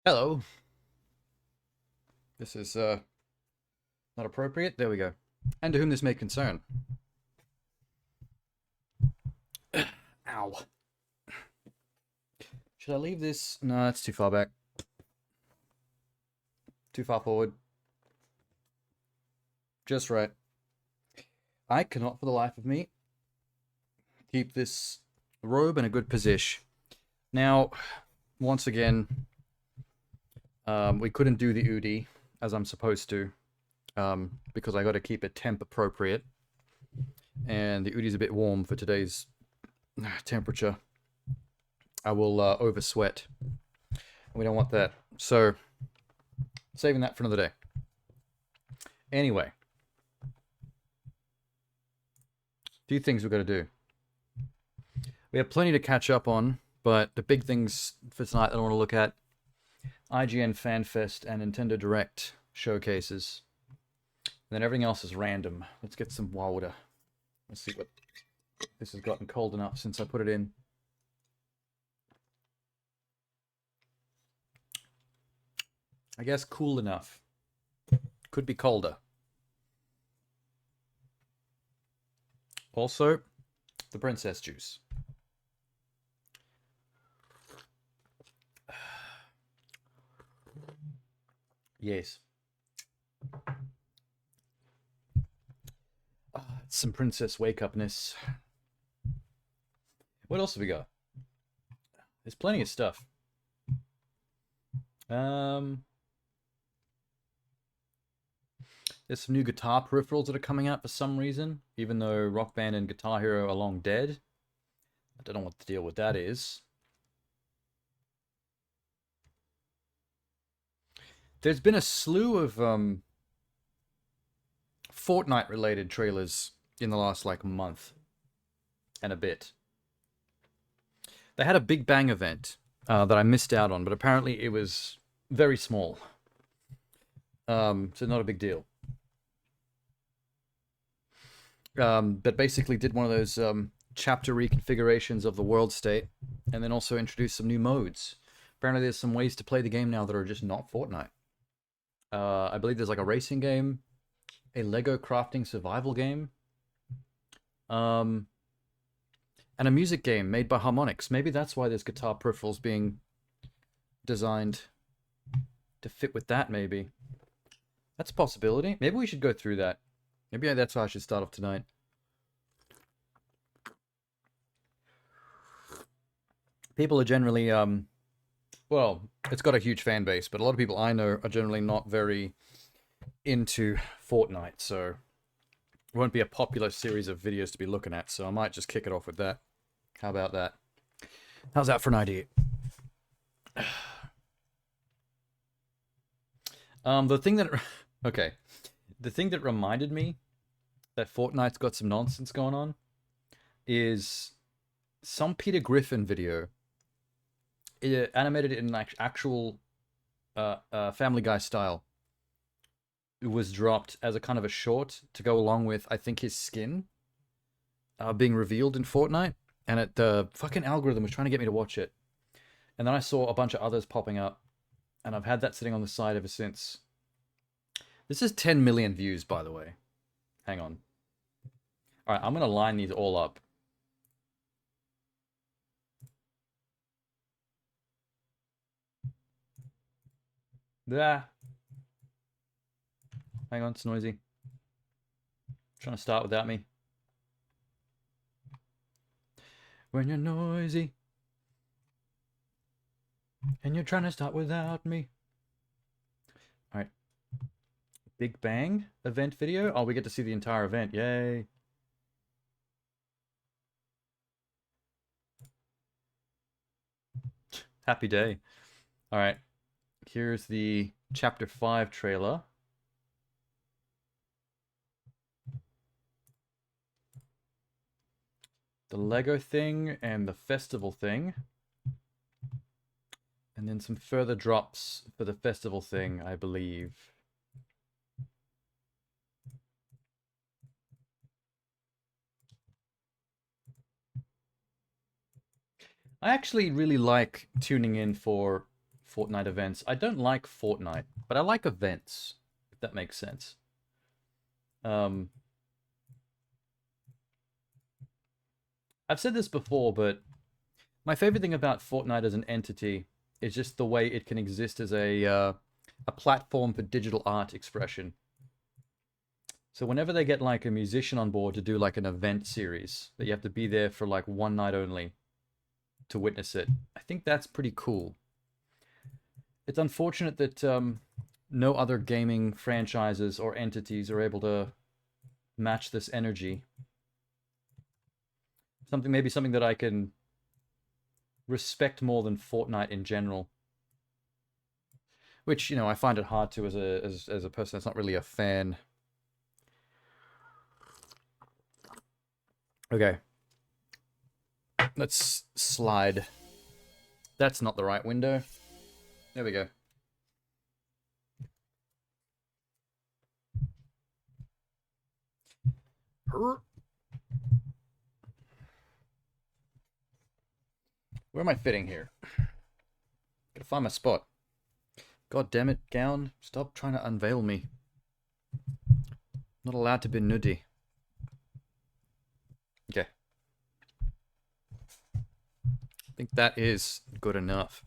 Hello. This is not appropriate. There we go. And to whom this may concern. Ow. Should I leave this? No, that's too far back. Too far forward. Just right. I cannot for the life of me keep this robe in a good position. Now, once again, we couldn't do the Oodie as I'm supposed to, because I got to keep it temp appropriate. And the Oodie's a bit warm for today's temperature. I will oversweat. We don't want that. So, saving that for another day. Anyway, few things we've got to do. We have plenty to catch up on, but the big things for tonight that I want to look at: IGN FanFest and Nintendo Direct showcases. And then everything else is random. Let's get some water. Let's see what this has gotten cold enough since I put it in. I guess cool enough. Could be colder. Also, the princess juice. Yes. Some princess wake-upness. What else have we got? There's plenty of stuff. There's some new guitar peripherals that are coming out for some reason, even though Rock Band and Guitar Hero are long dead. I don't know what the deal with that is. There's been a slew of Fortnite-related trailers in the last, month and a bit. They had a Big Bang event that I missed out on, but apparently it was very small. So not a big deal. But basically did one of those chapter reconfigurations of the world state, and then also introduced some new modes. Apparently there's some ways to play the game now that are just not Fortnite. I believe there's a racing game, a Lego crafting survival game, and a music game made by Harmonix. Maybe that's why there's guitar peripherals being designed to fit with that, maybe. That's a possibility. Maybe we should go through that. Maybe that's how I should start off tonight. People are generally, well, it's got a huge fan base, but a lot of people I know are generally not very into Fortnite, so it won't be a popular series of videos to be looking at, so I might just kick it off with that. How about that? How's that for an idea? The thing that... Okay. The thing that reminded me that Fortnite's got some nonsense going on is some Peter Griffin video. It animated in actual Family Guy style. It was dropped as a kind of a short to go along with, I think, his skin being revealed in Fortnite. And the fucking algorithm was trying to get me to watch it. And then I saw a bunch of others popping up. And I've had that sitting on the side ever since. This is 10 million views, by the way. Hang on. Alright, I'm going to line these all up. There. Hang on, it's noisy. Trying to start without me. When you're noisy. And you're trying to start without me. Alright. Big Bang event video. Oh, we get to see the entire event. Yay. Happy day. Alright. Here's the Chapter 5 trailer. The Lego thing and the festival thing. And then some further drops for the festival thing, I believe. I actually really like tuning in for Fortnite events. I don't like Fortnite, but I like events, if that makes sense. I've said this before, but my favorite thing about Fortnite as an entity is just the way it can exist as a platform for digital art expression. So whenever they get like a musician on board to do like an event series that you have to be there for like one night only to witness it, I think that's pretty cool. It's unfortunate that no other gaming franchises or entities are able to match this energy. Maybe something that I can respect more than Fortnite in general. Which, you know, I find it hard to as a person that's not really a fan. Okay. Let's slide. That's not the right window. There we go. Where am I fitting here? Gotta find my spot. God damn it, gown. Stop trying to unveil me. Not allowed to be nudie. Okay. I think that is good enough.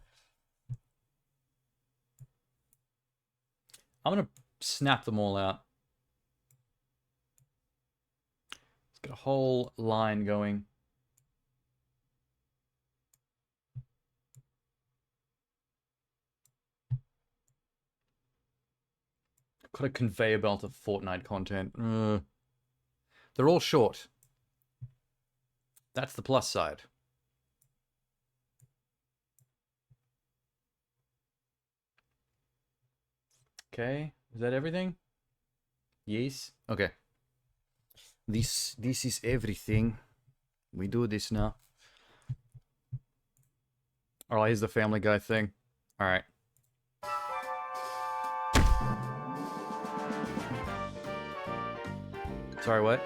I'm gonna snap them all out. Let's get a whole line going. Got a conveyor belt of Fortnite content. They're all short. That's the plus side. Okay, is that everything? Yes. Okay. This is everything. We do this now. Alright, here's the Family Guy thing. Alright. Sorry, what?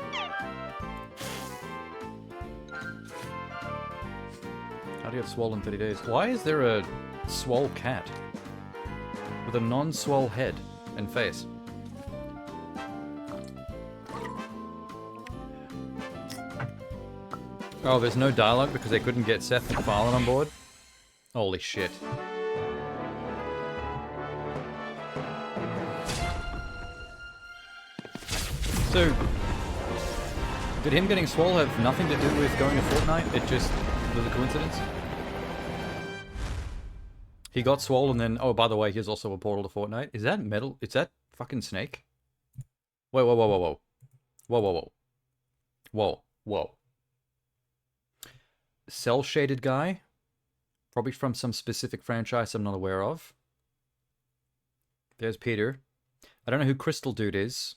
How do you have swollen 30 days? Why is there a swole cat with a non-swole head and face? Oh, there's no dialogue because they couldn't get Seth MacFarlane on board? Holy shit. So, did him getting swole have nothing to do with going to Fortnite? It just was a coincidence? He got swole and then, oh, by the way, here's also a portal to Fortnite. Is that metal? Is that fucking Snake? Wait, whoa, whoa, whoa, whoa. Whoa, whoa, whoa. Whoa, whoa. Cell-shaded guy? Probably from some specific franchise I'm not aware of. There's Peter. I don't know who Crystal Dude is.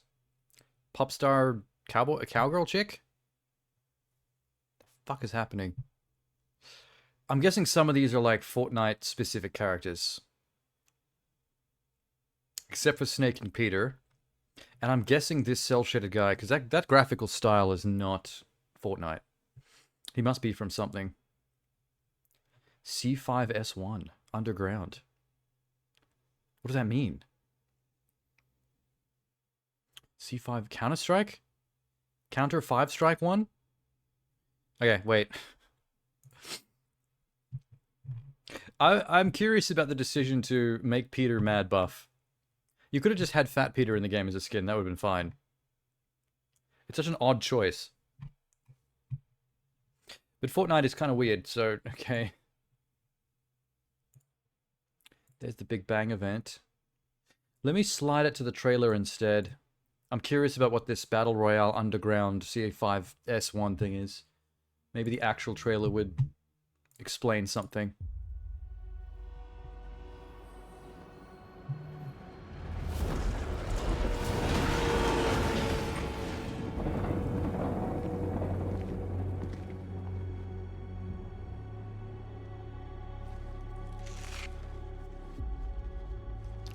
Popstar cowboy, a cowgirl chick? The fuck is happening? I'm guessing some of these are like Fortnite specific characters. Except for Snake and Peter. And I'm guessing this cel-shaded guy, because that graphical style is not Fortnite. He must be from something. C5S1. Underground. What does that mean? C5 Counter-Strike? Counter 5-Strike 1? Okay, wait. I'm curious about the decision to make Peter mad buff. You could have just had Fat Peter in the game as a skin. That would have been fine. It's such an odd choice. But Fortnite is kind of weird, so, okay. There's the Big Bang event. Let me slide it to the trailer instead. I'm curious about what this Battle Royale Underground CA5S1 thing is. Maybe the actual trailer would explain something.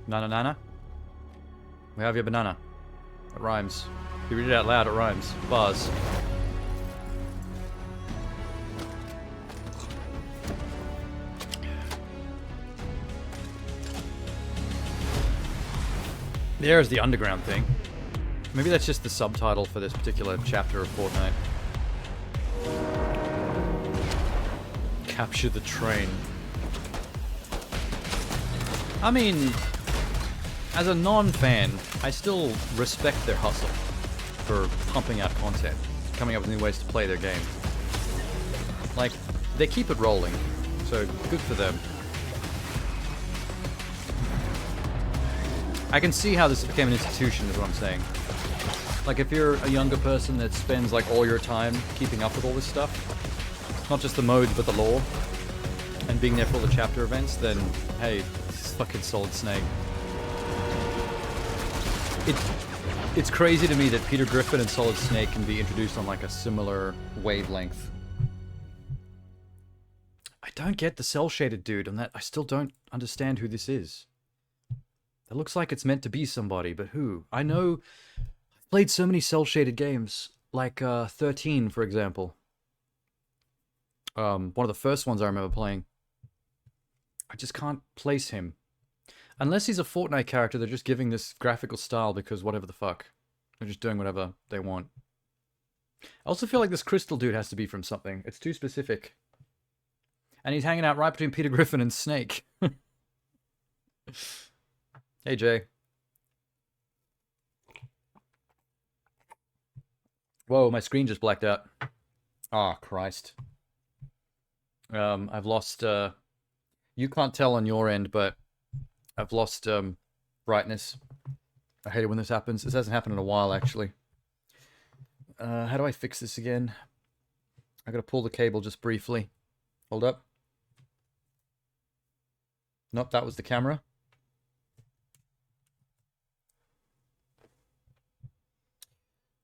Nana nana? We have your banana. It rhymes. If you read it out loud, it rhymes. Buzz. There's the underground thing. Maybe that's just the subtitle for this particular chapter of Fortnite. Capture the train. I mean, as a non-fan, I still respect their hustle for pumping out content, coming up with new ways to play their game. Like, they keep it rolling, so good for them. I can see how this became an institution, is what I'm saying. Like, if you're a younger person that spends, like, all your time keeping up with all this stuff, not just the modes, but the lore, and being there for all the chapter events, then, hey, this is fucking Solid Snake. It's crazy to me that Peter Griffin and Solid Snake can be introduced on, like, a similar wavelength. I don't get the cel-shaded dude on that. I still don't understand who this is. It looks like it's meant to be somebody, but who? I know I've played so many cel-shaded games, like 13, for example. One of the first ones I remember playing. I just can't place him. Unless he's a Fortnite character, they're just giving this graphical style because whatever the fuck. They're just doing whatever they want. I also feel like this crystal dude has to be from something. It's too specific. And he's hanging out right between Peter Griffin and Snake. Hey, Jay. Whoa, my screen just blacked out. Oh, Christ. I've lost, you can't tell on your end, but I've lost, brightness. I hate it when this happens. This hasn't happened in a while, actually. How do I fix this again? I gotta pull the cable just briefly. Hold up. Nope, that was the camera.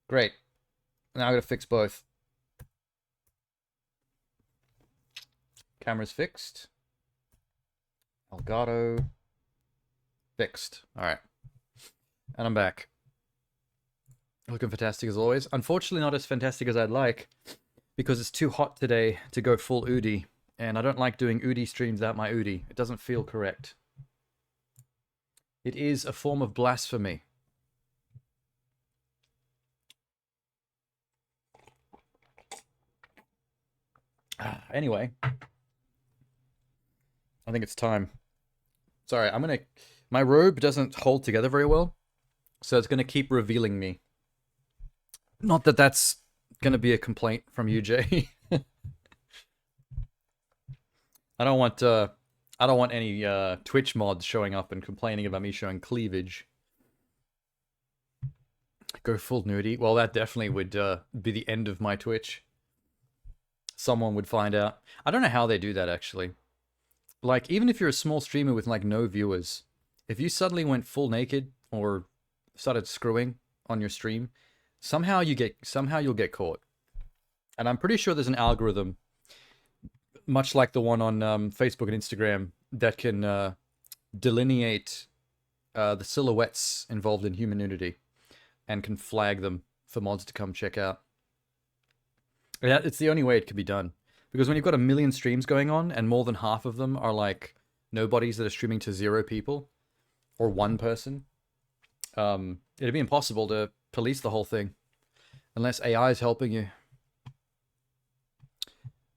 Great. Now I gotta fix both. Camera's fixed. Elgato. Fixed. Alright. And I'm back. Looking fantastic as always. Unfortunately not as fantastic as I'd like, because it's too hot today to go full Oodie. And I don't like doing Oodie streams without my Oodie. It doesn't feel correct. It is a form of blasphemy. Anyway, I think it's time. Sorry, my robe doesn't hold together very well, so it's gonna keep revealing me. Not that that's gonna be a complaint from you, Jay. I don't want any Twitch mods showing up and complaining about me showing cleavage. Go full nudie. Well, that definitely would be the end of my Twitch. Someone would find out. I don't know how they do that, actually. Like, even if you're a small streamer with, like, no viewers, if you suddenly went full naked or started screwing on your stream, somehow you'll get caught. And I'm pretty sure there's an algorithm, much like the one on Facebook and Instagram, that can delineate the silhouettes involved in human nudity and can flag them for mods to come check out. Yeah, it's the only way it can be done. Because when you've got a million streams going on and more than half of them are like nobodies that are streaming to 0 people or 1 person, it'd be impossible to police the whole thing unless AI is helping you.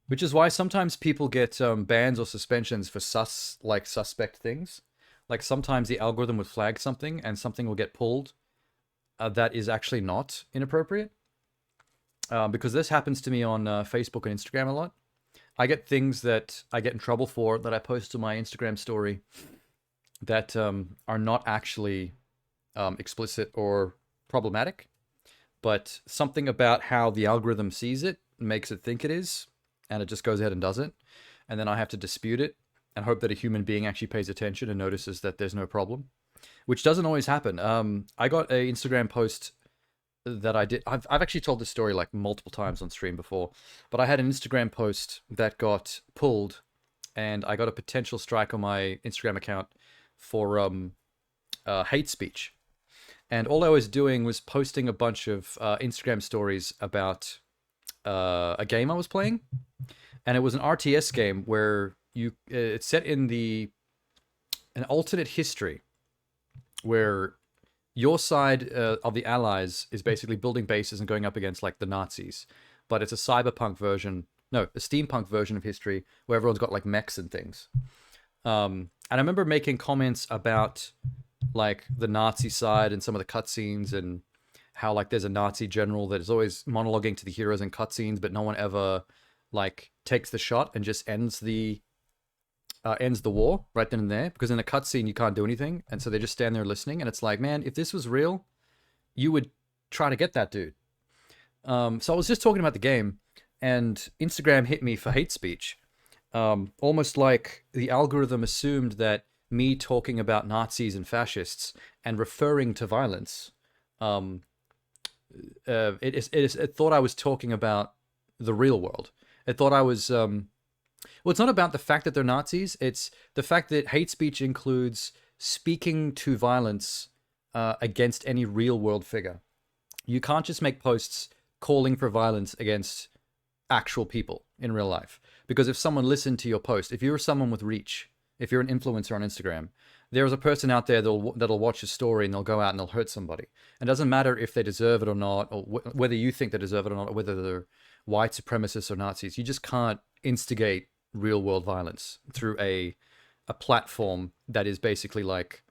Which is why sometimes people get bans or suspensions for suspect things. Like sometimes the algorithm would flag something and something will get pulled that is actually not inappropriate. Because this happens to me on Facebook and Instagram a lot. I get things that I get in trouble for that I post to my Instagram story that are not actually explicit or problematic, but something about how the algorithm sees it makes it think it is, and it just goes ahead and does it. And then I have to dispute it and hope that a human being actually pays attention and notices that there's no problem, which doesn't always happen. I got an Instagram post that I did. I've actually told this story like multiple times on stream before, but I had an Instagram post that got pulled and I got a potential strike on my Instagram account for hate speech. And all I was doing was posting a bunch of Instagram stories about a game I was playing. And it was an RTS game where it's set in an alternate history where your side of the Allies is basically building bases and going up against like the Nazis, but it's a cyberpunk version, no, a steampunk version of history where everyone's got like mechs and things. And I remember making comments about like the Nazi side and some of the cutscenes and how like there's a Nazi general that is always monologuing to the heroes in cutscenes, but no one ever like takes the shot and just ends the war right then and there, because in a cutscene you can't do anything, and so they just stand there listening. And it's like, man, if this was real, you would try to get that dude. So I was just talking about the game, and Instagram hit me for hate speech. Almost like the algorithm assumed that me talking about Nazis and fascists and referring to violence, it thought I was talking about the real world. It thought I was well, it's not about the fact that they're Nazis. It's the fact that hate speech includes speaking to violence against any real world figure. You can't just make posts calling for violence against actual people in real life. Because if someone listened to your post, if you're someone with reach, if you're an influencer on Instagram, there's a person out there that'll watch a story and they'll go out and they'll hurt somebody. And it doesn't matter if they deserve it or not, or whether you think they deserve it or not, or whether they're white supremacists or Nazis. You just can't instigate real world violence through a platform that is basically like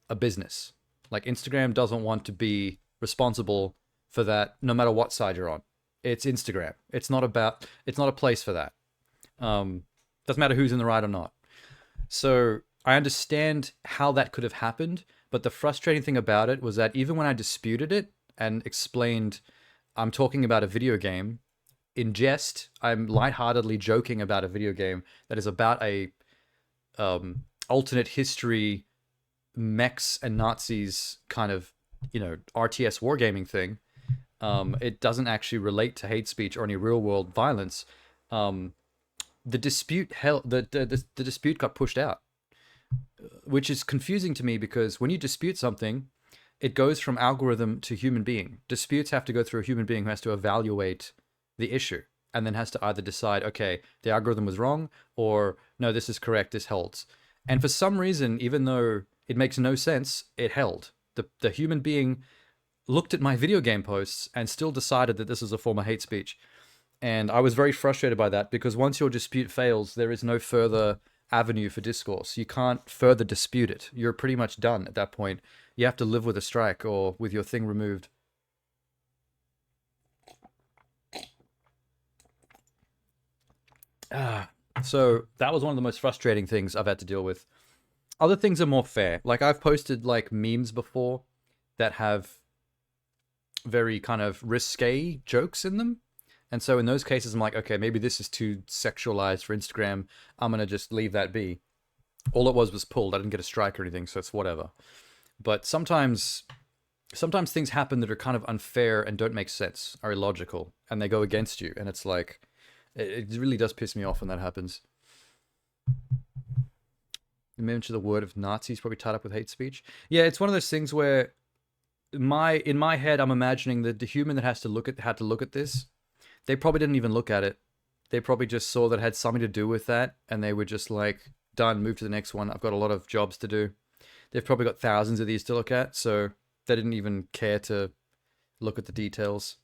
a business. Like Instagram doesn't want to be responsible for that, no matter what side you're on. It's Instagram. It's not a place for that. Doesn't matter who's in the right or not. So I understand how that could have happened, but the frustrating thing about it was that even when I disputed it and explained I'm talking about a video game, in jest, I'm lightheartedly joking about a video game that is about a alternate history mechs and Nazis kind of, RTS wargaming thing. It doesn't actually relate to hate speech or any real world violence. The dispute the dispute got pushed out, which is confusing to me because when you dispute something, it goes from algorithm to human being. Disputes have to go through a human being who has to evaluate the issue and then has to either decide, okay, the algorithm was wrong, or no, this is correct, this holds. And for some reason, even though it makes no sense, it held. The human being looked at my video game posts and still decided that this is a form of hate speech. And I was very frustrated by that because once your dispute fails, there is no further avenue for discourse. You can't further dispute it. You're pretty much done at that point. You have to live with a strike or with your thing removed. So that was one of the most frustrating things I've had to deal with. Other things are more fair. Like I've posted like memes before that have very kind of risque jokes in them. And so in those cases, I'm like, okay, maybe this is too sexualized for Instagram. I'm going to just leave that be. All it was pulled. I didn't get a strike or anything, so it's whatever. But sometimes things happen that are kind of unfair and don't make sense, are illogical, and they go against you. And it's like, it really does piss me off when that happens. You mentioned the word of Nazis probably tied up with hate speech. Yeah, it's one of those things where in my head, I'm imagining that the human that had to look at this, they probably didn't even look at it. They probably just saw that it had something to do with that, and they were just like, done, move to the next one. I've got a lot of jobs to do. They've probably got thousands of these to look at, so they didn't even care to look at the details,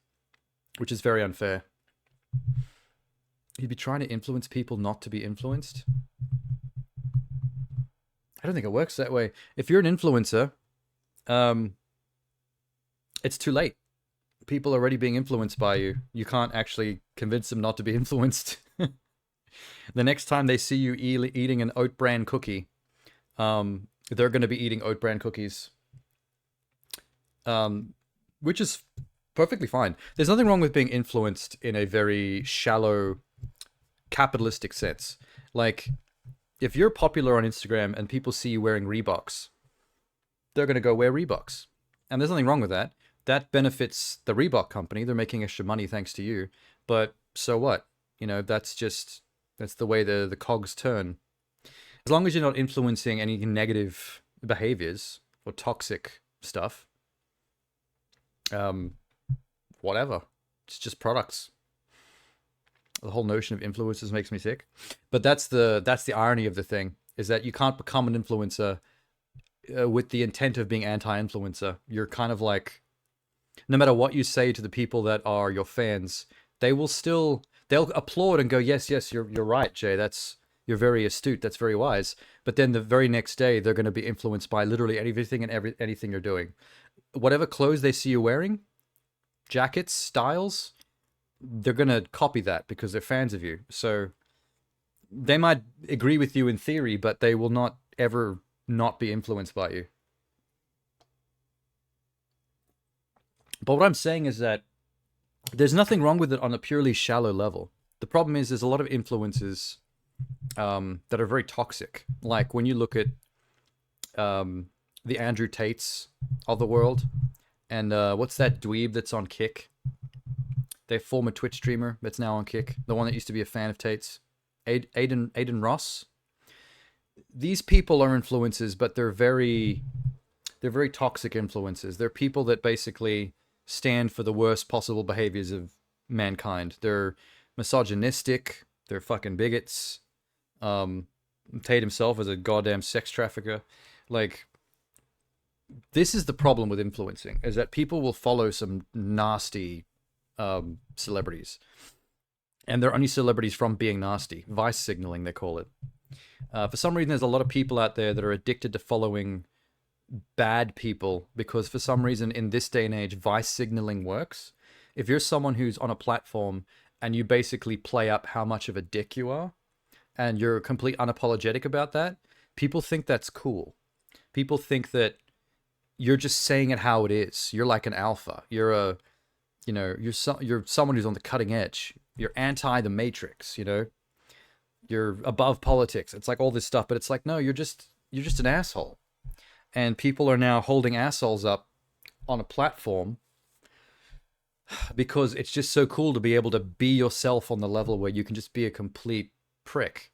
which is very unfair. You'd be trying to influence people not to be influenced? I don't think it works that way. If you're an influencer, it's too late. People are already being influenced by you. You can't actually convince them not to be influenced. The next time they see you eating an oat bran cookie, they're going to be eating oat bran cookies, which is perfectly fine. There's nothing wrong with being influenced in a very shallow capitalistic sense. Like, if you're popular on Instagram and people see you wearing Reeboks, they're going to go wear Reeboks. And there's nothing wrong with that. That benefits the Reebok company. They're making extra money thanks to you. But so what? That's the way the cogs turn. As long as you're not influencing any negative behaviors or toxic stuff, whatever. It's just products. The whole notion of influencers makes me sick. But that's the irony of the thing, is that you can't become an influencer with the intent of being anti-influencer. You're kind of like, no matter what you say to the people that are your fans, they'll applaud and go, yes, yes, you're right, Jay. You're very astute. That's very wise. But then the very next day, they're going to be influenced by literally anything and anything you're doing. Whatever clothes they see you wearing, jackets, styles, they're going to copy that because they're fans of you. So they might agree with you in theory, but they will not ever not be influenced by you. But what I'm saying is that there's nothing wrong with it on a purely shallow level. The problem is there's a lot of influences that are very toxic. Like when you look at the Andrew Tates of the world, and what's that dweeb that's on Kick? Their former Twitch streamer that's now on Kick, the one that used to be a fan of Tate's, Aiden Ross. These people are influencers, but they're very toxic influences. They're people that basically stand for the worst possible behaviors of mankind. They're misogynistic. They're fucking bigots. Tate himself is a goddamn sex trafficker. Like, this is the problem with influencing, is that people will follow some nasty celebrities. And they're only celebrities from being nasty. Vice signaling, they call it. For some reason, there's a lot of people out there that are addicted to following bad people because for some reason in this day and age, vice signaling works. If you're someone who's on a platform and you basically play up how much of a dick you are and you're completely unapologetic about that, people think that's cool. People think that you're just saying it how it is. You're like an alpha. You're someone who's on the cutting edge. You're anti the Matrix, You're above politics. It's like all this stuff, but it's like, no, you're just an asshole. And people are now holding assholes up on a platform because it's just so cool to be able to be yourself on the level where you can just be a complete prick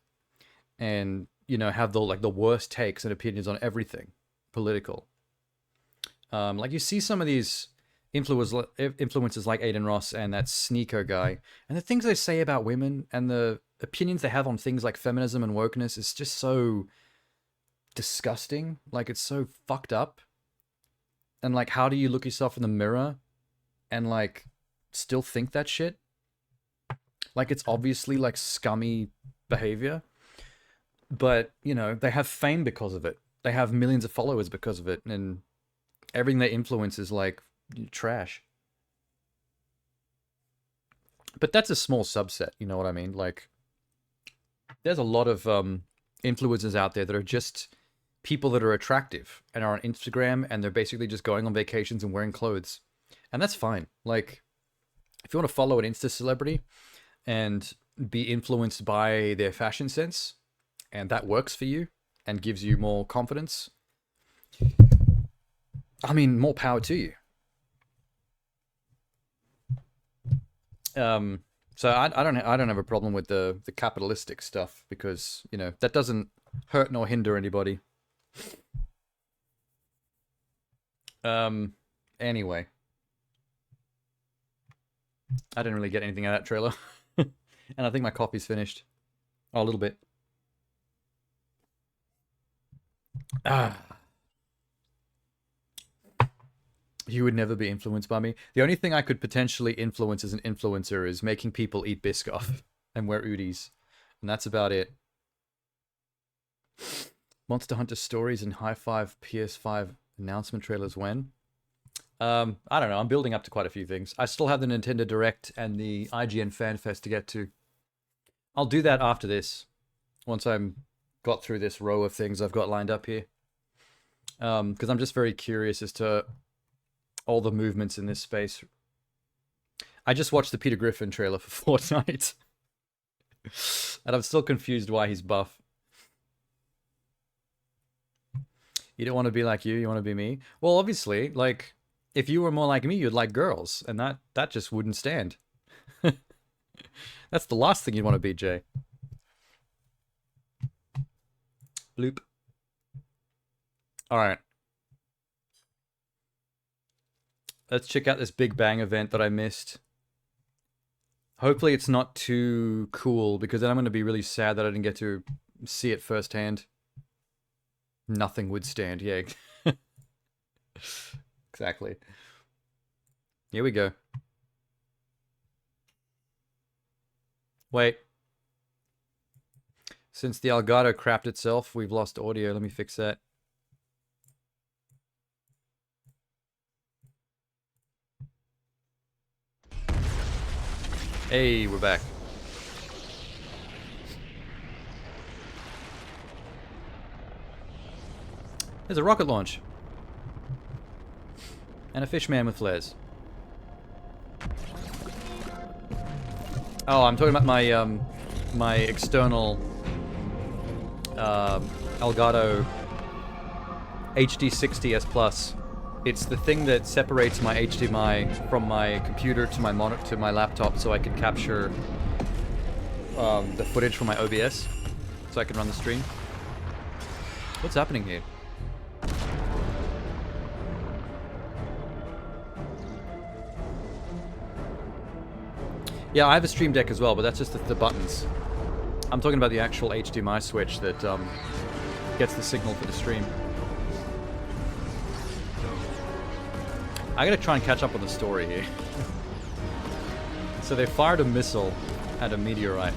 and, have the worst takes and opinions on everything political. Like you see some of these influencers like Aiden Ross and that Sneeko guy, and the things they say about women and the opinions they have on things like feminism and wokeness is just so disgusting. Like, it's so fucked up. And like, how do you look yourself in the mirror and like still think that shit? Like, it's obviously like scummy behavior, but they have fame because of it. They have millions of followers because of it, and everything they influence is like trash. But that's a small subset, you know what I mean? Like, there's a lot of influencers out there that are just people that are attractive and are on Instagram and they're basically just going on vacations and wearing clothes. And that's fine. Like, if you want to follow an Insta celebrity and be influenced by their fashion sense and that works for you and gives you more confidence, I mean, more power to you. So I don't have a problem with the capitalistic stuff because, that doesn't hurt nor hinder anybody. Anyway, I didn't really get anything out of that trailer. And I think my coffee's finished. Oh, a little bit. You would never be influenced by me. The only thing I could potentially influence as an influencer is making people eat Biscoff and wear Oodies. And that's about it. Monster Hunter Stories and High Five PS5 announcement trailers when? I don't know. I'm building up to quite a few things. I still have the Nintendo Direct and the IGN Fan Fest to get to. I'll do that after this. Once I'm got through this row of things I've got lined up here. Because I'm just very curious as to all the movements in this space. I just watched the Peter Griffin trailer for Fortnite. And I'm still confused why he's buff. You don't want to be like you want to be me? Well, obviously, like, if you were more like me, you'd like girls. And that just wouldn't stand. That's the last thing you'd want to be, Jay. Bloop. Alright. Let's check out this Big Bang event that I missed. Hopefully it's not too cool, because then I'm going to be really sad that I didn't get to see it firsthand. Nothing would stand, yeah. Exactly. Here we go. Wait. Since the Elgato crapped itself, we've lost audio. Let me fix that. Hey, we're back. There's a rocket launch. And a fish man with flares. Oh, I'm talking about my my external Elgato HD60S Plus. It's the thing that separates my HDMI from my computer to my monitor to my laptop, so I can capture the footage from my OBS, so I can run the stream. What's happening here? Yeah, I have a Stream Deck as well, but that's just the buttons. I'm talking about the actual HDMI switch that gets the signal for the stream. I gotta try and catch up on the story here. So they fired a missile at a meteorite.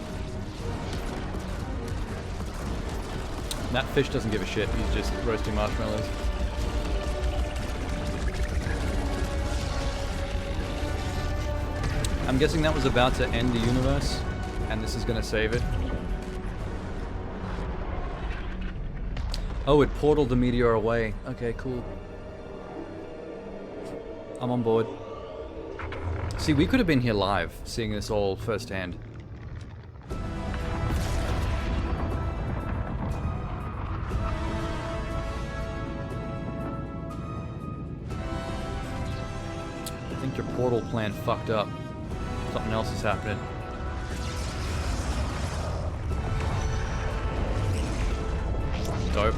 And that fish doesn't give a shit, he's just roasting marshmallows. I'm guessing that was about to end the universe, and this is gonna save it. Oh, it portaled the meteor away. Okay, cool. I'm on board. See, we could have been here live, seeing this all firsthand. I think your portal plan fucked up. Something else is happening. Dope.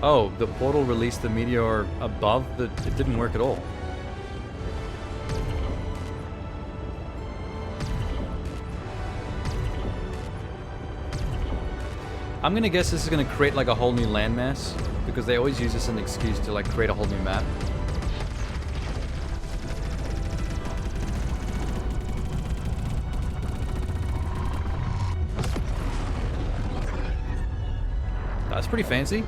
Oh, the portal released the meteor above the... It didn't work at all. I'm gonna guess this is gonna create like a whole new landmass, because they always use this as an excuse to like create a whole new map. That's pretty fancy.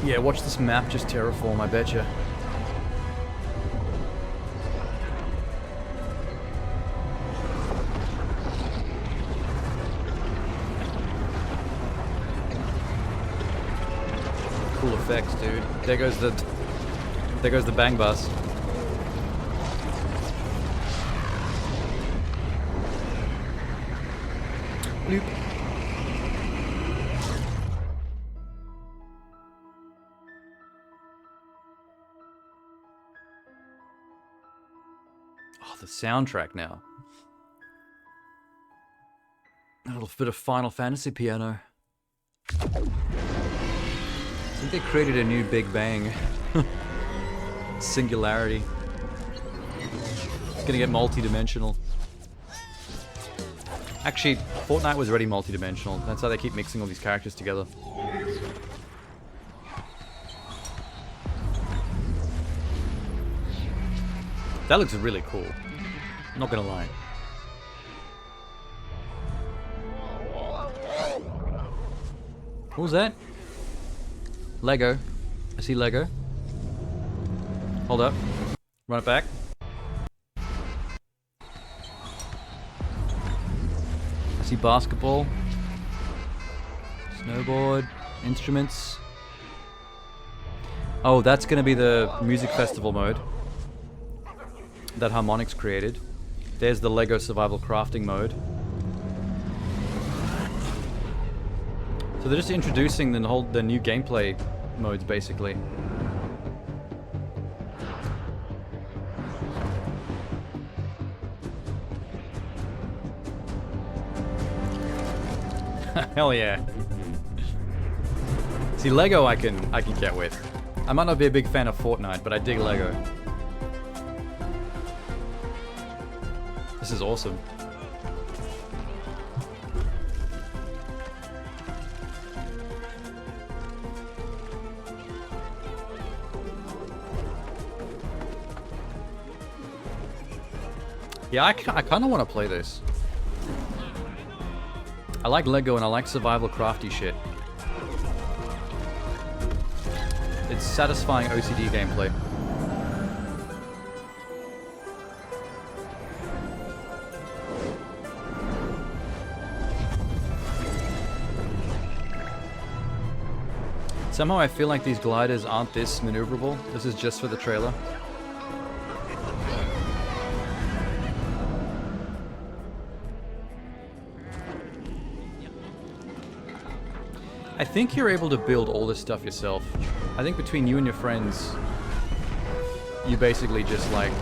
Yeah, watch this map just terraform, I betcha. Cool effects, dude. There goes the bang bus. Bloop. Oh, the soundtrack now. A little bit of Final Fantasy piano. I think they created a new Big Bang. Singularity. It's gonna get multi-dimensional. Actually, Fortnite was already multi-dimensional. That's how they keep mixing all these characters together. That looks really cool. Not gonna lie. What was that? Lego. I see Lego. Hold up. Run it back. I see basketball. Snowboard. Instruments. Oh, that's gonna be the music festival mode that Harmonix created. There's the Lego survival crafting mode. So they're just introducing the new gameplay modes, basically. Hell yeah. See, Lego I can get with. I might not be a big fan of Fortnite, but I dig Lego. This is awesome. Yeah, I kind of want to play this. I like Lego and I like survival crafty shit. It's satisfying OCD gameplay. Somehow I feel like these gliders aren't this maneuverable. This is just for the trailer. I think you're able to build all this stuff yourself. I think between you and your friends, you basically just like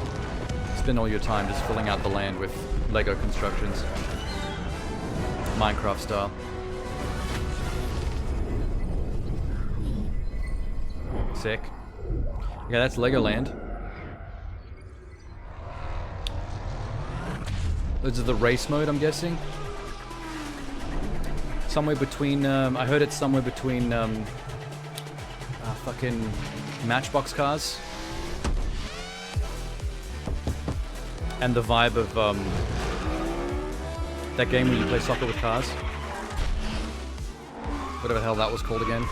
spend all your time just filling out the land with Lego constructions. Minecraft style. Sick. Yeah, that's Legoland. This is the race mode, I'm guessing. Somewhere between, I heard it's somewhere between, fucking Matchbox cars and the vibe of, that game where you play soccer with cars. Whatever the hell that was called again.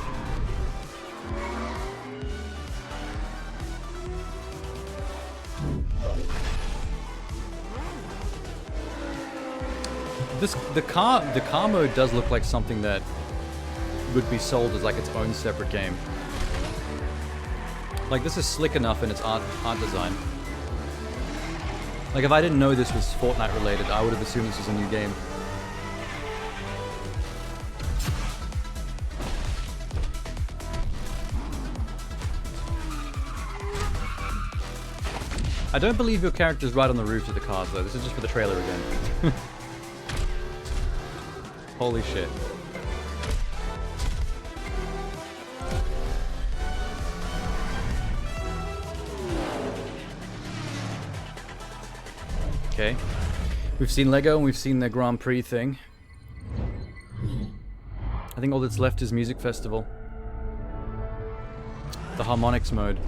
The car mode does look like something that would be sold as like its own separate game. Like this is slick enough in its art design. Like if I didn't know this was Fortnite related, I would have assumed this was a new game. I don't believe your character's right on the roofs of the cars though. This is just for the trailer again. Holy shit. Okay. We've seen Lego and we've seen the Grand Prix thing. I think all that's left is Music Festival. The harmonics mode.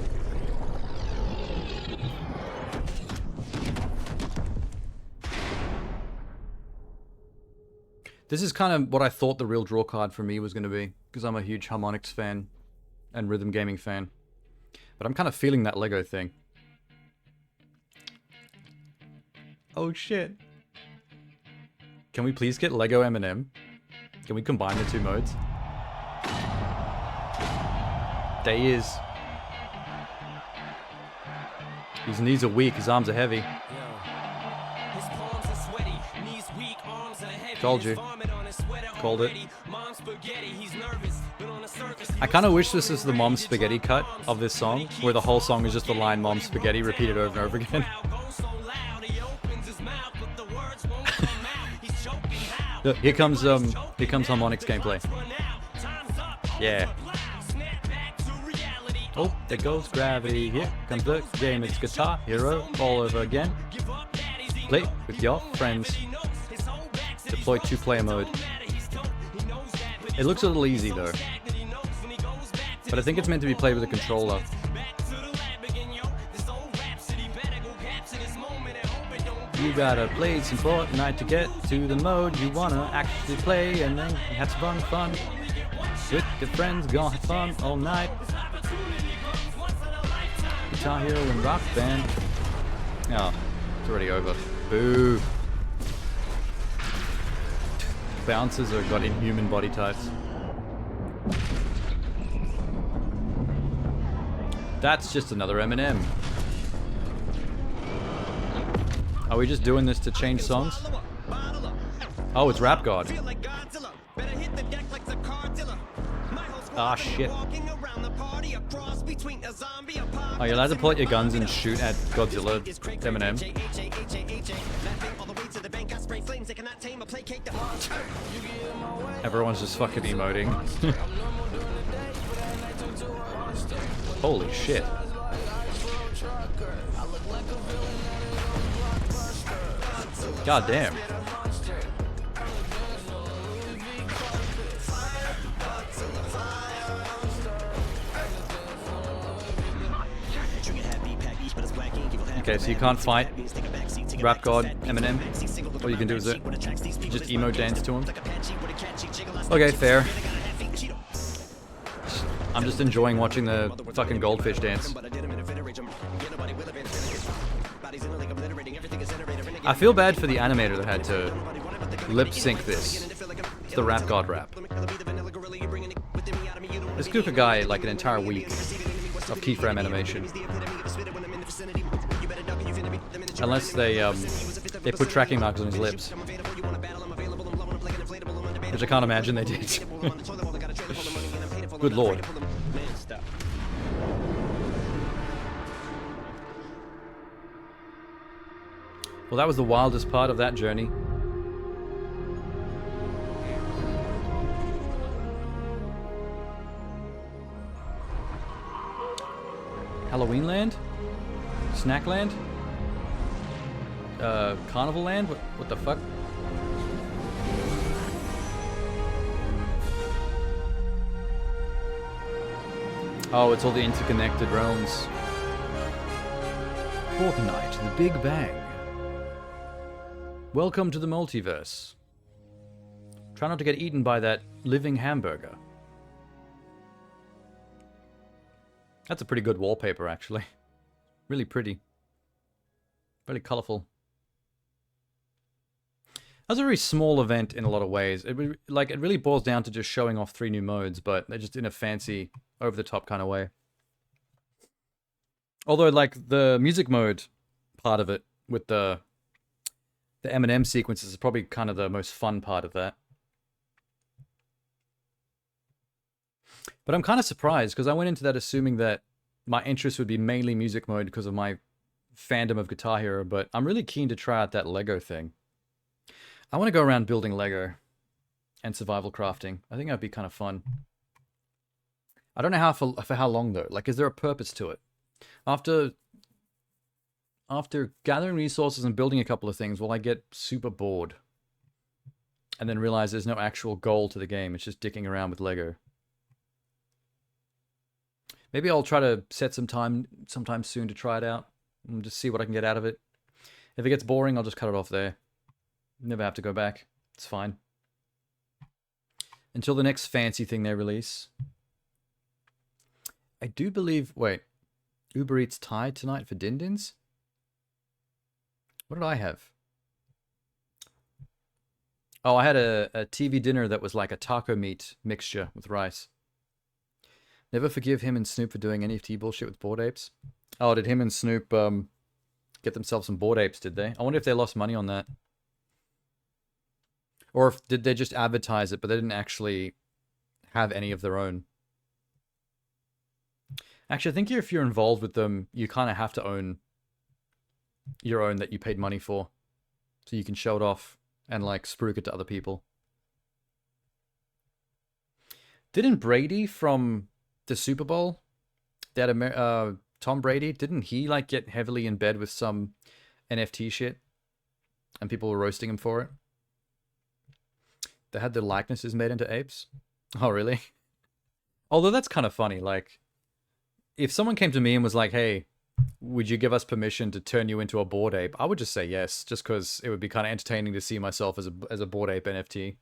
This is kind of what I thought the real draw card for me was going to be, because I'm a huge harmonics fan and rhythm gaming fan. But I'm kind of feeling that Lego thing. Oh shit. Can we please get Lego Eminem? Can we combine the two modes? There he is. His knees are weak, his arms are heavy. Told you. Called it. I kind of wish this is the Mom Spaghetti cut of this song, where the whole song is just the line Mom Spaghetti repeated over and over again. Look, here comes harmonics gameplay. Yeah. Oh, there goes gravity. Here comes the game. It's Guitar Hero all over again. Play with your friends. Deploy two-player mode. It looks a little easy though, but I think it's meant to be played with a controller. You gotta play some Fortnite to get to the mode you wanna actually play, and then have some fun with your friends. Gonna have fun all night. Guitar Hero and Rock Band. Oh, it's already over. Boo. Bouncers have got inhuman body types. That's just another Eminem. Are we just doing this to change songs? Oh, it's Rap God. Ah, shit. Oh, you're allowed to pull out your guns and shoot at Godzilla, Eminem. Everyone's just fucking emoting. Holy shit. God damn. Okay, so you can't fight Rap God Eminem. All you can do is just emo dance to him. Okay, fair. I'm just enjoying watching the fucking goldfish dance. I feel bad for the animator that had to lip sync this. It's the Rap God rap. This took a guy like an entire week of keyframe animation. Unless they put tracking marks on his lips. Which I can't imagine they did. Good lord. Well, that was the wildest part of that journey. Halloween Land? Snack Land? Carnival Land? What the fuck? Oh, it's all the interconnected realms. Fortnite, the Big Bang. Welcome to the multiverse. Try not to get eaten by that living hamburger. That's a pretty good wallpaper, actually. Really pretty. Really colorful. That's a very small event in a lot of ways. It really boils down to just showing off 3 new modes, but they're just in a fancy, over-the-top kind of way. Although, like, the music mode part of it, with the Eminem sequences, is probably kind of the most fun part of that. But I'm kind of surprised, because I went into that assuming that my interest would be mainly music mode because of my fandom of Guitar Hero, but I'm really keen to try out that Lego thing. I want to go around building Lego and survival crafting. I think that'd be kind of fun. I don't know how for how long though. Like, is there a purpose to it? After gathering resources and building a couple of things, will I get super bored? And then realize there's no actual goal to the game. It's just dicking around with Lego. Maybe I'll try to set some time sometime soon to try it out and just see what I can get out of it. If it gets boring, I'll just cut it off there. Never have to go back. It's fine. Until the next fancy thing they release. I do believe... Wait. Uber Eats Thai tonight for Din Dins? What did I have? Oh, I had a TV dinner that was like a taco meat mixture with rice. Never forgive him and Snoop for doing NFT bullshit with Bored Apes. Oh, did him and Snoop get themselves some Bored Apes, did they? I wonder if they lost money on that. Or if did they just advertise it, but they didn't actually have any of their own. Actually, I think if you're involved with them, you kind of have to own your own that you paid money for. So you can show it off and, like, spruik it to other people. Didn't Brady from the Super Bowl, that Tom Brady, didn't he, like, get heavily in bed with some NFT shit? And people were roasting him for it? They had their likenesses made into apes? Oh, really? Although that's kind of funny. Like, if someone came to me and was like, hey, would you give us permission to turn you into a Bored Ape? I would just say yes, just because it would be kind of entertaining to see myself as a Bored Ape NFT.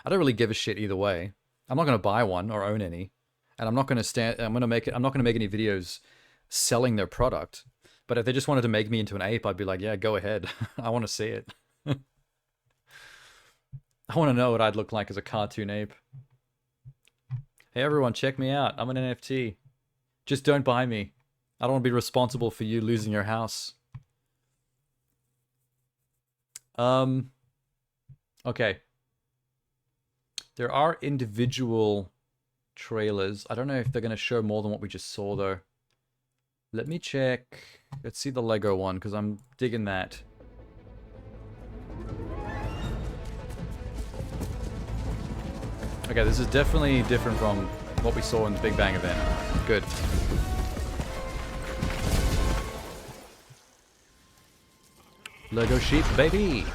I don't really give a shit either way. I'm not going to buy one or own any. And I'm not going to I'm not going to make any videos selling their product. But if they just wanted to make me into an ape, I'd be like, yeah, go ahead. I want to see it. I want to know what I'd look like as a cartoon ape. Hey everyone, check me out. I'm an NFT. Just don't buy me. I don't want to be responsible for you losing your house. Okay. There are individual trailers. I don't know if they're going to show more than what we just saw though. Let me check. Let's see the Lego one, because I'm digging that. Okay, this is definitely different from what we saw in the Big Bang event. Good. Lego sheep, baby!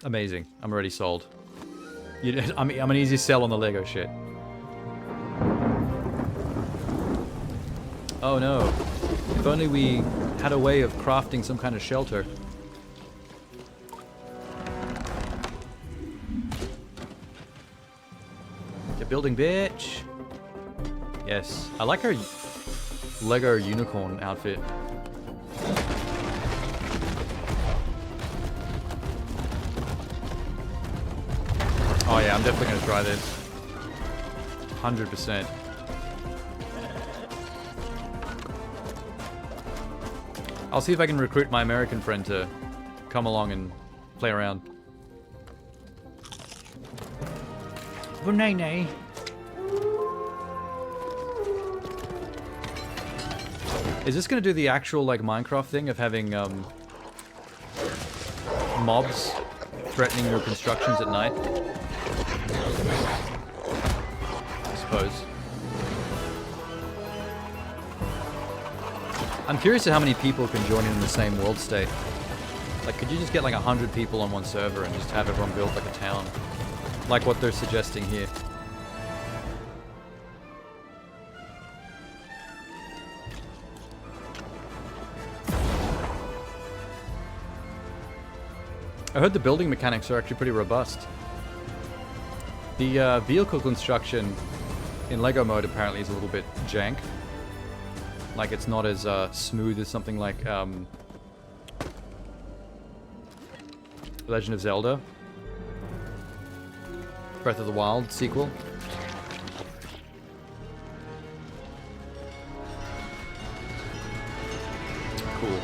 Amazing. I'm already sold. I'm an easy sell on the Lego shit. Oh no. If only we had a way of crafting some kind of shelter. You're building, bitch! Yes. I like her Lego unicorn outfit. Oh yeah, I'm definitely gonna try this. 100%. I'll see if I can recruit my American friend to come along and play around. Bunene. Is this gonna do the actual like Minecraft thing of having mobs threatening your constructions at night? I suppose. I'm curious to how many people can join in the same world state. Like, could you just get like 100 people on one server and just have everyone build like a town? Like what they're suggesting here. I heard the building mechanics are actually pretty robust. The vehicle construction in Lego mode apparently is a little bit jank. Like it's not as smooth as something like Legend of Zelda. Breath of the Wild sequel. Cool.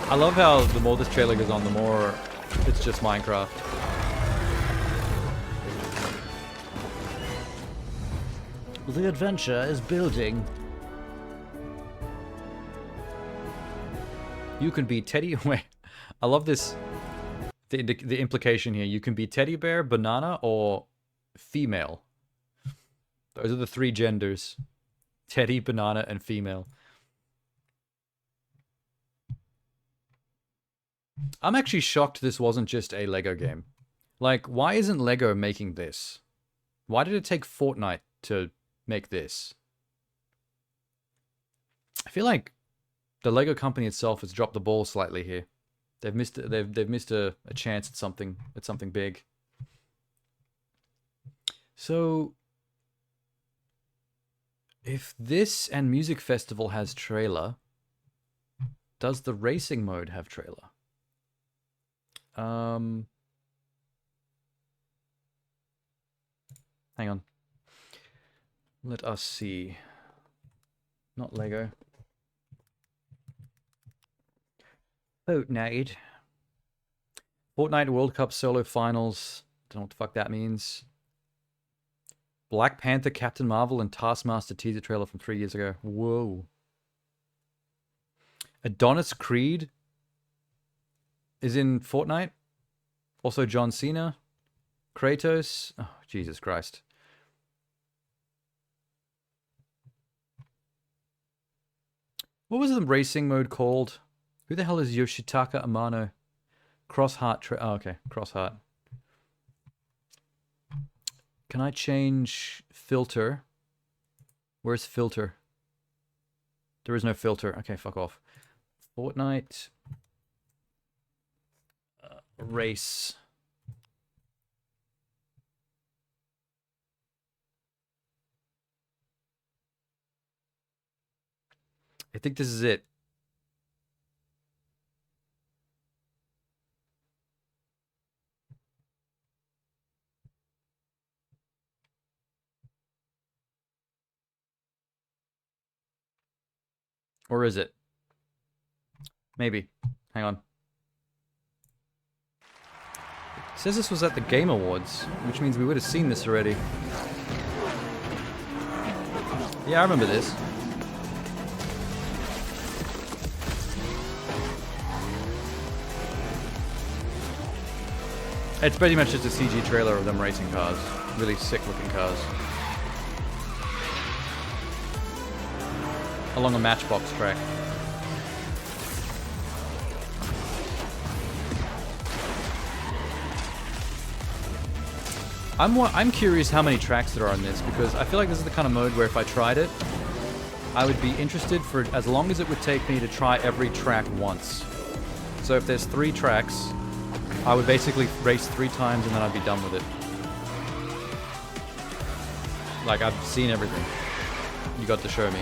I love how the more this trailer goes on, the more it's just Minecraft. The adventure is building. You can be Teddy. Wait, I love this. The implication here. You can be teddy bear, banana, or female. Those are the three genders: teddy, banana, and female. I'm actually shocked this wasn't just a Lego game. Like, why isn't Lego making this? Why did it take Fortnite to make this? I feel like the Lego company itself has dropped the ball slightly here. They've missed a chance at something big. So if this and Music Festival has trailer, does the racing mode have trailer? Hang on. Let us see. Not Lego. Fortnite. Fortnite World Cup Solo Finals. Don't know what the fuck that means. Black Panther, Captain Marvel, and Taskmaster teaser trailer from 3 years ago. Whoa. Adonis Creed is in Fortnite. Also John Cena. Kratos. Oh, Jesus Christ. What was the racing mode called? Who the hell is Yoshitaka Amano? Crossheart. Oh, okay. Crossheart. Can I change filter? Where's filter? There is no filter. Okay, fuck off. Fortnite. Race. I think this is it. Or is it? Maybe. Hang on. It says this was at the Game Awards, which means we would have seen this already. Yeah, I remember this. It's pretty much just a CG trailer of them racing cars. Really sick looking cars. along a Matchbox track. I'm curious how many tracks there are in this, because I feel like this is the kind of mode where if I tried it, I would be interested for as long as it would take me to try every track once. So if there's 3 tracks, I would basically race 3 times and then I'd be done with it. Like, I've seen everything. You got to show me.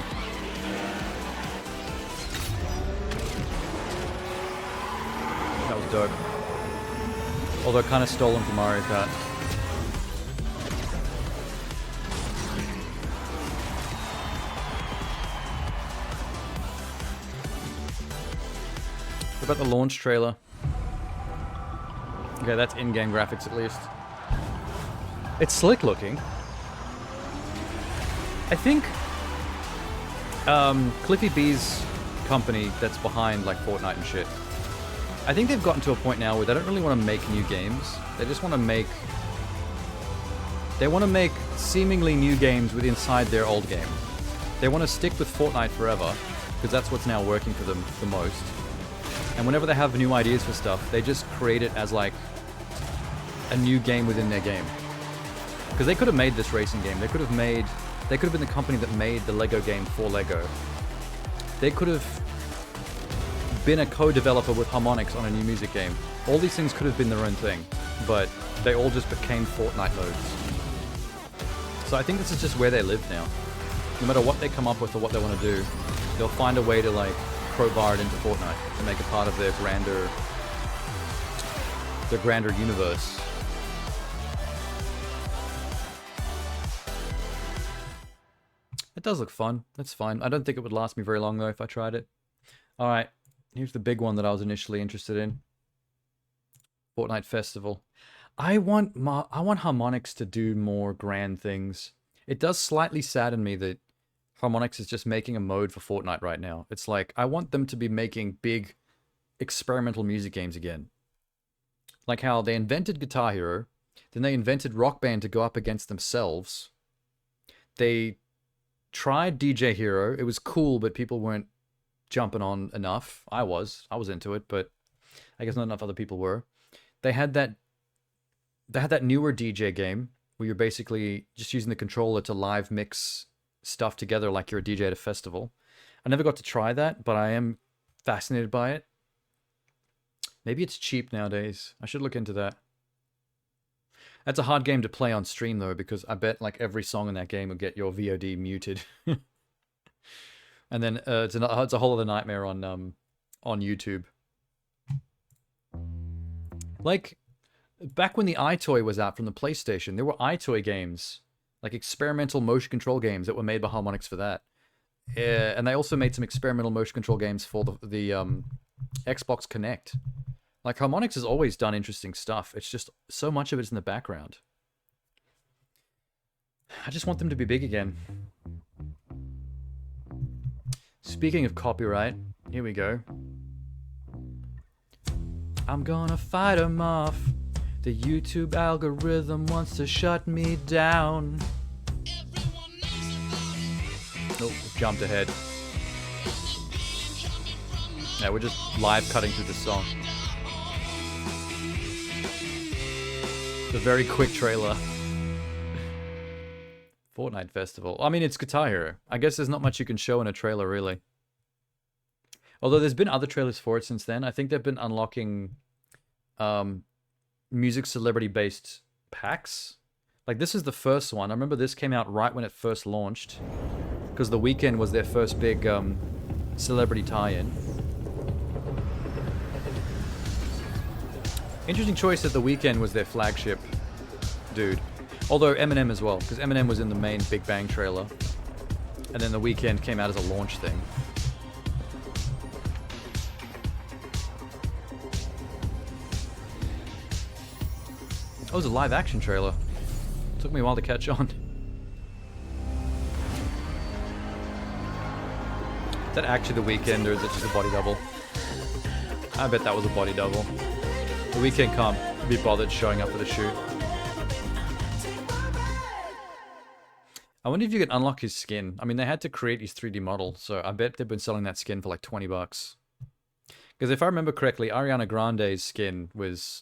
That was dope. Although kind of stolen from Mario Kart. What about the launch trailer? Okay, that's in-game graphics at least. It's slick looking. I think Cliffy B's company that's behind like Fortnite and shit, I think they've gotten to a point now where they don't really want to make new games. They just want to make... They want to make seemingly new games with inside their old game. They want to stick with Fortnite forever, because that's what's now working for them the most. And whenever they have new ideas for stuff, they just create it as like a new game within their game. Because they could have made this racing game. They could have been the company that made the Lego game for Lego. They could have been a co-developer with Harmonix on a new music game. All these things could have been their own thing, but they all just became Fortnite modes. So I think this is just where they live now. No matter what they come up with or what they want to do, they'll find a way to like crowbar it into Fortnite to make it part of their grander universe. It does look fun. That's fine. I don't think it would last me very long though if I tried it. Alright, here's the big one that I was initially interested in. Fortnite Festival. I want Harmonix to do more grand things. It does slightly sadden me that Harmonix is just making a mode for Fortnite right now. It's like, I want them to be making big experimental music games again. Like how they invented Guitar Hero, then they invented Rock Band to go up against themselves. They tried DJ Hero. It was cool, but people weren't jumping on enough. I was into it, but I guess not enough other people were. They had that newer DJ game where you're basically just using the controller to live mix stuff together like you're a DJ at a festival. I never got to try that, but I am fascinated by it. Maybe it's cheap nowadays. I should look into that. That's a hard game to play on stream though, because I bet like every song in that game will get your VOD muted. And then it's a whole other nightmare on YouTube. Like, back when the iToy was out from the PlayStation, there were iToy games, like experimental motion control games that were made by Harmonix for that. And they also made some experimental motion control games for the Xbox Kinect. Like, Harmonix has always done interesting stuff. It's just so much of it's in the background. I just want them to be big again. Speaking of copyright, here we go. I'm gonna fight 'em off. The YouTube algorithm wants to shut me down. Oh, jumped ahead. Yeah, we're just live cutting through the song. The very quick trailer. Fortnite Festival. I mean, it's Guitar Hero. I guess there's not much you can show in a trailer, really. Although there's been other trailers for it since then. I think they've been unlocking music celebrity-based packs. Like, this is the first one. I remember this came out right when it first launched, because The Weeknd was their first big celebrity tie-in. Interesting choice that The Weeknd was their flagship dude. Although Eminem as well, because Eminem was in the main Big Bang trailer. And then The Weeknd came out as a launch thing. Oh, it was a live action trailer. Took me a while to catch on. Is that actually The Weeknd, or is it just a body double? I bet that was a body double. The Weeknd can't be bothered showing up for the shoot. I wonder if you can unlock his skin. I mean, they had to create his 3D model, so I bet they've been selling that skin for like 20 bucks. Because if I remember correctly, Ariana Grande's skin was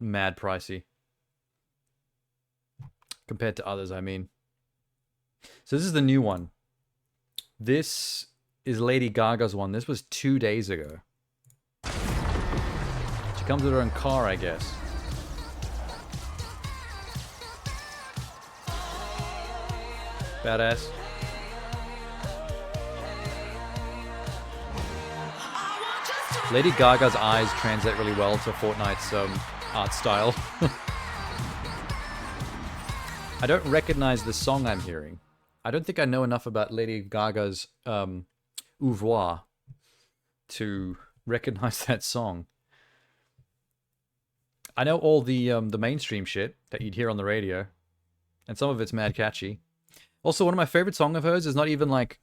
mad pricey. Compared to others, I mean. So this is the new one. This is Lady Gaga's one. This was 2 days ago. She comes with her own car, I guess. Badass. Lady Gaga's eyes translate really well to Fortnite's art style. I don't recognize the song I'm hearing. I don't think I know enough about Lady Gaga's oeuvre to recognize that song. I know all the mainstream shit that you'd hear on the radio, and some of it's mad catchy. Also, one of my favorite songs of hers is not even like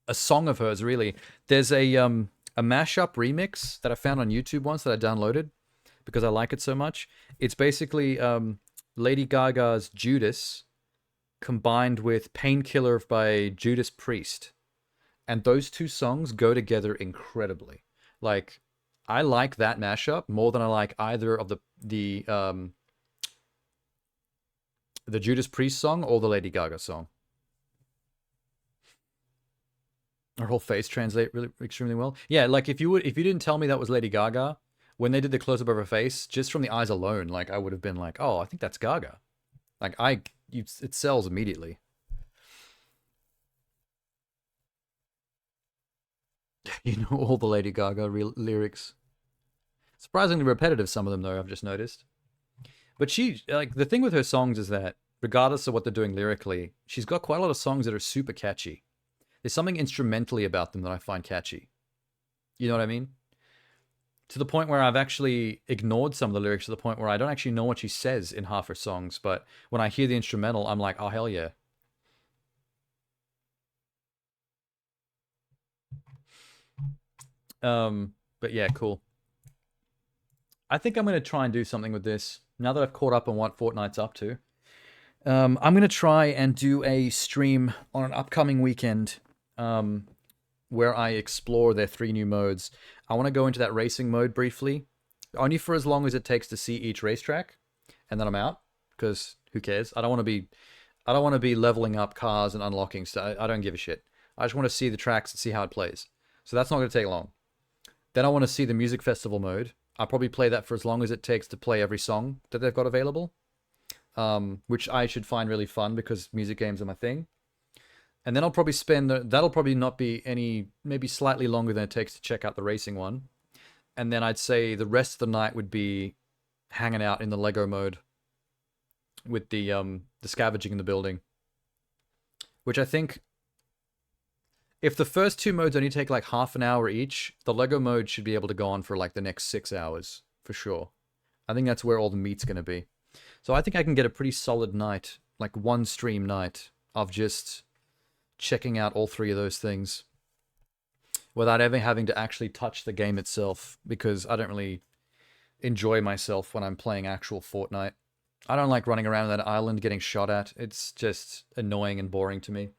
a song of hers, really. There's a mashup remix that I found on YouTube once that I downloaded because I like it so much. It's basically Lady Gaga's Judas combined with Painkiller by Judas Priest. And those two songs go together incredibly. Like, I like that mashup more than I like either of the Judas Priest song or the Lady Gaga song. Her whole face translate really extremely well. Yeah, like if you didn't tell me that was Lady Gaga, when they did the close up of her face, just from the eyes alone, like I would have been like, oh, I think that's Gaga. Like it sells immediately. You know all the Lady Gaga lyrics. Surprisingly repetitive, some of them though. I've just noticed. But she, like, the thing with her songs is that regardless of what they're doing lyrically, she's got quite a lot of songs that are super catchy. There's something instrumentally about them that I find catchy. You know what I mean? To the point where I've actually ignored some of the lyrics to the point where I don't actually know what she says in half her songs, but when I hear the instrumental, I'm like, oh, hell yeah. But yeah, cool. I think I'm going to try and do something with this. Now that I've caught up on what Fortnite's up to. I'm going to try and do a stream on an upcoming weekend where I explore their 3 new modes. I want to go into that racing mode briefly, only for as long as it takes to see each racetrack, and then I'm out, because who cares? I don't want to be leveling up cars and unlocking stuff. I don't give a shit. I just want to see the tracks and see how it plays. So that's not going to take long. Then I want to see the music festival mode. I'll probably play that for as long as it takes to play every song that they've got available, which I should find really fun because music games are my thing. And then I'll probably that'll probably not be maybe slightly longer than it takes to check out the racing one. And then I'd say the rest of the night would be hanging out in the Lego mode with the scavenging in the building. Which I think, if the first 2 modes only take like half an hour each, the Lego mode should be able to go on for like the next 6 hours, for sure. I think that's where all the meat's going to be. So I think I can get a pretty solid night, like 1 stream night, of just checking out all 3 of those things without ever having to actually touch the game itself, because I don't really enjoy myself when I'm playing actual Fortnite. I don't like running around that island getting shot at. It's just annoying and boring to me.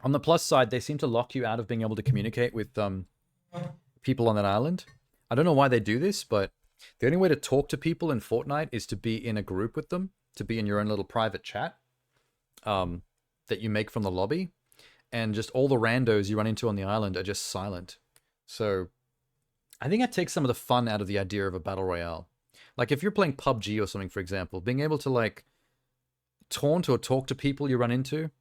On the plus side, they seem to lock you out of being able to communicate with people on that island. I don't know why they do this, but the only way to talk to people in Fortnite is to be in a group with them, to be in your own little private chat that you make from the lobby. And just all the randos you run into on the island are just silent. So I think that takes some of the fun out of the idea of a battle royale. Like if you're playing PUBG or something, for example, being able to like taunt or talk to people you run into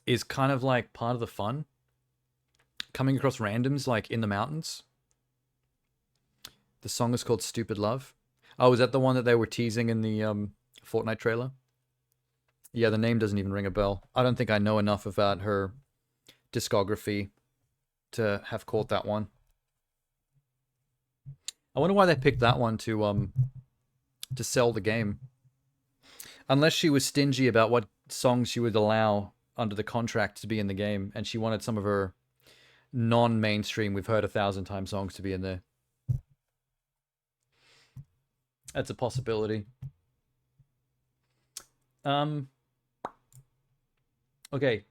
is kind of like part of the fun. Coming across randoms like in the mountains. The song is called Stupid Love. Oh, is that the one that they were teasing in the Fortnite trailer? Yeah, the name doesn't even ring a bell. I don't think I know enough about her discography to have caught that one. I wonder why they picked that one to sell the game. Unless she was stingy about what songs she would allow under the contract to be in the game, and she wanted some of her non-mainstream, we've heard 1,000 times songs to be in there. That's a possibility. Um. Okay.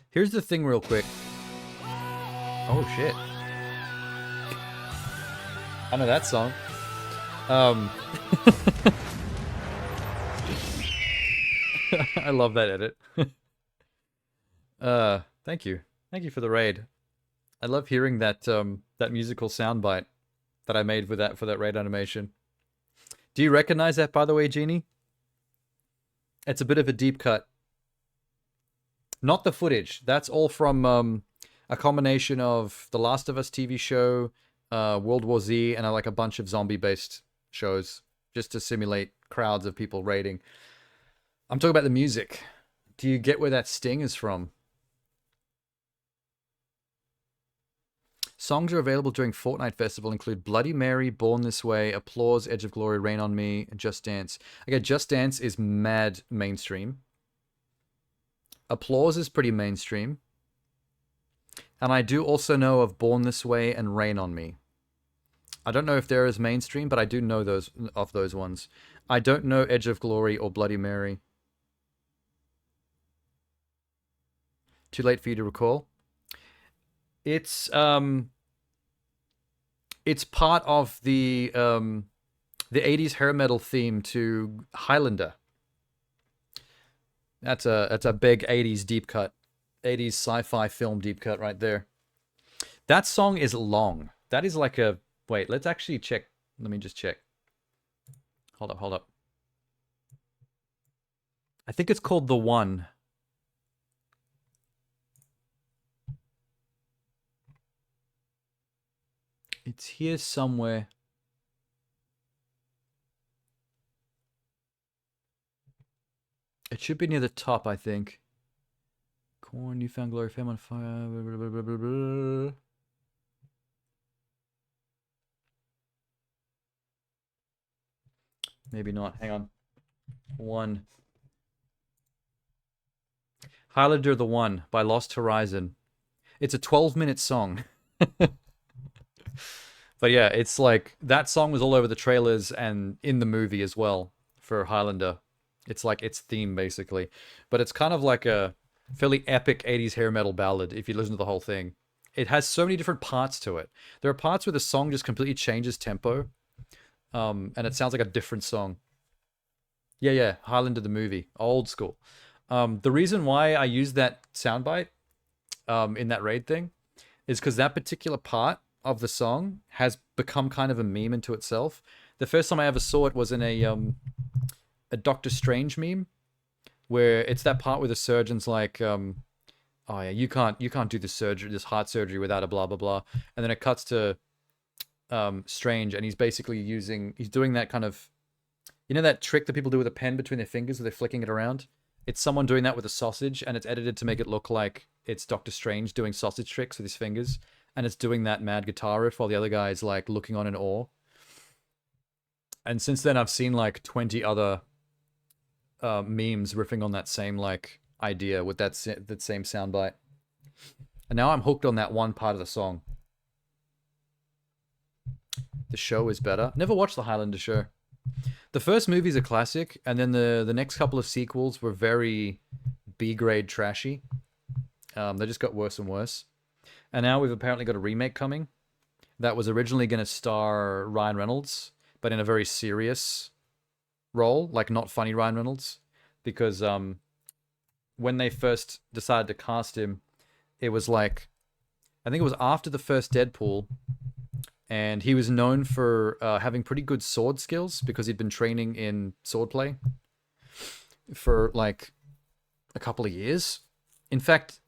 Here's the thing, real quick. Oh shit! I know that song. Um. I love that edit. Thank you. Thank you for the raid. I love hearing that that musical soundbite that I made with that for that raid animation. Do you recognize that, by the way, Genie? It's a bit of a deep cut. Not the footage. That's all from a combination of the Last of Us TV show, World War Z, and like a bunch of zombie-based shows, just to simulate crowds of people raiding. I'm talking about the music. Do you get where that sting is from? Songs are available during Fortnite Festival include Bloody Mary, Born This Way, Applause, Edge of Glory, Rain on Me, and Just Dance. Okay, Just Dance is mad mainstream. Applause is pretty mainstream. And I do also know of Born This Way and Rain on Me. I don't know if they're as mainstream, but I do know those of those ones. I don't know Edge of Glory or Bloody Mary. Too late for you to recall. It's part of the 80s hair metal theme to Highlander. That's a big 80s deep cut. 80s sci-fi film deep cut right there. That song is long. That is like a wait, let's actually check. Let me just check. Hold up. I think it's called The One. It's here somewhere. It should be near the top, I think. Corn, Newfound Glory, Fame on Fire. Blah, blah, blah, blah. Maybe not. Hang on. One. Highlander the One by Lost Horizon. It's a 12-minute song. But yeah, it's like that song was all over the trailers and in the movie as well for Highlander. It's like its theme basically. But it's kind of like a fairly epic 80s hair metal ballad if you listen to the whole thing. It has so many different parts to it. There are parts where the song just completely changes tempo. And it sounds like a different song. Yeah, Highlander the movie, old school. The reason why I used that soundbite in that raid thing is because that particular part of the song has become kind of a meme into itself. The first time I ever saw it was in a Doctor Strange meme, where it's that part where the surgeon's like, "Oh yeah, you can't do this surgery, this heart surgery without a blah blah blah," and then it cuts to Strange, and he's basically he's doing that kind of, you know, that trick that people do with a pen between their fingers where they're flicking it around. It's someone doing that with a sausage, and it's edited to make it look like it's Doctor Strange doing sausage tricks with his fingers, and it's doing that mad guitar riff while the other guy is like looking on in awe. And since then, I've seen like 20 other memes riffing on that same like idea with that same soundbite. And now I'm hooked on that one part of the song. The show is better. Never watched the Highlander show. The first movie's a classic, and then the next couple of sequels were very B-grade trashy. They just got worse and worse. And now we've apparently got a remake coming that was originally going to star Ryan Reynolds, but in a very serious role, like not funny Ryan Reynolds, because when they first decided to cast him, it was like, I think it was after the first Deadpool, and he was known for having pretty good sword skills because he'd been training in swordplay for like a couple of years. In fact,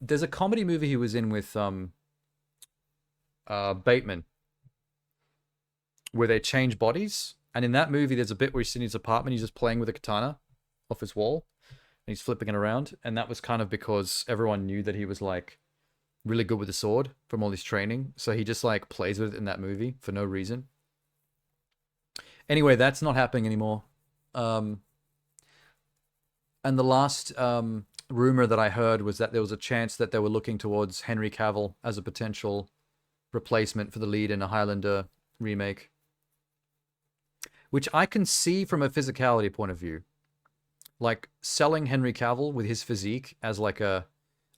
there's a comedy movie he was in with Bateman where they change bodies. And in that movie, there's a bit where he's in his apartment, he's just playing with a katana off his wall, and he's flipping it around. And that was kind of because everyone knew that he was like really good with the sword from all his training. So he just like plays with it in that movie for no reason. Anyway, that's not happening anymore. And the last rumor that I heard was that there was a chance that they were looking towards Henry Cavill as a potential replacement for the lead in a Highlander remake, which I can see from a physicality point of view. like selling Henry Cavill with his physique as like a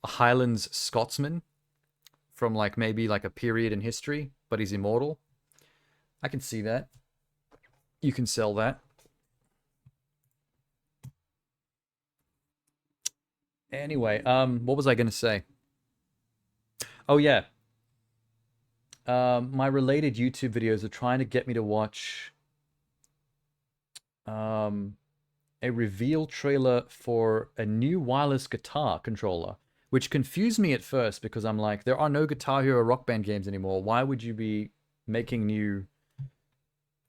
Highlands Scotsman from like maybe like a period in history, but he's immortal. I can see that. You can sell that. Anyway, what was I going to say? Oh yeah. My related YouTube videos are trying to get me to watch a reveal trailer for a new wireless guitar controller, which confused me at first because I'm like, there are no Guitar Hero Rock Band games anymore. Why would you be making new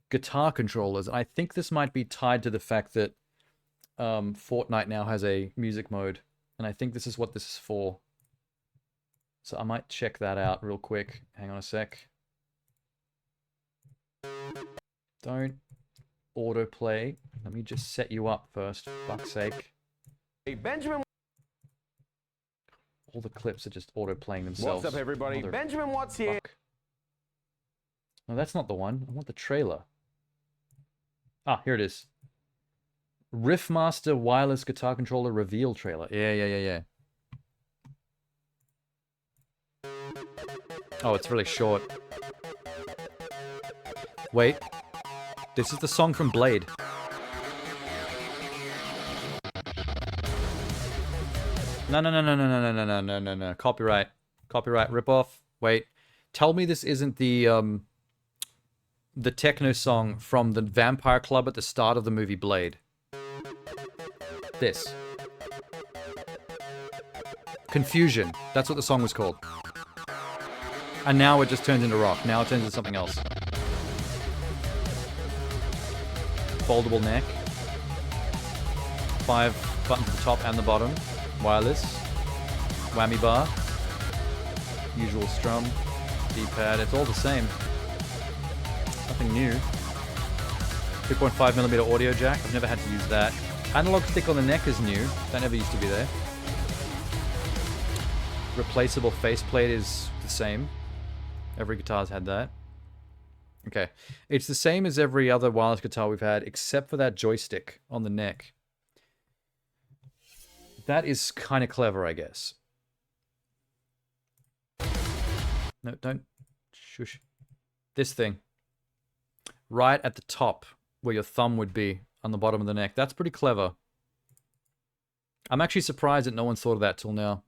guitar controllers? I think this might be tied to the fact that Fortnite now has a music mode, and I think this is what this is for. So I might check that out real quick. Hang on a sec. Don't autoplay. Let me just set you up first, for fuck's sake. Hey, Benjamin. All the clips are just auto-playing themselves. What's up, everybody? Benjamin Watts here. Fuck. No, that's not the one. I want the trailer. Ah, here it is. Riffmaster wireless guitar controller reveal trailer. Yeah. Oh, it's really short. Wait. This is the song from Blade. No. Copyright. Copyright ripoff. Wait. Tell me this isn't the techno song from the Vampire Club at the start of the movie Blade. This. Confusion. That's what the song was called. And now it just turns into rock. Now it turns into something else. Foldable neck. 5 buttons at the top and the bottom. Wireless. Whammy bar. Usual strum. D-pad. It's all the same. Nothing new. 3.5mm audio jack. I've never had to use that. Analog stick on the neck is new. That never used to be there. Replaceable faceplate is the same. Every guitar's had that. Okay. It's the same as every other wireless guitar we've had, except for that joystick on the neck. That is kind of clever, I guess. No, don't. Shush. This thing. Right at the top, where your thumb would be on the bottom of the neck. That's pretty clever. I'm actually surprised that no one's thought of that till now.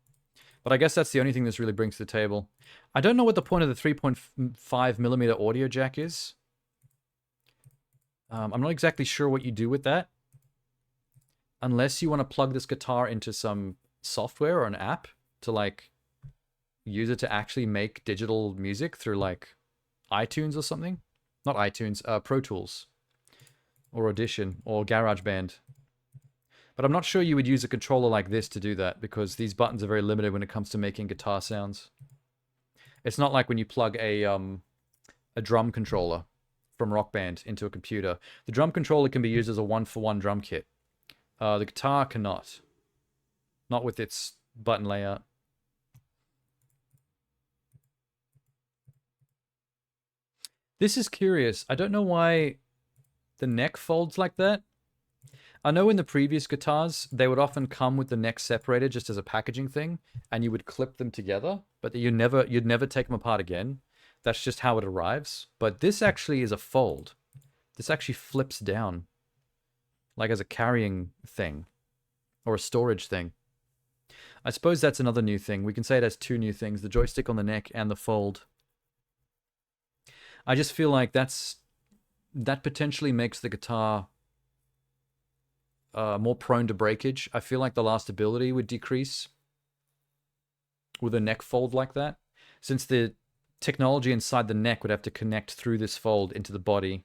But I guess that's the only thing this really brings to the table. I don't know what the point of the 3.5mm audio jack is. I'm not exactly sure what you do with that. Unless you want to plug this guitar into some software or an app to, like, use it to actually make digital music through, like, iTunes or something. Not iTunes, Pro Tools. Or Audition, or GarageBand. But I'm not sure you would use a controller like this to do that, because these buttons are very limited when it comes to making guitar sounds. It's not like when you plug a drum controller from Rock Band into a computer. The drum controller can be used as a one-for-one drum kit. The guitar cannot. Not with its button layout. This is curious. I don't know why the neck folds like that. I know in the previous guitars, they would often come with the neck separated just as a packaging thing, and you would clip them together, but you'd never take them apart again. That's just how it arrives. But this actually is a fold. This actually flips down, like as a carrying thing, or a storage thing. I suppose that's another new thing. We can say it has two new things, the joystick on the neck and the fold. I just feel like that potentially makes the guitar more prone to breakage. I feel like the lastability would decrease with a neck fold like that, since the technology inside the neck would have to connect through this fold into the body.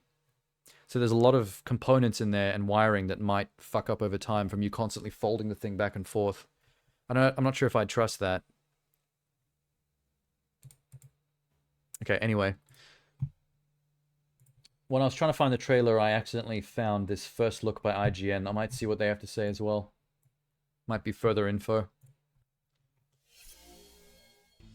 So there's a lot of components in there and wiring that might fuck up over time from you constantly folding the thing back and forth. I'm not sure if I'd trust that. Okay, anyway. When I was trying to find the trailer, I accidentally found this first look by IGN. I might see what they have to say as well. Might be further info.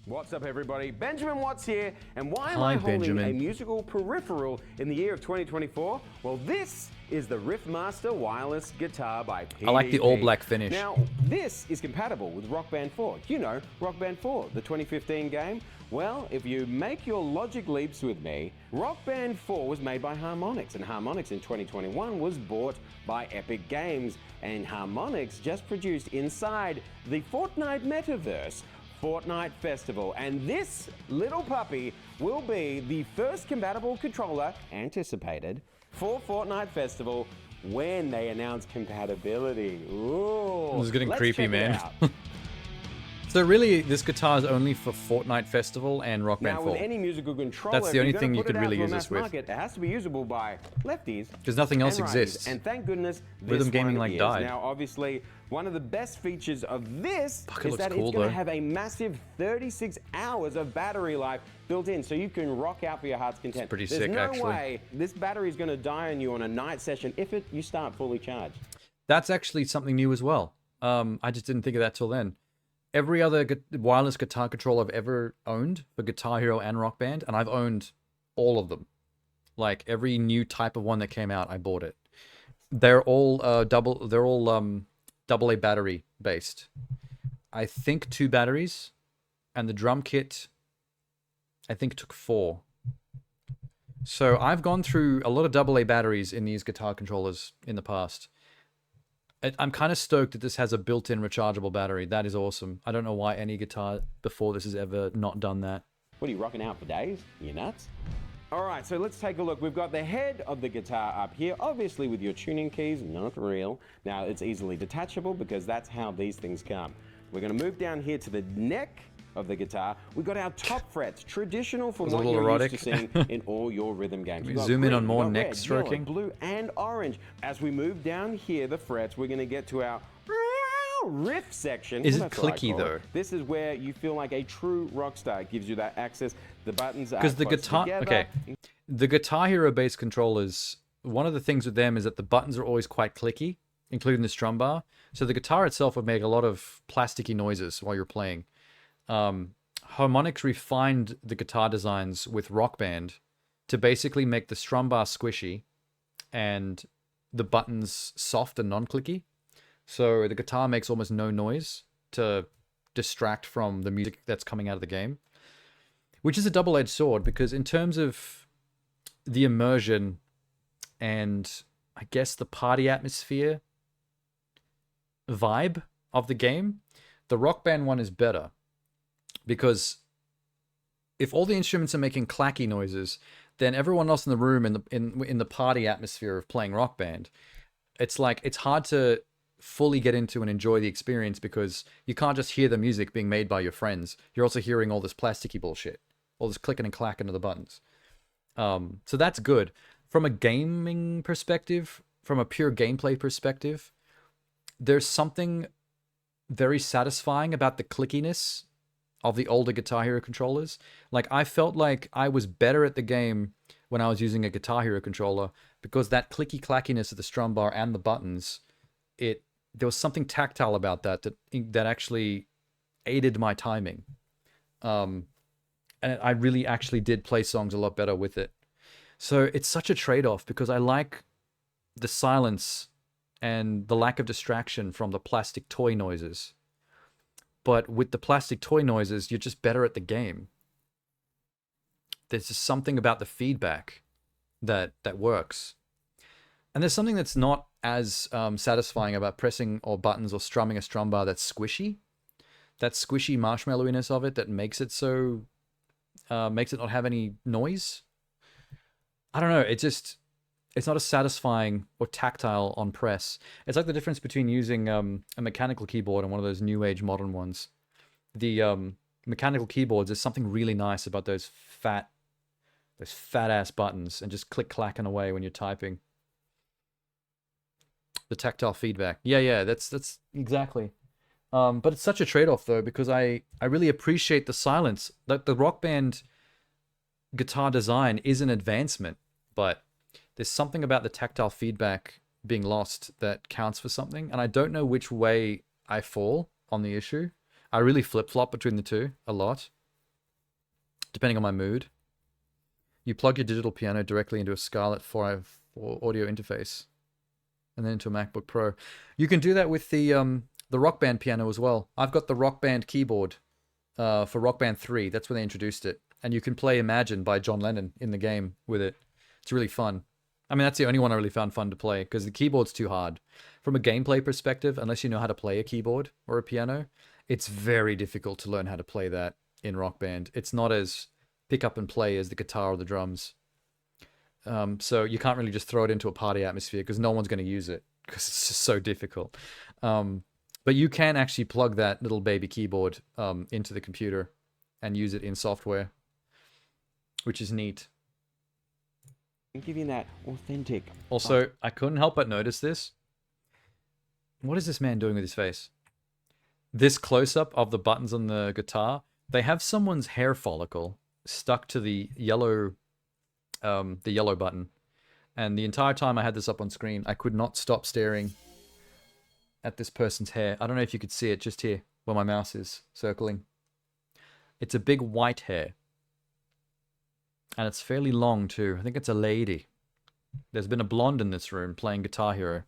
What's up, everybody? Benjamin Watts here, and why am Hi, I holding Benjamin. a musical peripheral in the year of 2024? Well, this is the Riffmaster wireless guitar by PDP. I like the all black finish. Now, this is compatible with Rock Band 4. You know, Rock Band 4, the 2015 game. Well, if you make your logic leaps with me, Rock Band 4 was made by Harmonix, and Harmonix in 2021 was bought by Epic Games, and Harmonix just produced inside the Fortnite metaverse Fortnite Festival, and this little puppy will be the first compatible controller anticipated for Fortnite Festival when they announce compatibility. Ooh, This is getting let's creepy, check it man. out. So really, this guitar is only for Fortnite Festival and Rock Band Now, 4. with any musical controller, That's the if only you're thing gonna you put could it out really to a use mass this with. market, it has to be usable by lefties. 'Cause nothing else and righties. exists. And thank goodness this Rhythm gaming, one like, is. died. Now, obviously, one of the best features of this Fuck, it is looks that cool, it's going though. to have a massive 36 hours of battery life built in, so you can rock out for your heart's content. pretty There's sick, no actually. way this battery is going to die on you on a night session if you start fully charged. That's actually something new as well. I just didn't think of that till then. Every other wireless guitar controller I've ever owned for Guitar Hero and Rock Band, and I've owned all of them. Like every new type of one that came out, I bought it. They're all double A battery based. I think 2 batteries, and the drum kit I think took 4. So I've gone through a lot of AA batteries in these guitar controllers in the past. I'm kind of stoked that this has a built-in rechargeable battery. That is awesome. I don't know why any guitar before this has ever not done that. What are you rocking out for days? You nuts? All right, so let's take a look. We've got the head of the guitar up here, obviously with your tuning keys, not real. Now, it's easily detachable because that's how these things come. We're going to move down here to the neck of the guitar. We've got our top frets, traditional from It's a what little you're erotic. used to seeing in all your rhythm games. We We've got zoom in green, on more we've got neck red, stroking. yellow, blue, and orange. As we move down here, the frets, we're going to get to our riff section. Is it That's what I clicky, call it. though? This is where you feel like a true rock star. It gives you that access. The buttons are Because the close guitar, together. okay, the Guitar Hero based controllers, one of the things with them is that the buttons are always quite clicky, including the strum bar. So the guitar itself would make a lot of plasticky noises while you're playing. Harmonix refined the guitar designs with Rock Band to basically make the strum bar squishy and the buttons soft and non-clicky. So the guitar makes almost no noise to distract from the music that's coming out of the game, which is a double-edged sword because in terms of the immersion and I guess the party atmosphere vibe of the game, the Rock Band one is better because if all the instruments are making clacky noises, then everyone else in the room in the party atmosphere of playing Rock Band, it's like it's hard to fully get into and enjoy the experience because you can't just hear the music being made by your friends. You're also hearing all this plasticky bullshit, all this clicking and clacking of the buttons. So that's good. From a gaming perspective, from a pure gameplay perspective, there's something very satisfying about the clickiness of the older Guitar Hero controllers. Like, I felt like I was better at the game when I was using a Guitar Hero controller because that clicky clackiness of the strum bar and the buttons, there was something tactile about that actually aided my timing. And I really actually did play songs a lot better with it. So it's such a trade-off because I like the silence and the lack of distraction from the plastic toy noises. But with the plastic toy noises, you're just better at the game. There's just something about the feedback that works. And there's something that's not as satisfying about pressing or buttons or strumming a strum bar that's squishy. That squishy marshmallowiness of it that makes it so... makes it not have any noise. I don't know, it's not as satisfying or tactile on press. It's like the difference between using a mechanical keyboard and one of those new age modern ones. The mechanical keyboards, there's something really nice about those fat ass buttons and just click clacking away when you're typing. The tactile feedback. Yeah, that's exactly. But it's such a trade-off though, because I really appreciate the silence. Like the Rock Band guitar design is an advancement, but there's something about the tactile feedback being lost that counts for something. And I don't know which way I fall on the issue. I really flip-flop between the two a lot, depending on my mood. You plug your digital piano directly into a Scarlett 4i audio interface. and then into a MacBook Pro. You can do that with the Rock Band piano as well. I've got the Rock Band keyboard for Rock Band 3. That's when they introduced it. And you can play Imagine by John Lennon in the game with it. It's really fun. I mean, that's the only one I really found fun to play, because the keyboard's too hard. From a gameplay perspective, unless you know how to play a keyboard or a piano, it's very difficult to learn how to play that in Rock Band. It's not as pick up and play as the guitar or the drums. So you can't really just throw it into a party atmosphere, because no one's going to use it, because it's just so difficult. But you can actually plug that little baby keyboard into the computer and use it in software, which is neat. I'm giving that authentic. Also, I couldn't help but notice this. What is this man doing with his face? This close-up of the buttons on the guitar, they have someone's hair follicle stuck to the yellow button. And the entire time I had this up on screen, I could not stop staring at this person's hair. I don't know if you could see it just here, where my mouse is circling. It's a big white hair. And it's fairly long too. I think it's a lady. There's been a blonde in this room playing Guitar Hero.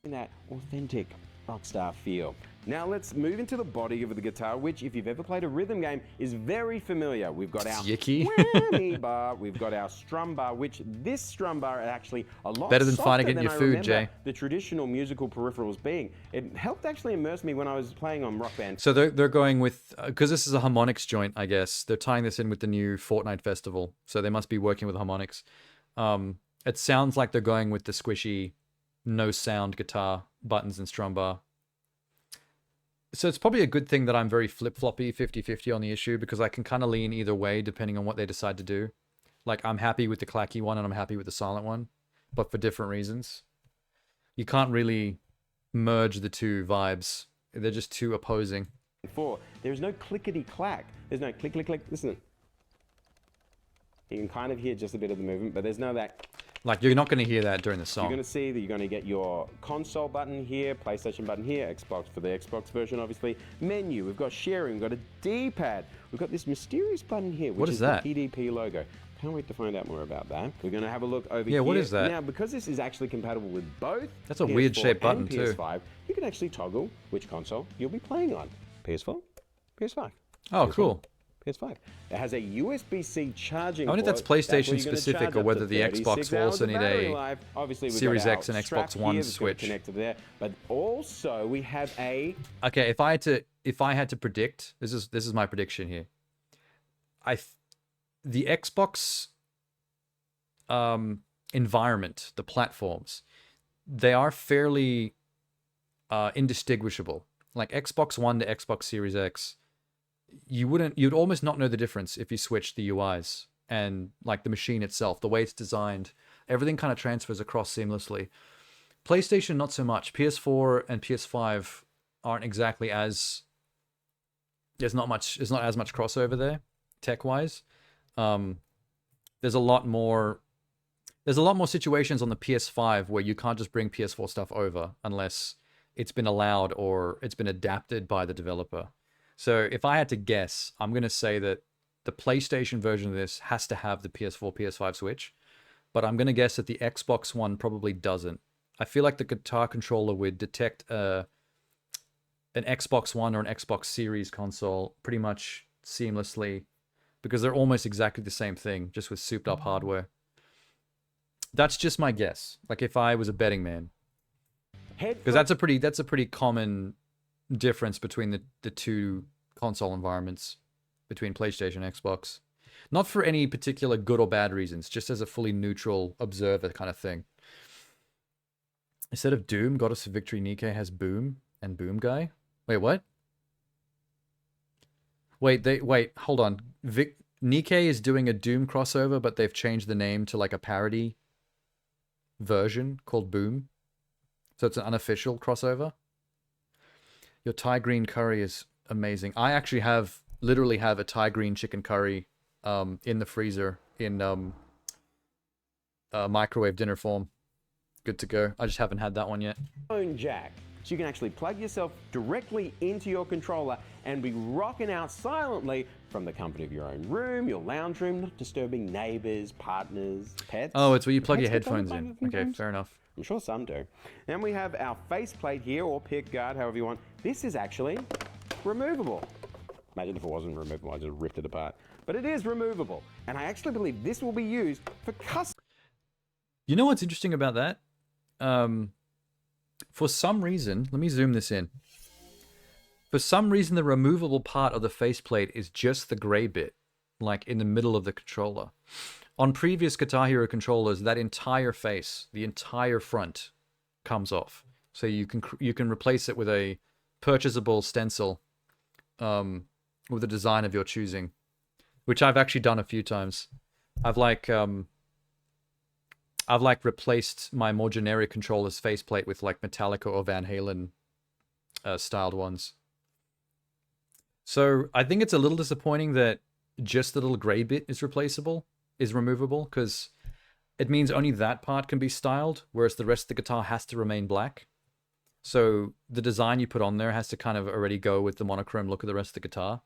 That authentic rockstar feel. Now let's move into the body of the guitar, which, if you've ever played a rhythm game, is very familiar. We've got our Yicky. whammy bar, we've got our strum bar, which this strum bar is actually a lot better than softer finding it in than your I food, remember Jay. the traditional musical peripherals being. It helped actually immerse me when I was playing on Rock Band. So they're going with, because this is a harmonics joint, I guess. They're tying this in with the new Fortnite festival. So they must be working with harmonics. It sounds like they're going with the squishy, no sound guitar buttons and strum bar. So it's probably a good thing that I'm very flip-floppy, 50-50 on the issue, because I can kind of lean either way depending on what they decide to do. Like, I'm happy with the clacky one and I'm happy with the silent one, but for different reasons. You can't really merge the two vibes. They're just too opposing. There's no clickety-clack. There's no click-click-click. Listen. You can kind of hear just a bit of the movement, but there's no that. Like, you're not going to hear that during the song. You're going to see that you're going to get your console button here, PlayStation button here, Xbox for the Xbox version, obviously. Menu, we've got sharing, we've got a D-pad. We've got this mysterious button here, which is the PDP logo. Can't wait to find out more about that. We're going to have a look over here. Yeah, what is that? Now, because this is actually compatible with both That's a PS4 weird shaped button, and too. PS5, you can actually toggle which console you'll be playing on. PS4, PS5. Oh, PS4. cool. PS5. It has a USB-C charging I wonder if that's port. PlayStation where you're gonna specific charge or up whether to the 36 Xbox will hours also of need battery a life. Obviously, we've Series got X our and strap Xbox One here that's got switch. connected there, but also we have a. Okay, if I had to predict, this is my prediction here. The Xbox environment, the platforms, they are fairly indistinguishable. Like Xbox One to Xbox Series X, you'd almost not know the difference if you switched the UIs and like the machine itself, the way it's designed, everything kind of transfers across seamlessly. PlayStation, not so much. PS4 and PS5 aren't exactly as, there's not as much crossover there, tech-wise. There's a lot more situations on the PS5 where you can't just bring PS4 stuff over unless it's been allowed or it's been adapted by the developer. So if I had to guess, I'm going to say that the PlayStation version of this has to have the PS4, PS5 switch, but I'm going to guess that the Xbox One probably doesn't. I feel like the guitar controller would detect an Xbox One or an Xbox Series console pretty much seamlessly because they're almost exactly the same thing, just with souped up hardware. That's just my guess. Like if I was a betting man. Because that's a pretty common difference between the two console environments between PlayStation and Xbox. Not for any particular good or bad reasons, just as a fully neutral observer kind of thing. Instead of Doom, Goddess of Victory Nikke has Boom and Boom Guy. Wait, what? Wait, hold on. Nikke is doing a Doom crossover, but they've changed the name to like a parody version called Boom. So it's an unofficial crossover. Your Thai green curry is amazing. I actually literally have a Thai green chicken curry in the freezer in microwave dinner form. Good to go. I just haven't had that one yet. Phone jack. so you can actually plug yourself directly into your controller and be rocking out silently from the comfort of your own room, your lounge room, not disturbing neighbors, partners, pets. Oh, it's where you plug Pets your get bothered headphones by in. this Okay, sometimes? fair enough. I'm sure some do. Then we have our faceplate here, or pick guard, however you want. This is actually removable. Imagine if it wasn't removable, I just ripped it apart. But it is removable, and I actually believe this will be used for custom. You know what's interesting about that? For some reason, let me zoom this in. For some reason, the removable part of the faceplate is just the gray bit, like in the middle of the controller. On previous Guitar Hero controllers, that entire face, the entire front, comes off. So you can replace it with a purchasable stencil with a design of your choosing, which I've actually done a few times. I've replaced my more generic controller's faceplate with like Metallica or Van Halen styled ones. So I think it's a little disappointing that just the little gray bit is removable, because it means only that part can be styled, whereas the rest of the guitar has to remain black. So the design you put on there has to kind of already go with the monochrome look of the rest of the guitar.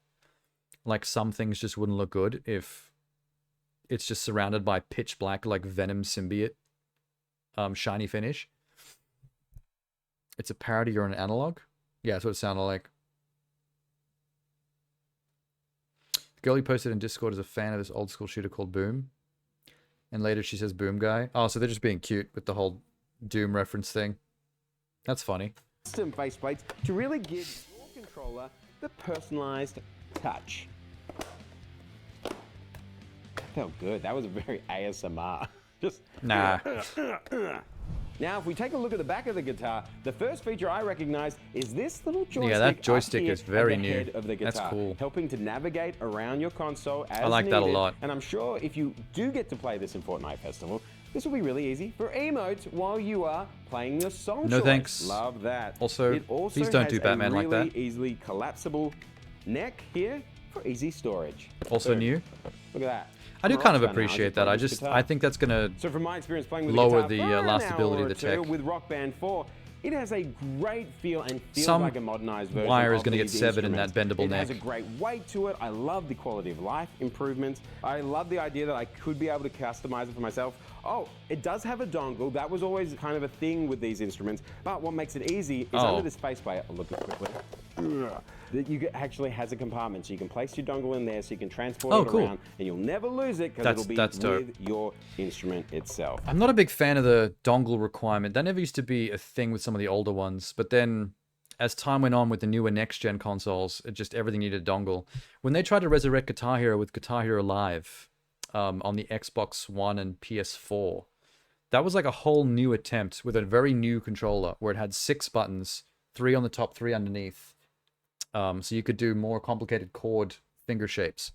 Like some things just wouldn't look good if it's just surrounded by pitch black, like Venom symbiote, shiny finish. It's a parody or an analog? Yeah, that's what it sounded like. The girl you posted in Discord is a fan of this old school shooter called Boom. And later she says Boom Guy. Oh, so they're just being cute with the whole Doom reference thing. That's funny. Custom faceplates to really give your controller the personalized touch. That felt good. That was very ASMR. Just nah. Now, if we take a look at the back of the guitar, the first feature I recognize is this little joystick. Yeah, that joystick up here is very at the new. head of the guitar, That's cool. helping to navigate around your console as I like that a needed. lot. And I'm sure if you do get to play this in Fortnite Festival, this will be really easy for emotes while you are playing your song No choice. thanks. Love that. Also, it also please don't has do Batman a like really that. easily collapsible neck here for easy storage. Also Boom. new. Look at that. I do I'm a kind of rock star now. appreciate that. I think that's gonna So from my experience playing with lower the guitar the for lastability an hour of the or two tech. with Rock Band 4, it has a great feel and feels Some like a modernized version wire is of gonna get these severed in that instruments. bendable It has a neck. great weight to it. I love the quality of life improvements. I love the idea that I could be able to customize it for myself. Oh, it does have a dongle. That was always kind of a thing with these instruments. But what makes it easy is under this faceplate. I'll look at it quickly. That actually has a compartment, so you can place your dongle in there, so you can transport it cool. around, and you'll never lose it because it'll be that's dope. with your instrument itself. I'm not a big fan of the dongle requirement. That never used to be a thing with some of the older ones. But then, as time went on with the newer next-gen consoles, everything needed a dongle. When they tried to resurrect Guitar Hero with Guitar Hero Live on the Xbox One and PS4, that was like a whole new attempt with a very new controller where it had 6 buttons, 3 on the top, 3 underneath. So you could do more complicated chord finger shapes.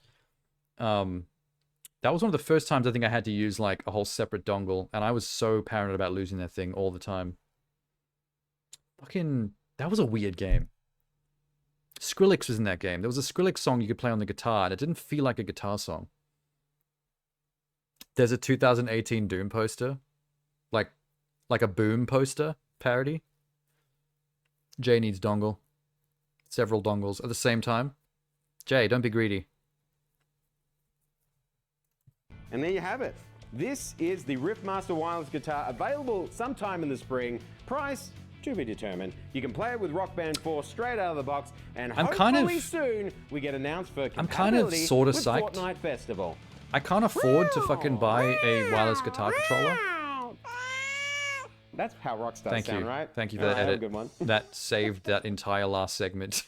That was one of the first times I think I had to use like a whole separate dongle, and I was so paranoid about losing that thing all the time. Fucking, that was a weird game. Skrillex was in that game. There was a Skrillex song you could play on the guitar, and it didn't feel like a guitar song. There's a 2018 Doom poster, like a Boom poster parody. Jay needs dongle. Several dongles at the same time. Jay, don't be greedy. And there you have it. This is the Riffmaster wireless guitar, available sometime in the spring. Price to be determined. You can play it with Rock Band 4 straight out of the box, and hopefully soon we get announced for compatibility sorta with psyched. Fortnite Festival. I can't afford to fucking buy a wireless guitar controller. That's how rock stars Thank sound, you. right? Thank you for All that right, have a edit. good one. That saved that entire last segment.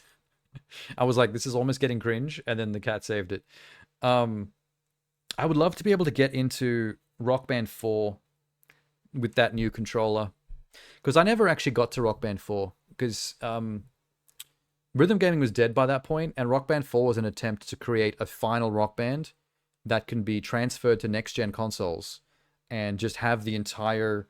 I was like, this is almost getting cringe, and then the cat saved it. I would love to be able to get into Rock Band 4 with that new controller, because I never actually got to Rock Band 4, because rhythm gaming was dead by that point, and Rock Band 4 was an attempt to create a final Rock Band that can be transferred to next-gen consoles and just have the entire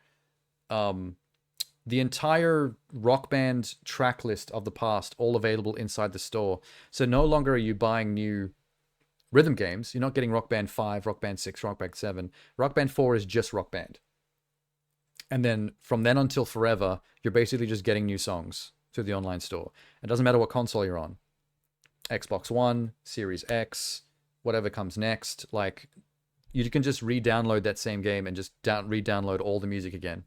Rock Band track list of the past all available inside the store. So no longer are you buying new rhythm games. You're not getting Rock Band 5, Rock Band 6, Rock Band 7. Rock Band 4 is just Rock Band. And then from then until forever, you're basically just getting new songs. through the online store. It doesn't matter what console you're on. Xbox One, Series X, whatever comes next. Like, you can just re-download that same game and just re-download all the music again.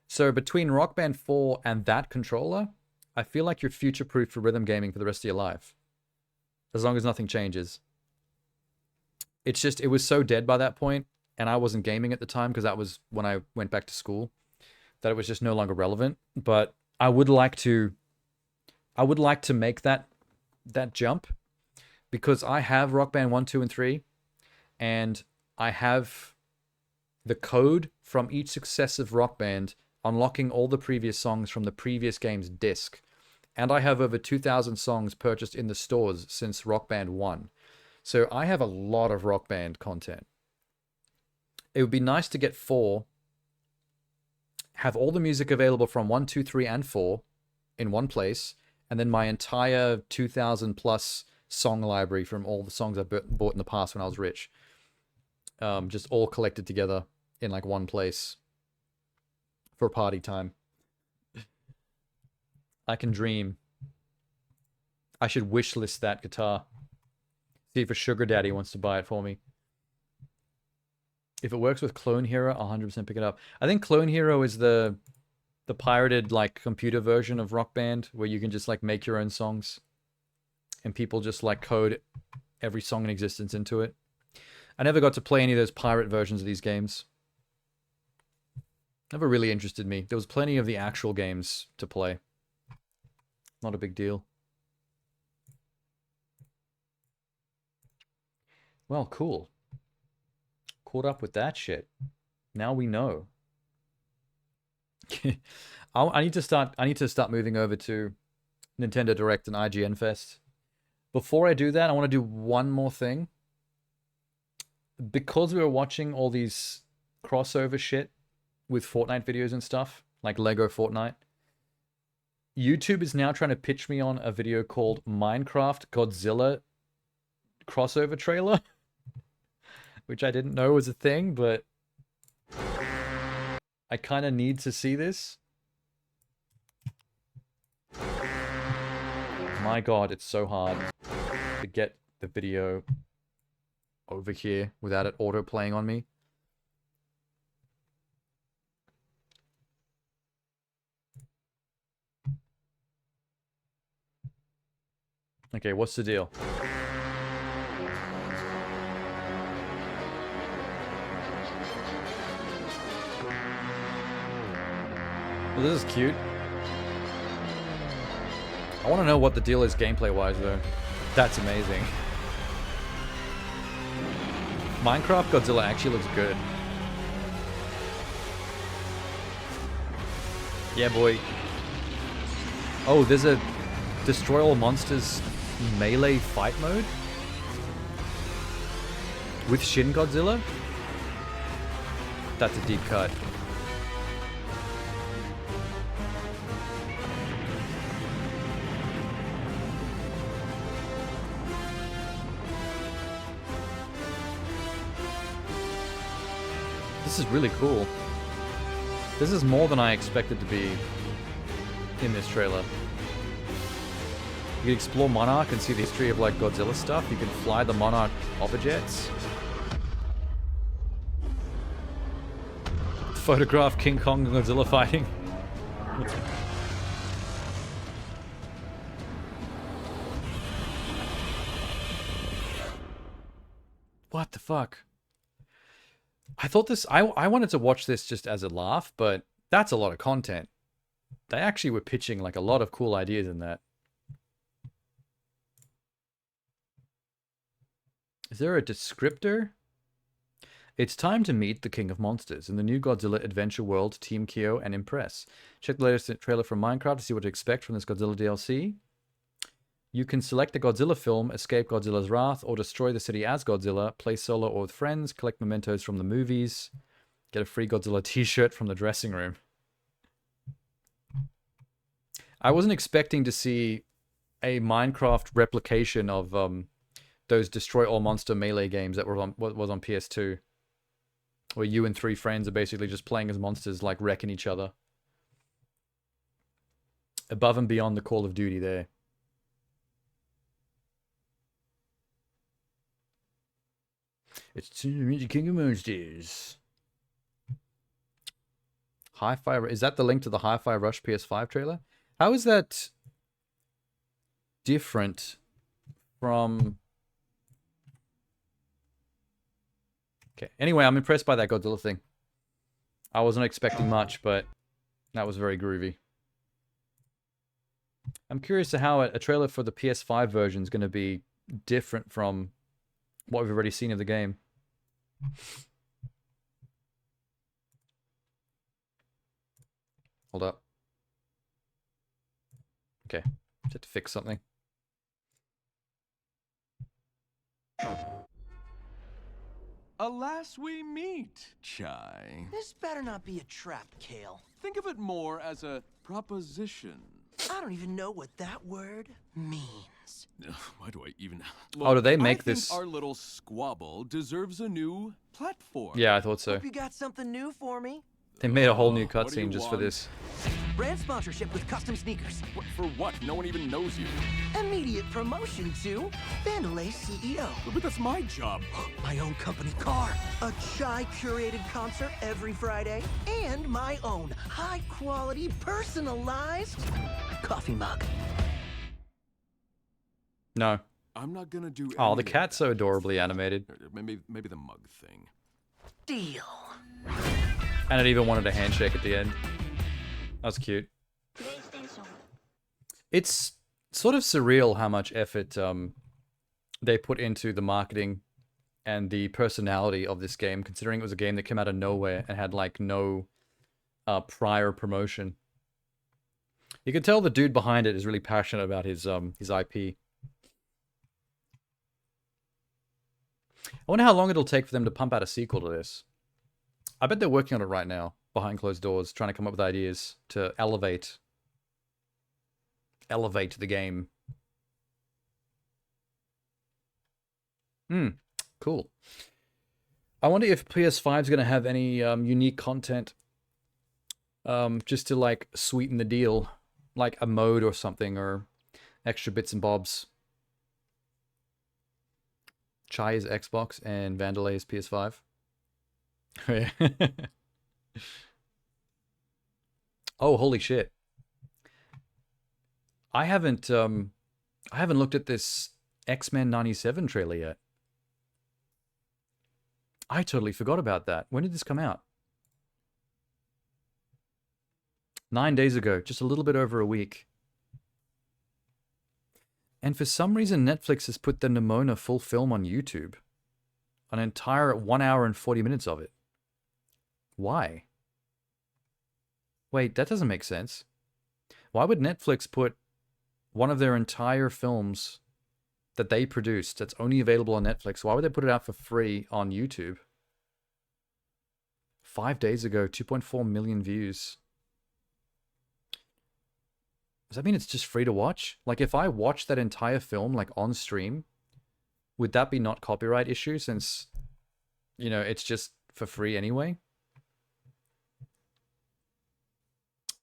So between Rock Band 4 and that controller, I feel like you're future-proof for rhythm gaming for the rest of your life. As long as nothing changes. It's just, it was so dead by that point, and I wasn't gaming at the time because that was when I went back to school, that it was just no longer relevant. But I would like to make that jump, because I have Rock Band 1, 2, and 3, and I have the code from each successive Rock Band unlocking all the previous songs from the previous game's disc. And I have over 2,000 songs purchased in the stores since Rock Band 1. So I have a lot of Rock Band content. It would be nice to get 4, have all the music available from 1, 2, 3, and 4 in one place, and then my entire 2,000 plus song library from all the songs I've bought in the past when I was rich. Just all collected together in like one place for party time. I can dream. I should wish list that guitar. See if a sugar daddy wants to buy it for me. If it works with Clone Hero, I'll 100% pick it up. I think Clone Hero is the pirated like computer version of Rock Band, where you can just like make your own songs and people just like code every song in existence into it. I never got to play any of those pirate versions of these games. Never really interested me. There was plenty of the actual games to play. Not a big deal. Well, cool. Caught up with that shit. Now we know. I need to start moving over to Nintendo Direct and IGN Fest. Before I do that, I want to do one more thing. Because we were watching all these crossover shit with Fortnite videos and stuff, like Lego Fortnite, YouTube is now trying to pitch me on a video called Minecraft Godzilla crossover trailer, which I didn't know was a thing, but I kind of need to see this. My God, it's so hard to get the video over here without it auto playing on me. Okay, what's the deal? Well, this is cute. I want to know what the deal is gameplay-wise, though. That's amazing. Minecraft Godzilla actually looks good. Yeah, boy. Oh, there's a Destroy All Monsters melee fight mode? With Shin Godzilla? That's a deep cut. This is really cool. This is more than I expected to be in this trailer. You can explore Monarch and see the history of like Godzilla stuff. You can fly the Monarch hoverjets. Photograph King Kong and Godzilla fighting. What the fuck? I thought this... I wanted to watch this just as a laugh, but that's a lot of content. They actually were pitching like a lot of cool ideas in that. Is there a descriptor? It's time to meet the King of Monsters in the new Godzilla Adventure World, Team Kyo, and Impress. Check the latest trailer from Minecraft to see what to expect from this Godzilla DLC. You can select the Godzilla film, escape Godzilla's wrath, or destroy the city as Godzilla, play solo or with friends, collect mementos from the movies, get a free Godzilla t-shirt from the dressing room. I wasn't expecting to see a Minecraft replication of those Destroy All Monster melee games that were on was on PS2, where you and 3 friends are basically just playing as monsters, like wrecking each other. above and beyond the Call of Duty there. It's King of Monsters. Hi-Fi, is that the link to the Hi-Fi Rush PS5 trailer? How is that different from... Okay, anyway, I'm impressed by that Godzilla thing. I wasn't expecting much, but that was very groovy. I'm curious to how a trailer for the PS5 version is going to be different from what we've already seen of the game. Hold up. Okay, just have to fix something. Alas we meet, Chai. This better not be a trap, Kale. Think of it more as a proposition. I don't even know what that word means. Why do I even... Oh, do they make I think this... our little squabble deserves a new platform. Yeah, I thought so. Hope you got something new for me. They made a whole new What do you cutscene just for want? this. Brand sponsorship with custom sneakers. For what? No one even knows you. Immediate promotion to Vandelay's CEO. But that's my job. My own company car. A Chai curated concert every Friday. And my own high-quality, personalized coffee mug. No. I'm not gonna do Oh, the any of cat's so adorably animated. that. Maybe the mug thing. Deal. And it even wanted a handshake at the end. That was cute. It's sort of surreal how much effort they put into the marketing and the personality of this game, considering it was a game that came out of nowhere and had like no prior promotion. You can tell the dude behind it is really passionate about his IP. I wonder how long it'll take for them to pump out a sequel to this. I bet they're working on it right now, behind closed doors, trying to come up with ideas to elevate the game. Cool. I wonder if PS5 is going to have any unique content just to like sweeten the deal, like a mode or something, or extra bits and bobs. Chai is Xbox and Vandelay is PS5. Oh, holy shit. I haven't looked at this X-Men 97 trailer yet. I totally forgot about that. When did this come out? 9 days ago, just a little bit over a week. And for some reason, Netflix has put the Nimona full film on YouTube. An entire 1 hour and 40 minutes of it. Why? Wait, that doesn't make sense. Why would Netflix put one of their entire films that they produced that's only available on Netflix, why would they put it out for free on YouTube? 5 days ago, 2.4 million views. Does that mean it's just free to watch? Like, if I watch that entire film, like, on stream, would that be not copyright issue since, you know, it's just for free anyway?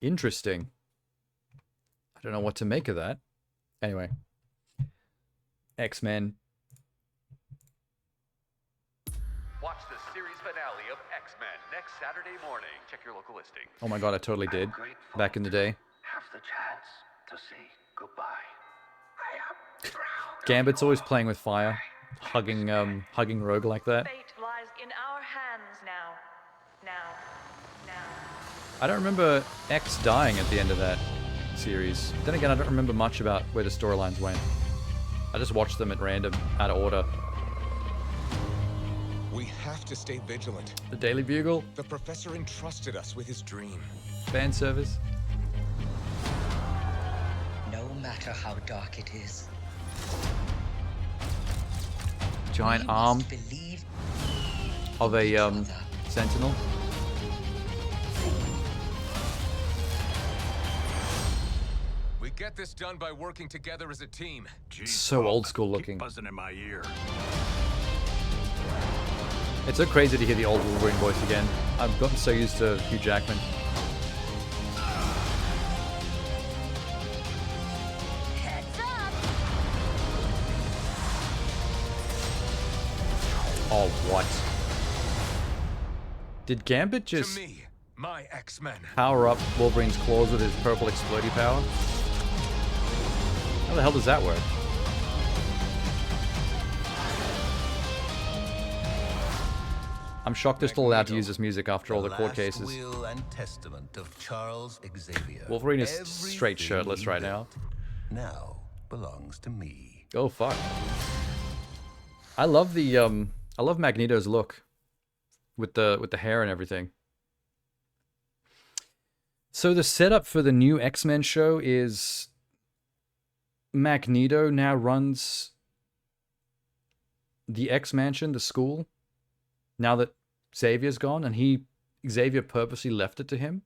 Interesting. I don't know what to make of that. Anyway. X-Men. Watch the series finale of X-Men next Saturday morning. Check your local listing. Oh my god, I totally did. Back in the day. Have the chance to say goodbye. I am proud. Gambit's always playing with fire. Hugging Rogue like that. Fate lies in our hands now. Now. I don't remember X dying at the end of that series. Then again, I don't remember much about where the storylines went. I just watched them at random, out of order. We have to stay vigilant. The Daily Bugle. The professor entrusted us with his dream. Fan service. No matter how dark it is, Giant we arm must believe of a each other. sentinel. We get this done by working together as a team. So old school looking. Buzzing in my ear. It's so crazy to hear the old Wolverine voice again. I've gotten so used to Hugh Jackman. Oh, what? Did Gambit just To me, my X-Men. power up Wolverine's claws with his purple explodey power? How the hell does that work? I'm shocked they're still allowed to use this music after all the court cases. Will and testament of Charles Xavier. Wolverine is straight shirtless right now. Now belongs to me. Oh fuck. I love the I love Magneto's look with the hair and everything. So the setup for the new X-Men show is Magneto now runs the X-Mansion, the school, now that Xavier's gone, and Xavier purposely left it to him.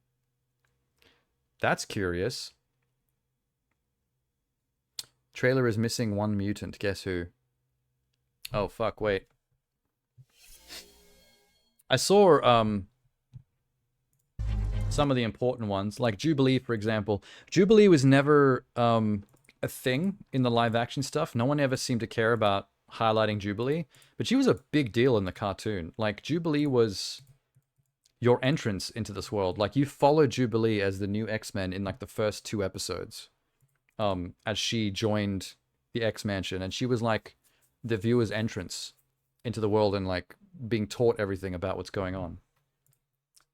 That's curious. Trailer is missing one mutant. Guess who? Oh fuck, wait. I saw some of the important ones, like Jubilee, for example. Jubilee was never a thing in the live action stuff. No one ever seemed to care about highlighting Jubilee, but she was a big deal in the cartoon. Like, Jubilee was your entrance into this world. Like, you followed Jubilee as the new X-Men in like the first 2 episodes, as she joined the X-Mansion, and she was like the viewer's entrance into the world and like being taught everything about what's going on.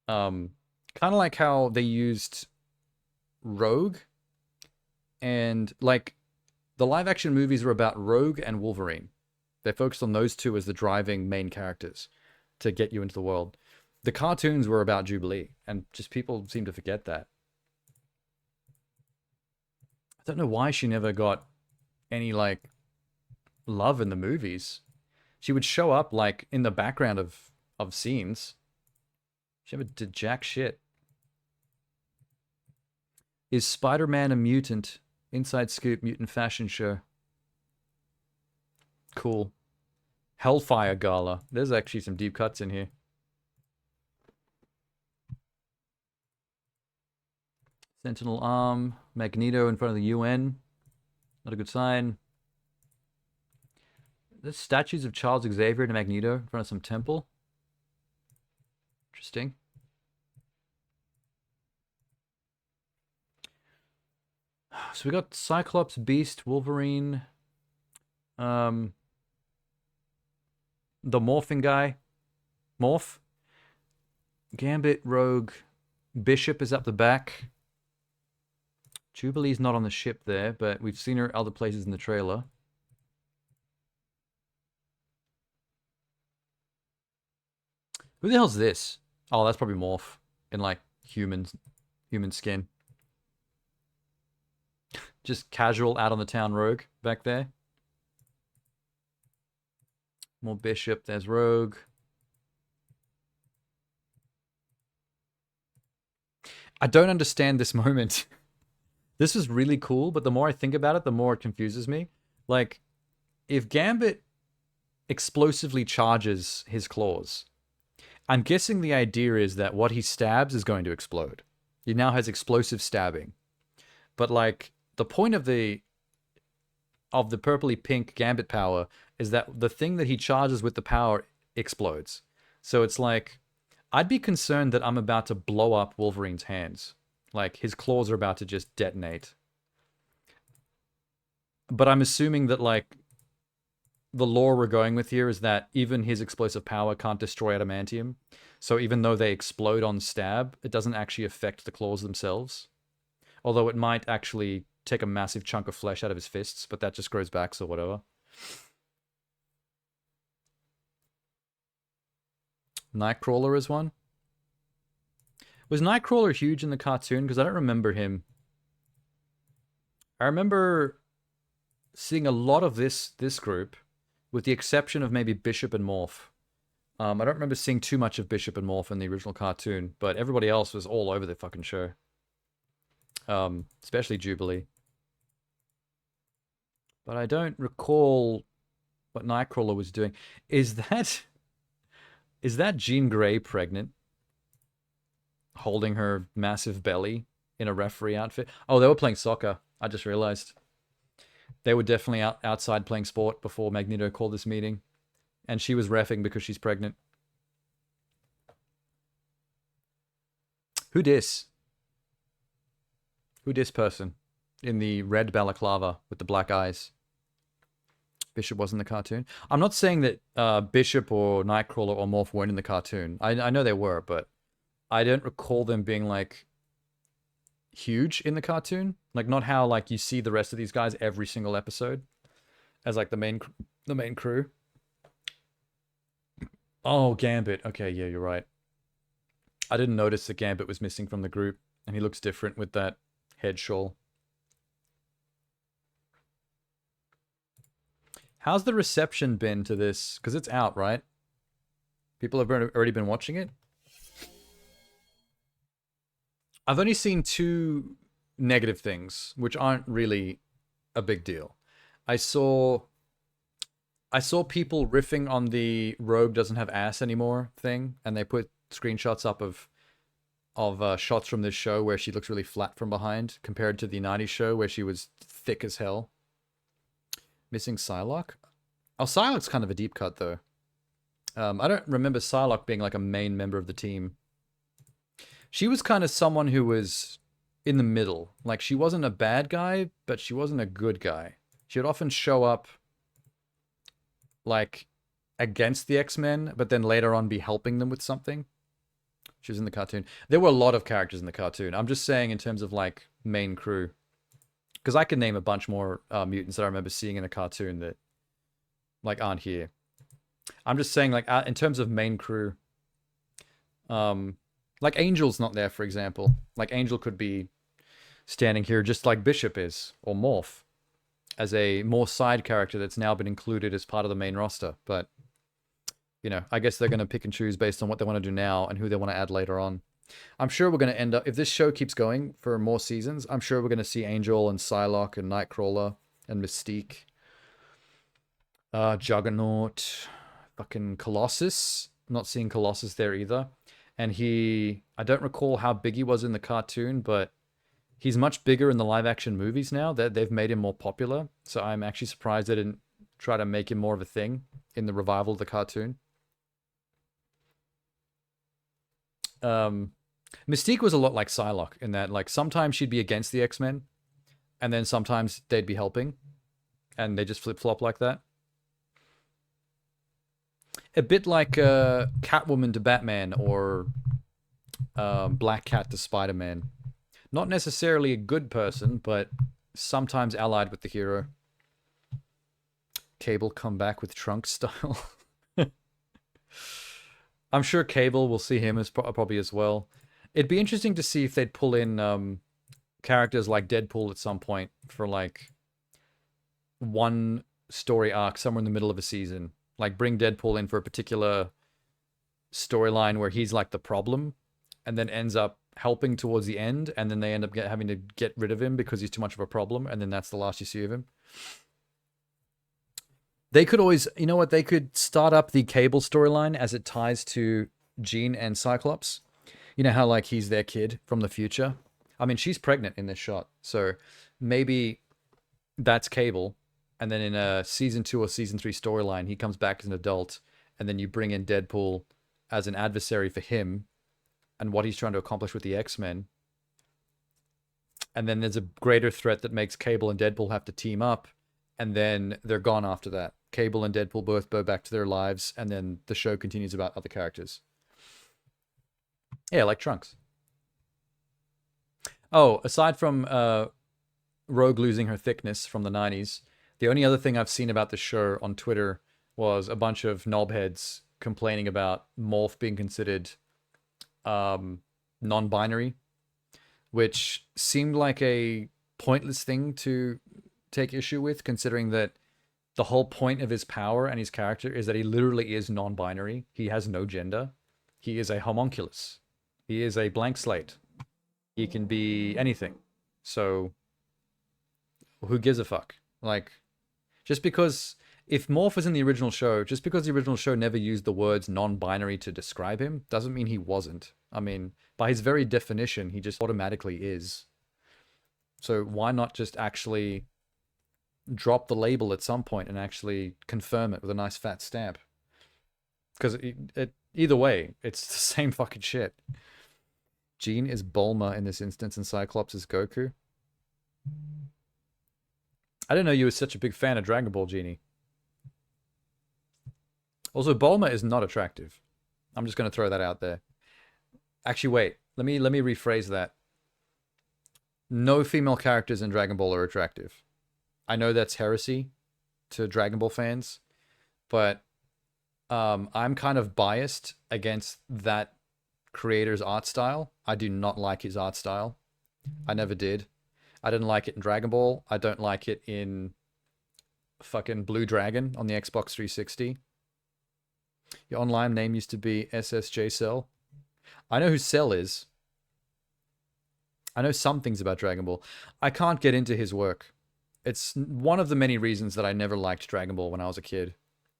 Kind of like how they used Rogue, and like the live action movies were about Rogue and Wolverine. They focused on those two as the driving main characters to get you into the world. The cartoons were about Jubilee, and just people seem to forget that. I don't know why she never got any like love in the movies. She would show up like in the background of scenes. She never did jack shit. Is Spider-Man a mutant? Inside Scoop Mutant Fashion Show. Cool. Hellfire Gala. There's actually some deep cuts in here. Sentinel arm. Magneto in front of the UN. Not a good sign. There's statues of Charles Xavier and Magneto in front of some temple. Interesting. So we got Cyclops, Beast, Wolverine, the morphing guy, Morph, Gambit, Rogue, Bishop is up the back. Jubilee's not on the ship there, but we've seen her other places in the trailer. Who the hell's this? Oh, that's probably Morph in like human skin. Just casual out on the town Rogue back there. More Bishop, there's Rogue. I don't understand this moment. This is really cool, but the more I think about it, the more it confuses me. Like, if Gambit explosively charges his claws, I'm guessing the idea is that what he stabs is going to explode. He now has explosive stabbing. But like, the point of the purpley pink Gambit power is that the thing that he charges with the power explodes. So it's like, I'd be concerned that I'm about to blow up Wolverine's hands. Like, his claws are about to just detonate. But I'm assuming that, like, the lore we're going with here is that even his explosive power can't destroy adamantium. So even though they explode on stab, it doesn't actually affect the claws themselves. Although it might actually take a massive chunk of flesh out of his fists, but that just grows back, so whatever. Nightcrawler is one. Was Nightcrawler huge in the cartoon? Because I don't remember him. I remember seeing a lot of this group, with the exception of maybe Bishop and Morph. I don't remember seeing too much of Bishop and Morph in the original cartoon, but everybody else was all over the fucking show. Especially Jubilee. But I don't recall what Nightcrawler was doing. Is that Jean Grey pregnant? Holding her massive belly in a referee outfit? Oh, they were playing soccer. I just realized. They were definitely outside playing sport before Magneto called this meeting. and she was reffing because she's pregnant. Who dis? Who dis person in the red balaclava with the black eyes? Bishop was in the cartoon. I'm not saying that Bishop or Nightcrawler or Morph weren't in the cartoon. I know they were, but I don't recall them being like huge in the cartoon. Like not how like you see the rest of these guys every single episode as like the main crew. Oh, Gambit. Okay, yeah, you're right. I didn't notice that Gambit was missing from the group, and he looks different with that head shawl. How's the reception been to this? Because it's out, right? People have already been watching it? I've only seen 2 negative things, which aren't really a big deal. I saw people riffing on the Rogue doesn't have ass anymore thing, and they put screenshots up of shots from this show where she looks really flat from behind compared to the 90s show where she was thick as hell. Missing Psylocke? Oh, Psylocke's kind of a deep cut, though. I don't remember Psylocke being like a main member of the team. She was kind of someone who was in the middle. Like, she wasn't a bad guy, but she wasn't a good guy. She would often show up, like, against the X-Men, but then later on be helping them with something. She was in the cartoon. There were a lot of characters in the cartoon. I'm just saying in terms of, like, main crew. Because I can name a bunch more mutants that I remember seeing in a cartoon that, like, aren't here. I'm just saying, like, in terms of main crew, like, Angel's not there, for example. Like, Angel could be standing here just like Bishop is, or Morph, as a more side character that's now been included as part of the main roster. But, you know, I guess they're going to pick and choose based on what they want to do now and who they want to add later on. I'm sure we're going to end up, if this show keeps going for more seasons, I'm sure we're going to see Angel and Psylocke and Nightcrawler and Mystique. Juggernaut, fucking Colossus. I'm not seeing Colossus there either. And I don't recall how big he was in the cartoon, but he's much bigger in the live action movies now. They've made him more popular. So I'm actually surprised they didn't try to make him more of a thing in the revival of the cartoon. Mystique was a lot like Psylocke in that, like, sometimes she'd be against the X-Men, and then sometimes they'd be helping, and they just flip-flop like that. A bit like Catwoman to Batman, or Black Cat to Spider-Man. Not necessarily a good person, but sometimes allied with the hero. Cable come back with Trunks style. I'm sure Cable will see him as probably as well. It'd be interesting to see if they'd pull in characters like Deadpool at some point for like one story arc somewhere in the middle of a season. Like bring Deadpool in for a particular storyline where he's like the problem and then ends up helping towards the end, and then they end up having to get rid of him because he's too much of a problem, and then that's the last you see of him. They could always, you know what, they could start up the Cable storyline as it ties to Jean and Cyclops. You know how, like, he's their kid from the future? I mean, she's pregnant in this shot, so maybe that's Cable, and then in a Season 2 or Season 3 storyline, he comes back as an adult, and then you bring in Deadpool as an adversary for him, and what he's trying to accomplish with the X-Men. And then there's a greater threat that makes Cable and Deadpool have to team up, and then they're gone after that. Cable and Deadpool both go back to their lives, and then the show continues about other characters. Yeah, like Trunks. Oh, aside from Rogue losing her thickness from the 90s, the only other thing I've seen about the show on Twitter was a bunch of knobheads complaining about Morph being considered non-binary, which seemed like a pointless thing to take issue with, considering that the whole point of his power and his character is that he literally is non-binary. He has no gender. He is a homunculus. He is a blank slate. He can be anything. So, who gives a fuck? Like, just because, if Morph was in the original show, just because the original show never used the words non-binary to describe him, doesn't mean he wasn't. I mean, by his very definition, he just automatically is. So why not just actually drop the label at some point and actually confirm it with a nice fat stamp? because either way, it's the same fucking shit. Jean is Bulma in this instance, and Cyclops is Goku. I didn't know you were such a big fan of Dragon Ball, Genie. Also, Bulma is not attractive. I'm just going to throw that out there. Actually, wait. Let me rephrase that. No female characters in Dragon Ball are attractive. I know that's heresy to Dragon Ball fans, but I'm kind of biased against that creator's art style. I do not like his art style. I never did. I didn't like it in Dragon Ball. I don't like it in fucking Blue Dragon on the Xbox 360. Your online name used to be SSJ Cell. I know who Cell is. I know some things about Dragon Ball. I can't get into his work. It's one of the many reasons that I never liked Dragon Ball when I was a kid.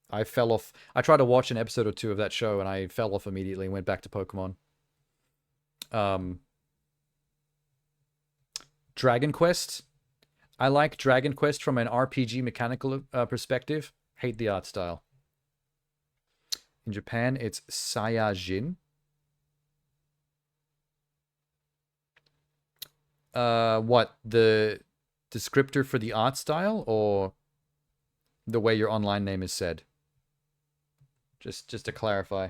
I fell off. I tried to watch an episode or two of that show and I fell off immediately and went back to Pokemon. Dragon Quest. I like Dragon Quest from an RPG mechanical perspective. Hate the art style. In Japan, it's Saiyajin. What? The descriptor for the art style or the way your online name is said? Just to clarify.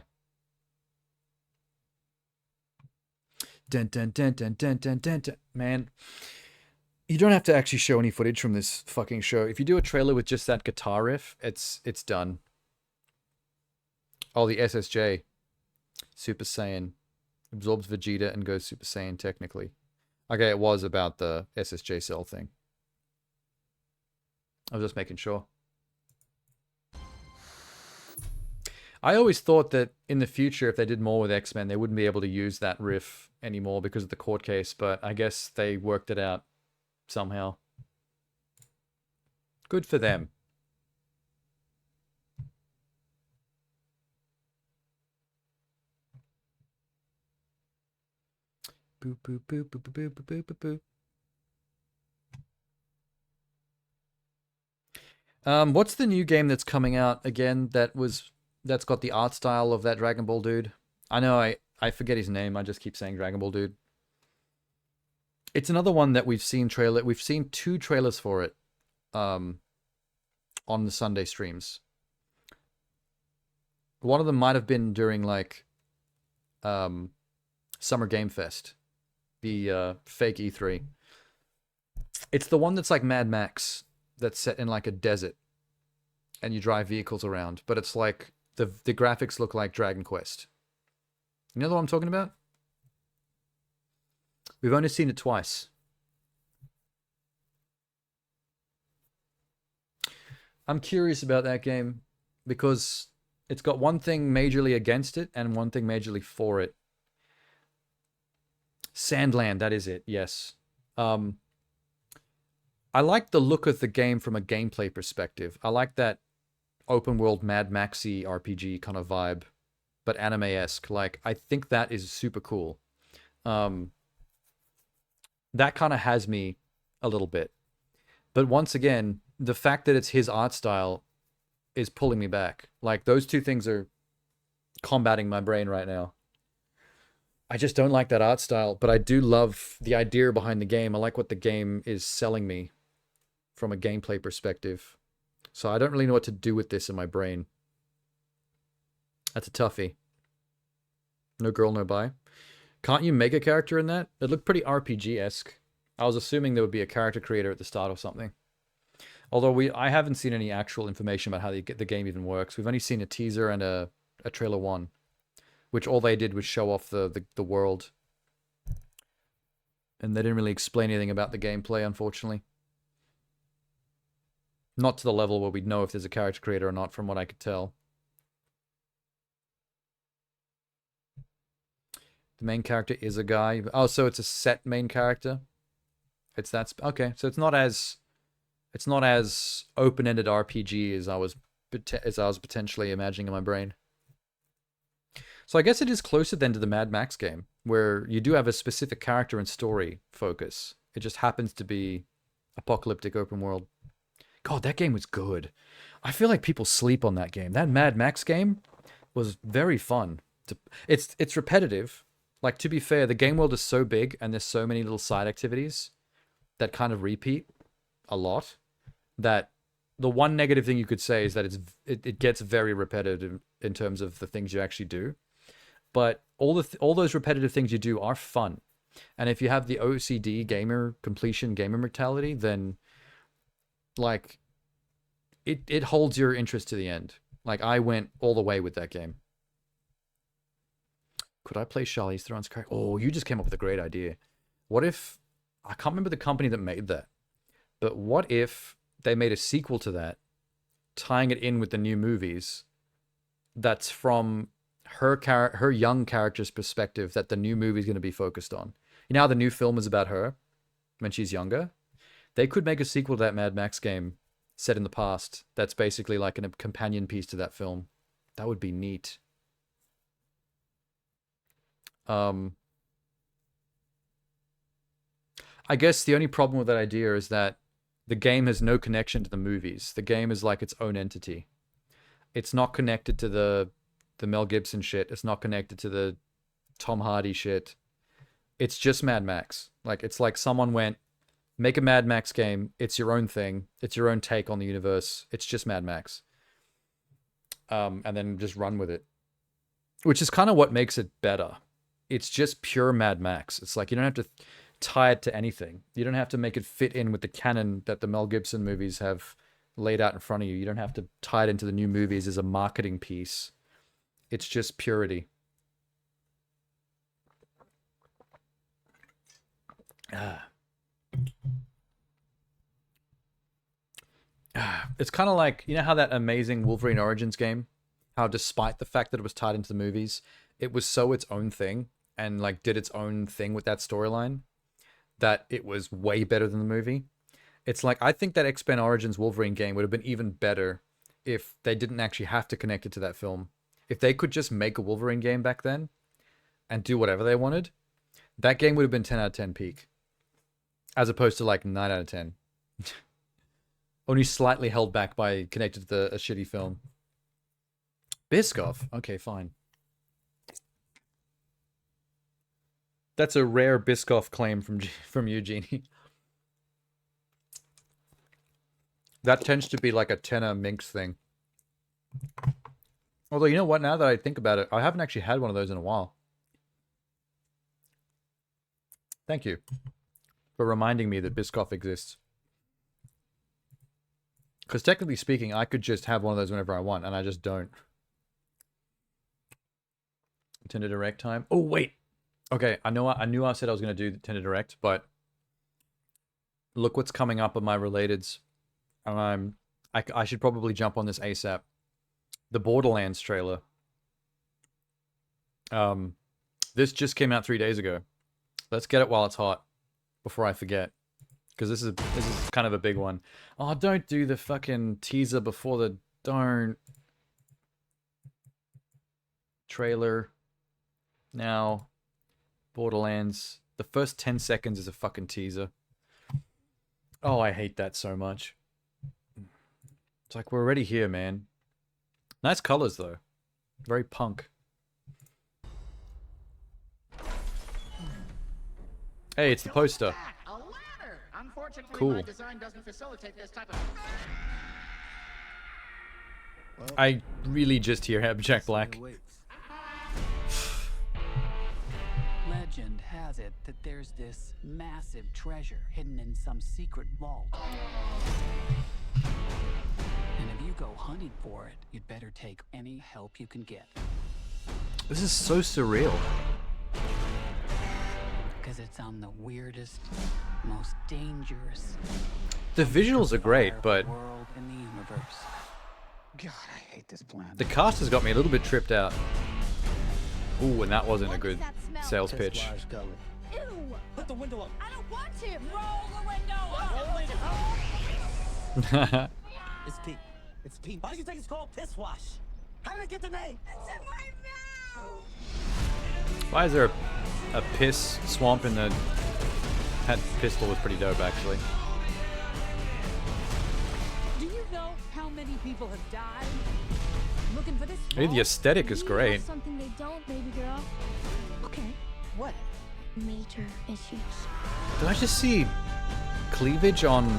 Dun, dun, dun, dun, dun, dun, dun, dun. Man, you don't have to actually show any footage from this fucking show. If you do a trailer with just that guitar riff, it's done. Oh, the SSJ. Super Saiyan. Absorbs Vegeta and goes Super Saiyan technically. Okay, it was about the SSJ Cell thing. I was just making sure. I always thought that in the future, if they did more with X-Men, they wouldn't be able to use that riff anymore because of the court case, but I guess they worked it out somehow. Good for them. Boop, boop, boop, boop, boop, boop, boop, boop, boop. What's the new game that's coming out again that's got the art style of that Dragon Ball dude? I know I forget his name. I just keep saying Dragon Ball dude. It's another one that we've seen 2 trailers for it on the Sunday streams. One of them might have been during like Summer Game Fest, the fake E3. It's the one that's like Mad Max, that's set in like a desert and you drive vehicles around, but it's like the graphics look like Dragon Quest. You know what I'm talking about? We've only seen it twice. I'm curious about that game because it's got one thing majorly against it and one thing majorly for it. Sandland, that is it, yes. I like the look of the game from a gameplay perspective. I like that open world Mad Maxy RPG kind of vibe, but anime-esque. Like, I think that is super cool. That kind of has me a little bit. But once again, the fact that it's his art style is pulling me back. Like, those two things are combating my brain right now. I just don't like that art style, but I do love the idea behind the game. I like what the game is selling me from a gameplay perspective. So I don't really know what to do with this in my brain. That's a toughie. No girl, no bi. Can't you make a character in that? It looked pretty RPG-esque. I was assuming there would be a character creator at the start or something. Although I haven't seen any actual information about how the game even works. We've only seen a teaser and a trailer 1, which all they did was show off the world. And they didn't really explain anything about the gameplay, unfortunately. Not to the level where we'd know if there's a character creator or not, from what I could tell. The main character is a guy. Oh, so it's a set main character? It's that... Okay, so it's not as open-ended RPG as I was potentially imagining in my brain. So I guess it is closer then to the Mad Max game, where you do have a specific character and story focus. It just happens to be apocalyptic open world. God, that game was good. I feel like people sleep on that game. That Mad Max game, was very fun. It's repetitive. Like, to be fair, the game world is so big and there's so many little side activities that kind of repeat a lot, that the one negative thing you could say is that it gets very repetitive in terms of the things you actually do. But all those repetitive things you do are fun. And if you have the OCD gamer mentality, then like it holds your interest to the end. Like, I went all the way with that game. Could I play Charlize Theron's character? Oh, you just came up with a great idea. What if, I can't remember the company that made that, but what if they made a sequel to that, tying it in with the new movies, that's from her young character's perspective, that the new movie is going to be focused on. You know how the new film is about her when she's younger? They could make a sequel to that Mad Max game set in the past that's basically like a companion piece to that film. That would be neat. I guess the only problem with that idea is that the game has no connection to the movies. The game is like its own entity. It's not connected to the Mel Gibson shit. It's not connected to the Tom Hardy shit. It's just Mad Max. Like, it's like someone went, make a Mad Max game. It's your own thing. It's your own take on the universe. It's just Mad Max. And then just run with it. Which is kind of what makes it better. It's just pure Mad Max. It's like, you don't have to tie it to anything. You don't have to make it fit in with the canon that the Mel Gibson movies have laid out in front of you. You don't have to tie it into the new movies as a marketing piece. It's just purity. It's kind of like, you know how that amazing Wolverine Origins game, how despite the fact that it was tied into the movies, it was so its own thing and like did its own thing with that storyline that it was way better than the movie. It's like, I think that X-Men Origins Wolverine game would have been even better if they didn't actually have to connect it to that film. If they could just make a Wolverine game back then and do whatever they wanted, that game would have been 10 out of 10 peak. As opposed to like 9 out of 10. Only slightly held back by connected to a shitty film. Biscoff? Okay, fine. That's a rare Biscoff claim from Eugenie. That tends to be like a tenor Minx thing. Although, you know what? Now that I think about it, I haven't actually had one of those in a while. Thank you for reminding me that Biscoff exists. Because technically speaking, I could just have one of those whenever I want, and I just don't. Nintendo Direct time. Oh, wait. Okay, I knew I said I was going to do Nintendo Direct, but look what's coming up on my relateds. I should probably jump on this ASAP. The Borderlands trailer. This just came out 3 days ago. Let's get it while it's hot, before I forget, because this is kind of a big one. Oh, don't do the fucking teaser before the darn trailer. Now, Borderlands. The first 10 seconds is a fucking teaser. Oh, I hate that so much. It's like, we're already here, man. Nice colors, though. Very punk. Hey, it's the poster. Cool. I really just hear Jack Black. Legend has it that there's this massive treasure hidden in some secret vault. And if you go hunting for it, you'd better take any help you can get. This is so surreal. Because it's on the weirdest, most dangerous... The visuals are great, but... world in the universe. God, I hate this planet. The cast has got me a little bit tripped out. Ooh, and that wasn't a good sales pitch. Ew! Put the window up. I don't want to. Roll the window up. It's Pete. It's Pete. Why do you think it's called piss wash? How did I get the name? It's in my mouth. Why is there a piss swamp in the... That pistol was pretty dope, actually. Do you know how many people have died? Looking for this? Hey, the aesthetic is You great. have something they don't, baby girl. Okay. What? Major issues. Did I just see cleavage on?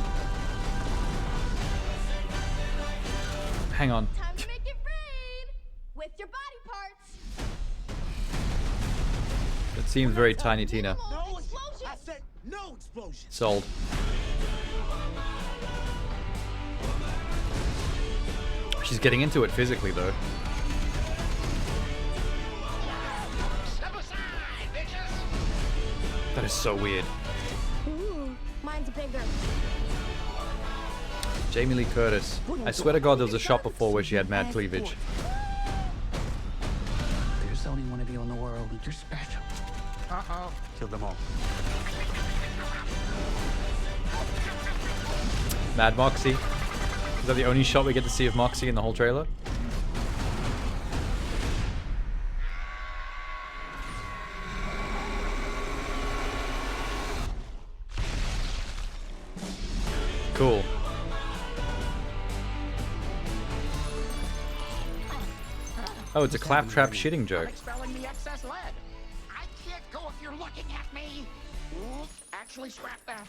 Hang on. Time to make it rain with your body parts. It seems very Tiny Tina. No explosion. I said no explosion. Sold. She's getting into it physically, though. That is so weird. Ooh, mine's bigger. Jamie Lee Curtis. I swear to God, there was a shot before where she had mad cleavage. There's only one of you in the world, and you're special. Uh-oh. Kill them all. Mad Moxie. Is that the only shot we get to see of Moxie in the whole trailer? Cool. Oh, it's a claptrap shitting joke. Expelling the excess lead. I can't go if you're looking at me. Ooh, actually, scrap that.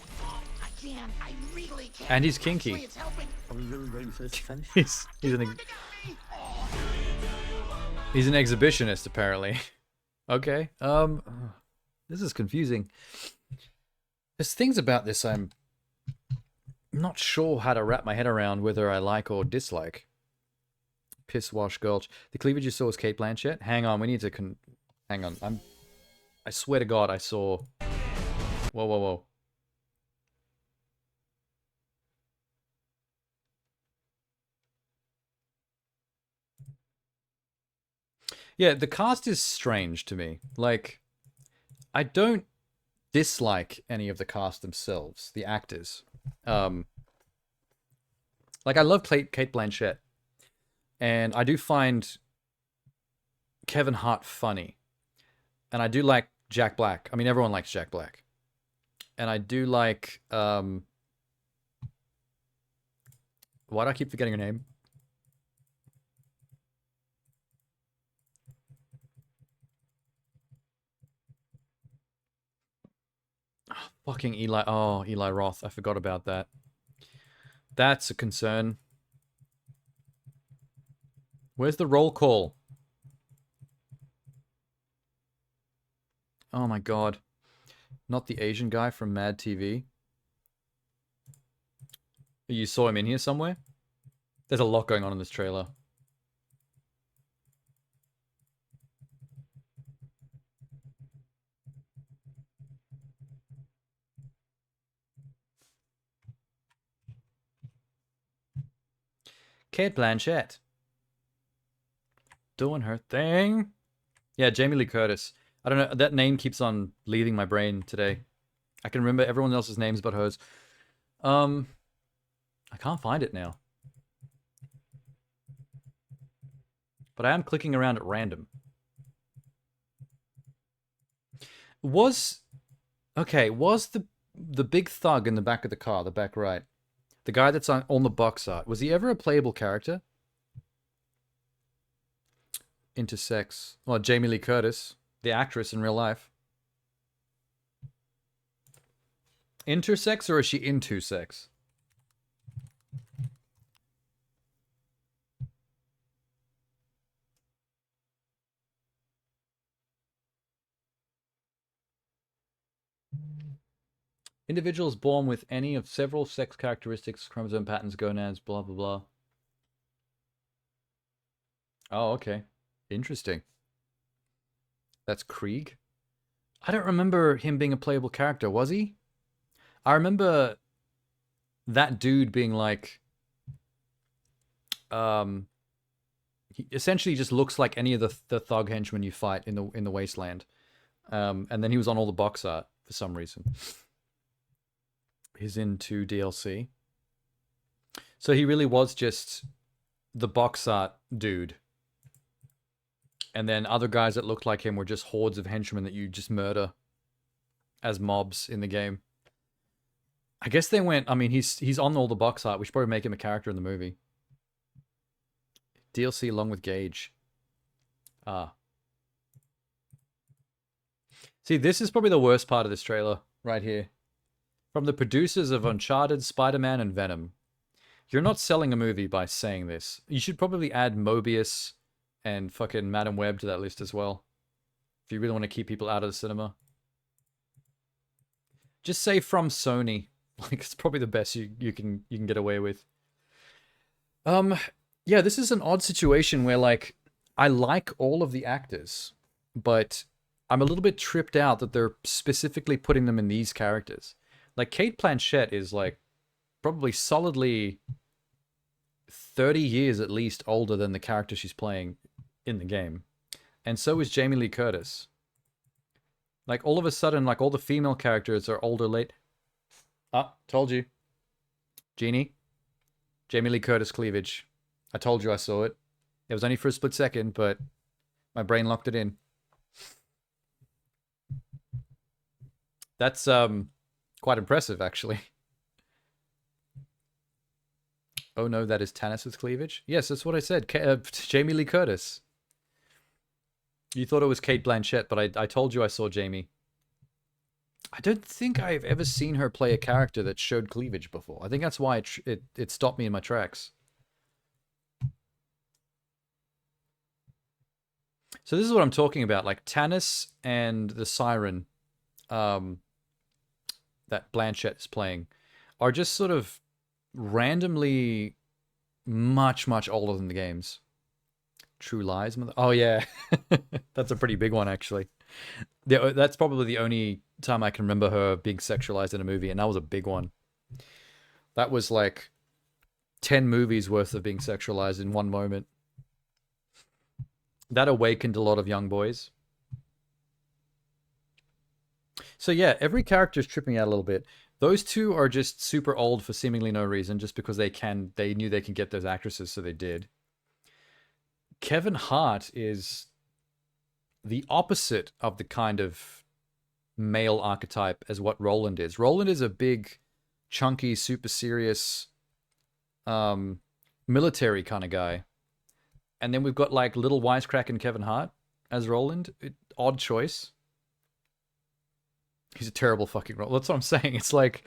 I can. I really can. And he's kinky. Actually, it's helping. Are we really waiting for this to finish? He's an exhibitionist apparently. Okay. This is confusing. There's things about this I'm not sure how to wrap my head around whether I like or dislike. Piss Wash Gulch. The cleavage you saw was Kate Blanchett? Hang on, we need to hang on. I swear to God I saw... Whoa, whoa, whoa. Yeah, the cast is strange to me. Like, I don't dislike any of the cast themselves, the actors. Like, I love Kate Blanchett. And I do find Kevin Hart funny. And I do like Jack Black. I mean, everyone likes Jack Black. And I do like... Why do I keep forgetting her name? Oh, fucking Eli... Oh, Eli Roth. I forgot about that. That's a concern. Where's the roll call? Oh my God. Not the Asian guy from Mad TV. You saw him in here somewhere? There's a lot going on in this trailer. Kate Blanchett. Doing her thing. Yeah, Jamie Lee Curtis. I don't know, that name keeps on leaving my brain today. I can remember everyone else's names but hers. I can't find it now. But I am clicking around at random. Was the big thug in the back of the car, the back right, the guy that's on the box art, was he ever a playable character? Intersex. Well, Jamie Lee Curtis, the actress in real life. Intersex, or is she into sex? Individuals born with any of several sex characteristics, chromosome patterns, gonads, blah, blah, blah. Oh, okay. Interesting. That's Krieg? I don't remember him being a playable character, was he? I remember that dude being like... he essentially just looks like any of the thug henchmen you fight in the Wasteland. And then he was on all the box art for some reason. He's into DLC. So he really was just the box art dude. And then other guys that looked like him were just hordes of henchmen that you just murder as mobs in the game. I guess they went... I mean, he's on all the box art. We should probably make him a character in the movie. DLC along with Gage. Ah. See, this is probably the worst part of this trailer right here. From the producers of Uncharted, Spider-Man, and Venom. You're not selling a movie by saying this. You should probably add Mobius and fucking Madam Web to that list as well. If you really want to keep people out of the cinema. Just say from Sony. Like, it's probably the best you can get away with. Yeah, this is an odd situation where, like, I like all of the actors, but I'm a little bit tripped out that they're specifically putting them in these characters. Like, Kate Blanchett is, like, probably solidly 30 years at least older than the character she's playing in the game. And so is Jamie Lee Curtis. Like, all of a sudden, like, all the female characters are older late. Ah, told you. Genie. Jamie Lee Curtis cleavage. I told you I saw it. It was only for a split second, but my brain locked it in. That's quite impressive, actually. Oh no, that is Tannis' cleavage? Yes, that's what I said. Jamie Lee Curtis. You thought it was Kate Blanchett, but I told you I saw Jamie. I don't think I've ever seen her play a character that showed cleavage before. I think that's why it stopped me in my tracks. So this is what I'm talking about. Like, Tannis and the Siren that Blanchett is playing are just sort of randomly much, much older than the games. True Lies? Oh, yeah. That's a pretty big one, actually. That's probably the only time I can remember her being sexualized in a movie, and that was a big one. That was like 10 movies worth of being sexualized in one moment. That awakened a lot of young boys. So yeah, every character is tripping out a little bit. Those two are just super old for seemingly no reason, just because they knew they can get those actresses, so they did. Kevin Hart is the opposite of the kind of male archetype as what Roland is. Roland is a big, chunky, super serious, military kind of guy. And then we've got like little wisecracking Kevin Hart as Roland. Odd choice. He's a terrible fucking role. That's what I'm saying. It's like,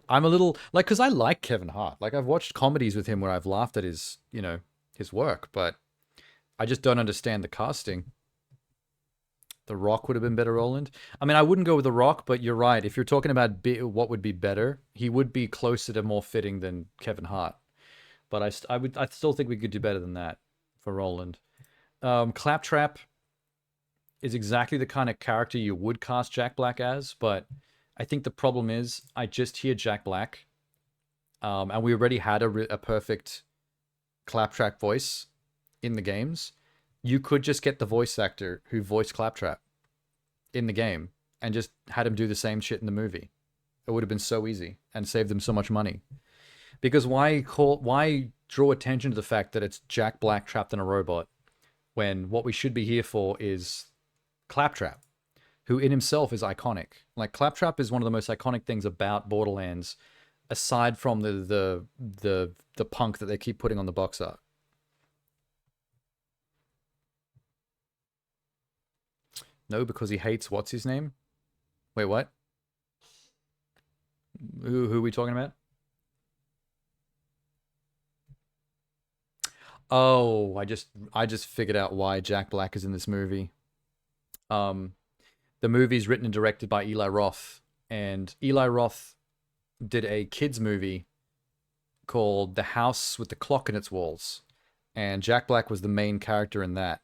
I'm a little, like, because I like Kevin Hart. Like, I've watched comedies with him where I've laughed at his, his work, but I just don't understand the casting. The Rock would have been better Roland. I mean, I wouldn't go with The Rock, but you're right. If you're talking about what would be better, he would be closer to more fitting than Kevin Hart. But I still think we could do better than that for Roland. Claptrap is exactly the kind of character you would cast Jack Black as, but I think the problem is I just hear Jack Black, and we already had a perfect Claptrap voice in the games. You could just get the voice actor who voiced Claptrap in the game and just had him do the same shit in the movie. It would have been so easy and saved them so much money. Because why draw attention to the fact that it's Jack Black trapped in a robot when what we should be here for is Claptrap, who in himself is iconic. Like, Claptrap is one of the most iconic things about Borderlands, aside from the punk that they keep putting on the box art. No, because he hates what's his name? Wait, what? Who are we talking about? Oh, I just figured out why Jack Black is in this movie. The movie's written and directed by Eli Roth, and Eli Roth did a kids movie called The House with the Clock in Its Walls, and Jack Black was the main character in that.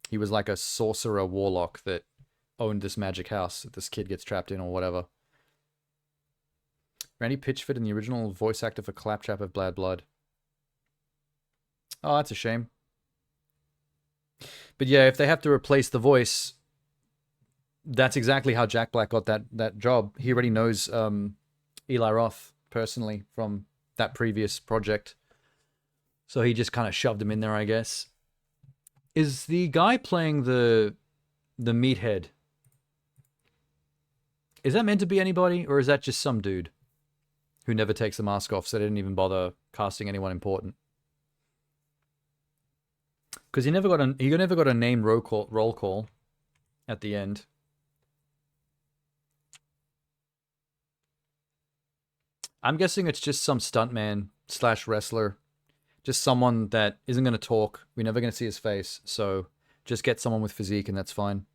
He was like a sorcerer warlock that owned this magic house that this kid gets trapped in or whatever. Randy Pitchford in the original voice actor for Claptrap of Bad Blood. Oh, that's a shame. But yeah, if they have to replace the voice, that's exactly how Jack Black got that job. He already knows Eli Roth personally from that previous project. So he just kind of shoved him in there, I guess. Is the guy playing the meathead, is that meant to be anybody, or is that just some dude who never takes the mask off, so they didn't even bother casting anyone important? Because he never got a name roll call at the end. I'm guessing it's just some stuntman / wrestler. Just someone that isn't going to talk. We're never going to see his face. So just get someone with physique and that's fine.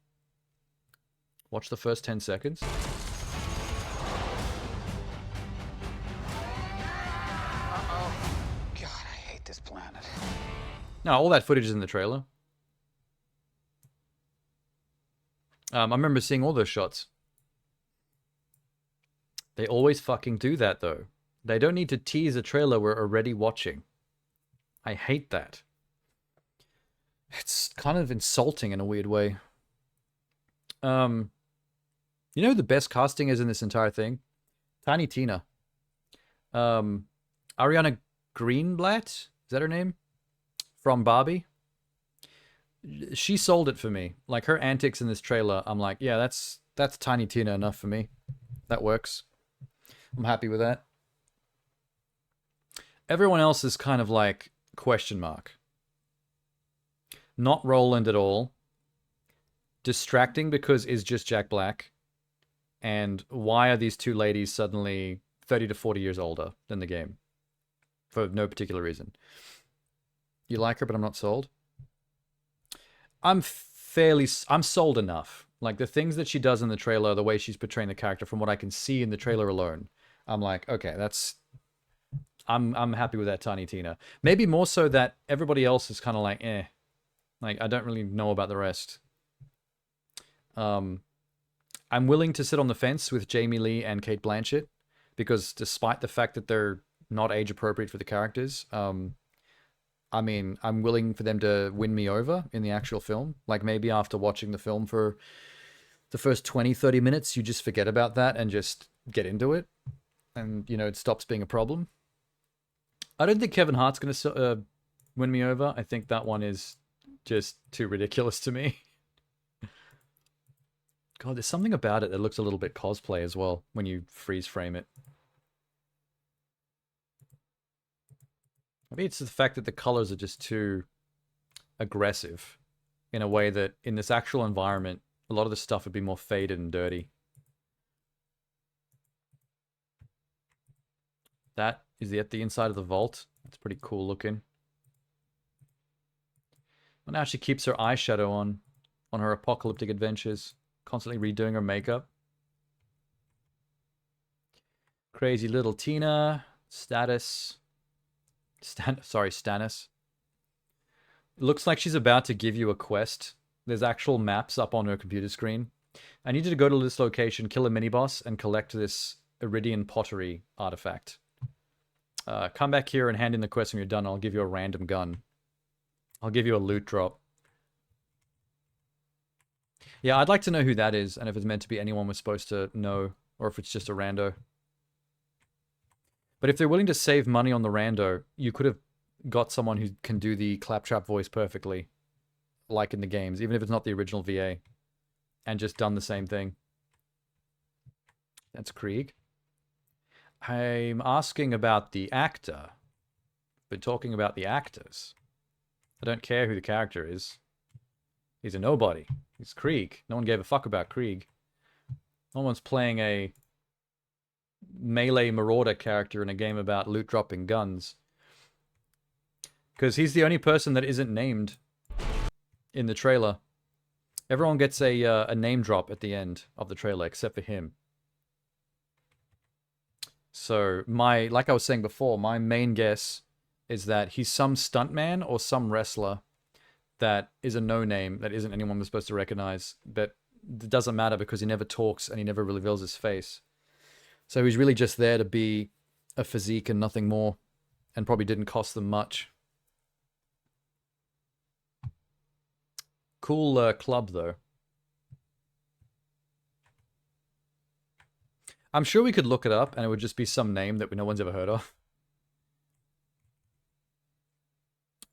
Watch the first 10 seconds. God, I hate this planet. No, all that footage is in the trailer. I remember seeing all those shots. They always fucking do that, though. They don't need to tease a trailer we're already watching. I hate that. It's kind of insulting in a weird way. You know who the best casting is in this entire thing? Tiny Tina. Ariana Greenblatt? Is that her name? From Barbie? She sold it for me. Like, her antics in this trailer, I'm like, yeah, that's Tiny Tina enough for me. That works. I'm happy with that. Everyone else is kind of like question mark. Not Roland at all. Distracting because is just Jack Black. And why are these two ladies suddenly 30 to 40 years older than the game? For no particular reason. You like her, but I'm not sold. I'm sold enough. Like, the things that she does in the trailer, the way she's portraying the character, from what I can see in the trailer alone, I'm like, okay, I'm happy with that Tiny Tina. Maybe more so that everybody else is kind of like, eh. Like, I don't really know about the rest. I'm willing to sit on the fence with Jamie Lee and Cate Blanchett, because despite the fact that they're not age appropriate for the characters, I mean, I'm willing for them to win me over in the actual film. Like, maybe after watching the film for the first 20, 30 minutes, you just forget about that and just get into it. And, you know, it stops being a problem. I don't think Kevin Hart's going to win me over. I think that one is just too ridiculous to me. God, there's something about it that looks a little bit cosplay as well when you freeze frame it. Maybe it's the fact that the colors are just too aggressive in a way that in this actual environment, a lot of the stuff would be more faded and dirty. That is at the inside of the vault. It's pretty cool looking. Well, now she keeps her eyeshadow on her apocalyptic adventures, constantly redoing her makeup. Crazy little Tina. Stannis. It looks like she's about to give you a quest. There's actual maps up on her computer screen. I need you to go to this location, kill a mini-boss, and collect this Iridian pottery artifact. Come back here and hand in the quest when you're done. I'll give you a random gun. I'll give you a loot drop. Yeah, I'd like to know who that is, and if it's meant to be anyone we're supposed to know, or if it's just a rando. But if they're willing to save money on the rando, you could have got someone who can do the claptrap voice perfectly, like in the games, even if it's not the original VA, and just done the same thing. That's Krieg. I'm asking about the actor. Been talking about the actors. I don't care who the character is. He's a nobody. He's Krieg. No one gave a fuck about Krieg. No one's playing a melee marauder character in a game about loot dropping guns. Because he's the only person that isn't named in the trailer. Everyone gets a name drop at the end of the trailer, except for him. So, like I was saying before, my main guess is that he's some stuntman or some wrestler that is a no-name, that isn't anyone we're supposed to recognize, but it doesn't matter because he never talks and he never reveals his face. So he's really just there to be a physique and nothing more, and probably didn't cost them much. Cool club, though. I'm sure we could look it up and it would just be some name that no one's ever heard of.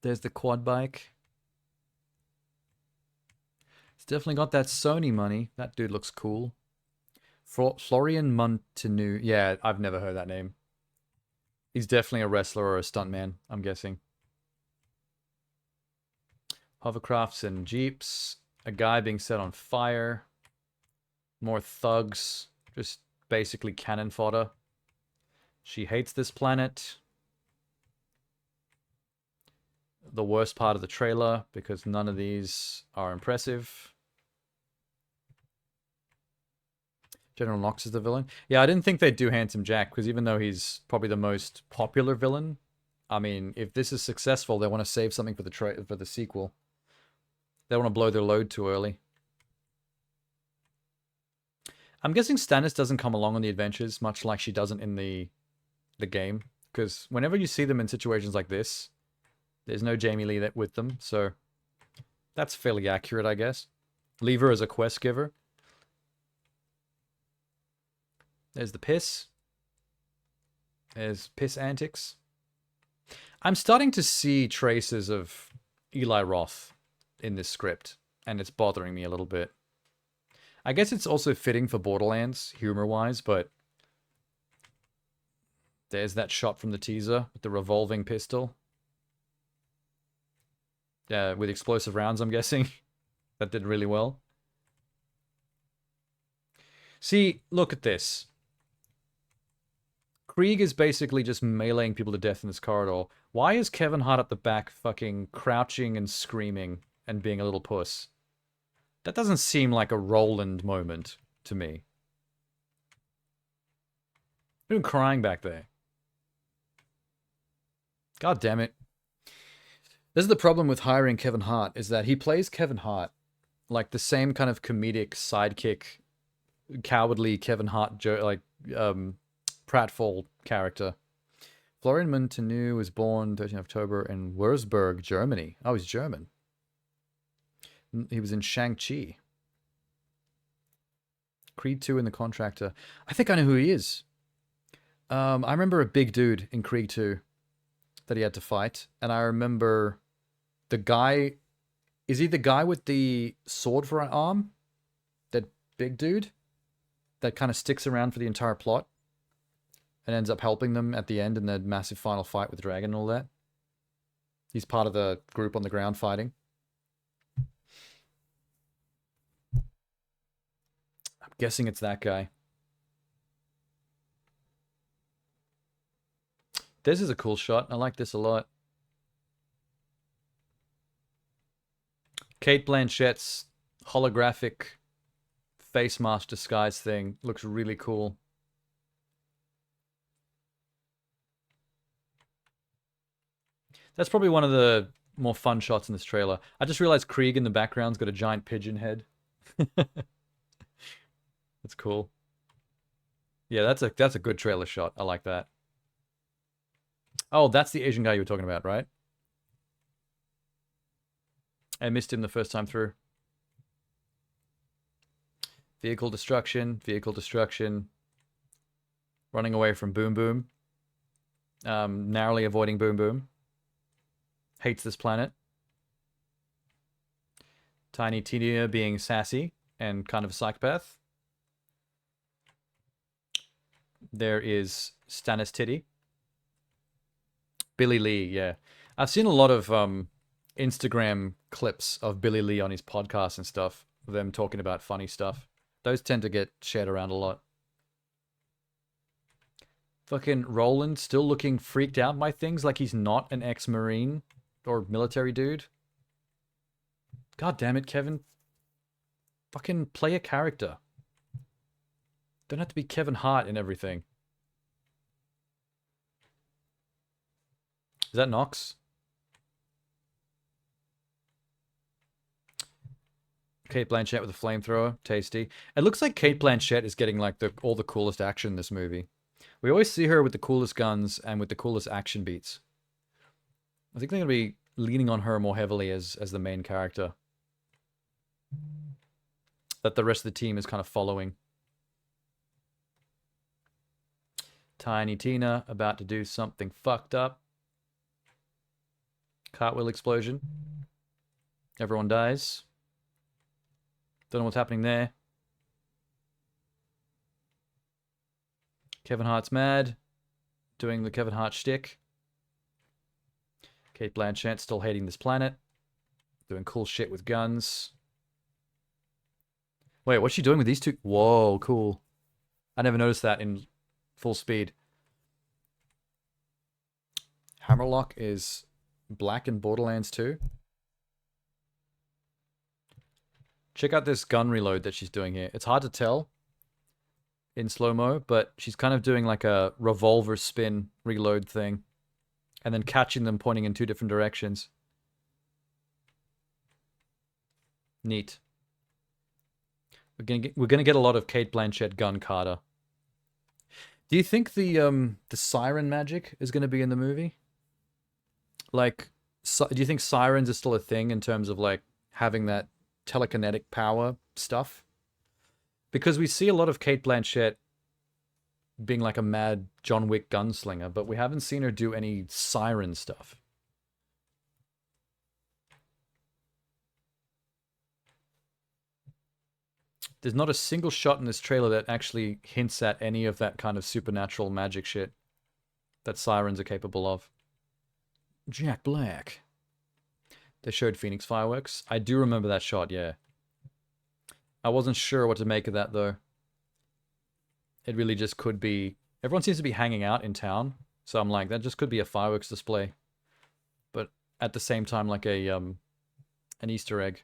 There's the quad bike. It's definitely got that Sony money. That dude looks cool. Florian Montenu. Yeah, I've never heard that name. He's definitely a wrestler or a stuntman, I'm guessing. Hovercrafts and jeeps. A guy being set on fire. More thugs. Just basically cannon fodder. She hates this planet. The worst part of the trailer, because none of these are impressive. General Knox is the villain. Yeah, I didn't think they'd do Handsome Jack, because even though he's probably the most popular villain, I mean, if this is successful, they want to save something for the sequel. They want to blow their load too early. I'm guessing Stannis doesn't come along on the adventures, much like she doesn't in the game. Because whenever you see them in situations like this, there's no Jamie Lee with them, so that's fairly accurate, I guess. Leave her as a quest giver. There's the piss. There's piss antics. I'm starting to see traces of Eli Roth in this script, and it's bothering me a little bit. I guess it's also fitting for Borderlands, humor-wise, but there's that shot from the teaser with the revolving pistol. With explosive rounds, I'm guessing. That did really well. See, look at this. Krieg is basically just meleeing people to death in this corridor. Why is Kevin Hart at the back fucking crouching and screaming and being a little puss? That doesn't seem like a Roland moment to me. Even crying back there. God damn it. This is the problem with hiring Kevin Hart, is that he plays Kevin Hart like the same kind of comedic sidekick, cowardly Kevin Hart, pratfall character. Florian Munteanu was born 13 October in Würzburg, Germany. Oh, he's German. He was in Shang-Chi. Creed 2 in The Contractor. I think I know who he is. I remember a big dude in Creed 2 that he had to fight. And I remember the guy... Is he the guy with the sword for an arm? That big dude? That kind of sticks around for the entire plot? And ends up helping them at the end in the massive final fight with Dragon and all that? He's part of the group on the ground fighting. I'm guessing it's that guy. This is a cool shot. I like this a lot. Cate Blanchett's holographic face mask disguise thing looks really cool. That's probably one of the more fun shots in this trailer. I just realized Krieg in the background's got a giant pigeon head. That's cool. Yeah, that's a good trailer shot. I like that. Oh, that's the Asian guy you were talking about, right? I missed him the first time through. Vehicle destruction, running away from Boom Boom. Narrowly avoiding Boom Boom. Hates this planet. Tiny Tina being sassy and kind of a psychopath. There is Stannis Titty. Billy Lee, yeah. I've seen a lot of Instagram clips of Billy Lee on his podcast and stuff. Them talking about funny stuff. Those tend to get shared around a lot. Fucking Roland still looking freaked out by things like he's not an ex-Marine or military dude. God damn it, Kevin. Fucking play a character. Don't have to be Kevin Hart in everything. Is that Knox? Cate Blanchett with a flamethrower. Tasty. It looks like Cate Blanchett is getting like all the coolest action in this movie. We always see her with the coolest guns and with the coolest action beats. I think they're going to be leaning on her more heavily as the main character. That the rest of the team is kind of following. Tiny Tina about to do something fucked up. Cartwheel explosion. Everyone dies. Don't know what's happening there. Kevin Hart's mad. Doing the Kevin Hart shtick. Cate Blanchett still hating this planet. Doing cool shit with guns. Wait, what's she doing with these two? Whoa, cool. I never noticed that in full speed. Hammerlock is black in Borderlands 2. Check out this gun reload that she's doing here. It's hard to tell in slow-mo, but she's kind of doing like a revolver spin reload thing. And then catching them pointing in two different directions. Neat. We're gonna get a lot of Cate Blanchett gun kata. Do you think the siren magic is gonna be in the movie? Like, do you think sirens are still a thing in terms of like having that telekinetic power stuff? Because we see a lot of Cate Blanchett being like a mad John Wick gunslinger, but we haven't seen her do any siren stuff. There's not a single shot in this trailer that actually hints at any of that kind of supernatural magic shit that sirens are capable of. Jack Black. They showed Phoenix fireworks. I do remember that shot, yeah. I wasn't sure what to make of that, though. It really just could be... Everyone seems to be hanging out in town, so I'm like, that just could be a fireworks display. But at the same time, like an Easter egg.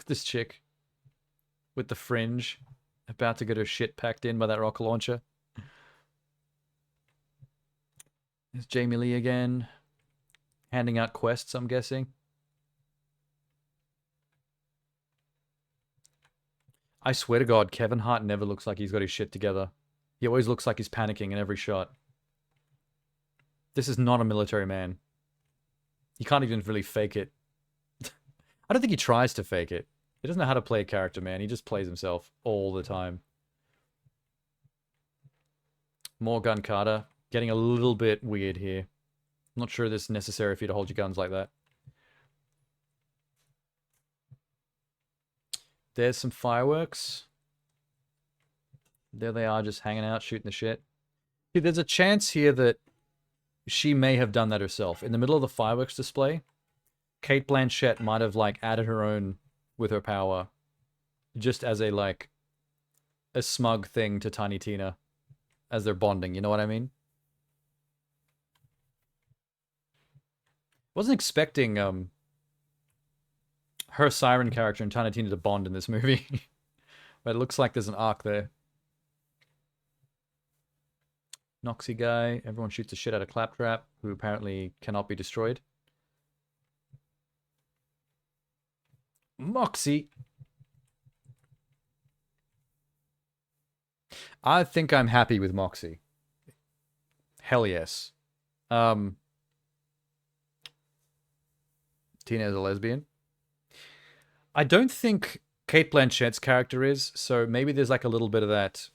This chick with the fringe about to get her shit packed in by that rocket launcher. There's Jamie Lee again, handing out quests, I'm guessing. I swear to God, Kevin Hart never looks like he's got his shit together. He always looks like he's panicking in every shot. This is not a military man. He can't even really fake it. I don't think he tries to fake it. He doesn't know how to play a character, man. He just plays himself all the time. More gun kata. Getting a little bit weird here. I'm not sure this is necessary for you to hold your guns like that. There's some fireworks. There they are, just hanging out, shooting the shit. See, there's a chance here that she may have done that herself. In the middle of the fireworks display, Cate Blanchett might have, like, added her own with her power. Just as a, like, a smug thing to Tiny Tina. As they're bonding, you know what I mean? Wasn't expecting, her siren character and Tiny Tina to bond in this movie. But it looks like there's an arc there. Noxy guy. Everyone shoots the shit out of Claptrap, who apparently cannot be destroyed. Moxie. I think I'm happy with Moxie. Hell yes. Tina is a lesbian. I don't think Cate Blanchett's character is, so maybe there's like a little bit of that.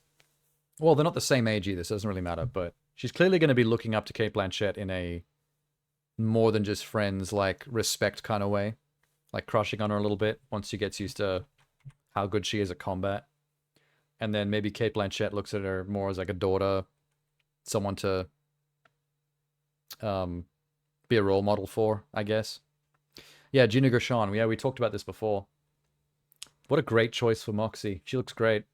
Well, they're not the same age either, so it doesn't really matter, but she's clearly going to be looking up to Cate Blanchett in a more than just friends, like, respect kind of way. Like, crushing on her a little bit once she gets used to how good she is at combat. And then maybe Cate Blanchett looks at her more as like a daughter, someone to be a role model for, I guess. Yeah, Gina Gershon. Yeah, we talked about this before. What a great choice for Moxie. She looks great.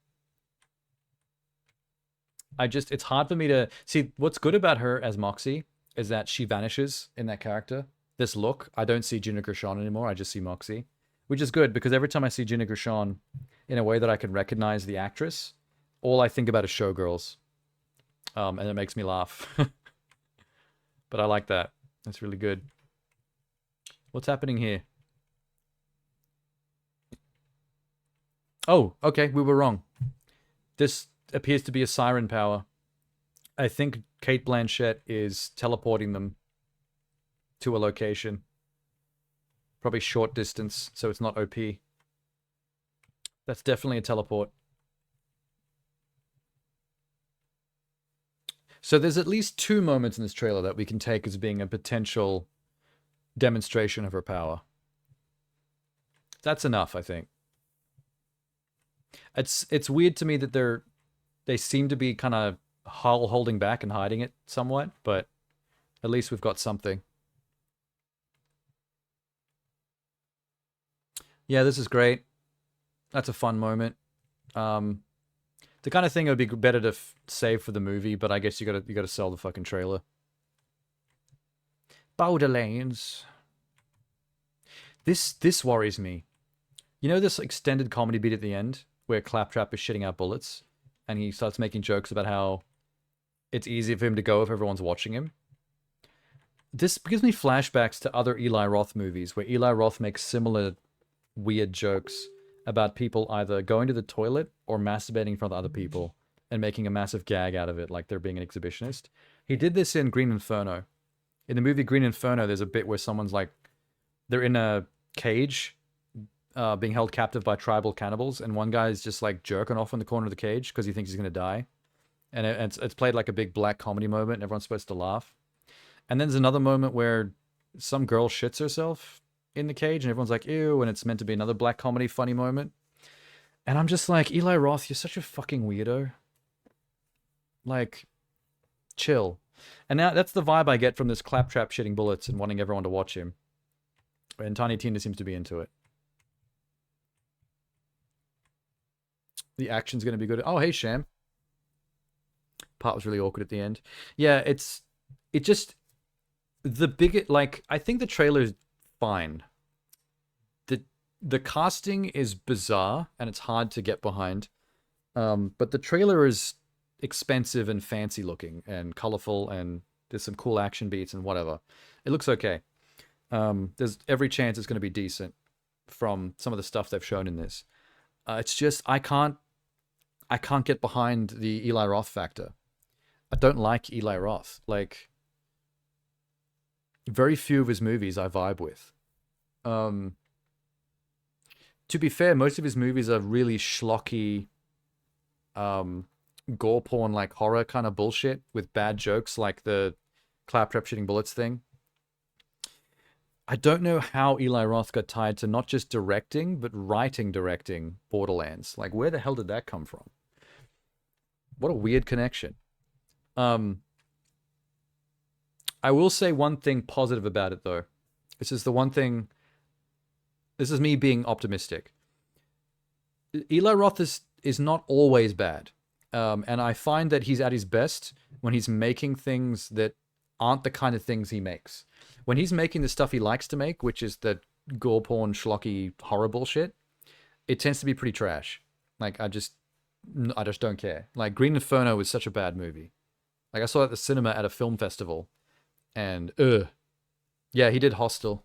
It's hard for me to... See, what's good about her as Moxie is that she vanishes in that character. This look, I don't see Gina Gershon anymore. I just see Moxie. Which is good, because every time I see Gina Gershon in a way that I can recognize the actress, all I think about is Showgirls. And it makes me laugh. But I like that. That's really good. What's happening here? Oh, okay, we were wrong. This appears to be a siren power. I think Cate Blanchett is teleporting them to a location. Probably short distance, so it's not OP. That's definitely a teleport. So there's at least 2 moments in this trailer that we can take as being a potential demonstration of her power. That's enough, I think. It's weird to me that they seem to be kind of holding back and hiding it somewhat, but at least we've got something. Yeah, this is great. That's a fun moment. The kind of thing it would be better to save for the movie, but I guess you gotta sell the fucking trailer. Borderlands. This worries me. You know this extended comedy beat at the end where Claptrap is shitting out bullets, and he starts making jokes about how it's easier for him to go if everyone's watching him. This gives me flashbacks to other Eli Roth movies where Eli Roth makes similar weird jokes about people either going to the toilet or masturbating in front of other people and making a massive gag out of it, like they're being an exhibitionist. He did this in Green Inferno. In the movie Green Inferno, there's a bit where someone's like, they're in a cage being held captive by tribal cannibals, and one guy's just like jerking off in the corner of the cage because he thinks he's going to die. And it's played like a big black comedy moment, and everyone's supposed to laugh. And then there's another moment where some girl shits herself in the cage, and everyone's like, ew, and it's meant to be another black comedy funny moment. And I'm just like, Eli Roth, you're such a fucking weirdo. Like, chill. And now that's the vibe I get from this Claptrap shitting bullets and wanting everyone to watch him. And Tiny Tina seems to be into it. The action's going to be good. Oh, hey, Sham. Part was really awkward at the end. Yeah, the biggest, like, I think the trailer's fine. The casting is bizarre and it's hard to get behind. But the trailer is expensive and fancy looking and colorful, and there's some cool action beats and whatever. It looks okay. There's every chance it's going to be decent from some of the stuff they've shown in this. It's just I can't get behind the Eli Roth factor. I don't like Eli Roth. Like, very few of his movies I vibe with. To be fair, most of his movies are really schlocky, gore porn, like horror kind of bullshit with bad jokes, like the Claptrap shooting bullets thing. I don't know how Eli Roth got tied to not just directing, but directing Borderlands. Like, where the hell did that come from? What a weird connection. I will say one thing positive about it, though. This is me being optimistic. Eli Roth is not always bad. And I find that he's at his best when he's making things that aren't the kind of things he makes. When he's making the stuff he likes to make, which is the gore porn, schlocky, horror bullshit, it tends to be pretty trash. Like, I just don't care. Like, Green Inferno was such a bad movie. Like, I saw it at the cinema at a film festival, and yeah, he did Hostel.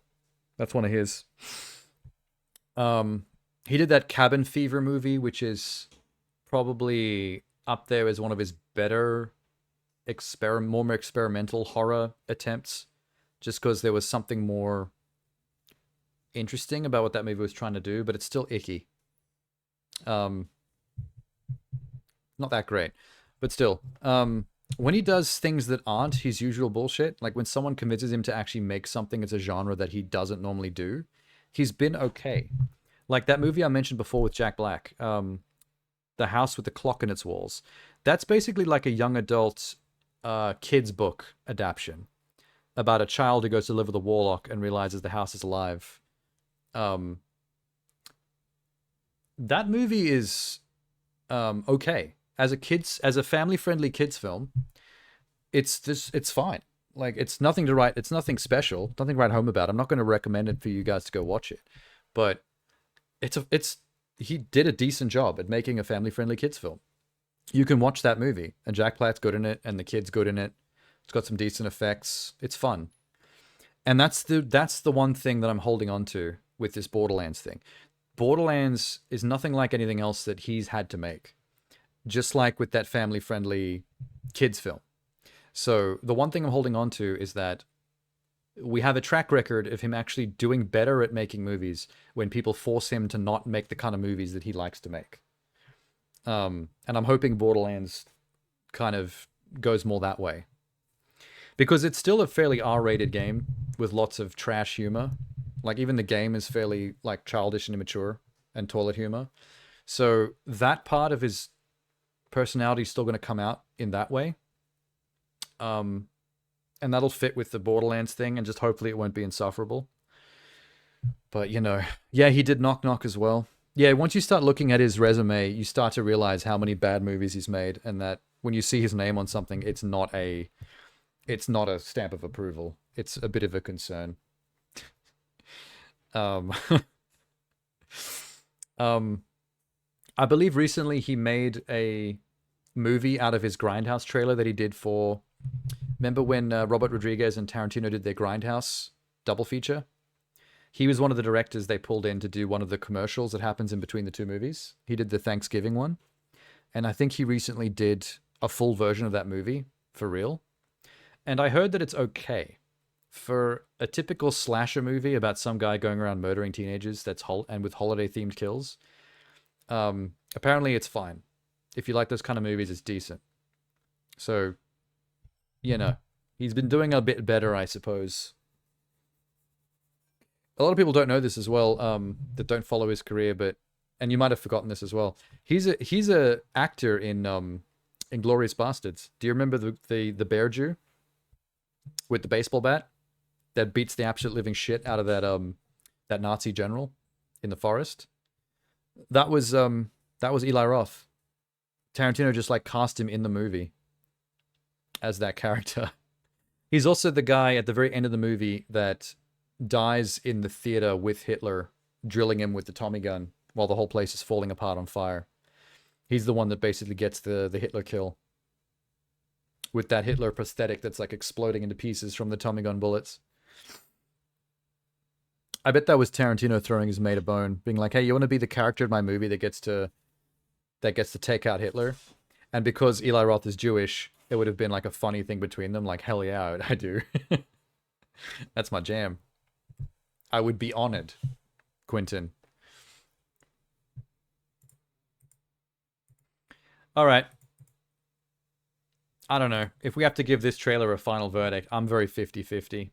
That's one of his. He did that Cabin Fever movie, which is probably up there as one of his better more experimental horror attempts, just because there was something more interesting about what that movie was trying to do, but it's still icky. Not that great, but still. When he does things that aren't his usual bullshit, like when someone convinces him to actually make something as a genre that he doesn't normally do, he's been okay. Like that movie I mentioned before with Jack Black, The House with the Clock in Its Walls. That's basically like a young adult kid's book adaptation about a child who goes to live with a warlock and realizes the house is alive. That movie is okay. As a family-friendly kids film, it's fine. Like, it's nothing special, nothing to write home about. I'm not going to recommend it for you guys to go watch it, but he did a decent job at making a family-friendly kids film. You can watch that movie, and Jack Black's good in it, and the kid's good in it. It's got some decent effects. It's fun, and that's the one thing that I'm holding on to with this Borderlands thing. Borderlands is nothing like anything else that he's had to make. Just like with that family-friendly kids film. So the one thing I'm holding on to is that we have a track record of him actually doing better at making movies when people force him to not make the kind of movies that he likes to make. And I'm hoping Borderlands kind of goes more that way. Because it's still a fairly R-rated game with lots of trash humor. Like, even the game is fairly, like, childish and immature and toilet humor. So that part of his personality is still going to come out in that way. And that'll fit with the Borderlands thing, and just hopefully it won't be insufferable. But, you know, yeah, he did Knock Knock as well. Yeah, once you start looking at his resume, you start to realize how many bad movies he's made, and that when you see his name on something, it's not a stamp of approval. It's a bit of a concern. Um, I believe recently he made a movie out of his Grindhouse trailer that he did for. Remember when Robert Rodriguez and Tarantino did their Grindhouse double feature? He was one of the directors they pulled in to do one of the commercials that happens in between the two movies. He did the Thanksgiving one. And I think he recently did a full version of that movie, for real. And I heard that it's okay. For a typical slasher movie about some guy going around murdering teenagers and with holiday-themed kills, apparently it's fine. If you like those kind of movies, it's decent. So, you know, he's been doing a bit better, I suppose. A lot of people don't know this as well, that don't follow his career, and you might have forgotten this as well. He's a actor in Inglourious Bastards. Do you remember the bear Jew with the baseball bat that beats the absolute living shit out of that Nazi general in the forest? That was Eli Roth. Tarantino just like cast him in the movie as that character. He's also the guy at the very end of the movie that dies in the theater with Hitler drilling him with the Tommy gun while the whole place is falling apart on fire. He's the one that basically gets the Hitler kill with that Hitler prosthetic that's like exploding into pieces from the Tommy gun bullets. I bet that was Tarantino throwing his mate a bone, being like, "Hey, you want to be the character of my movie that gets to take out Hitler?" And because Eli Roth is Jewish, it would have been like a funny thing between them, like, "Hell yeah, I do." That's my jam. I would be honored, Quentin. All right. I don't know. If we have to give this trailer a final verdict, I'm very 50-50.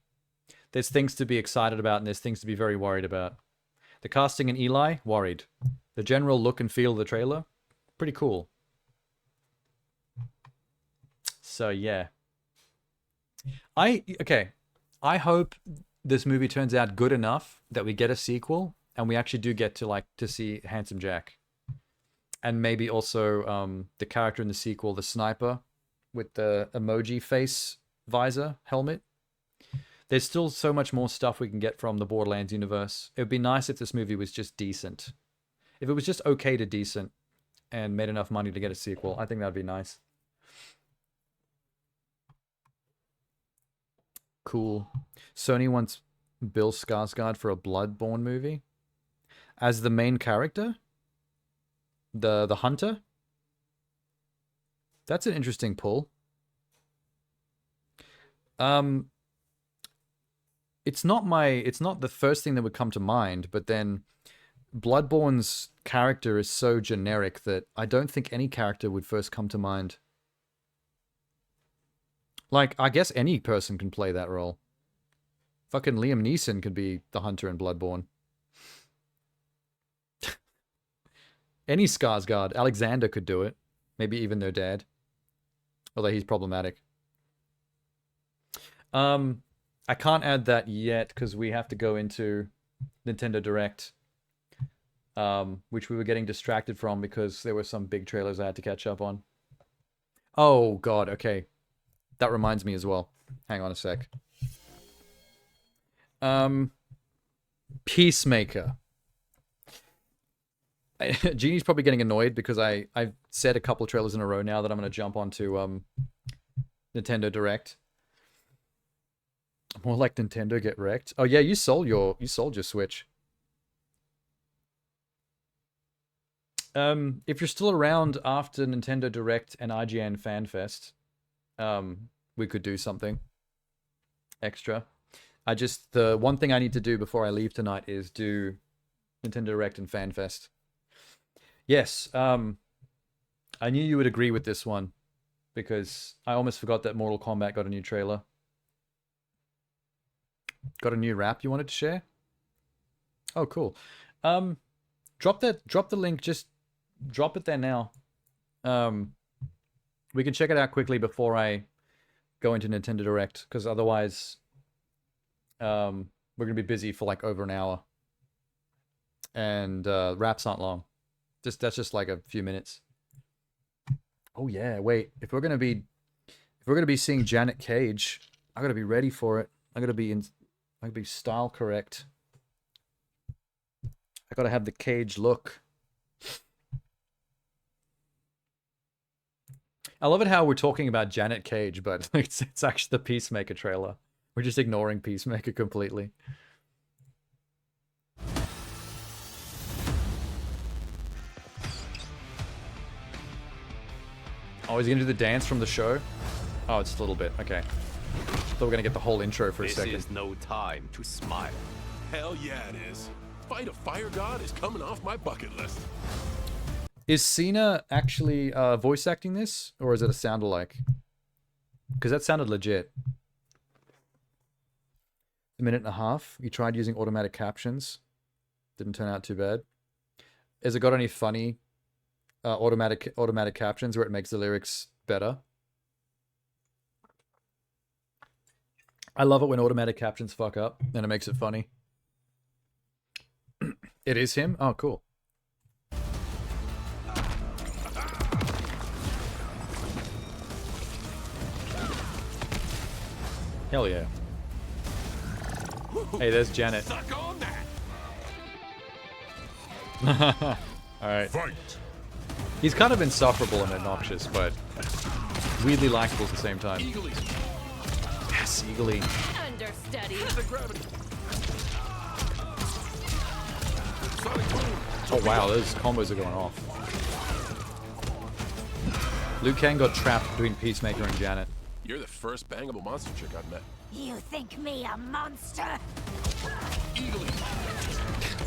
There's things to be excited about and there's things to be very worried about. The casting in Eli, worried. The general look and feel of the trailer, pretty cool. So, yeah. I hope this movie turns out good enough that we get a sequel and we actually do get to see Handsome Jack. And maybe also the character in the sequel, the sniper with the emoji face visor helmet. There's still so much more stuff we can get from the Borderlands universe. It would be nice if this movie was just decent. If it was just okay to decent and made enough money to get a sequel, I think that'd be nice. Cool. Sony wants Bill Skarsgård for a Bloodborne movie as the main character, the hunter. That's an interesting pull. It's not the first thing that would come to mind, but then Bloodborne's character is so generic that I don't think any character would first come to mind. Like, I guess any person can play that role. Fucking Liam Neeson could be the hunter in Bloodborne. Any Skarsgård. Alexander could do it. Maybe even their dad. Although he's problematic. I can't add that yet because we have to go into Nintendo Direct. Which we were getting distracted from because there were some big trailers I had to catch up on. Oh, God, okay. That reminds me as well. Hang on a sec. Peacemaker. Genie's probably getting annoyed because I've said a couple of trailers in a row now that I'm going to jump onto Nintendo Direct. More like Nintendo get wrecked. Oh yeah, you sold your Switch. If you're still around after Nintendo Direct and IGN FanFest, we could do something extra. The one thing I need to do before I leave tonight is do Nintendo Direct and FanFest. Yes, I knew you would agree with this one because I almost forgot that Mortal Kombat got a new trailer. Got a new rap you wanted to share? Oh, cool. Drop the link. Just drop it there now. We can check it out quickly before I go into Nintendo Direct, because otherwise, we're gonna be busy for like over an hour And raps aren't long. That's just like a few minutes. Oh yeah, wait. If we're gonna be seeing Janet Cage, I gotta be ready for it. I gotta be style correct. I gotta have the Cage look. I love it how we're talking about Janet Cage, but it's actually the Peacemaker trailer. We're just ignoring Peacemaker completely. Oh, is he gonna do the dance from the show? Oh, it's a little bit. Okay. Thought we were gonna get the whole intro for a second. This is no time to smile. Hell yeah, it is. Fight a fire god is coming off my bucket list. Is Cena actually voice acting this, or is it a sound-alike? Because that sounded legit. A minute and a half. You tried using automatic captions. Didn't turn out too bad. Has it got any funny automatic captions where it makes the lyrics better? I love it when automatic captions fuck up and it makes it funny. It is him? Oh, cool. Hell yeah. Hey, there's Janet. Alright. He's kind of insufferable and obnoxious, but weirdly likable at the same time. Yes, Eagly. Understudy. Oh wow, those combos are going off. Liu Kang got trapped between Peacemaker and Janet. You're the first bangable monster chick I've met. You think me a monster?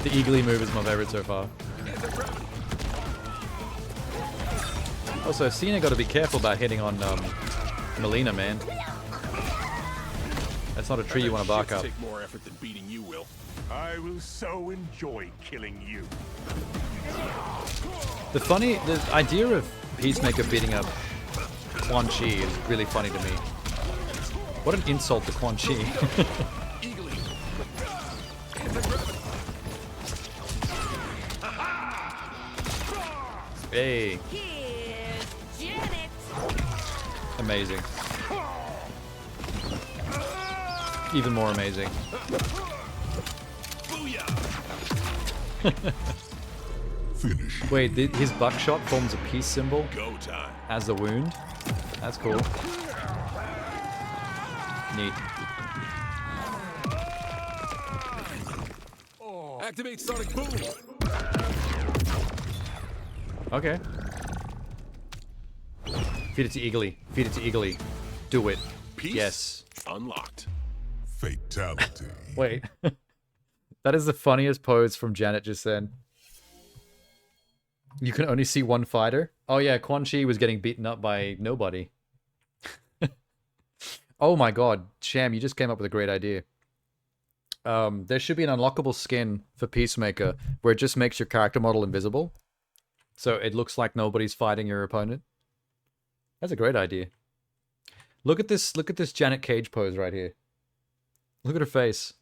The Eagly move is my favorite so far. Also, Cena got to be careful about hitting on Melina, man. That's not a tree you want to bark up. Take more effort than beating you will. I will so enjoy killing you. The idea of Peacemaker beating up Quan Chi is really funny to me. What an insult to Quan Chi. Hey. Amazing. Even more amazing. Finish. Wait, his buckshot forms a peace symbol Go time. as a wound? That's cool. Neat. Activate sonic boom. Okay. Feed it to Eagly. Feed it to Eagly. Do it. Peace yes. Unlocked. Fatality. Wait. That is the funniest pose from Janet just then. You can only see one fighter? Oh yeah, Quan Chi was getting beaten up by nobody. Oh my god, Sham, you just came up with a great idea. There should be an unlockable skin for Peacemaker where it just makes your character model invisible. So it looks like nobody's fighting your opponent. That's a great idea. Look at this Janet Cage pose right here. Look at her face.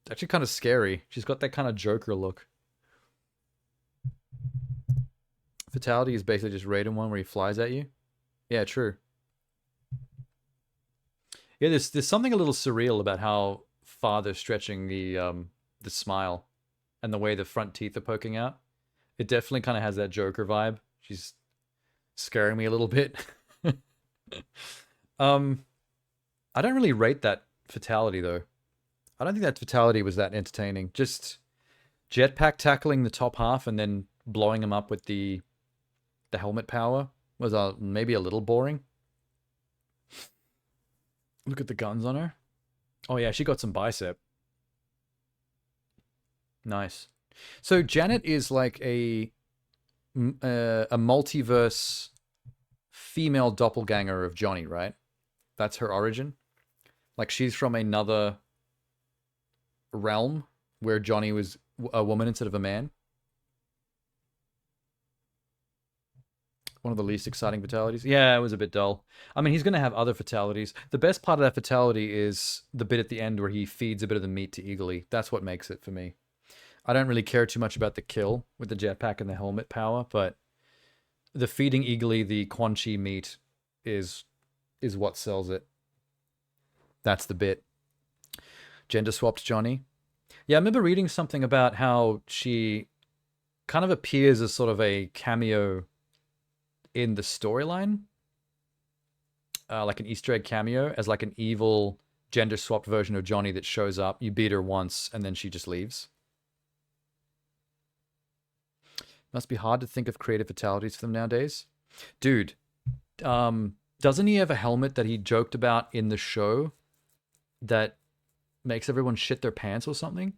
It's actually kind of scary. She's got that kind of Joker look. Fatality is basically just Raiden 1 where he flies at you. Yeah, true. Yeah, there's something a little surreal about how far they're stretching the smile and the way the front teeth are poking out. It definitely kind of has that Joker vibe. She's scaring me a little bit. I don't really rate that fatality though. I don't think that fatality was that entertaining. Just jetpack tackling the top half and then blowing him up with the helmet power was maybe a little boring. Look at the guns on her. Oh yeah, she got some bicep. Nice. So Janet is like a multiverse female doppelganger of Johnny, right? That's her origin. Like she's from another realm where Johnny was a woman instead of a man. One of the least exciting fatalities. Yeah, it was a bit dull. I mean, he's going to have other fatalities. The best part of that fatality is the bit at the end where he feeds a bit of the meat to Eagly. That's what makes it for me. I don't really care too much about the kill with the jetpack and the helmet power, but the feeding eagerly the Quan Chi meat is what sells it. That's the bit. Gender swapped Johnny. Yeah, I remember reading something about how she kind of appears as sort of a cameo in the storyline. Like an Easter egg cameo as like an evil gender swapped version of Johnny that shows up. You beat her once and then she just leaves. Must be hard to think of creative fatalities for them nowadays. Dude, doesn't he have a helmet that he joked about in the show that makes everyone shit their pants or something?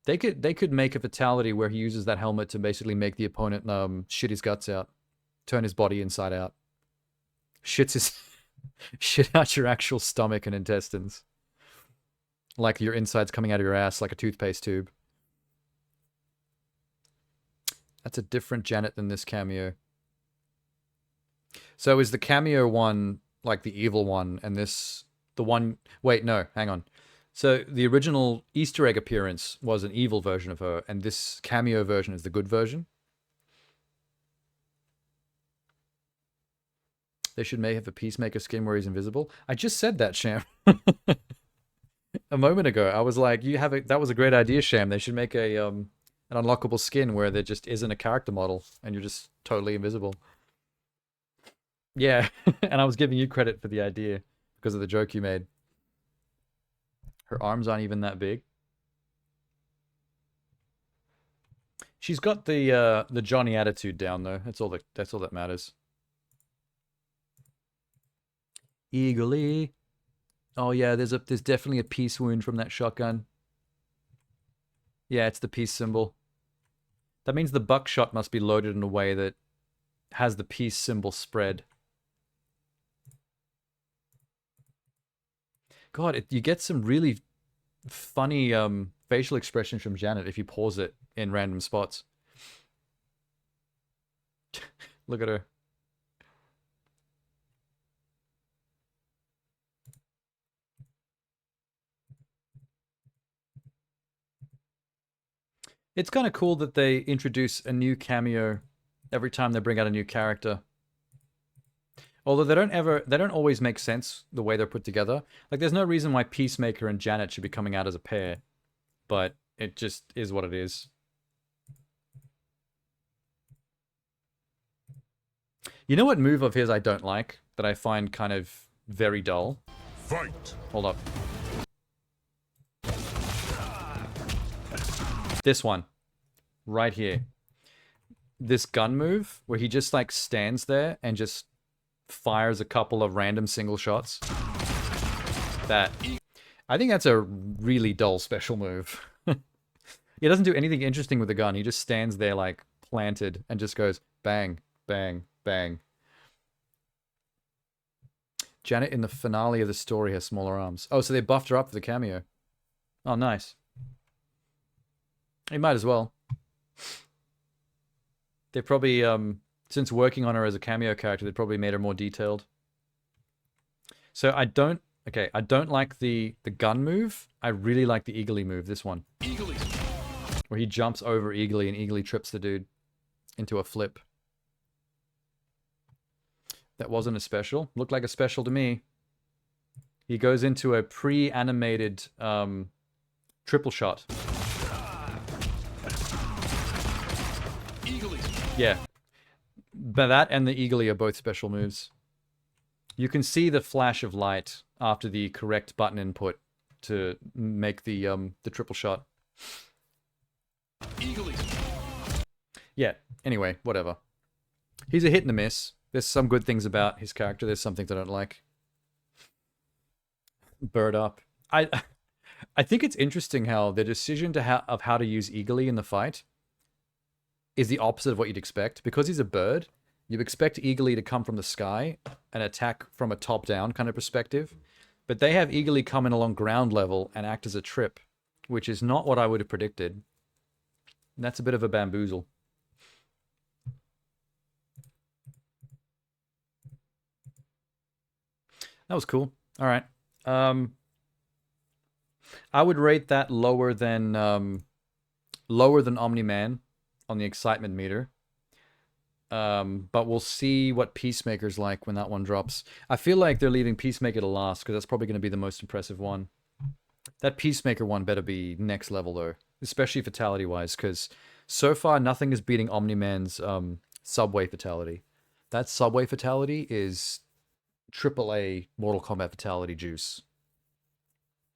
They could make a fatality where he uses that helmet to basically make the opponent shit his guts out, turn his body inside out, shit out your actual stomach and intestines, like your insides coming out of your ass like a toothpaste tube. That's a different Janet than this cameo. So is the cameo one like the evil one, and this the one... Wait, no, hang on. So the original Easter egg appearance was an evil version of her, and this cameo version is the good version? They may have a Peacemaker skin where he's invisible. I just said that, Sham. A moment ago, I was like, that was a great idea, Sham. They should make an unlockable skin where there just isn't a character model and you're just totally invisible. Yeah, and I was giving you credit for the idea because of the joke you made. Her arms aren't even that big. She's got the Johnny attitude down though. That's all that matters. Eagerly. Oh yeah, there's definitely a peace wound from that shotgun. Yeah, it's the peace symbol. That means the buckshot must be loaded in a way that has the peace symbol spread. God, you get some really funny facial expressions from Janet if you pause it in random spots. Look at her. It's kind of cool that they introduce a new cameo every time they bring out a new character. Although they don't always make sense the way they're put together. Like there's no reason why Peacemaker and Janet should be coming out as a pair, but it just is what it is. You know what move of his I don't like, that I find kind of very dull? Fight. Hold up. This one. Right here. This gun move, where he just like stands there and just fires a couple of random single shots. I think that's a really dull special move. He doesn't do anything interesting with the gun. He just stands there like planted and just goes bang, bang, bang. Janet in the finale of the story has smaller arms. Oh, so they buffed her up for the cameo. Oh, nice. He might as well. They probably, since working on her as a cameo character, they probably made her more detailed. So I don't like the gun move. I really like the eagerly move, this one. Eagerly. Where he jumps over eagerly and eagerly trips the dude into a flip. That wasn't a special. Looked like a special to me. He goes into a pre-animated triple shot. Eagerly. Yeah. But that and the eagerly are both special moves. You can see the flash of light after the correct button input to make the triple shot. Eagerly. Yeah, anyway, whatever. He's a hit and a miss. There's some good things about his character. There's some things I don't like. Bird up. I think it's interesting how the decision of how to use eagerly in the fight is the opposite of what you'd expect. Because he's a bird, you expect eagerly to come from the sky and attack from a top-down kind of perspective. But they have eagerly come in along ground level and act as a trip, which is not what I would have predicted. And that's a bit of a bamboozle. That was cool. All right. I would rate that lower than Omni-Man on the excitement meter. But we'll see what Peacemaker's like when that one drops. I feel like they're leaving Peacemaker to last because that's probably going to be the most impressive one. That Peacemaker one better be next level though, especially fatality-wise, because so far nothing is beating Omni-Man's subway fatality. That subway fatality is AAA Mortal Kombat fatality juice.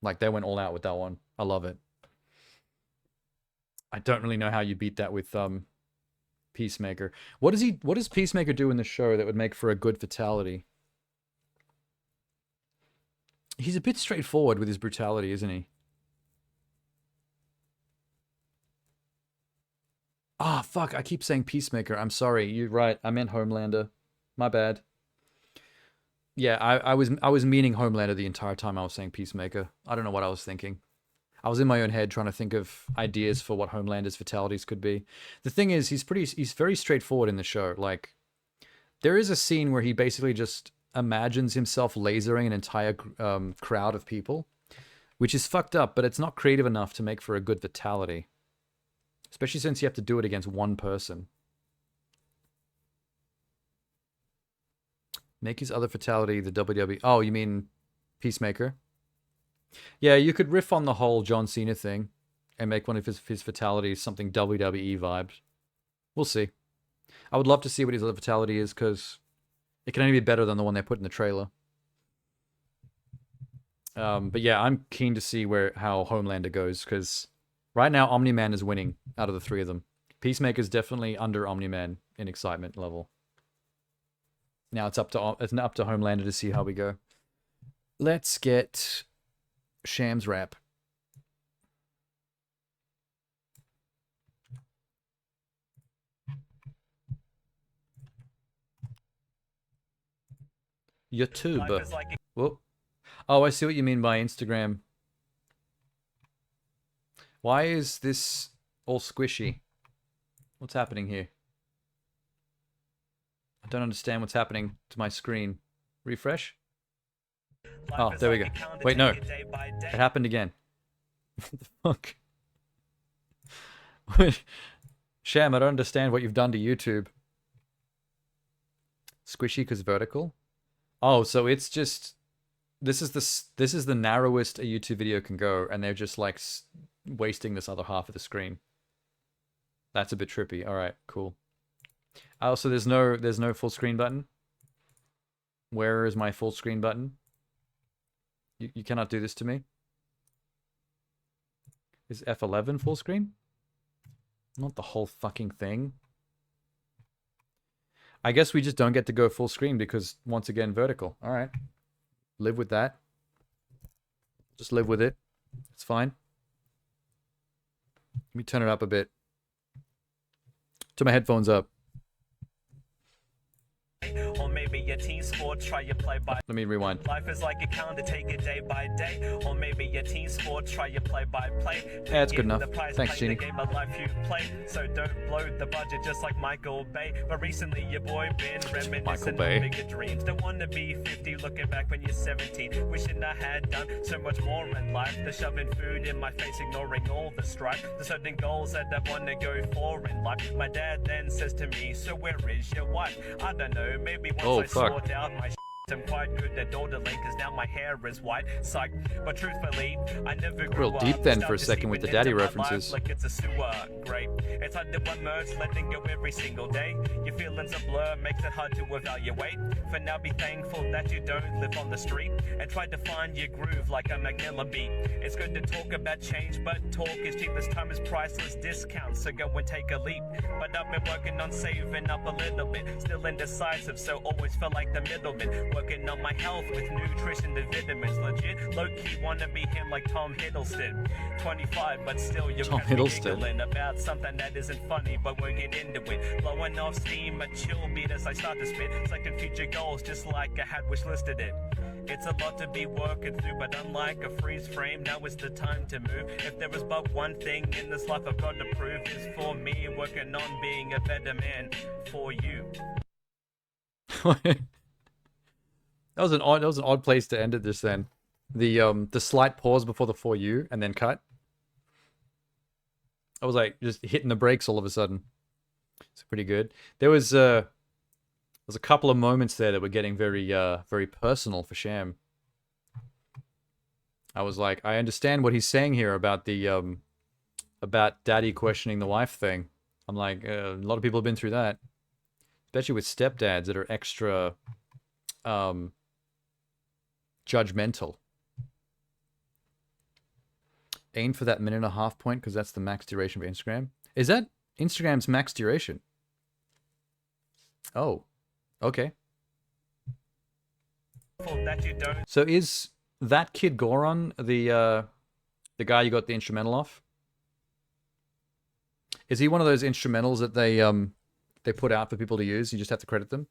Like, they went all out with that one. I love it. I don't really know how you beat that with Peacemaker. What does Peacemaker do in the show that would make for a good fatality? He's a bit straightforward with his brutality, isn't he? Ah, fuck, I keep saying Peacemaker. I'm sorry, you're right. I meant Homelander. My bad. Yeah, I was meaning Homelander the entire time I was saying Peacemaker. I don't know what I was thinking. I was in my own head trying to think of ideas for what Homelander's fatalities could be. The thing is, he's very straightforward in the show. Like, there is a scene where he basically just imagines himself lasering an entire crowd of people, which is fucked up, but it's not creative enough to make for a good fatality. Especially since you have to do it against one person. Make his other fatality the WWE... Oh, you mean Peacemaker? Yeah, you could riff on the whole John Cena thing and make one of his fatalities something WWE vibes. We'll see. I would love to see what his other fatality is, because it can only be better than the one they put in the trailer. But yeah, I'm keen to see how Homelander goes, because right now Omni-Man is winning out of the three of them. Peacemaker's definitely under Omni-Man in excitement level. Now it's up to Homelander to see how we go. Let's get Sham's rap. YouTube. Whoop. Oh, I see what you mean by Instagram. Why is this all squishy? What's happening here? I don't understand what's happening to my screen. Refresh? Oh, there we go. Wait, no. It happened again. What the fuck? Sham, I don't understand what you've done to YouTube. Squishy because vertical? Oh, so it's just... This is the narrowest a YouTube video can go, and they're just like wasting this other half of the screen. That's a bit trippy. Alright, cool. Oh, so there's no full screen button? Where is my full screen button? You cannot do this to me? Is F11 full screen? Not the whole fucking thing. I guess we just don't get to go full screen because, once again, vertical. Alright. Live with that. Just live with it. It's fine. Let me turn it up a bit. Turn my headphones up. Or maybe your team sport, try your play by. Let me rewind. Life is like a calendar, take it day by day. Or maybe your team sport, try your play by play. Yeah, that's good enough. Thanks, Genie. The game of life you play, so don't blow the budget just like Michael Bay. But recently your boy been reminiscing on bigger dreams. Don't wanna be 50, looking back when you're 17. Wishing I had done so much more in life. The shoving food in my face, ignoring all the strife. The certain goals that I wanna go for in life. My dad then says to me, so where is your wife? I don't know, maybe once I sort out my I'm quite good at dawdling cause now my hair is white. Psych, but truthfully, I never grew real deep then for a second with the daddy references. Like it's a sewer grate. It's hard to immerse, letting go every single day. Your feelings a blur, makes it hard to evaluate. For now, be thankful that you don't live on the street and try to find your groove like a Macmillan beat. It's good to talk about change, but talk is cheap as time is priceless. Discounts, so go and take a leap. But I've been working on saving up a little bit, still indecisive, so always felt like the middleman. Working on my health with nutrition and vitamins. Legit, low-key wanna be him like Tom Hiddleston. 25, but still you're giggling about something that isn't funny, but we're getting into it. Blowing off steam, a chill beat as I start to spit. Second future goals, just like I had wish listed it. It's a lot to be working through, but unlike a freeze frame, now is the time to move. If there is but one thing in this life I've got to prove, is for me, working on being a better man for you. That was an odd place to end it just then. The slight pause before the for you and then cut. I was like just hitting the brakes all of a sudden. It's pretty good. There's a couple of moments there that were getting very personal for Sham. I was like, I understand what he's saying here about the about daddy questioning the wife thing. I'm like, a lot of people have been through that, especially with stepdads that are extra judgmental. Aim for that 1.5 point because that's the max duration for Instagram. Is that Instagram's max duration? Oh, okay. So is that kid Goron the guy you got the instrumental off? Is he one of those instrumentals that they put out for people to use? You just have to credit them.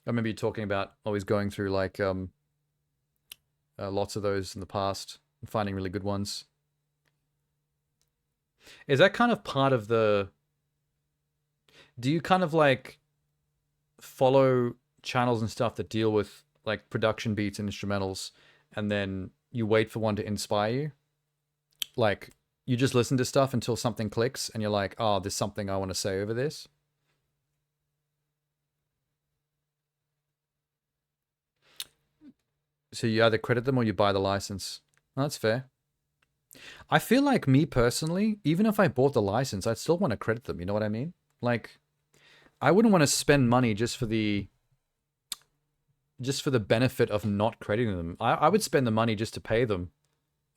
I remember you talking about always going through like lots of those in the past and finding really good ones. Is that kind of part of the... Do you kind of like follow channels and stuff that deal with like production beats and instrumentals and then you wait for one to inspire you? Like you just listen to stuff until something clicks and you're like, oh, there's something I want to say over this. So you either credit them or you buy the license. Oh, that's fair. I feel like me personally, even if I bought the license, I'd still want to credit them. You know what I mean? Like, I wouldn't want to spend money just for the benefit of not crediting them. I would spend the money just to pay them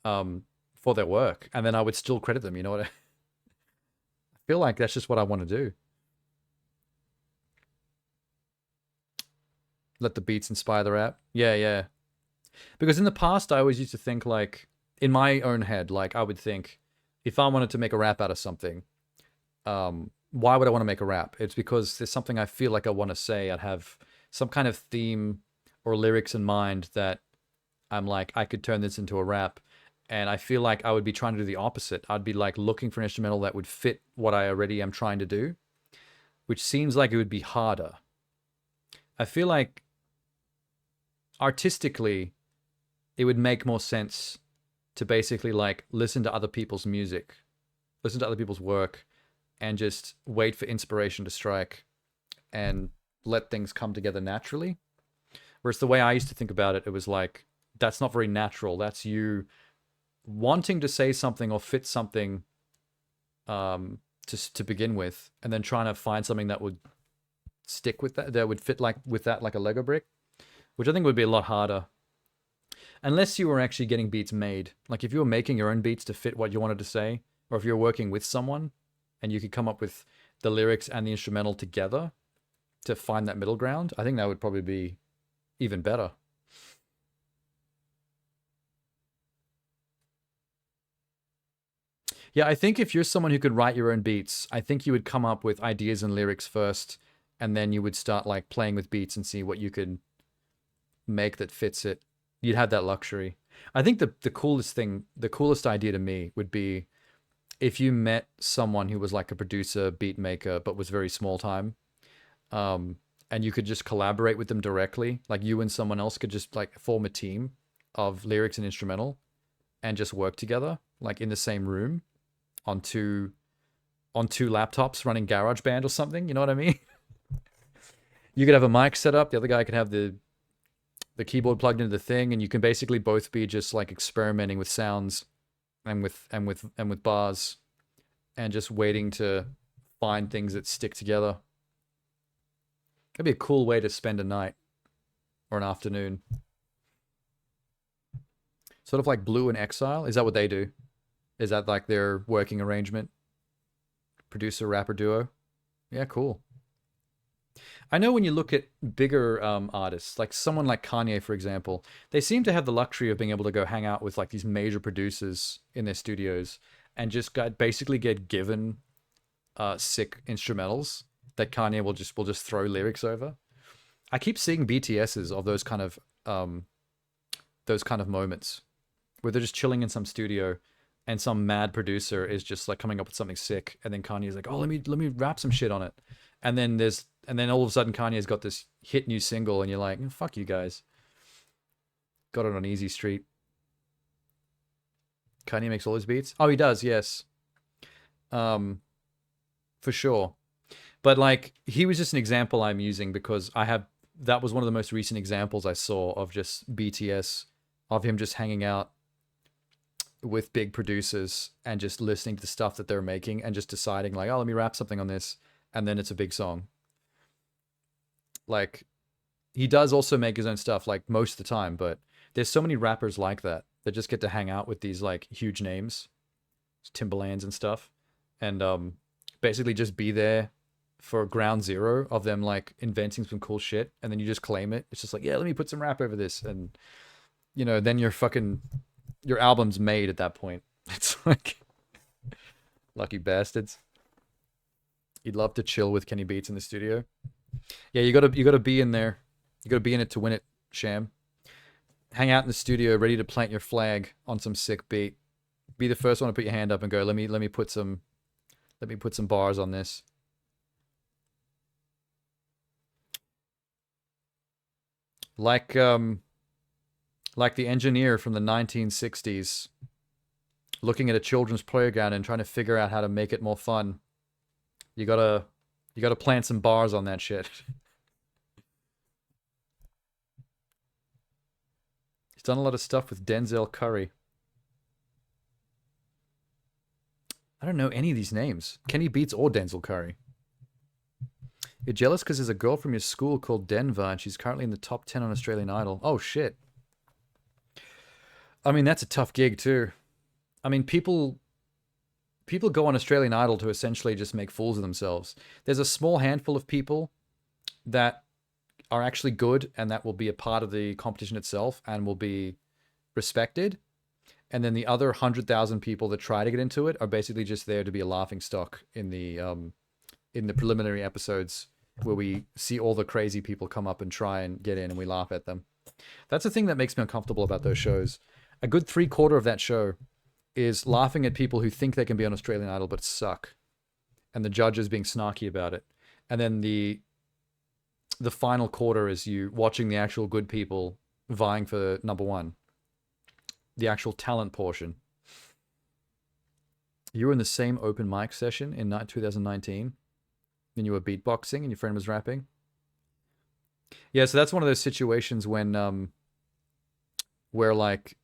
for their work, and then I would still credit them. You know what I feel like that's just what I want to do. Let the beats inspire the rap. Yeah, yeah. Because in the past, I always used to think like, in my own head, like I would think, if I wanted to make a rap out of something, why would I want to make a rap? It's because there's something I feel like I want to say. I'd have some kind of theme or lyrics in mind that I'm like, I could turn this into a rap. And I feel like I would be trying to do the opposite. I'd be like looking for an instrumental that would fit what I already am trying to do, which seems like it would be harder. I feel like artistically, it would make more sense to basically like listen to other people's music, listen to other people's work, and just wait for inspiration to strike and let things come together naturally. Whereas the way I used to think about it, it was like, that's not very natural. That's you wanting to say something or fit something to begin with, and then trying to find something that would stick with that would fit like with that like a Lego brick, which I think would be a lot harder. Unless you were actually getting beats made. Like if you were making your own beats to fit what you wanted to say, or if you're working with someone and you could come up with the lyrics and the instrumental together to find that middle ground, I think that would probably be even better. Yeah, I think if you're someone who could write your own beats, I think you would come up with ideas and lyrics first, and then you would start like playing with beats and see what you could make that fits it. You'd have that luxury. I think the coolest idea to me would be if you met someone who was like a producer, beat maker, but was very small time, and you could just collaborate with them directly. Like you and someone else could just like form a team of lyrics and instrumental and just work together, like in the same room on two laptops running GarageBand or something. You know what I mean? You could have a mic set up. The other guy could have the keyboard plugged into the thing, and you can basically both be just like experimenting with sounds and with bars and just waiting to find things that stick together. That'd be a cool way to spend a night or an afternoon. Sort of like Blue and Exile. Is that what they do? Is that like their working arrangement? Producer, rapper duo? Yeah, cool. I know when you look at bigger artists, like someone like Kanye, for example, they seem to have the luxury of being able to go hang out with like these major producers in their studios and just basically get given sick instrumentals that Kanye will just throw lyrics over. I keep seeing BTSs of those kind of moments where they're just chilling in some studio and some mad producer is just like coming up with something sick, and then Kanye's like, "Oh, let me rap some shit on it." And then there's And then all of a sudden Kanye's got this hit new single and you're like, fuck you guys. Got it on Easy Street. Kanye makes all his beats? Oh, he does, yes. For sure. But like, he was just an example I'm using because that was one of the most recent examples I saw of just BTS, of him just hanging out with big producers and just listening to the stuff that they're making and just deciding like, oh, let me rap something on this. And then it's a big song. Like, he does also make his own stuff, like, most of the time, but there's so many rappers like that just get to hang out with these, like, huge names, Timberlands and stuff, and basically just be there for ground zero of them, like, inventing some cool shit, and then you just claim it. It's just like, yeah, let me put some rap over this, and, you know, then your album's made at that point. It's like, lucky bastards. You'd love to chill with Kenny Beats in the studio. Yeah, you gotta be in there. You gotta be in it to win it, Sham. Hang out in the studio, ready to plant your flag on some sick beat. Be the first one to put your hand up and go, let me put some bars on this. Like the engineer from the 1960s looking at a children's playground and trying to figure out how to make it more fun. You gotta plant some bars on that shit. He's done a lot of stuff with Denzel Curry. I don't know any of these names. Kenny Beats or Denzel Curry. You're jealous because there's a girl from your school called Denver and she's currently in the top 10 on Australian Idol. Oh, shit. I mean, that's a tough gig, too. I mean, people go on Australian Idol to essentially just make fools of themselves. There's a small handful of people that are actually good and that will be a part of the competition itself and will be respected. And then the other 100,000 people that try to get into it are basically just there to be a laughing stock in the preliminary episodes where we see all the crazy people come up and try and get in and we laugh at them. That's the thing that makes me uncomfortable about those shows. A good 3/4 of that show is laughing at people who think they can be on Australian Idol but suck. And the judges being snarky about it. And then the final quarter is you watching the actual good people vying for number one. The actual talent portion. You were in the same open mic session in 2019 and you were beatboxing and your friend was rapping. Yeah, so that's one of those situations when where like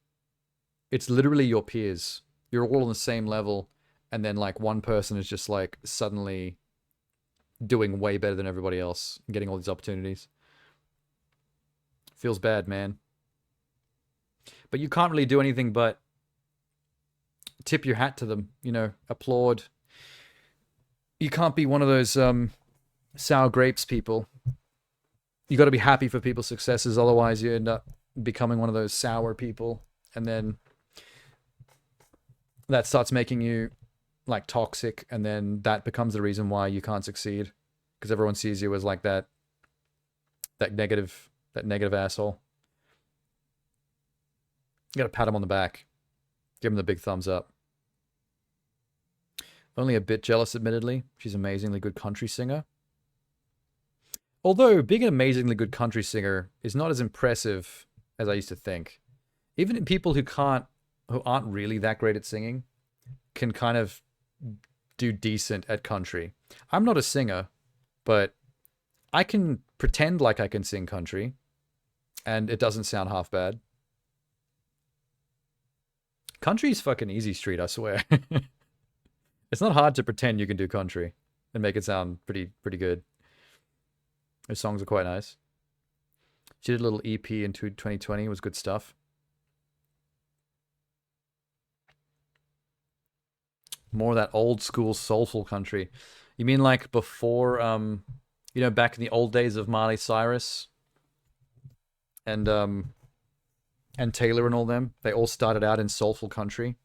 it's literally your peers. You're all on the same level and then like one person is just like suddenly doing way better than everybody else and getting all these opportunities. Feels bad, man. But you can't really do anything but tip your hat to them, you know, applaud. You can't be one of those sour grapes people. You got to be happy for people's successes, otherwise you end up becoming one of those sour people, and then that starts making you like toxic, and then that becomes the reason why you can't succeed because everyone sees you as like that negative asshole. You gotta pat him on the back. Give him the big thumbs up. Only a bit jealous, admittedly. She's an amazingly good country singer. Although being an amazingly good country singer is not as impressive as I used to think. Even people who aren't really that great at singing can kind of do decent at country. I'm not a singer, but I can pretend like I can sing country, and it doesn't sound half bad. Country's fucking easy street, I swear. It's not hard to pretend you can do country and make it sound pretty good. Those songs are quite nice. She did a little EP in 2020. It was good stuff. More of that old school soulful country. You mean like before, you know, back in the old days of Miley Cyrus and Taylor and all them? They all started out in soulful country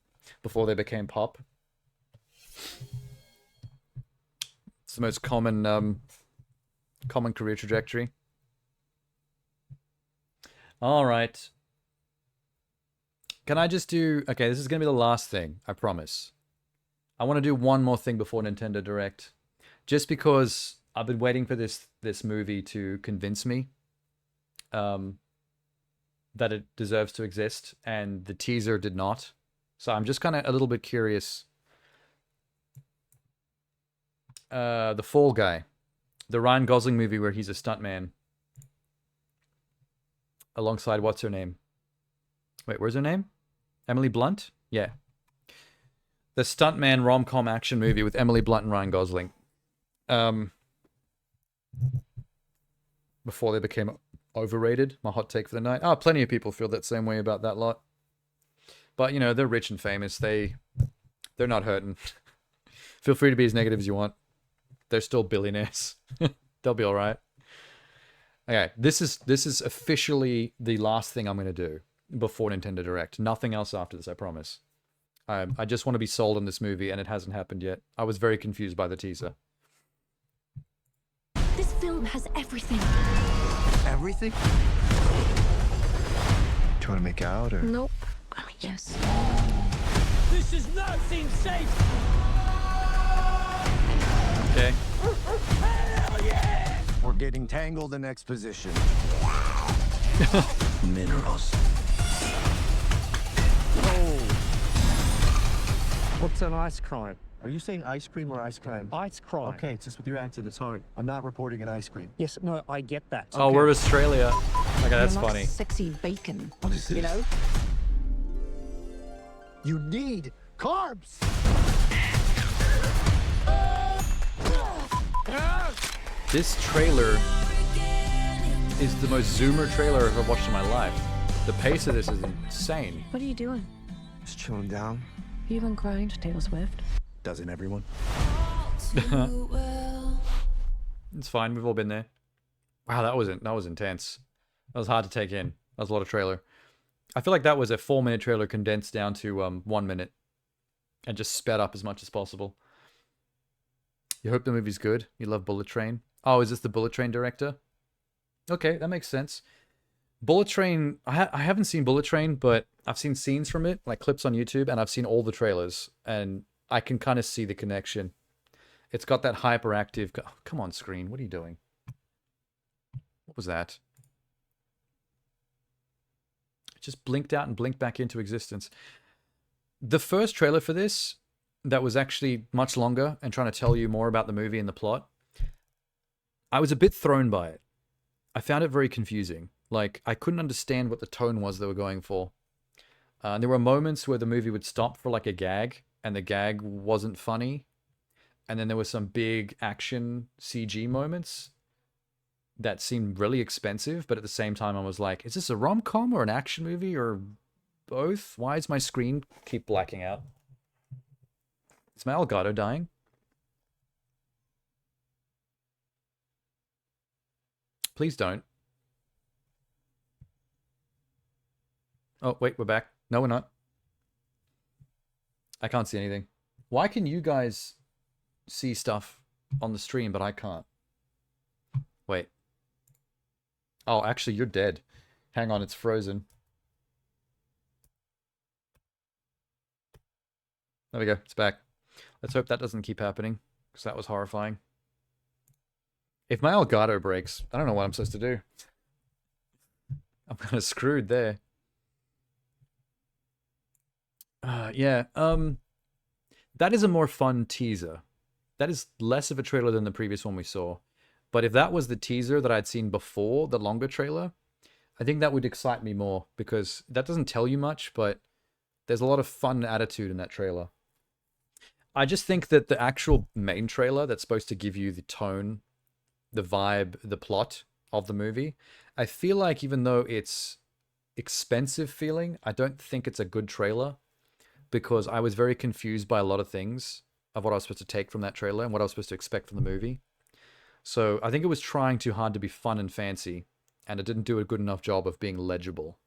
before they became pop. It's the most common career trajectory. All right. Can I just do... Okay, this is going to be the last thing, I promise. I want to do one more thing before Nintendo Direct. Just because I've been waiting for this movie to convince me that it deserves to exist, and the teaser did not. So I'm just kind of a little bit curious. The Fall Guy, the Ryan Gosling movie where he's a stuntman alongside what's her name? Wait, where's her name? Emily Blunt? Yeah. The stuntman rom-com action movie with Emily Blunt and Ryan Gosling. Before they became overrated, my hot take for the night. Oh, plenty of people feel that same way about that lot. But, you know, they're rich and famous. They're not hurting. Feel free to be as negative as you want. They're still billionaires. They'll be all right. Okay, this is officially the last thing I'm going to do before Nintendo Direct. Nothing else after this, I promise. I just want to be sold on this movie, and it hasn't happened yet. I was very confused by the teaser. This film has everything. Everything? Do you want to make out, or? Nope. I mean, yes. This does not seem safe! Okay. Hell yeah! We're getting tangled in exposition. Minerals. Oh. What's an ice crime? Are you saying ice cream or ice cream? Ice crime. Okay, it's just with your accent, it's hard. I'm not reporting an ice cream. Yes, no, I get that. Oh, we're Australia. Okay, that's You're like funny. Sexy bacon. What is this? You know? You need carbs! This trailer is the most zoomer trailer I've ever watched in my life. The pace of this is insane. What are you doing? Just chilling down. You even crying to Taylor Swift? Doesn't everyone? It's fine. We've all been there. Wow, that was intense. That was hard to take in. That was a lot of trailer. I feel like that was a 4-minute trailer condensed down to 1 minute and just sped up as much as possible. You hope the movie's good. You love Bullet Train. Oh, is this the Bullet Train director? Okay, that makes sense. Bullet Train, I haven't seen Bullet Train, but I've seen scenes from it, like clips on YouTube, and I've seen all the trailers, and I can kind of see the connection. It's got that hyperactive... Oh, come on, screen. What are you doing? What was that? It just blinked out and blinked back into existence. The first trailer for this, that was actually much longer and trying to tell you more about the movie and the plot, I was a bit thrown by it. I found it very confusing. Like, I couldn't understand what the tone was they were going for. There were moments where the movie would stop for like a gag, and the gag wasn't funny. And then there were some big action CG moments that seemed really expensive, but at the same time I was like, is this a rom-com or an action movie or both? Why is my screen keep blacking out? Is my Elgato dying? Please don't. Oh, wait, we're back. No, we're not. I can't see anything. Why can you guys see stuff on the stream, but I can't? Wait. Oh, actually, you're dead. Hang on, it's frozen. There we go, it's back. Let's hope that doesn't keep happening, because that was horrifying. If my Elgato breaks, I don't know what I'm supposed to do. I'm kind of screwed there. Yeah, that is a more fun teaser. That is less of a trailer than the previous one we saw. But if that was the teaser that I'd seen before, the longer trailer, I think that would excite me more, because that doesn't tell you much, but there's a lot of fun attitude in that trailer. I just think that the actual main trailer that's supposed to give you the tone, the vibe, the plot of the movie, I feel like even though it's expensive feeling, I don't think it's a good trailer, because I was very confused by a lot of things of what I was supposed to take from that trailer and what I was supposed to expect from the movie. So I think it was trying too hard to be fun and fancy, and it didn't do a good enough job of being legible.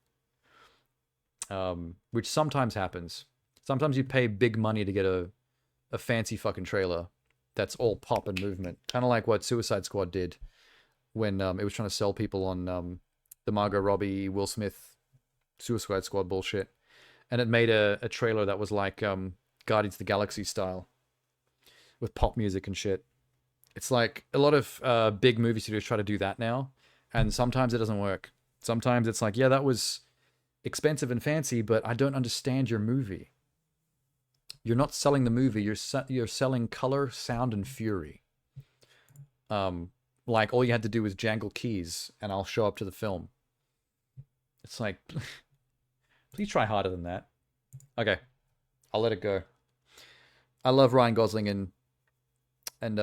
Which sometimes happens. Sometimes you pay big money to get a fancy fucking trailer that's all pop and movement. Kind of like what Suicide Squad did when it was trying to sell people on the Margot Robbie, Will Smith Suicide Squad bullshit. And it made a trailer that was like Guardians of the Galaxy style, with pop music and shit. It's like a lot of big movie studios try to do that now, and sometimes it doesn't work. Sometimes it's like, yeah, that was expensive and fancy, but I don't understand your movie. You're not selling the movie. You're selling color, sound, and fury. Like all you had to do was jangle keys, and I'll show up to the film. It's like, please try harder than that. Okay, I'll let it go. I love Ryan Gosling and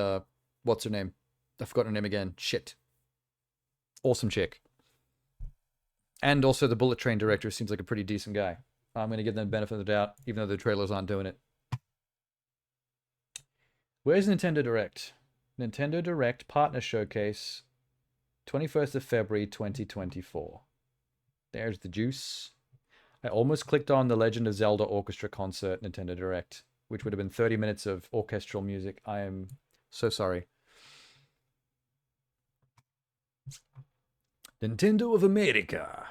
what's her name? I forgot her name again. Shit. Awesome chick. And also the Bullet Train director seems like a pretty decent guy. I'm going to give them the benefit of the doubt, even though the trailers aren't doing it. Where's Nintendo Direct? Nintendo Direct Partner Showcase, 21st of February 2024. There's the juice. I almost clicked on the Legend of Zelda Orchestra Concert Nintendo Direct, which would have been 30 minutes of orchestral music. I am so sorry. Nintendo of America.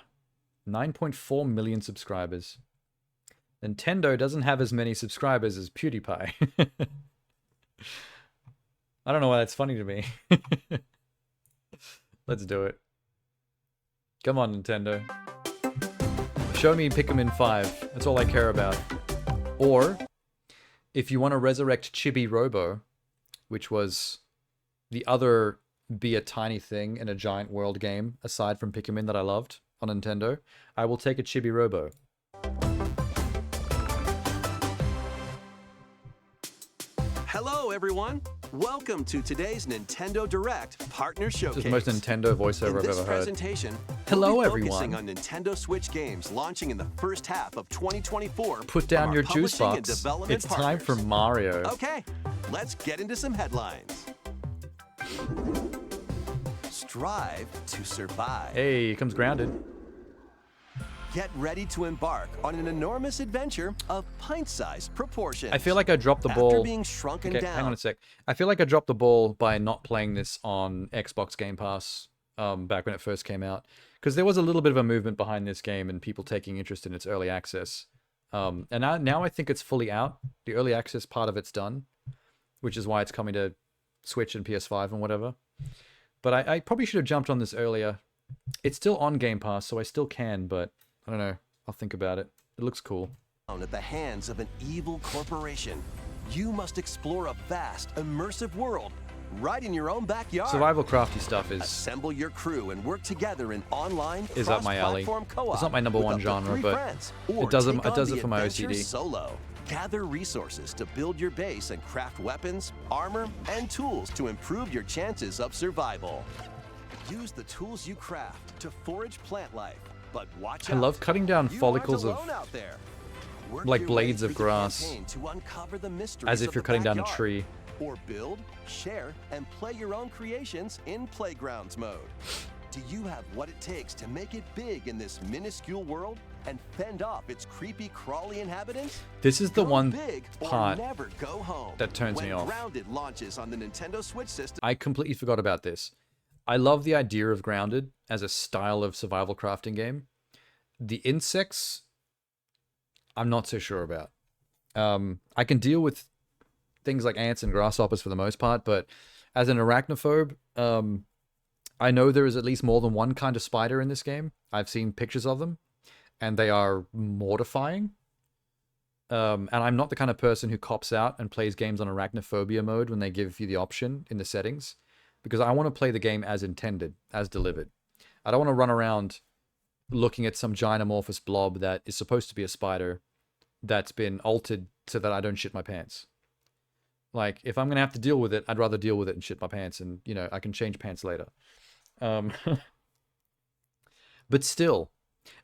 9.4 million subscribers. Nintendo doesn't have as many subscribers as PewDiePie. I don't know why that's funny to me. Let's do it. Come on, Nintendo. Show me Pikmin 5. That's all I care about. Or, if you want to resurrect Chibi Robo, which was the other be a tiny thing in a giant world game, aside from Pikmin that I loved on Nintendo, I will take a Chibi Robo. Hello, everyone. Welcome to today's Nintendo Direct Partner Showcase. This is the most Nintendo voiceover I've ever heard. Presentation, hello, we'll be everyone. focusing on Nintendo Switch games launching in the first half of 2024. Put down your juice publishing and box. development It's time for Mario. Okay, let's get into some headlines. Strive to survive. Hey, here comes Grounded. Get ready to embark on an enormous adventure of pint-sized proportions. I feel like I dropped the ball. After being shrunken down. Hang on a sec. I feel like I dropped the ball by not playing this on Xbox Game Pass back when it first came out. Because there was a little bit of a movement behind this game and people taking interest in its early access. And now I think it's fully out. The early access part of it's done, which is why it's coming to Switch and PS5 and whatever. But I probably should have jumped on this earlier. It's still on Game Pass, so I still can, but I don't know. I'll think about it. It looks cool. At the hands of an evil corporation, you must explore a vast, immersive world right in your own backyard. Survival crafty stuff is... Assemble your crew and work together in online is up my alley. It's not my number one genre, but it does it for my OCD. Solo. Gather resources to build your base and craft weapons, armor, and tools to improve your chances of survival. Use the tools you craft to forage plant life. But watch I love cutting down you follicles of like blades of to grass uncover the mysteries as if you're cutting down a backyard. tree. Or build, share, and play your own creations in Playgrounds mode. Do you have what it takes to make it big in this minuscule world and fend off its creepy, crawly inhabitants? This is the one big part or never go home. that turns when me off. Grounded launches on the Nintendo Switch system. I completely forgot about this. I love the idea of Grounded as a style of survival crafting game. The insects, I'm not so sure about. I can deal with things like ants and grasshoppers for the most part, but as an arachnophobe, I know there is at least more than one kind of spider in this game. I've seen pictures of them, and they are mortifying. And I'm not the kind of person who cops out and plays games on arachnophobia mode when they give you the option in the settings, because I want to play the game as intended, as delivered. I don't want to run around looking at some giant amorphous blob that is supposed to be a spider that's been altered so that I don't shit my pants. Like, if I'm going to have to deal with it, I'd rather deal with it and shit my pants, and, you know, I can change pants later. But still,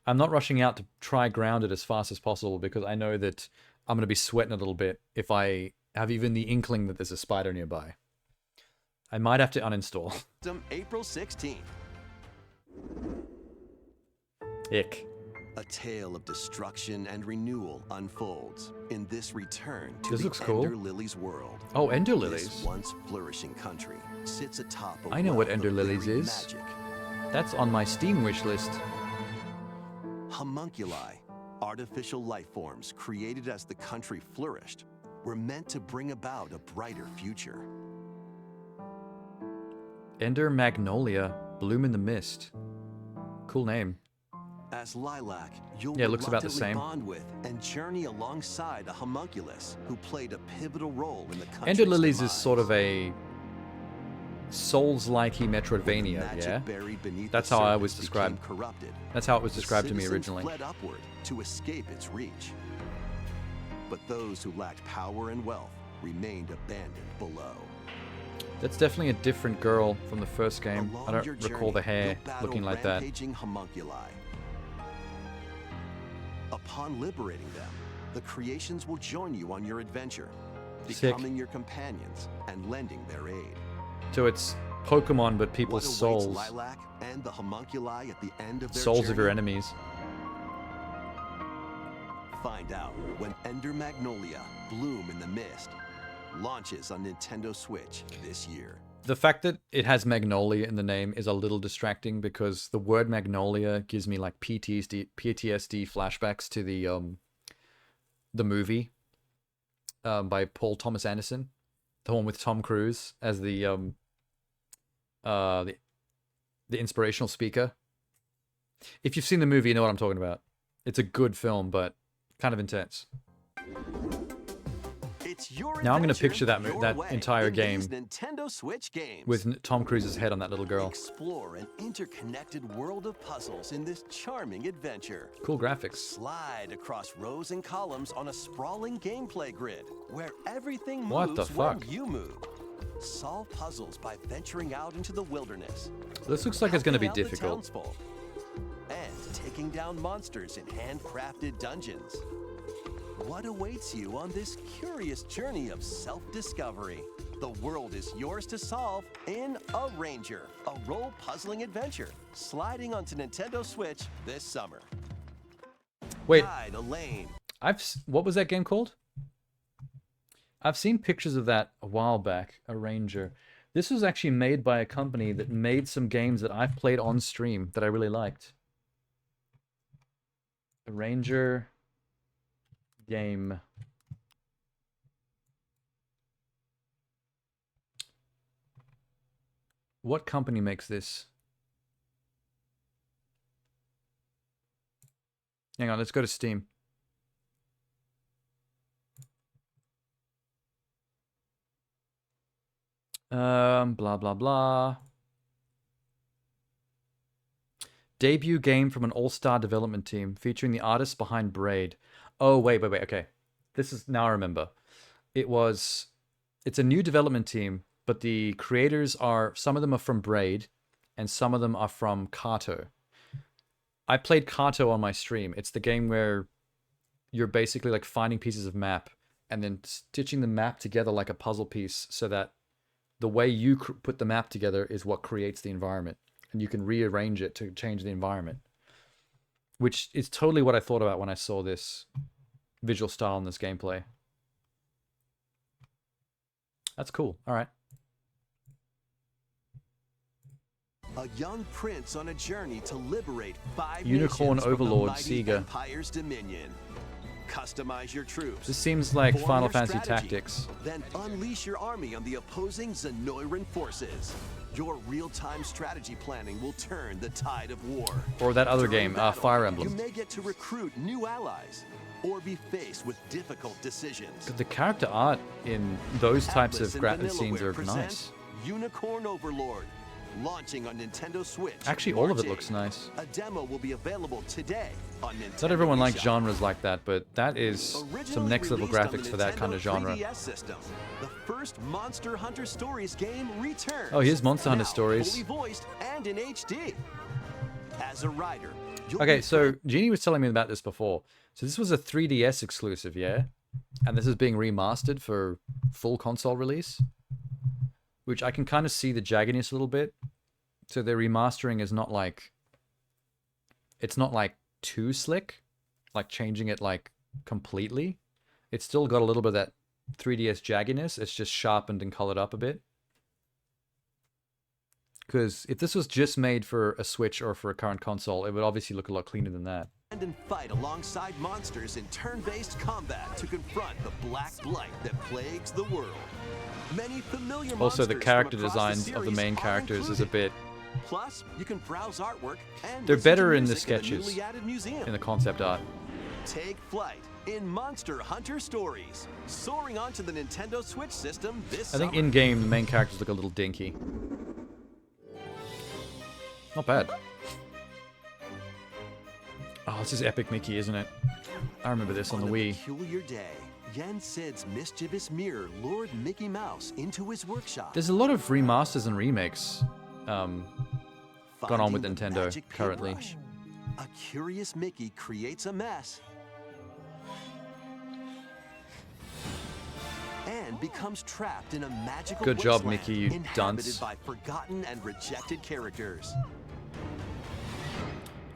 I'm not rushing out to try Grounded as fast as possible because I know that I'm going to be sweating a little bit if I have even the inkling that there's a spider nearby. I might have to uninstall. April 16th. Ick. A tale of destruction and renewal unfolds in this return to This the looks cool. Ender Lilies world. Oh, Ender Lilies. This once flourishing country sits atop a I know what wealth Ender of Lilies buried is. magic. That's on my Steam wish list. Homunculi, artificial life forms created as the country flourished, were meant to bring about a brighter future. Ender Magnolia, Bloom in the Mist. Cool name. As Lilac, you'll Yeah, it looks about the reluctantly same. bond with and journey alongside a homunculus who played a pivotal role in the country's Ender Lilies demise. is sort of a Souls-likey Metroidvania, Magic yeah? buried beneath That's the how I surface was described. became corrupted. That's how it was The described to me citizens originally. fled upward to escape its reach. But those who lacked power and wealth remained abandoned below. That's definitely a different girl from the first game. I Along your don't recall the journey, hair you'll battle looking like that. rampaging homunculi. Upon liberating them, the creations will join you on your adventure, Sick. becoming your companions and lending their aid. So it's Pokemon, but What people's awaits souls. Lilac and the homunculi at the end of their Souls journey? of your enemies. Find out when Ender Magnolia, Bloom in the Mist, launches on Nintendo Switch this year. The fact that it has Magnolia in the name is a little distracting because the word Magnolia gives me like PTSD flashbacks to the movie by Paul Thomas Anderson, the one with Tom Cruise as the inspirational speaker. If you've seen the movie, you know what I'm talking about. It's a good film, but kind of intense. It's your Now I'm going to adventure, picture that your that way entire in game these Nintendo Switch games. with Tom Cruise's head on that little girl. Explore an interconnected world of puzzles in this charming adventure. Cool graphics. Slide across rows and columns on a sprawling gameplay grid where everything moves What the when fuck? you move. Solve puzzles by venturing out into the wilderness. This looks like it's going to be helping out the difficult. townsfolk, and taking down monsters in handcrafted dungeons. What awaits you on this curious journey of self-discovery? The world is yours to solve in A Ranger, a role-puzzling adventure, sliding onto Nintendo Switch this summer. Wait, Guide Elaine. what was that game called? I've seen pictures of that a while back, A Ranger. This was actually made by a company that made some games that I've played on stream that I really liked. A Ranger game. What company makes this? Hang on, let's go to Steam. Blah, blah, blah. Debut game from an all-star development team featuring the artists behind Braid. Oh, wait, okay. This is, now I remember. It's a new development team, but the creators are, some of them are from Braid, and some of them are from Kato. I played Kato on my stream. It's the game where you're basically like finding pieces of map and then stitching the map together like a puzzle piece so that the way you put the map together is what creates the environment. And you can rearrange it to change the environment. Which is totally what I thought about when I saw this visual style in this gameplay. That's cool. All right. A young prince on a journey to liberate 5 Unicorn nations from Overlord, the mighty Sega. Empire's dominion. Customize your troops. This seems like Form Final your Fantasy strategy, Tactics. Then unleash your army on the opposing Zenoiran forces. Your real-time strategy planning will turn the tide of war. Or that other During game, battle, Fire Emblem. You may get to recruit new allies or be faced with difficult decisions. The character art in those types Atlas of and scenes Vanillaware are presents nice. Unicorn Overlord, launching on Nintendo Switch. Actually, all of it March looks 8th. nice. A demo will be available today on Nintendo. Not everyone likes eShop. genres like that, but that is some Originally next level released on graphics the for that kind Nintendo of genre. 3DS system, the first Monster Hunter Stories game returns. Oh, here's Monster Hunter Now Stories. fully voiced and in HD. As a rider, you'll Okay, be so Jeannie was telling me about this before. So this was a 3DS exclusive, yeah? And this is being remastered for full console release, which I can kind of see the jagginess a little bit. So their remastering is not like, it's not like too slick, like changing it like completely. It's still got a little bit of that 3DS jagginess. It's just sharpened and colored up a bit. Because if this was just made for a Switch or for a current console, it would obviously look a lot cleaner than that. and fight alongside monsters in turn-based combat to confront the black blight that plagues the world. Many familiar Also, the monsters character from across designs of the series main are characters is a included. bit... Plus, you can browse artwork and They're listen to better in the music sketches, newly added museum. in the concept art. Take flight in Monster Hunter Stories, soaring onto the Nintendo Switch system this I think summer. in-game, the main characters look a little dinky. Not bad. Oh, this is Epic Mickey, isn't it? I remember this on the Wii. Peculiar day, Yen Sid's mischievous mirror lured Mickey Mouse into his workshop. There's a lot of remasters and remakes gone on with Finding the Nintendo magic currently. paintbrush, a curious Mickey creates a mess and becomes trapped in a magical Good job, wasteland Mickey, you inhabited dunce. by forgotten and rejected characters.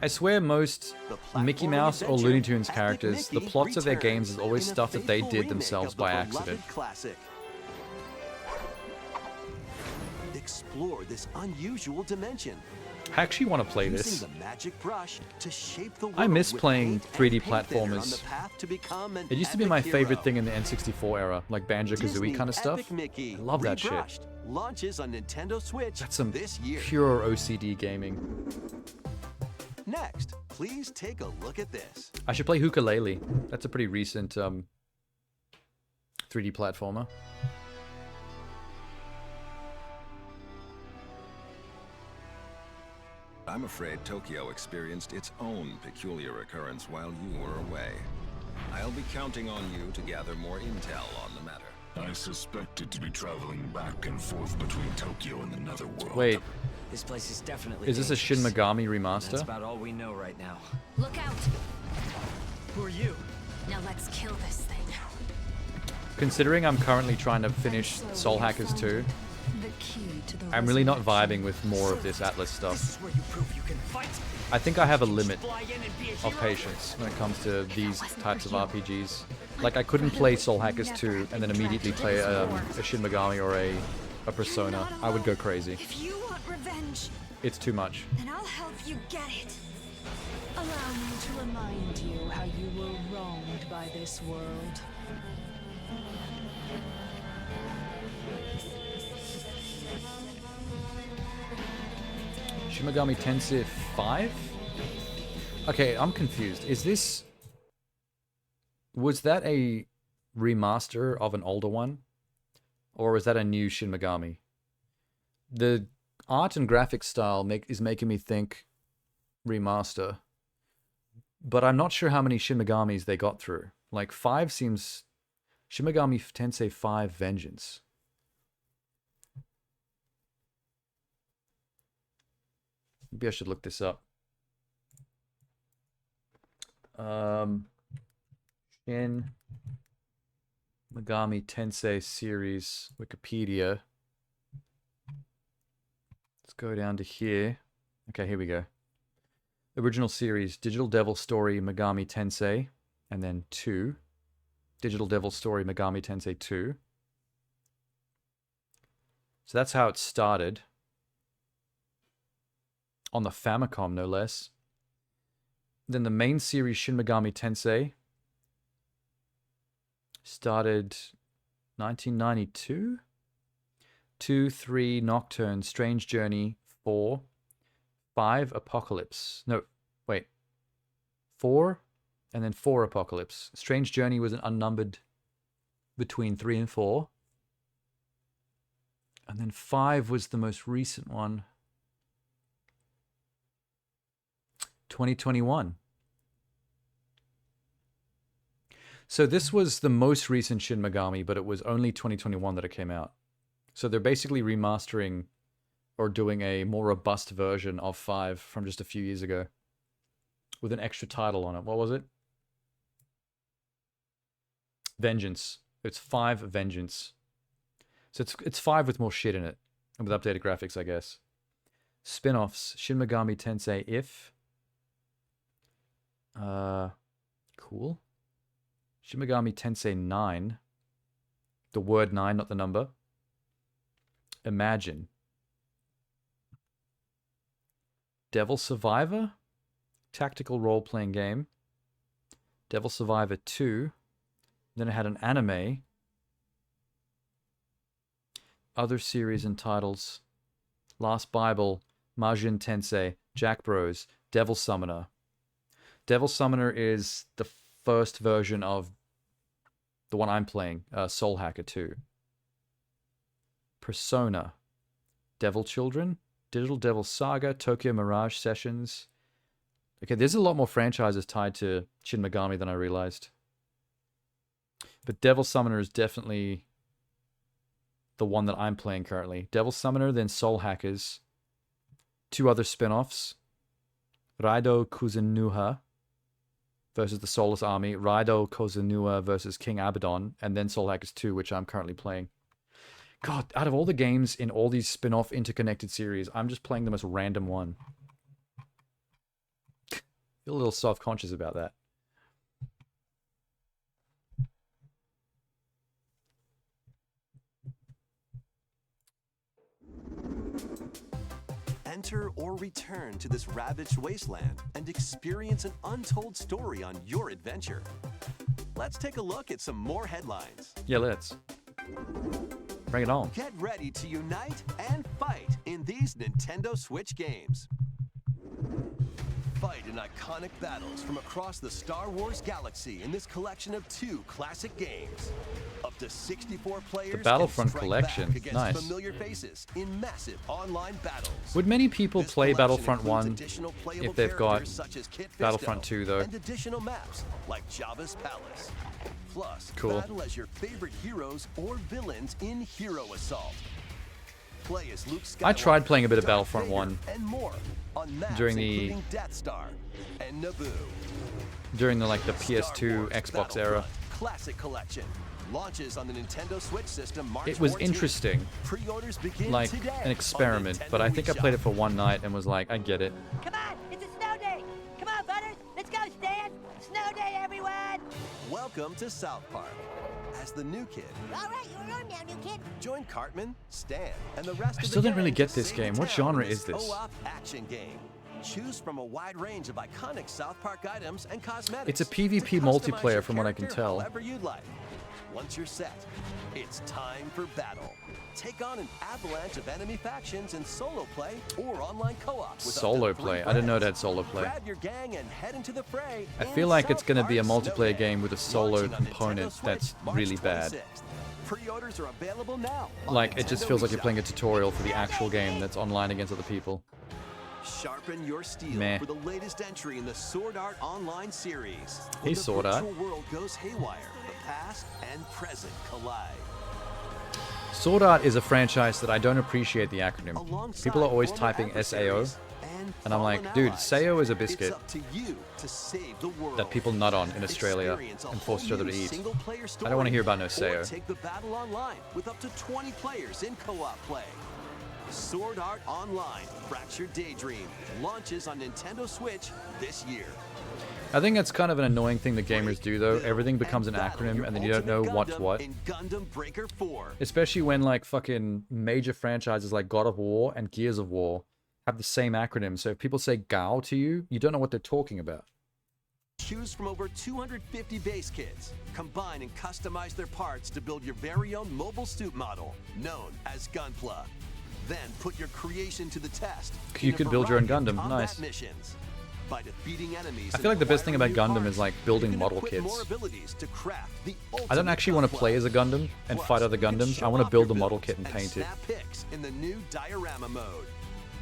I swear most Mickey Mouse or Looney Tunes Epic characters, the Mickey plots of their returns games is always in a stuff that they faithful did remake themselves of the by beloved accident. Classic. Explore this unusual dimension. I actually want to play Using this. the magic brush to shape the I world miss with playing paint 3D and paint thinner on the platformers. path to become an It used to be my epic favorite hero. thing in the N64 era, like Banjo-Kazooie Disney kind of stuff. Epic Mickey I love that shit. Rebrushed launches on Nintendo Switch That's some this year. pure OCD gaming. Next, please take a look at this. I should play Ukulele. That's a pretty recent 3D platformer. I'm afraid Tokyo experienced its own peculiar occurrence while you were away. I'll be counting on you to gather more intel on the matter. I suspect it to be traveling back and forth between Tokyo and the Netherworld. Wait, This place is definitely is this a Shin dangerous. Megami That's remaster? about all we know right now. Look out! Who are you? Now let's kill this thing. Considering I'm currently trying to finish Soul Hackers 2, The key to the I'm really not vibing with more of this Atlas This stuff. is where you prove you can fight. I think I have a limit Fly in and be a of hero. patience when it comes to these types of RPGs. Like, I couldn't play Soul Hackers 2 and then immediately play a Shin Megami or a Persona. I would go crazy. If you want revenge, It's too much. then I'll help you get it. Allow me to remind you how you were wronged by this world. Shin Megami Tensei 5? Okay, I'm confused. Is this... Was that a remaster of an older one? Or was that a new Shin Megami? The art and graphic style is making me think remaster. But I'm not sure how many Shin Megamis they got through. Like, 5 seems... Shin Megami Tensei 5 Vengeance. Maybe I should look this up. Shin Megami Tensei series Wikipedia. Let's go down to here. Okay, here we go. Original series Digital Devil Story Megami Tensei, and then 2. Digital Devil Story Megami Tensei 2. So that's how it started. On the Famicom, no less. Then the main series Shin Megami Tensei started 1992. 2, 3, Nocturne, Strange Journey, 4, 5, Apocalypse. No, wait. 4, and then 4, Apocalypse. Strange Journey was an unnumbered between 3 and 4. And then 5 was the most recent one. 2021. So this was the most recent Shin Megami, but it was only 2021 that it came out. So they're basically remastering or doing a more robust version of 5 from just a few years ago with an extra title on it. What was it? Vengeance. It's 5 Vengeance. So it's 5 with more shit in it and with updated graphics, I guess. Spin-offs. Shin Megami Tensei If. Cool. Shin Megami Tensei 9. The word 9, not the number. Imagine. Devil Survivor? Tactical role-playing game. Devil Survivor 2. Then it had an anime. other series and titles. Last Bible, Majin Tensei, Jack Bros, Devil Summoner. Devil Summoner is the first version of the one I'm playing, Soul Hacker 2. Persona, Devil Children, Digital Devil Saga, Tokyo Mirage Sessions. Okay, there's a lot more franchises tied to Shin Megami than I realized. But Devil Summoner is definitely the one that I'm playing currently. Devil Summoner, then Soul Hackers. 2 other spin-offs. Raido Kuzunuha versus the Soulless Army. Raido Kuzunuha versus King Abaddon. And then Soul Hackers 2, which I'm currently playing. God, out of all the games in all these spin-off interconnected series, I'm just playing the most random one. Feel a little self-conscious about that. Enter or return to this ravaged wasteland and experience an untold story on your adventure. Let's take a look at some more headlines. Yeah, let's. Bring it on. Get ready to unite and fight in these Nintendo Switch games. Fight in iconic battles from across the Star Wars galaxy in this collection of 2 classic games. Up to 64 players. The Battlefront can strike collection. back against Nice. familiar faces in massive online battles. Would many people This play collection Battlefront includes 1 additional playable if they've got characters such as Kit Battlefront Fisto 2 though? and additional maps like Jabba's Palace. Plus, Cool. battle as your favorite heroes or villains in Hero Assault. Play as Luke Skywalker, I tried playing a bit of Darth Battlefront Vader, 1 and more on maps during the including Death Star and Naboo. like the PS2 Xbox era. Classic Collection launches on the Nintendo Switch system March It was 14th. interesting, Pre-orders begin like today an experiment, on but I Nintendo think I eShop. played it for one night and was like, I get it. Come on, it's a snow day. Come on, Butters. Let's go, Stan. Snow day, everyone. Welcome to South Park. As the new kid, All right, you're on now, new kid. join Cartman, Stan, and the rest I of still the didn't really gang get to this save the game. What town genre in is this? co-op action game. Choose from a wide range of iconic South Park items and cosmetics. It's a to PvP customize multiplayer your from what I can character tell. however you'd like. Once you're set, it's time for battle. Take on an avalanche of enemy factions in solo play or online co-op. with up to Solo 3 play. I didn't know it friends. had solo play. Grab your gang and head into the fray. I in feel like it's South going to be a Park Snow multiplayer Day. game with a solo Launching on Nintendo component Switch, that's March really bad. 26th. Pre-orders are available now. on Like, it just Nintendo feels like you're eShop. playing a tutorial for the actual game that's online against other people. Sharpen your steel Meh. for the latest entry in the Sword Art Online series. Hey, When the Sword Art. virtual world goes haywire, the past and present collide. Sword Art is a franchise that I don't appreciate the acronym. Alongside People are always former typing SAO, adversaries and I'm like, fallen dude, allies. SAO is a It's biscuit up to you to save the world. that people nut on in Australia Experience a and force each whole other to new eat. single-player I don't want to hear about no story, SAO. or take the battle online with up to 20 players in co-op play. Sword Art Online Fractured Daydream launches on Nintendo Switch this year. I think that's kind of an annoying thing that gamers do, though. Everything becomes an acronym, and then you don't know what's what. In Gundam Breaker 4. Especially when, like, fucking major franchises like God of War and Gears of War have the same acronym. So if people say GAO to you, you don't know what they're talking about. Choose from over 250 base kits. Combine and customize their parts to build your very own mobile suit model, known as Gunpla. Then put your creation to the test. You in a could build your own variety of Gundam. combat Nice. Missions. By defeating enemies I feel like the best thing about Gundam is, like, building model kits. kits. I don't actually want to play as a Gundam and fight other Gundams. I want to build a model kit and paint it. Snap pics in the new diorama mode.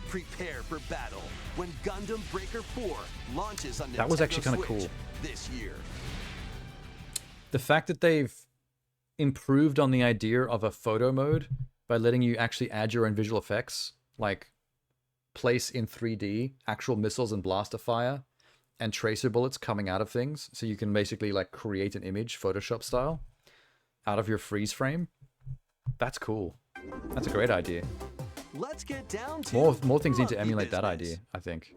Prepare for battle when Gundam Breaker 4 launches on That was Nintendo actually kinda Switch cool. this year. The fact that they've improved on the idea of a photo mode by letting you actually add your own visual effects, like place in 3D actual missiles and blaster fire and tracer bullets coming out of things, so you can basically like create an image Photoshop style out of your freeze frame. That's cool. That's a great idea. Let's get down to More things need to monkey emulate that business. idea, I think.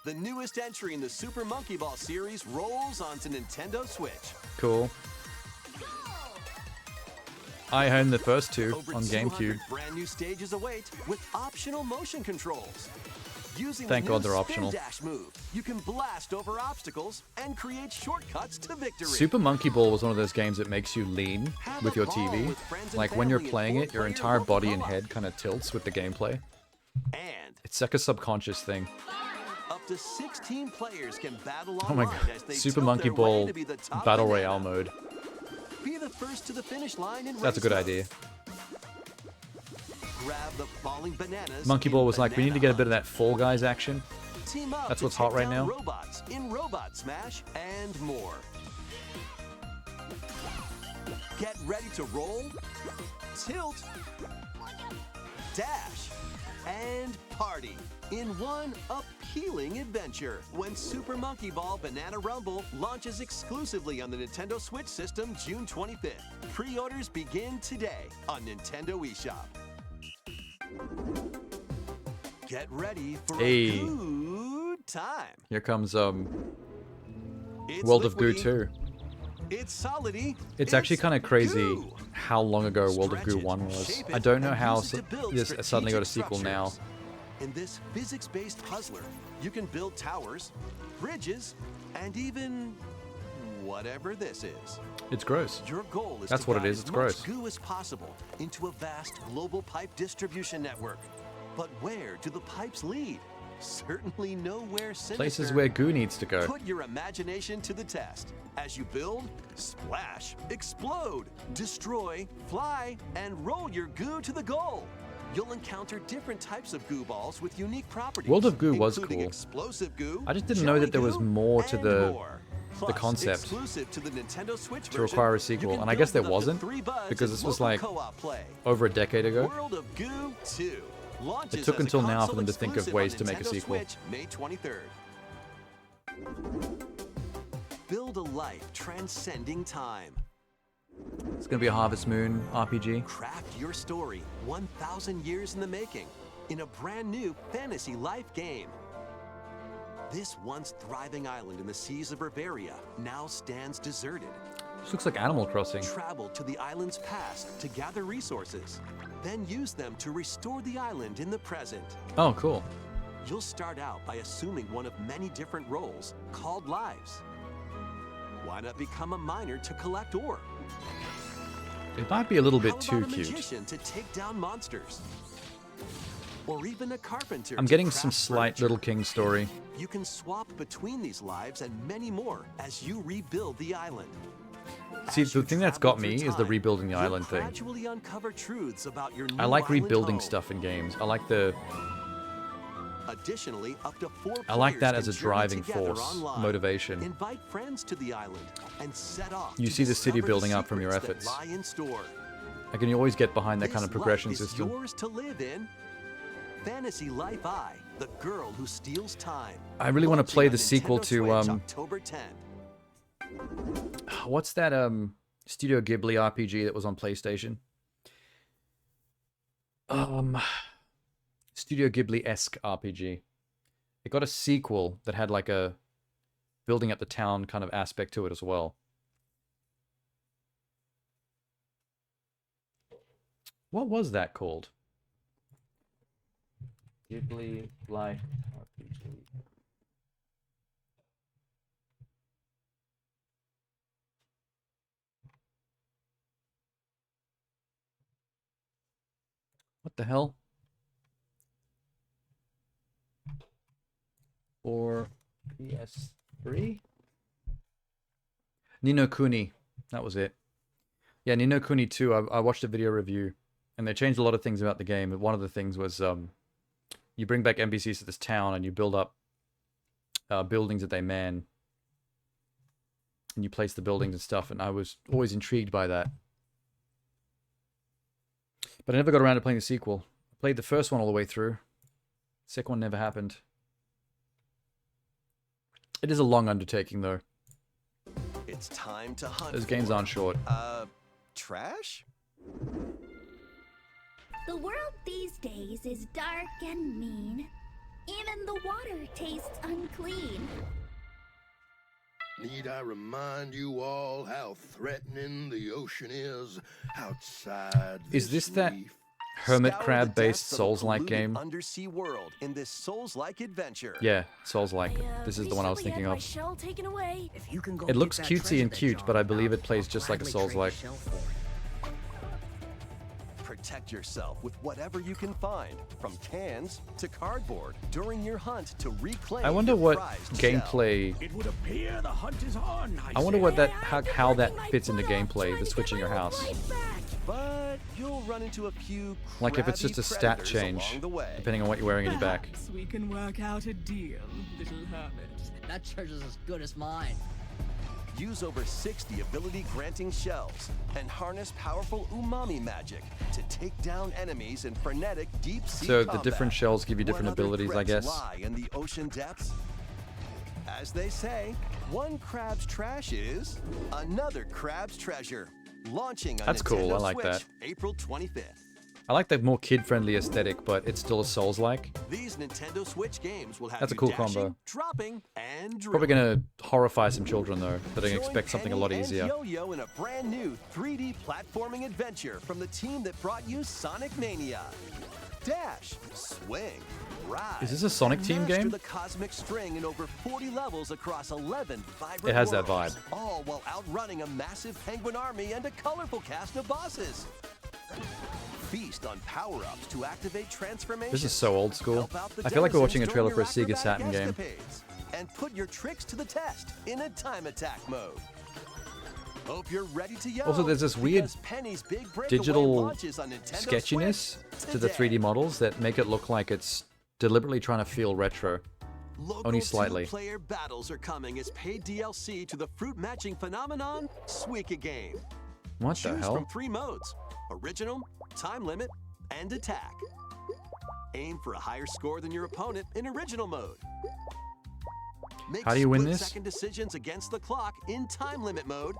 The newest entry in the Super Monkey Ball series rolls onto Nintendo Switch. Cool. I owned the first two Over on 200 GameCube. brand new stages await with optional motion controls. Using Thank the God new they're spin optional. dash move, you can blast over obstacles and create shortcuts to victory. Super Monkey Ball was one of those games that makes you lean with your TV. Like when you're playing it, your entire body and head kind of tilts with the gameplay. And It's like a subconscious thing. up to 16 players can battle Oh my online god. as they Super tilt Monkey their way Ball to be the top Battle banana. Royale mode. Be the first to the finish line in That's a race good mode. idea. Grab the falling bananas. Monkey in Ball was like, we need to Banana get a bit of that Fall Guys action. Hunt. Team up That's to what's hot take right down now. Robots in Robot Smash and more. Get ready to roll, tilt, dash, and party in one appealing adventure when Super Monkey Ball Banana Rumble launches exclusively on the Nintendo Switch system June 25th. Pre-orders begin today on Nintendo eShop. Get ready for Hey. a good time. Here comes It's World of Goo liquidy. 2. It's solidy. It's actually kind of crazy goo. how long ago World of Goo Stretch it, 1 was. shape it, I don't know and how use it to build this suddenly got a strategic sequel now. structures. In this physics-based puzzler, you can build towers, bridges, and even whatever this is. It's gross. Your goal is That's to what it guide is, as it's much gross. goo as possible into a vast global pipe distribution network. But where do the pipes lead? Certainly nowhere sinister. Places where goo needs to go. Put your imagination to the test. As you build, splash, explode, destroy, fly, and roll your goo to the goal. You'll encounter different types of goo balls with unique properties. World of Goo was including cool. Explosive goo, I just didn't know that there was jelly goo, more to and the more. the Plus, concept exclusive to the Nintendo Switch to version, require a you sequel, can and I guess there build with up to wasn't 3 buds because in this was local like co-op play. over a decade ago. World of Goo 2 launches It took as a until now for console them to think of exclusive ways on to make a Nintendo sequel. Switch, May 23rd. Build a life transcending time. It's gonna be a Harvest Moon RPG. Craft your story 1,000 years in the making in a brand new fantasy life game. This once thriving island in the seas of Bavaria now stands deserted. This looks like Animal Crossing. Travel to the island's past to gather resources, then use them to restore the island in the present. Oh, cool. You'll start out by assuming one of many different roles called lives. Why not become a miner to collect ore? It might be a little bit How too about a cute. magician to take down monsters? Or even a carpenter I'm to getting craft some slight furniture. Little King story. You can swap between these lives and many more as you rebuild the island. See, As the you thing that's travel got me through is the time, rebuilding the you'll island thing. gradually uncover truths about your I new like island rebuilding home. stuff in games. I like the Additionally, up to 4 I like that players as a can journey driving together force, online. motivation. Invite friends to the island and set off You to see the city discover building up from your secrets that efforts. lie in store. I can always get behind that kind of This progression life is system. yours to live in. Fantasy Life I, the girl who steals time. I really want to Launching play on the sequel Nintendo to Switch October 10th. what's that Studio Ghibli RPG that was on PlayStation? Studio Ghibli-esque RPG. It got a sequel that had like a building up the town kind of aspect to it as well. What was that called? Ghibli-like RPG. What the hell? For PS3? Ni no Kuni. That was it. Yeah, Ni no Kuni 2. I watched a video review, and they changed a lot of things about the game. One of the things was you bring back NPCs to this town, and you build up buildings that they man. And you place the buildings and stuff, and I was always intrigued by that. But I never got around to playing the sequel. I played the first one all the way through. Second one never happened. It is a long undertaking, though. It's time to hunt. Those games aren't short. Trash? The world these days is dark and mean. Even the water tastes unclean. Need I remind you all how threatening the ocean is outside Is this that reef? hermit Scour crab the based depths of a Souls-like polluted game. undersea world in this Souls-like adventure. Yeah, Souls-like. This is the one I was Recently thinking had my of. shell taken away. If you can go It looks get that cutesy treasure and that cute, John but I found, believe it plays I'll just like a gladly trade Souls-like. the shell for it. Protect yourself with whatever you can find, from cans to cardboard, during your hunt to reclaim I wonder your what prized gameplay. It would appear the hunt is on. I wonder what that how that fits into gameplay. The switching your house. But you'll run into a few Like if it's crabby just a stat predators change, along the way. depending on what you're wearing on your back. Perhaps we can work out a deal, little hermit. That treasure's as good as mine. Use over 60 ability-granting shells and harness powerful umami magic to take down enemies in frenetic deep-sea So combat. the different shells give you different What other abilities, I threats guess. lie in the ocean depths? As they say, one crab's trash is another crab's treasure. Launching on That's cool, Nintendo I like Switch, that. April 25th. I like the more kid-friendly aesthetic, but it's still a Souls-like. These Nintendo Switch games will have That's a you cool dashing, combo. dropping, and Probably drilling. gonna horrify some children though, that Join expect something a Penny lot and easier. Yo-Yo in a brand new 3D platforming adventure from the team that brought you Sonic Mania. Dash, swing, ride. Is this a Sonic and Team master game? the cosmic string in over 40 levels across 11 vibrant It has that worlds, vibe. all while outrunning a massive penguin army and a colorful cast of bosses. Feast on power-ups to activate transformations. This is so old school. Help out the I feel like we're watching a denizens trailer for a during your Sega Saturn game. acrobatic escapades, and put your tricks to the test in a time attack mode. Hope you're ready to yo. Also, there's this weird because Penny's big breakaway digital launches on Nintendo sketchiness Switch to the today. 3D models that make it look like it's deliberately trying to feel retro. Local Only slightly. two-player battles are coming as paid DLC to the fruit matching phenomenon, Suika Game. What the Choose hell? from 3 modes: original, time limit, and attack. Aim for a higher score than your opponent in original mode. Make How do you win this? split-second decisions against the clock in time limit mode.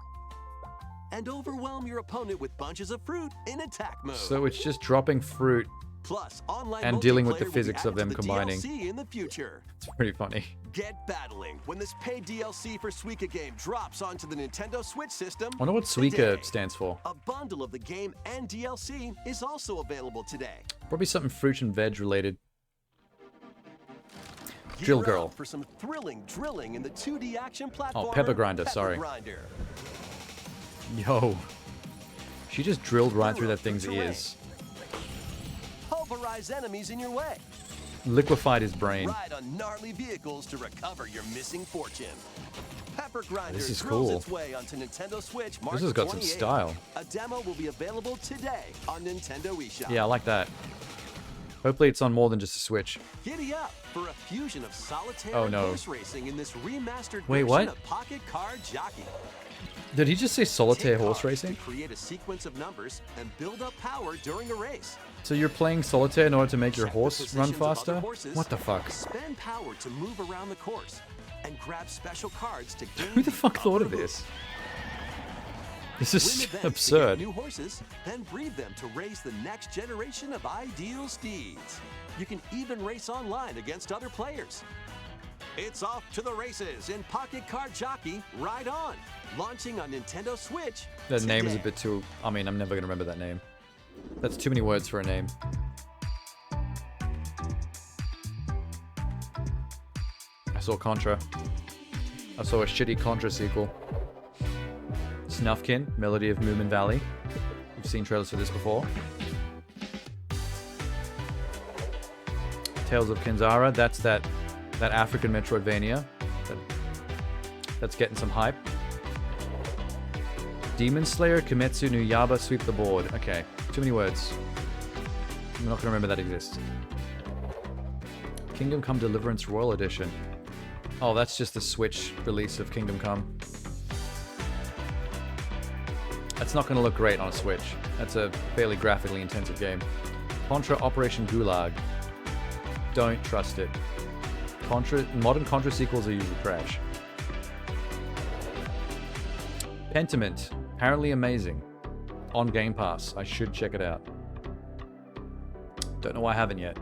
And overwhelm your opponent with bunches of fruit in attack mode. So it's just dropping fruit Plus, online and dealing with multiplayer the will be physics of added to them the combining. DLC in the future. It's pretty funny. Get battling when this paid DLC for Suika Game drops onto the Nintendo Switch system. I wonder what today. Suika stands for. A bundle of the game and DLC is also available today. Probably something fruit and veg related. Gear Drill up Girl. for some thrilling drilling in the 2D action platform. Oh, Pepper Grinder, sorry. Yo. She just drilled right through that thing's ears. Pulverize enemies in your way. Liquefied his brain. Ride on gnarly vehicles to recover your missing fortune. Pepper Grinder This is drills cool. its way onto Nintendo Switch March This has got some 28th. style. A demo will be available today on Nintendo eShop. Yeah, I like that. Hopefully it's on more than just a Switch. Giddy up for a fusion of solitaire Oh, and no. horse racing in this remastered Wait, version what? of Pocket Card Jockey. Did he just say solitaire Take horse cards racing? to create a sequence of numbers and build up power during a race. So you're playing solitaire in order to make your Check the horse run positions of other faster? horses, What the fuck? Spend power to move around the course and grab special cards to gain Who the fuck upper thought of boost. this? This Win is events to get absurd. new horses, then breed them to raise the next generation of ideal steeds. You can even race online against other players. It's off to the races in Pocket Card Jockey Ride On, launching on Nintendo Switch. That name is a today. bit too... I mean, I'm never going to remember that name. That's too many words for a name. I saw Contra. I saw a shitty Contra sequel. Snufkin, Melody of Moomin Valley. We've seen trailers for this before. Tales of Kinzara, that's that African Metroidvania. That's getting some hype. Demon Slayer, Kimetsu no Yaba, sweep the board. Okay, too many words. I'm not gonna remember that exists. Kingdom Come Deliverance Royal Edition. Oh, that's just the Switch release of Kingdom Come. That's not gonna look great on a Switch. That's a fairly graphically intensive game. Contra Operation Gulag. Don't trust it. Modern Contra sequels are usually trash. Pentiment. Apparently amazing. On Game Pass. I should check it out. Don't know why I haven't yet.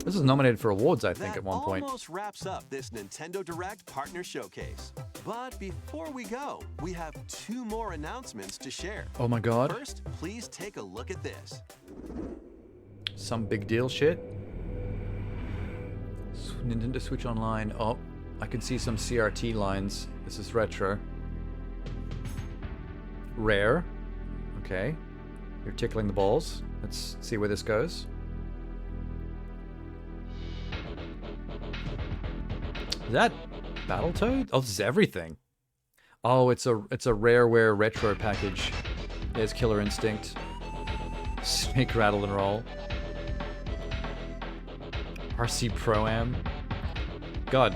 This was nominated for awards, I think, That at one point. almost wraps up this Nintendo Direct Partner Showcase. But before we go, we have 2 more announcements to share. Oh my god. First, please take a look at this. Some big deal shit. Nintendo Switch Online. Oh, I can see some CRT lines. This is retro. Rare. Okay. You're tickling the balls. Let's see where this goes. Is that Battletoad? Oh, this is everything. Oh, it's a Rareware retro package. There's Killer Instinct. Snake Rattle and Roll. RC Pro-Am. God,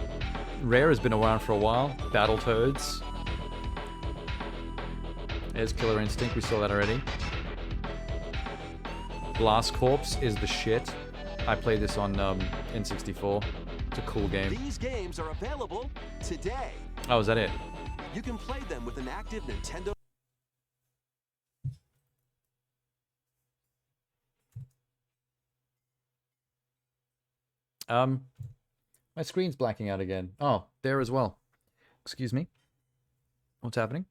Rare has been around for a while. Battletoads. There's Killer Instinct, we saw that already. Blast Corps is the shit. I played this on N64. It's a cool game. These games are available today. Oh, is that it? You can play them with an active Nintendo. My screen's blacking out again. Oh, there as well. Excuse me. What's happening?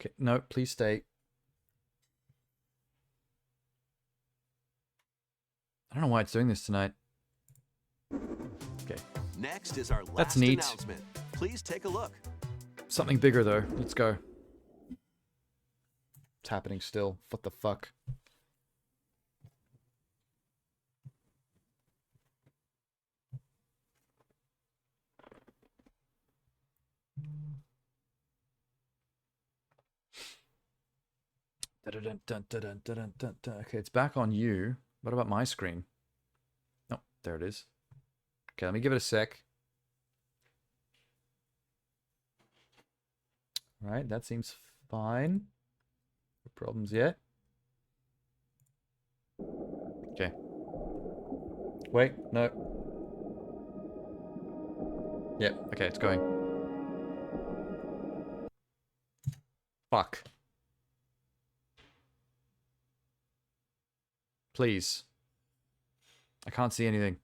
Okay, no, please stay. I don't know why it's doing this tonight. Okay. Next is our last That's neat. announcement. Please take a look. Something bigger though. Let's go. It's happening still. What the fuck? Okay, it's back on you. What about my screen? Oh, there it is. Okay, let me give it a sec. All right, that seems fine. No problems yet. Okay. Wait, no. Yep, okay, it's going. Fuck. Please. I can't see anything.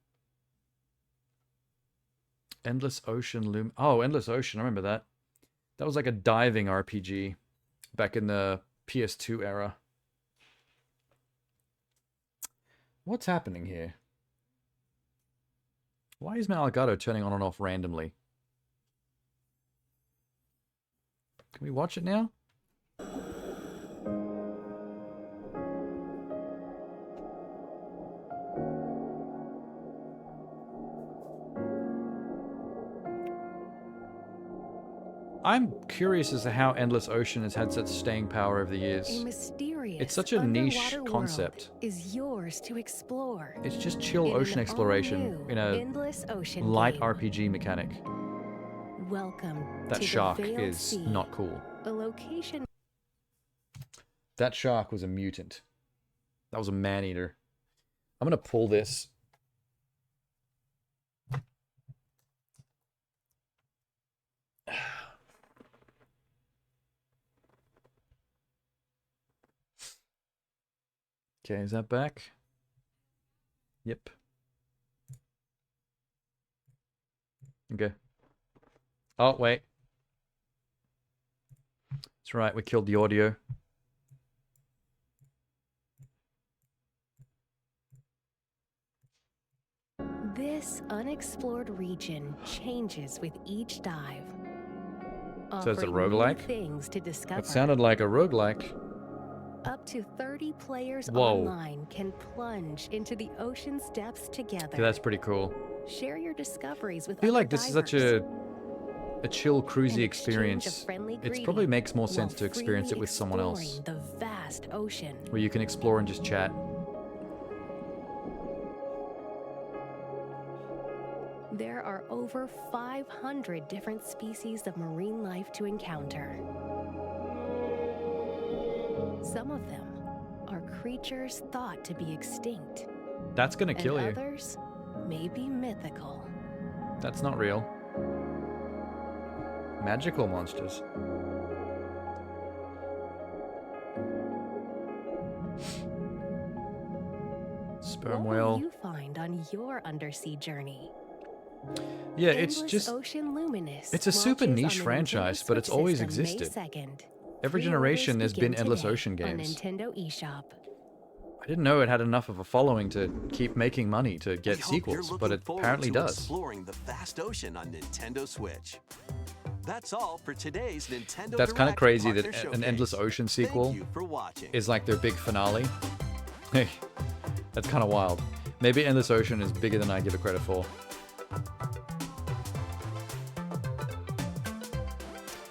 Endless Ocean Loom. Oh, Endless Ocean. I remember that. That was like a diving RPG back in the PS2 era. What's happening here? Why is my Elgato turning on and off randomly? Can we watch it now? I'm curious as to how Endless Ocean has had such staying power over the years. A mysterious It's such a niche underwater concept. world is yours to explore. It's just chill in ocean an exploration all-new in a Endless Ocean light game. RPG mechanic. Welcome That to shark the Veiled is Sea, not cool. a location. That shark was a mutant. That was a man-eater. I'm gonna pull this. Okay, is that back? Yep. Okay. Oh, wait. That's right, we killed the audio. This unexplored region changes with each dive. So it's a offering new roguelike? Things to discover. It sounded like a roguelike. Up to 30 players Whoa. online can plunge into the ocean's depths together. Okay, that's pretty cool. Share your discoveries with I feel other like this is such divers. a chill, cruisy An experience. exchange of friendly It probably greetings makes more sense while to experience it freely with someone else. exploring the vast ocean. Where you can explore and just chat. There are over 500 different species of marine life to encounter. Some of them are creatures thought to be extinct. That's gonna and kill you. others may be mythical. That's not real. Magical monsters. Sperm what whale. will you find on your undersea journey? Yeah, it's Endless just... Ocean Luminous It's a super launches niche on the franchise, Nintendo but it's Switch always system May existed. 2nd. Every Pre-orders generation there's begin been Endless today Ocean on games. Nintendo eShop. I didn't know it had enough of a following to keep making money to get We hope you're sequels, looking but it forward apparently to does. exploring the vast ocean on Nintendo Switch. That's all for today's Nintendo That's kind of Direct crazy Partner that an Showcase. Endless Ocean sequel Thank you for watching. is like their big finale. Hey, that's kind of wild. Maybe Endless Ocean is bigger than I give it credit for.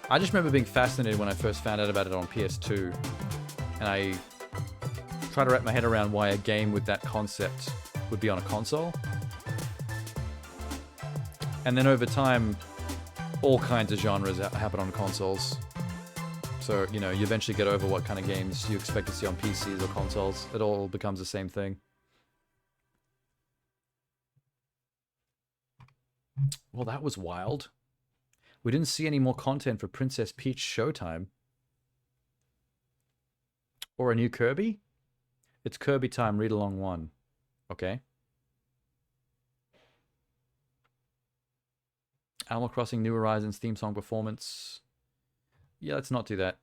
I just remember being fascinated when I first found out about it on PS2, and I tried to wrap my head around why a game with that concept would be on a console. And then over time, all kinds of genres happen on consoles. So, you know, you eventually get over what kind of games you expect to see on PCs or consoles. It all becomes the same thing. Well, that was wild. We didn't see any more content for Princess Peach Showtime. Or a new Kirby? It's Kirby Time Read Along 1. Okay. Animal Crossing New Horizons theme song performance. Yeah, let's not do that.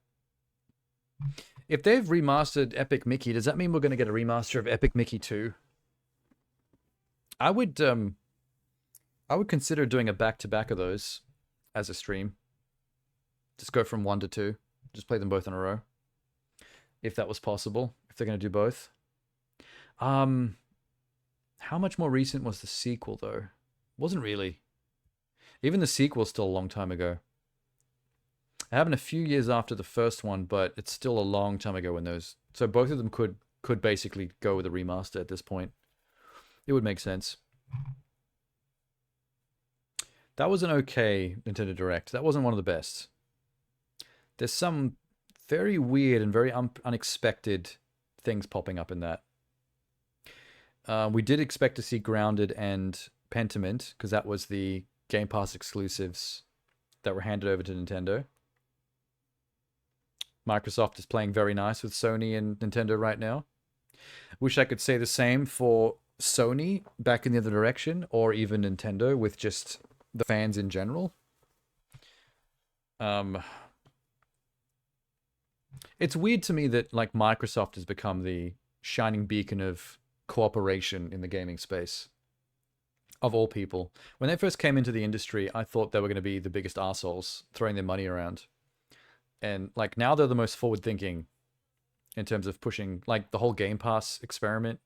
If they've remastered Epic Mickey, does that mean we're going to get a remaster of Epic Mickey 2? I would consider doing a back-to-back of those as a stream. Just go from 1 to 2. Just play them both in a row. If that was possible. If they're going to do both. How much more recent was the sequel, though? Wasn't really. Even the sequel's still a long time ago. It happened a few years after the first one, but it's still a long time ago when those... So both of them could basically go with a remaster at this point. It would make sense. That was an okay Nintendo Direct. That wasn't one of the best. There's some very weird and very unexpected things popping up in that. We did expect to see Grounded and Pentiment, because that was the Game Pass exclusives that were handed over to Nintendo. Microsoft is playing very nice with Sony and Nintendo right now. Wish I could say the same for Sony back in the other direction, or even Nintendo with just the fans in general. It's weird to me that like Microsoft has become the shining beacon of cooperation in the gaming space. Of all people. When they first came into the industry, I thought they were going to be the biggest arseholes throwing their money around. And like now they're the most forward-thinking in terms of pushing like the whole Game Pass experiment,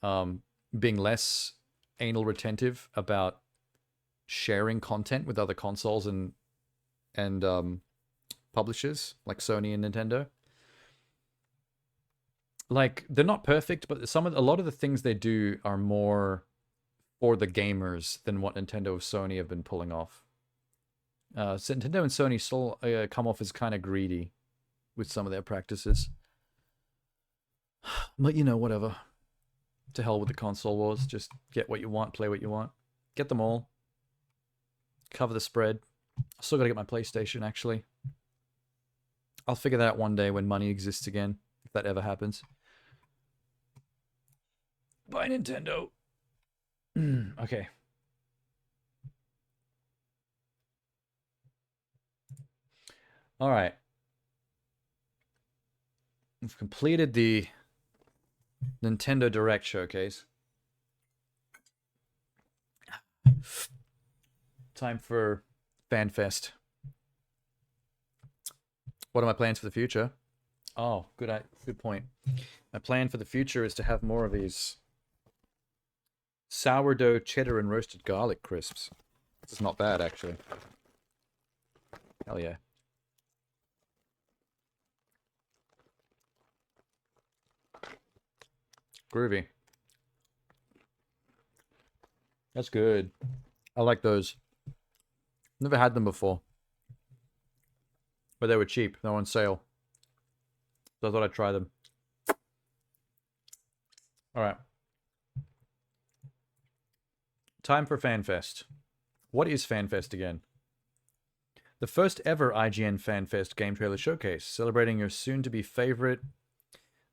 being less anal retentive about sharing content with other consoles and publishers like Sony and Nintendo. Like they're not perfect, but a lot of the things they do are more for the gamers than what Nintendo or Sony have been pulling off. So Nintendo and Sony still come off as kind of greedy with some of their practices. But you know, whatever. To hell with the console wars. Just get what you want, play what you want. Get them all. Cover the spread. I still gotta get my PlayStation, actually. I'll figure that out one day when money exists again, if that ever happens. Bye, Nintendo. Okay. All right. We've completed the Nintendo Direct showcase. Time for FanFest. What are my plans for the future? Oh, good point. My plan for the future is to have more of these sourdough, cheddar, and roasted garlic crisps. This is not bad, actually. Hell yeah. Groovy. That's good. I like those. Never had them before. But they were cheap. They were on sale. So I thought I'd try them. Alright. Time for FanFest. What is FanFest again? The first ever IGN FanFest game trailer showcase, celebrating your soon-to-be favorite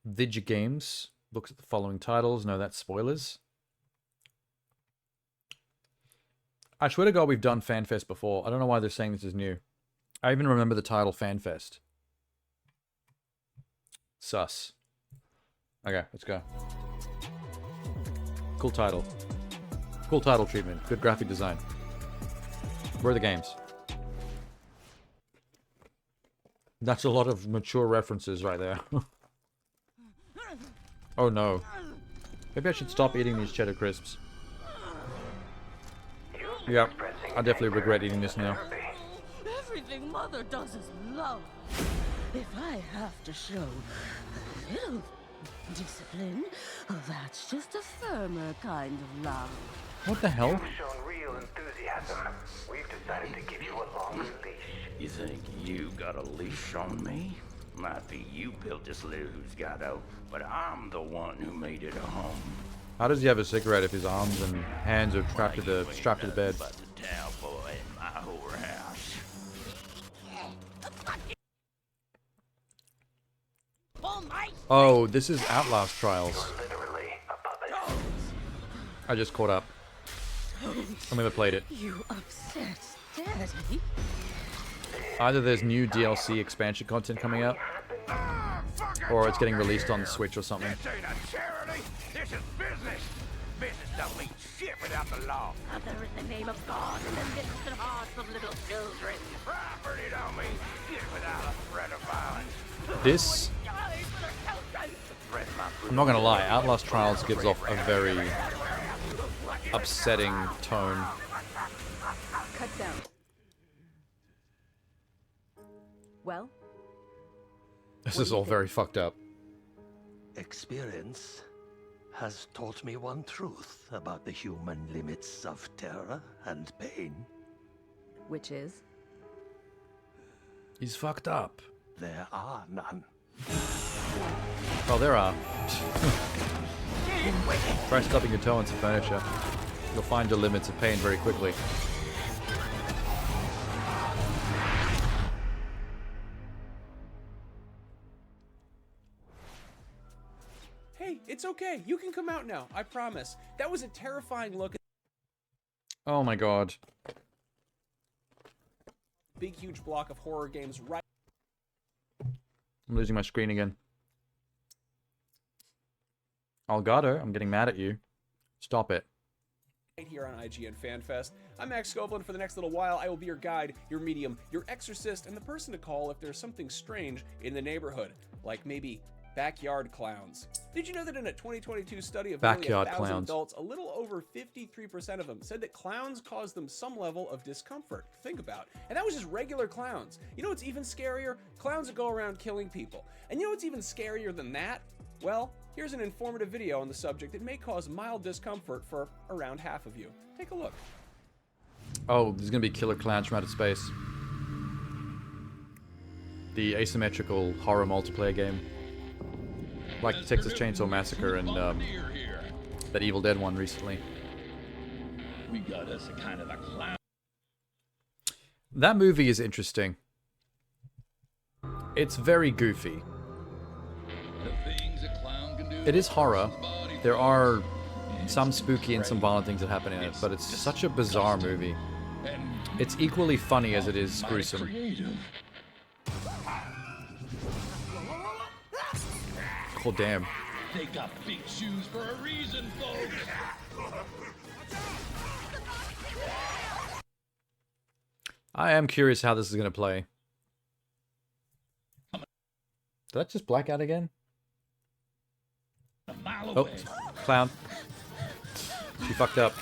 video games Looks at the following titles. No, that's spoilers. I swear to God, we've done FanFest before. I don't know why they're saying this is new. I even remember the title FanFest. Sus. Okay, let's go. Cool title. Cool title treatment. Good graphic design. Where are the games? That's a lot of mature references right there. Oh no. Maybe I should stop eating these cheddar crisps. Yeah, I definitely regret eating this now. Everything Mother does is love. If I have to show a little discipline, that's just a firmer kind of love. What the hell? You've shown real enthusiasm. We've decided to give you a longer leash. You think you got a leash on me? Might be you built this little who's got out, but I'm the one who made it a home. How does he have a cigarette if his arms and hands are strapped to the bed? But the town boy in my whorehouse. Oh, this is Outlast Trials. I just caught up. I never played it. You upset Daddy? Either there's new DLC expansion content coming out, or it's getting released on the Switch or something. This ain't a charity. This is business. Business don't mean shit without the law. Mother in the name of God in the midst and hearts of little children. Property don't mean shit without a threat of violence. This, I'm not gonna lie, Outlast Trials gives off a very upsetting tone. Cut down. Well? This is all very fucked up. Experience has taught me one truth about the human limits of terror and pain. Which is? He's fucked up. There are none. Oh, there are. Try stubbing your toe on some furniture. You'll find your limits of pain very quickly. Hey, it's okay. You can come out now. I promise. That was a terrifying look. Oh my god. Big, huge block of horror games right. I'm losing my screen again. Elgato, I'm getting mad at you. Stop it. Right here on IGN FanFest. I'm Max Scoblin. For the next little while, I will be your guide, your medium, your exorcist, and the person to call if there's something strange in the neighborhood. Like maybe backyard clowns. Did you know that in a 2022 study of nearly 1,000 adults, a little over 53% of them said that clowns caused them some level of discomfort? Think about. And that was just regular clowns. You know what's even scarier? Clowns that go around killing people. And you know what's even scarier than that? Well, here's an informative video on the subject that may cause mild discomfort for around half of you. Take a look. Oh, there's gonna be killer clowns from outer space. The asymmetrical horror multiplayer game. Like the Texas Chainsaw Massacre and that Evil Dead one recently. We got us a kind of a clown. That movie is interesting. It's very goofy. It is horror. There are some spooky and some violent things that happen in it, but it's such a bizarre movie. It's equally funny as it is gruesome. Oh, damn. They got big shoes for a reason, folks. I am curious how this is going to play. Did that just black out again? Oh, clown. She fucked up.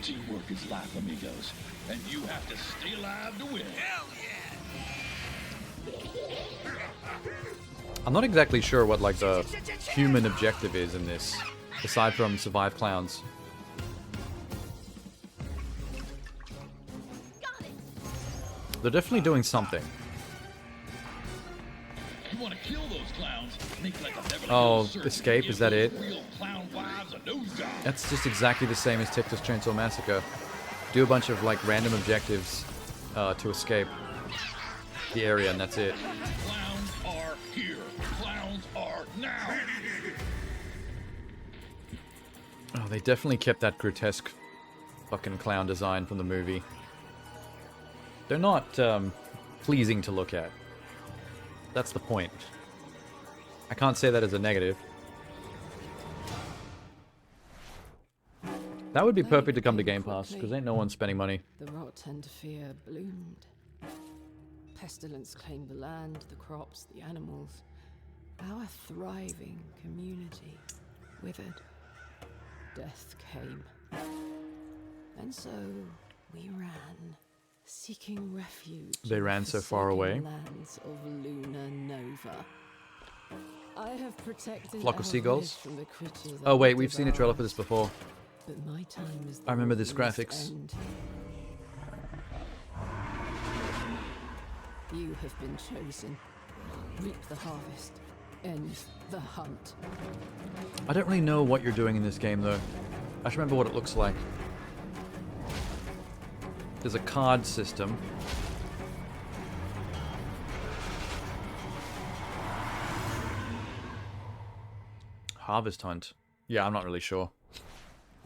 Teamwork is life, amigos, and you have to stay alive to win. Hell I'm not exactly sure what like the human objective is in this, aside from survive clowns. They're definitely doing something. You want to kill those clowns? Make like a Oh, escape, is that it? That's just exactly the same as Texas Chainsaw Massacre. Do a bunch of like random objectives to escape the area, and that's it. Clowns are here. Clowns are now. Oh, they definitely kept that grotesque fucking clown design from the movie. They're not pleasing to look at. That's the point. I can't say that as a negative. That would be perfect to come to Game Pass, because ain't no one spending money. The rot and fear bloomed. Pestilence claimed the land, the crops, the animals. Our thriving community withered. Death came. And so we ran, seeking refuge. They ran so far away. Lands of Luna Nova. I have protected Flock of seagulls. from the creatures Oh wait, we've seen a trailer for this before. But my time is I remember this graphics. You have been chosen. Reap the harvest. End the hunt. I don't really know what you're doing in this game though. I just remember what it looks like. There's a card system. Harvest Hunt. Yeah, I'm not really sure.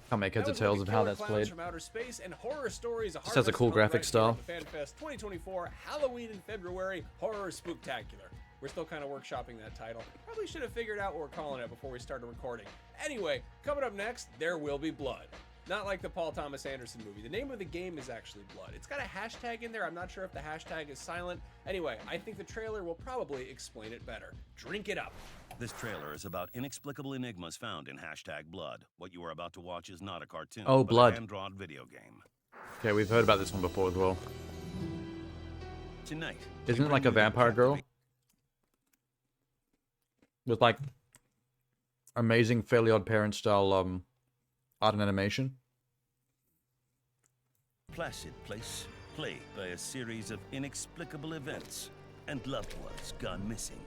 Can't make heads or tails of how that's played. From outer space and horror stories. This has a cool graphic style. FanFest 2024, Halloween in February, Horror Spooktacular. We're still kind of workshopping that title. Probably should have figured out what we're calling it before we started recording. Anyway, coming up next, There Will Be Blood. Not like the Paul Thomas Anderson movie. The name of the game is actually Blood. It's got a hashtag in there. I'm not sure if the hashtag is silent. Anyway, I think the trailer will probably explain it better. Drink it up. This trailer is about inexplicable enigmas found in #Blood. What you are about to watch is not a cartoon, Oh, but Blood. a hand-drawn video game. Okay, we've heard about this one before as well. Tonight, Isn't it like a vampire girl? With like amazing Fairly Odd Parents style art and animation. Placid place, plagued by a series of inexplicable events and loved ones gone missing.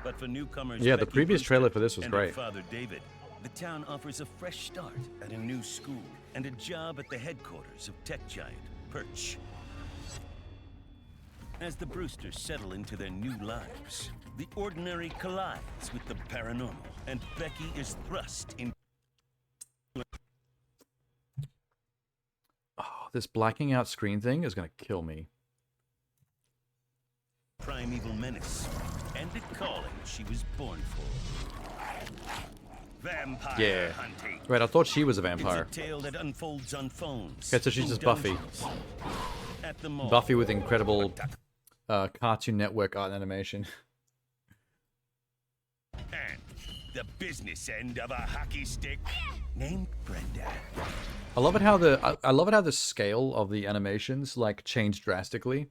But for newcomers, Yeah, the Becky previous Brewster trailer for this was and her great. father David, the town offers a fresh start at a new school and a job at the headquarters of tech giant Perch. As the Brewsters settle into their new lives, the ordinary collides with the paranormal, and Becky is thrust into Oh, this blacking out screen thing is gonna kill me. primeval menace and the calling she was born for. Vampire Yeah. hunting. Right, I thought she was a vampire. It's a tale that unfolds on phones. Okay, so she's in just Buffy. dungeons, at the mall, Buffy with incredible Cartoon Network art and animation. and the business end of a hockey stick named Brenda. I love it how the scale of the animations like changed drastically.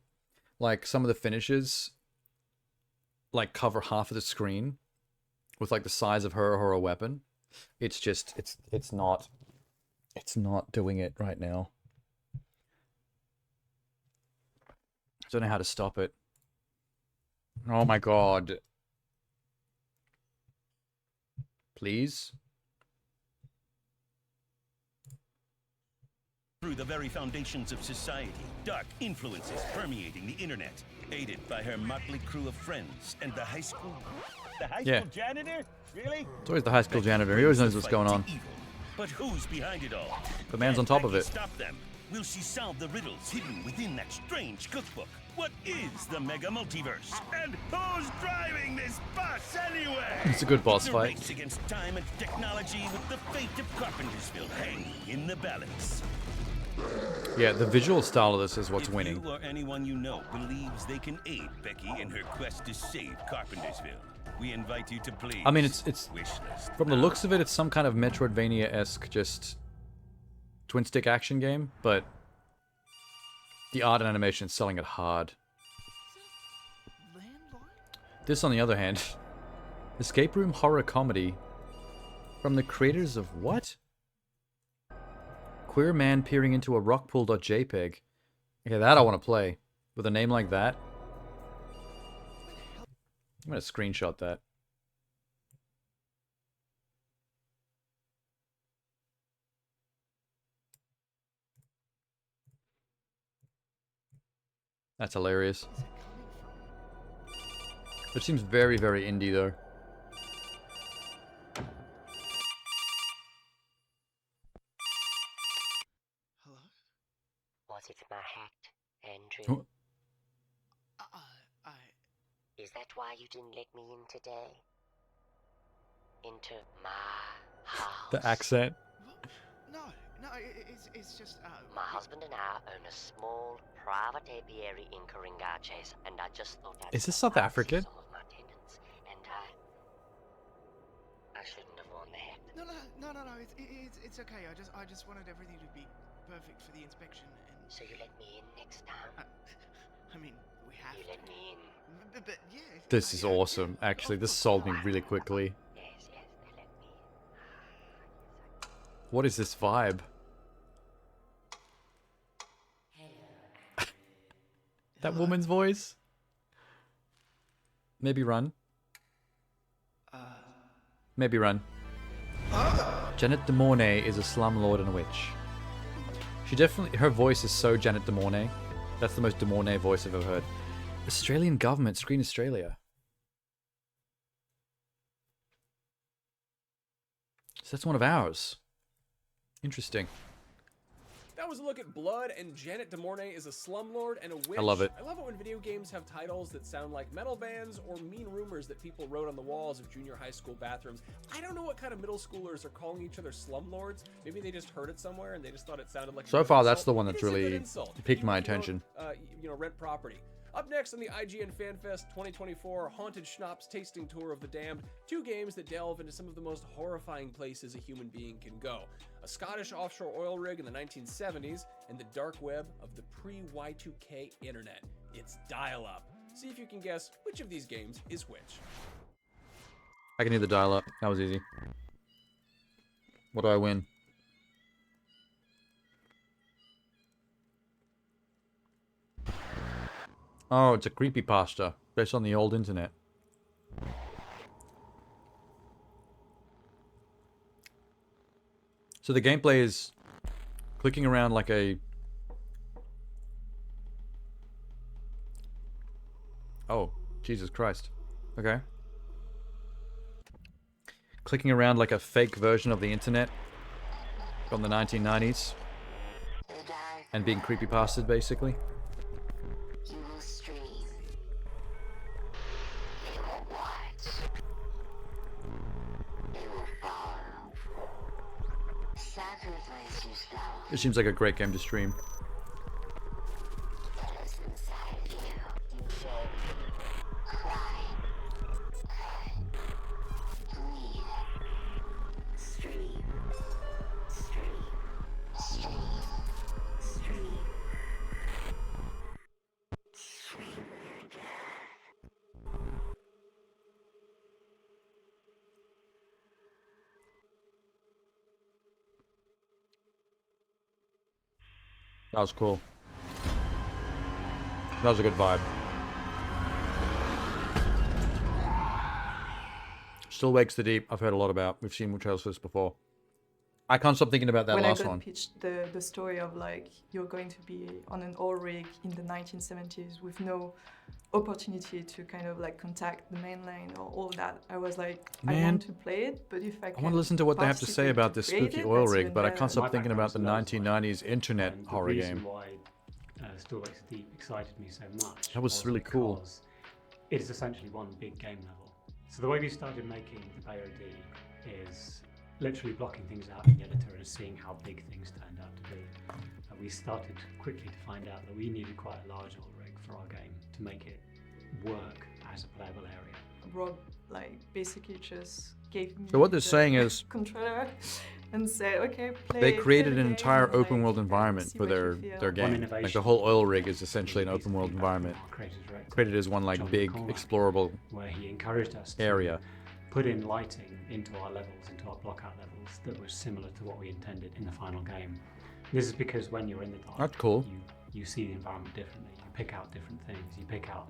Like some of the finishes like cover half of the screen with like the size of her or a weapon. It's just it's not doing it right now. I don't know how to stop it. Oh my god. Please? Through the very foundations of society, dark influences permeating the internet, aided by her motley crew of friends and the high school. The high Yeah. school janitor? Really? It's always the high school janitor. He always knows what's going on. But who's behind it all? The man's on top of Becky it. Stop them. Will she solve the riddles hidden within that strange cookbook? What is the mega multiverse? And who's driving this bus anyway? It's a good boss The fight. race against time and technology with the fate of Carpentersville hanging in the balance. Yeah, the visual style of this is what's If winning. you or anyone you know believes they can aid Becky in her quest to save Carpentersville, we invite you to please. I mean, it's wishlist. from the looks of it, it's some kind of Metroidvania-esque, just twin-stick action game, but the art and animation is selling it hard. This, on the other hand, escape room horror comedy from the creators of what? Queer man peering into a rockpool.jpg. Okay, that I want to play. With a name like that. I'm gonna screenshot that. That's hilarious. It seems very, very indie though. because it's my hat, Andrew? Is that why you didn't let me in today? Into my house? The accent. No, it's just... My husband and I own a small private apiary in Karingaches, and I just thought I'd Is this South African? some of my tenants, and I shouldn't have worn the hat. No, it's okay. I just wanted everything to be perfect for the inspection, and... So you let me in next time? I mean, we have You let me in. But yeah... This is awesome. Actually, this sold me really quickly. Yes, they let me in. What is this vibe? That woman's voice? Maybe run. Maybe run. Janet de Mornay is a slumlord and a witch. She definitely... Her voice is so Janet de Mornay. That's the most de Mornay voice I've ever heard. Australian government, Screen Australia. So that's one of ours. Interesting. That was a look at Blood, and Janet de Mornay is a slumlord and a witch. I love it. I love it when video games have titles that sound like metal bands or mean rumors that people wrote on the walls of junior high school bathrooms. I don't know what kind of middle schoolers are calling each other slumlords. Maybe they just heard it somewhere and they just thought it sounded like a So good far, that's insult. the one It that's is a good really insult. piqued my You don't, attention. Rent property. Up next on the IGN FanFest 2024 Haunted Schnapps Tasting Tour of the Damned, 2 games that delve into some of the most horrifying places a human being can go. A Scottish offshore oil rig in the 1970s, and the dark web of the pre-Y2K internet. It's dial-up. See if you can guess which of these games is which. I can hear the dial up. That was easy. What do I win? Oh, it's a creepypasta based on the old internet. So the gameplay is clicking around like a... Oh, Jesus Christ. Okay. Clicking around like a fake version of the internet from the 1990s. And being creepypasted, basically. You will stream. You will watch. You will follow. Sacrifice yourself. It seems like a great game to stream. What is inside you? Cry. Bleed. Stream. Stream. Stream. Stream. Stream. That was cool. That was a good vibe. Still Wakes the Deep, I've heard a lot about. We've seen trailers for this before. I can't stop thinking about that when last I got one. pitched the story of like you're going to be on an oil rig in the 1970s with no opportunity to kind of like contact the mainland or all that, I was like, I Man, want to play it, but if I I want to listen to what they have to say participate about this create spooky it, oil that's rig, even but I better. can't stop thinking about the 1990s internet horror reason game. why Still Wakes the Deep excited me so much. That was really cool. because It is essentially one big game level. So the way we started making the BOD is literally blocking things out in the editor and seeing how big things turned out to be. And we started quickly to find out that we needed quite a large oil rig for our game to make it work as a playable area. Rob like basically just gave me So what they're the saying is controller and said, okay, play. They created play an the entire game, open like, world environment see for what you their feel. game. Like the innovation whole oil rig is essentially an open world environment. Creative director, Created as one like John big McCormack, explorable where he encouraged us to area. put in lighting into our levels, into our blockout levels, that was similar to what we intended in the final game. This is because when you're in the dark, That's cool. you see the environment differently. You pick out different things. You pick out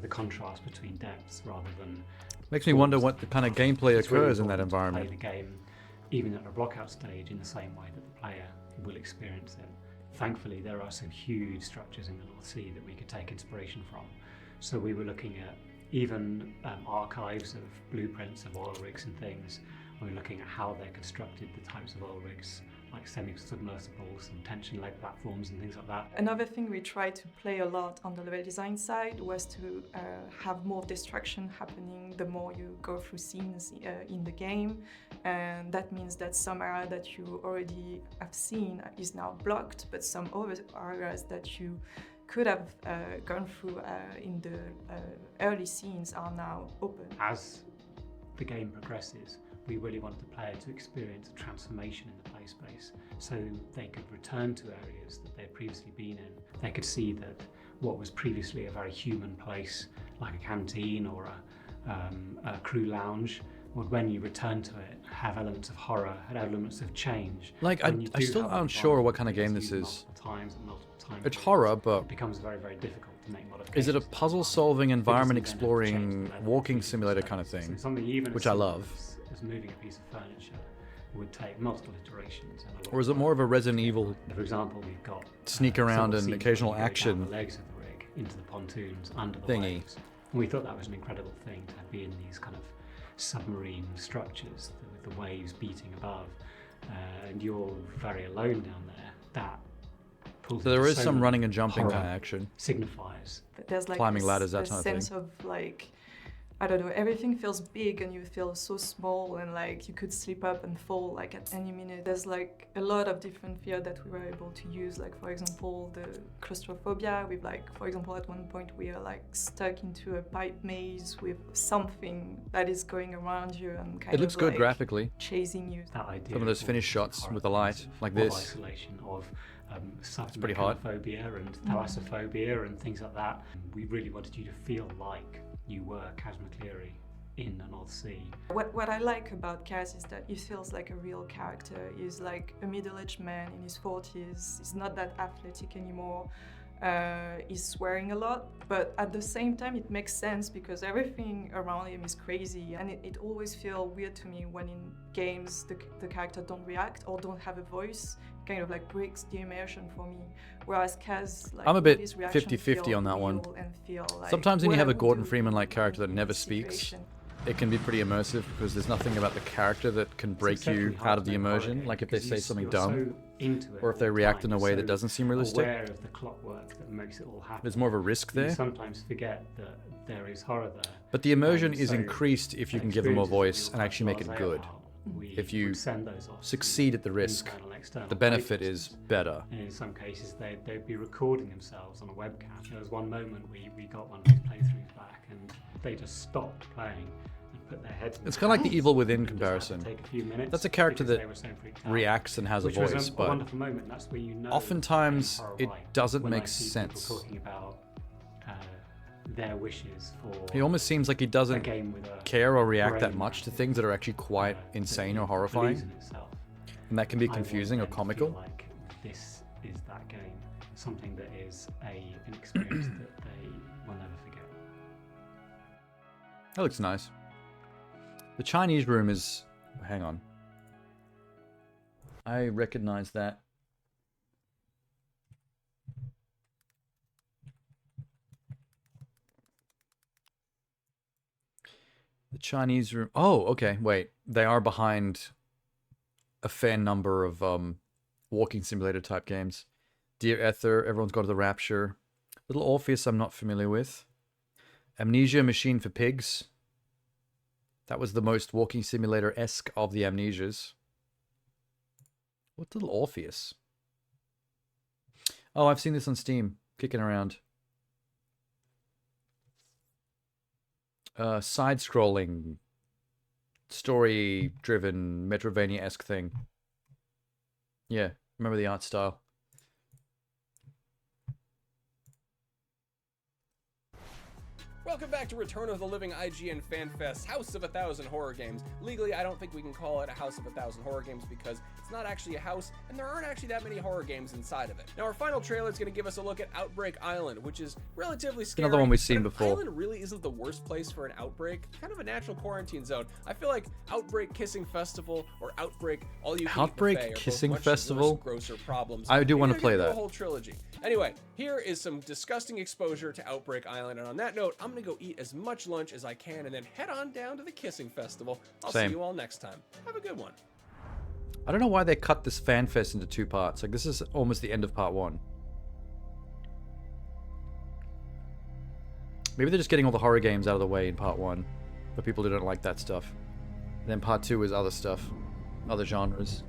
the contrast between depths rather than. Makes me wonder what the kind of gameplay It's really occurs in that important to environment. Play the game, even at a blockout stage, in the same way that the player will experience it. Thankfully, there are some huge structures in the North Sea that we could take inspiration from. So we were looking at even archives of blueprints of oil rigs and things. We were looking at how they're constructed, the types of oil rigs, like semi-submersibles and tension leg platforms and things like that. Another thing we tried to play a lot on the level design side was to have more destruction happening the more you go through scenes in the game, and that means that some area that you already have seen is now blocked, but some other areas that you could have gone through in the early scenes are now open. As the game progresses, we really wanted the player to experience a transformation in the play space, so they could return to areas that they'd previously been in. They could see that what was previously a very human place, like a canteen or a crew lounge, would, when you return to it, have elements of horror, had elements of change. Like, I still aren't sure what kind of game this is. It's horror, but it becomes very, very difficult to make modifications. is it a puzzle-solving, environment-exploring, walking simulator kind of thing, which I love? As moving a piece of furniture would take multiple iterations. Or is it more of a Resident Evil, for example, we've got sneak around and occasional action the legs of the rig into the pontoons under the thingy? waves. And we thought that was an incredible thing to be in these kind of submarine structures with the waves beating above, and you're very alone down there. That pulls So there is so some many running and jumping horror kind of action. signifiers. There's like climbing this, ladders, that this kind of sense thing. of like, I don't know, everything feels big and you feel so small and like you could slip up and fall like at any minute. There's like a lot of different fear that we were able to use, like for example the claustrophobia with like, for example at one point we are like stuck into a pipe maze with something that is going around you and kind It looks of good like graphically. chasing you. That idea Some of those of finished shots with the light, like of this. isolation, of It's pretty hard. phobia and thalassophobia and things like that. We really wanted you to feel like you were Kaz McCleary in the North Sea. What I like about Kaz is that he feels like a real character. He's like a middle-aged man in his 40s. He's not that athletic anymore. He's swearing a lot, but at the same time it makes sense because everything around him is crazy, and it always feels weird to me when in games the character don't react or don't have a voice. It kind of like breaks the immersion for me. Whereas Kaz, like, I'm a bit his reactions 50-50 feel on that one. real and feel like Sometimes when you what have I a would Gordon do Freeman-like character that in never this speaks, situation. it can be pretty immersive because there's nothing about the character that can break you out of the immersion. Like if they say something dumb, or if they react in a way that doesn't seem realistic. Aware of the clockwork that makes it all happen. There's more of a risk there. You sometimes forget that there is horror there. But the immersion And is so increased if you can give them a voice and actually make it good. If you send those off succeed at the risk, internal, external the benefit playtesters. is better. And in some cases, they'd be recording themselves on a webcam. There was one moment we got one of these playthroughs back, and they just stopped playing and put their heads. It's kind of like the Evil Within comparison. Take a few minutes That's a character because that they were so freaked out. reacts and has a Which was voice, a but wonderful moment. That's where you know oftentimes horror it right. doesn't When I make see people sense. talking about their wishes for He almost seems like he a doesn't game with a care or react that brain much to things that are actually quite insane or believes horrifying. in itself. And that can be I want confusing or them to comical. feel like this is that game, something that is an experience that they will never forget. That looks nice. The Chinese room is... Hang on. I recognize that. The Chinese room... Oh, okay, wait. They are behind a fair number of walking simulator type games. Dear Ether, Everyone's Gone to the Rapture. Little Orpheus I'm not familiar with. Amnesia Machine for Pigs. That was the most walking simulator-esque of the Amnesias. What's Little Orpheus? Oh, I've seen this on Steam, kicking around. Side-scrolling, story-driven, Metroidvania-esque thing. Yeah, remember the art style. Welcome back to Return of the Living IGN FanFest, House of 1,000 Horror Games. Legally, I don't think we can call it a House of 1,000 Horror Games because it's not actually a house, and there aren't actually that many horror games inside of it. Now, our final trailer is going to give us a look at Outbreak Island, which is relatively scary. Another one we've seen but if before. Island really isn't the worst place for an outbreak. Kind of a natural quarantine zone. I feel like Outbreak Kissing Festival or Outbreak All You Can Eat Outbreak Buffet are both Kissing much Festival? worse, grosser problems. I do Maybe wanna they're play gonna do that. a whole trilogy. Anyway, here is some disgusting exposure to Outbreak Island, and on that note, I'm gonna go eat as much lunch as I can and then head on down to the Kissing Festival. I'll Same. see you all next time. Have a good one. I don't know why they cut this fan fest into 2 parts. Like, this is almost the end of part 1. Maybe they're just getting all the horror games out of the way in part 1 for people who don't like that stuff. And then part 2 is other stuff, other genres.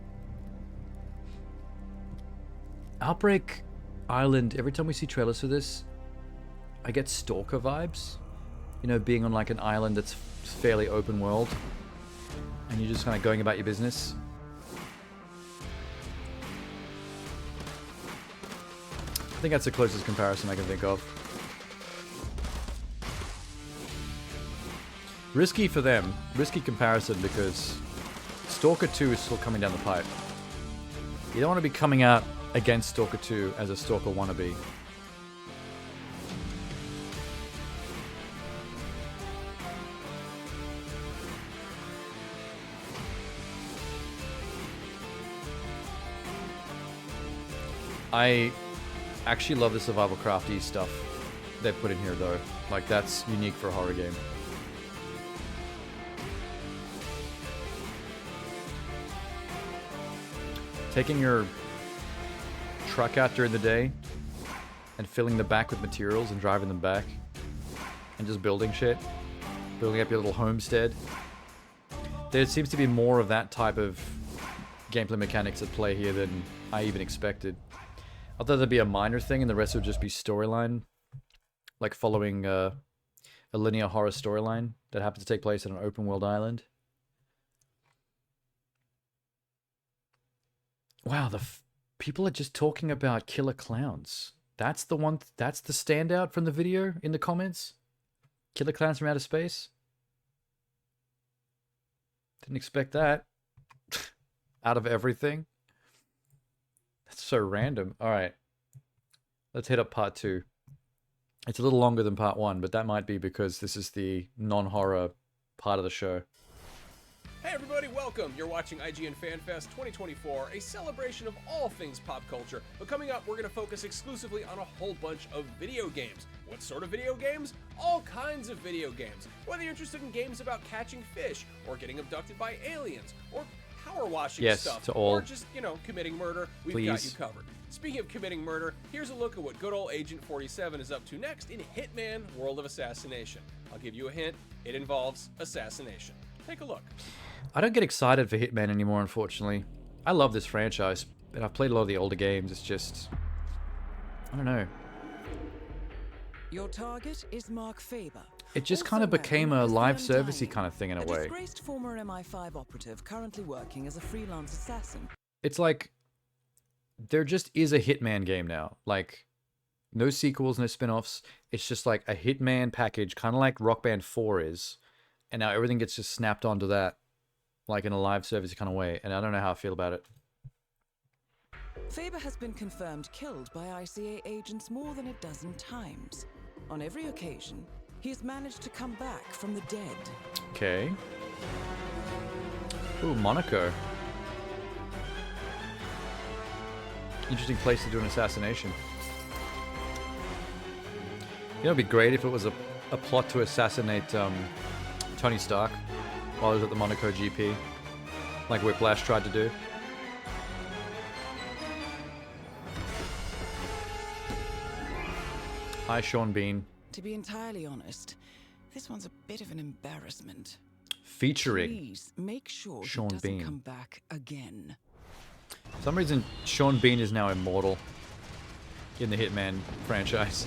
Outbreak Island, every time we see trailers for this, I get Stalker vibes. You know, being on like an island that's fairly open world. And you're just kind of going about your business. I think that's the closest comparison I can think of. Risky for them. Risky comparison because Stalker 2 is still coming down the pipe. You don't want to be coming out against Stalker 2 as a Stalker wannabe. I actually love the survival crafty stuff they put in here though. Like, that's unique for a horror game. Taking your truck out during the day and filling the back with materials and driving them back and just building shit. Building up your little homestead. There seems to be more of that type of gameplay mechanics at play here than I even expected. I thought there'd be a minor thing and the rest would just be storyline. Like following a linear horror storyline that happens to take place on an open world island. Wow, people are just talking about killer clowns. That's the one, that's the standout from the video in the comments? Killer clowns from outer space? Didn't expect that. Out of everything. That's so random. Alright. Let's hit up part 2. It's a little longer than part 1, but that might be because this is the non-horror part of the show. Hey everybody, welcome! You're watching IGN FanFest 2024, a celebration of all things pop culture. But coming up, we're going to focus exclusively on a whole bunch of video games. What sort of video games? All kinds of video games. Whether you're interested in games about catching fish, or getting abducted by aliens, or power washing stuff, to all. or just, you know, committing murder, we've got you covered. Speaking of committing murder, here's a look at what good old Agent 47 is up to next in Hitman World of Assassination. I'll give you a hint, it involves assassination. Take a look. I don't get excited for Hitman anymore, unfortunately. I love this franchise, and I've played a lot of the older games. It's just, I don't know. Your target is Mark Faber. It just kind of became a live servicey kind of thing in a way. Disgraced former MI5 operative currently working as a freelance assassin. It's like there just is a Hitman game now. Like, no sequels, no spin-offs. It's just like a Hitman package, kind of like Rock Band 4 is. And now everything gets just snapped onto that, like in a live service kind of way. And I don't know how I feel about it. Faber has been confirmed killed by ICA agents more than a dozen times. On every occasion, he has managed to come back from the dead. Okay. Ooh, Monaco. Interesting place to do an assassination. You know, it'd be great if it was a plot to assassinate Tony Stark while he was at the Monaco GP, like Whiplash tried to do. Hi, Sean Bean. To be entirely honest, this one's a bit of an embarrassment. Featuring Please make sure Sean he doesn't Bean. come back again. For some reason, Sean Bean is now immortal in the Hitman franchise,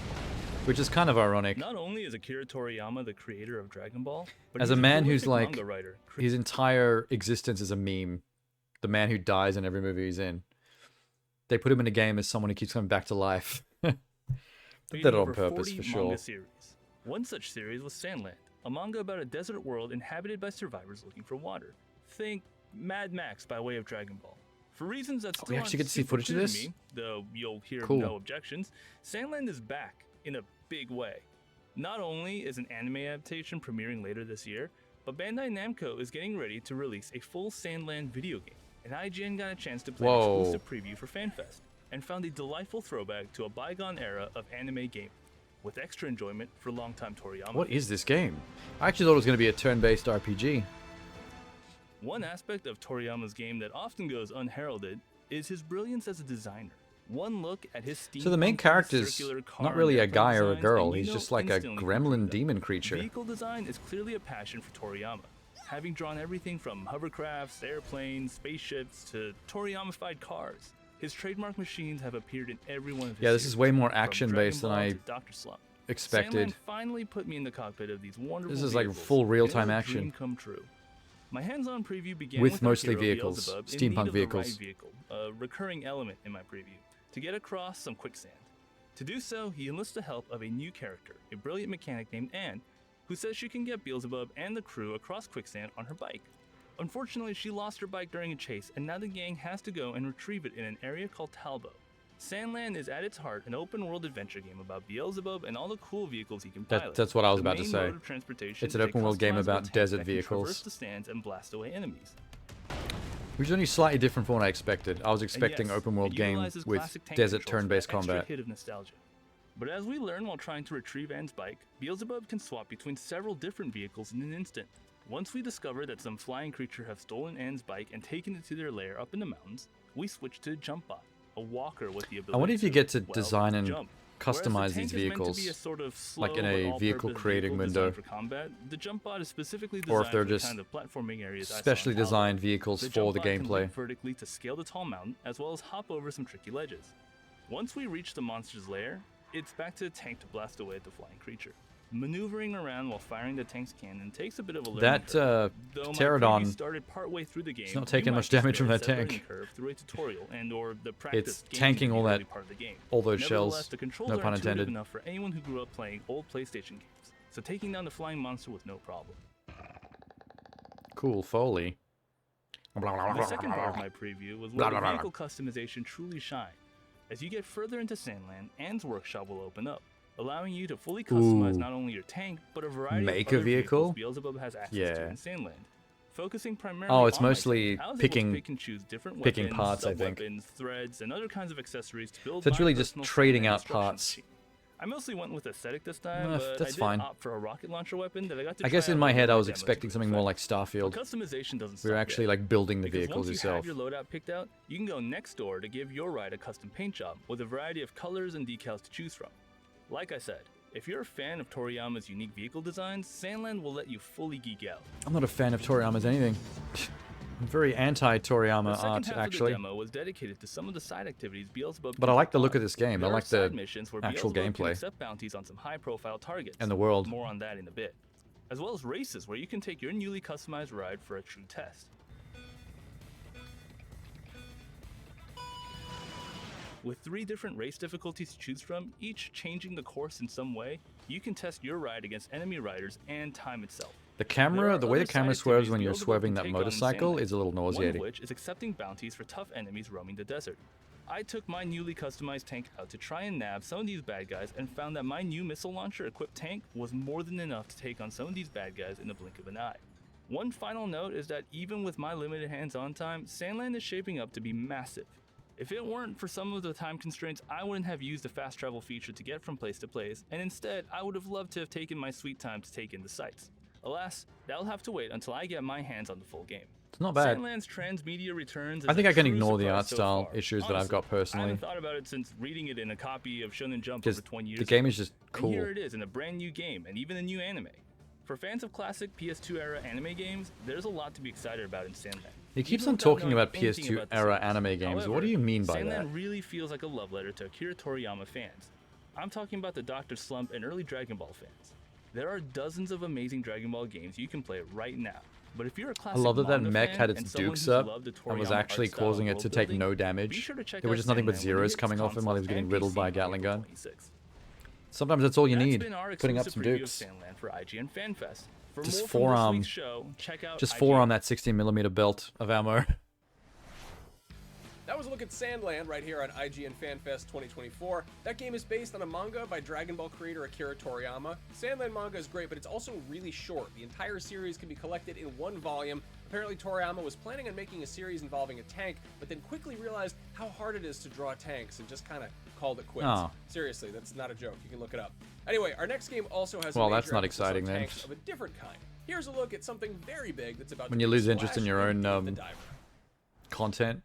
which is kind of ironic. Not only is Akira Toriyama the creator of Dragon Ball, but As he's a man prolific who's like, manga writer. his entire existence is a meme. The man who dies in every movie he's in. They put him in a game as someone who keeps coming back to life. Did that on over purpose, 40 for sure. manga series. One such series was Sandland, a manga about a desert world inhabited by survivors looking for water. Think Mad Max by way of Dragon Ball. For reasons that still we actually aren't get to see super footage of clear to this? me, though you'll hear Cool. no objections, Sandland is back in a big way. Not only is an anime adaptation premiering later this year, but Bandai Namco is getting ready to release a full Sandland video game, and IGN got a chance to play an Whoa. exclusive preview for FanFest, and found a delightful throwback to a bygone era of anime gaming, with extra enjoyment for longtime Toriyama. What is this game? I actually thought it was going to be a turn-based RPG. One aspect of Toriyama's game that often goes unheralded is his brilliance as a designer. One look at his So the main steampunky, character's circular car not and really a airplane guy or a designs, girl. and you He's know just like a instantly who gremlin drew them. demon creature. Vehicle design is clearly a passion for Toriyama, having drawn everything from hovercrafts, airplanes, spaceships to Toriyama-fied cars. His trademark machines have appeared in every one of his Yeah, this is series, way more from action-based than Dragon I Ball to Dr. Slump. expected. Sandland finally put me in the cockpit of these wonderful This is like vehicles, full and it real-time was a action. dream come true. My hands-on preview began With with our mostly hero, vehicles, Beelzebub, in steampunk need of the vehicles. right vehicle, a recurring element in my preview, to get across some quicksand. To do so, he enlists the help of a new character, a brilliant mechanic named Anne, who says she can get Beelzebub and the crew across quicksand on her bike. Unfortunately, she lost her bike during a chase, and now the gang has to go and retrieve it in an area called Talbo. Sandland is at its heart an open-world adventure game about Beelzebub and all the cool vehicles he can pilot. That's what I was The about to main say. mode of transportation It's an is a open-world game customizable about tank desert that can vehicles. traverse the stands and blast away enemies. Which is only slightly different from what I expected. I was expecting yes, open-world it game utilizes with classic tank desert controls for turn-based that extra combat. hit of nostalgia. But as we learn while trying to retrieve Anne's bike, Beelzebub can swap between several different vehicles in an instant. Once we discover that some flying creature have stolen Anne's bike and taken it to their lair up in the mountains, we switch to Jumpbot, a walker with the ability I wonder if you get to well, design and jump. customize Whereas the these tank is meant to vehicles, be a sort of like in slow a but vehicle all-purpose creating vehicle window. designed for combat. The Jumpbot is specifically Or designed if they're for the just kind of platforming areas I saw in specially Talbot. designed vehicles The for the Jumpbot can gameplay. leap vertically to scale the tall mountain, as well as hop over some tricky ledges. Once we reach the monster's lair, it's back to the tank to blast away at the flying creature. Maneuvering around while firing the tank's cannon takes a bit of a learning That curve. Though my pterodon preview started partway through the game, is not you taking might much damage from experience that learning tank. curve through a tutorial and or the practice It's gained tanking in all the that, early part of the game. all those Nevertheless, shells. the controls No are pun intuitive intended. enough for anyone who grew up playing old PlayStation games, so taking down the flying monster was no problem. Cool Foley. The second part of my preview was where the vehicle customization truly shined. As you get further into Sandland, Anne's workshop will open up, allowing you to fully customize Ooh. not only your tank, but a variety Make of a other vehicle? vehicles Beelzebub has access Yeah. to in Sandland. Focusing primarily Oh, it's on my mostly tank, I was able to picking- pick and choose different picking weapons, parts, I think. sub-weapons, threads, and other kinds of accessories to build So it's my really just personal trading Sandland out construction parts. machine. I mostly went with aesthetic this time, Eh, but that's I did fine. opt for a rocket launcher weapon that I got to I guess try in out my over head I my was demos expecting to something more like Starfield. But customization doesn't We were stop actually there. like building the Because vehicles once you yourself. have your loadout picked out, you can go next door to give your ride a custom paint job with a variety of colors and decals to choose from. Like I said, if you're a fan of Toriyama's unique vehicle designs, Sandland will let you fully geek out. I'm not a fan of Toriyama's anything. I'm very The anti-Toriyama second art, half actually. of the demo was dedicated to some of the side activities Beelzebub But can I like take the look on. of this game. I There are like side the missions where actual Beelzebub can gameplay. accept bounties on some high-profile targets. And the world. More on that in a bit. As well as races where you can take your newly customized ride for a true test. With 3 different race difficulties to choose from, each changing the course in some way, you can test your ride against enemy riders and time itself. The There camera, are the way the other camera side swerves activities when you're Beelzebub swerving can that take on in motorcycle Sandland, is a little one of nauseating. which is accepting bounties for tough enemies roaming the desert. I took my newly customized tank out to try and nab some of these bad guys and found that my new missile launcher equipped tank was more than enough to take on some of these bad guys in the blink of an eye. One final note is that even with my limited hands-on time, Sandland is shaping up to be massive. If it weren't for some of the time constraints, I wouldn't have used the fast travel feature to get from place to place, and instead, I would have loved to have taken my sweet time to take in the sights. Alas, that'll have to wait until I get my hands on the full game. It's not bad. Sandland's transmedia returns I is think a I can true ignore the surprise art so style far. issues that I've Honestly, got I personally. haven't thought about it since reading it in a copy of Shonen Jump Just over 20 years the game ago. is just cool. And here it is in a brand new game and even a new anime. For fans of classic PS2 era anime games, there's a lot to be excited about in Sandland. He keeps Even on without talking knowing about anything PS2 about the era series. anime games. However, What do you mean by Sandland that? really feels like a love letter to Akira Toriyama fans. I'm talking about the Dr. Slump and early Dragon Ball fans. There are dozens of amazing Dragon Ball games you can play right now. But if you're a I classic love that that manga mech fan had and its someone dukes who's up loved the and was Toriyama actually art style causing it world to take building, no be damage. sure to check There were out just nothing but Sandland when it zeros hits coming off him while he was consoles getting and riddled by a PC Gatling gun. on April 26th. Sometimes that's all you That's need. been our Putting up exclusive some preview dukes. of Sandland for IGN FanFest. For Just more from forearm. this week's show, check out Just IGN. forearm that 16mm belt of ammo. That was a look at Sandland right here on IGN FanFest 2024. That game is based on a manga by Dragon Ball creator Akira Toriyama. Sandland manga is great, but it's also really short. The entire series can be collected in one volume. Apparently Toriyama was planning on making a series involving a tank, but then quickly realized how hard it is to draw tanks and just kind of called it quits. Oh. Seriously, that's not a joke. You can look it up. Anyway, our next game also has a Well, major that's not emphasis on exciting then. tanks of a different kind. here's a look at something very big that's about When to you be lose interest in splashed your in own Dave the Diver. content.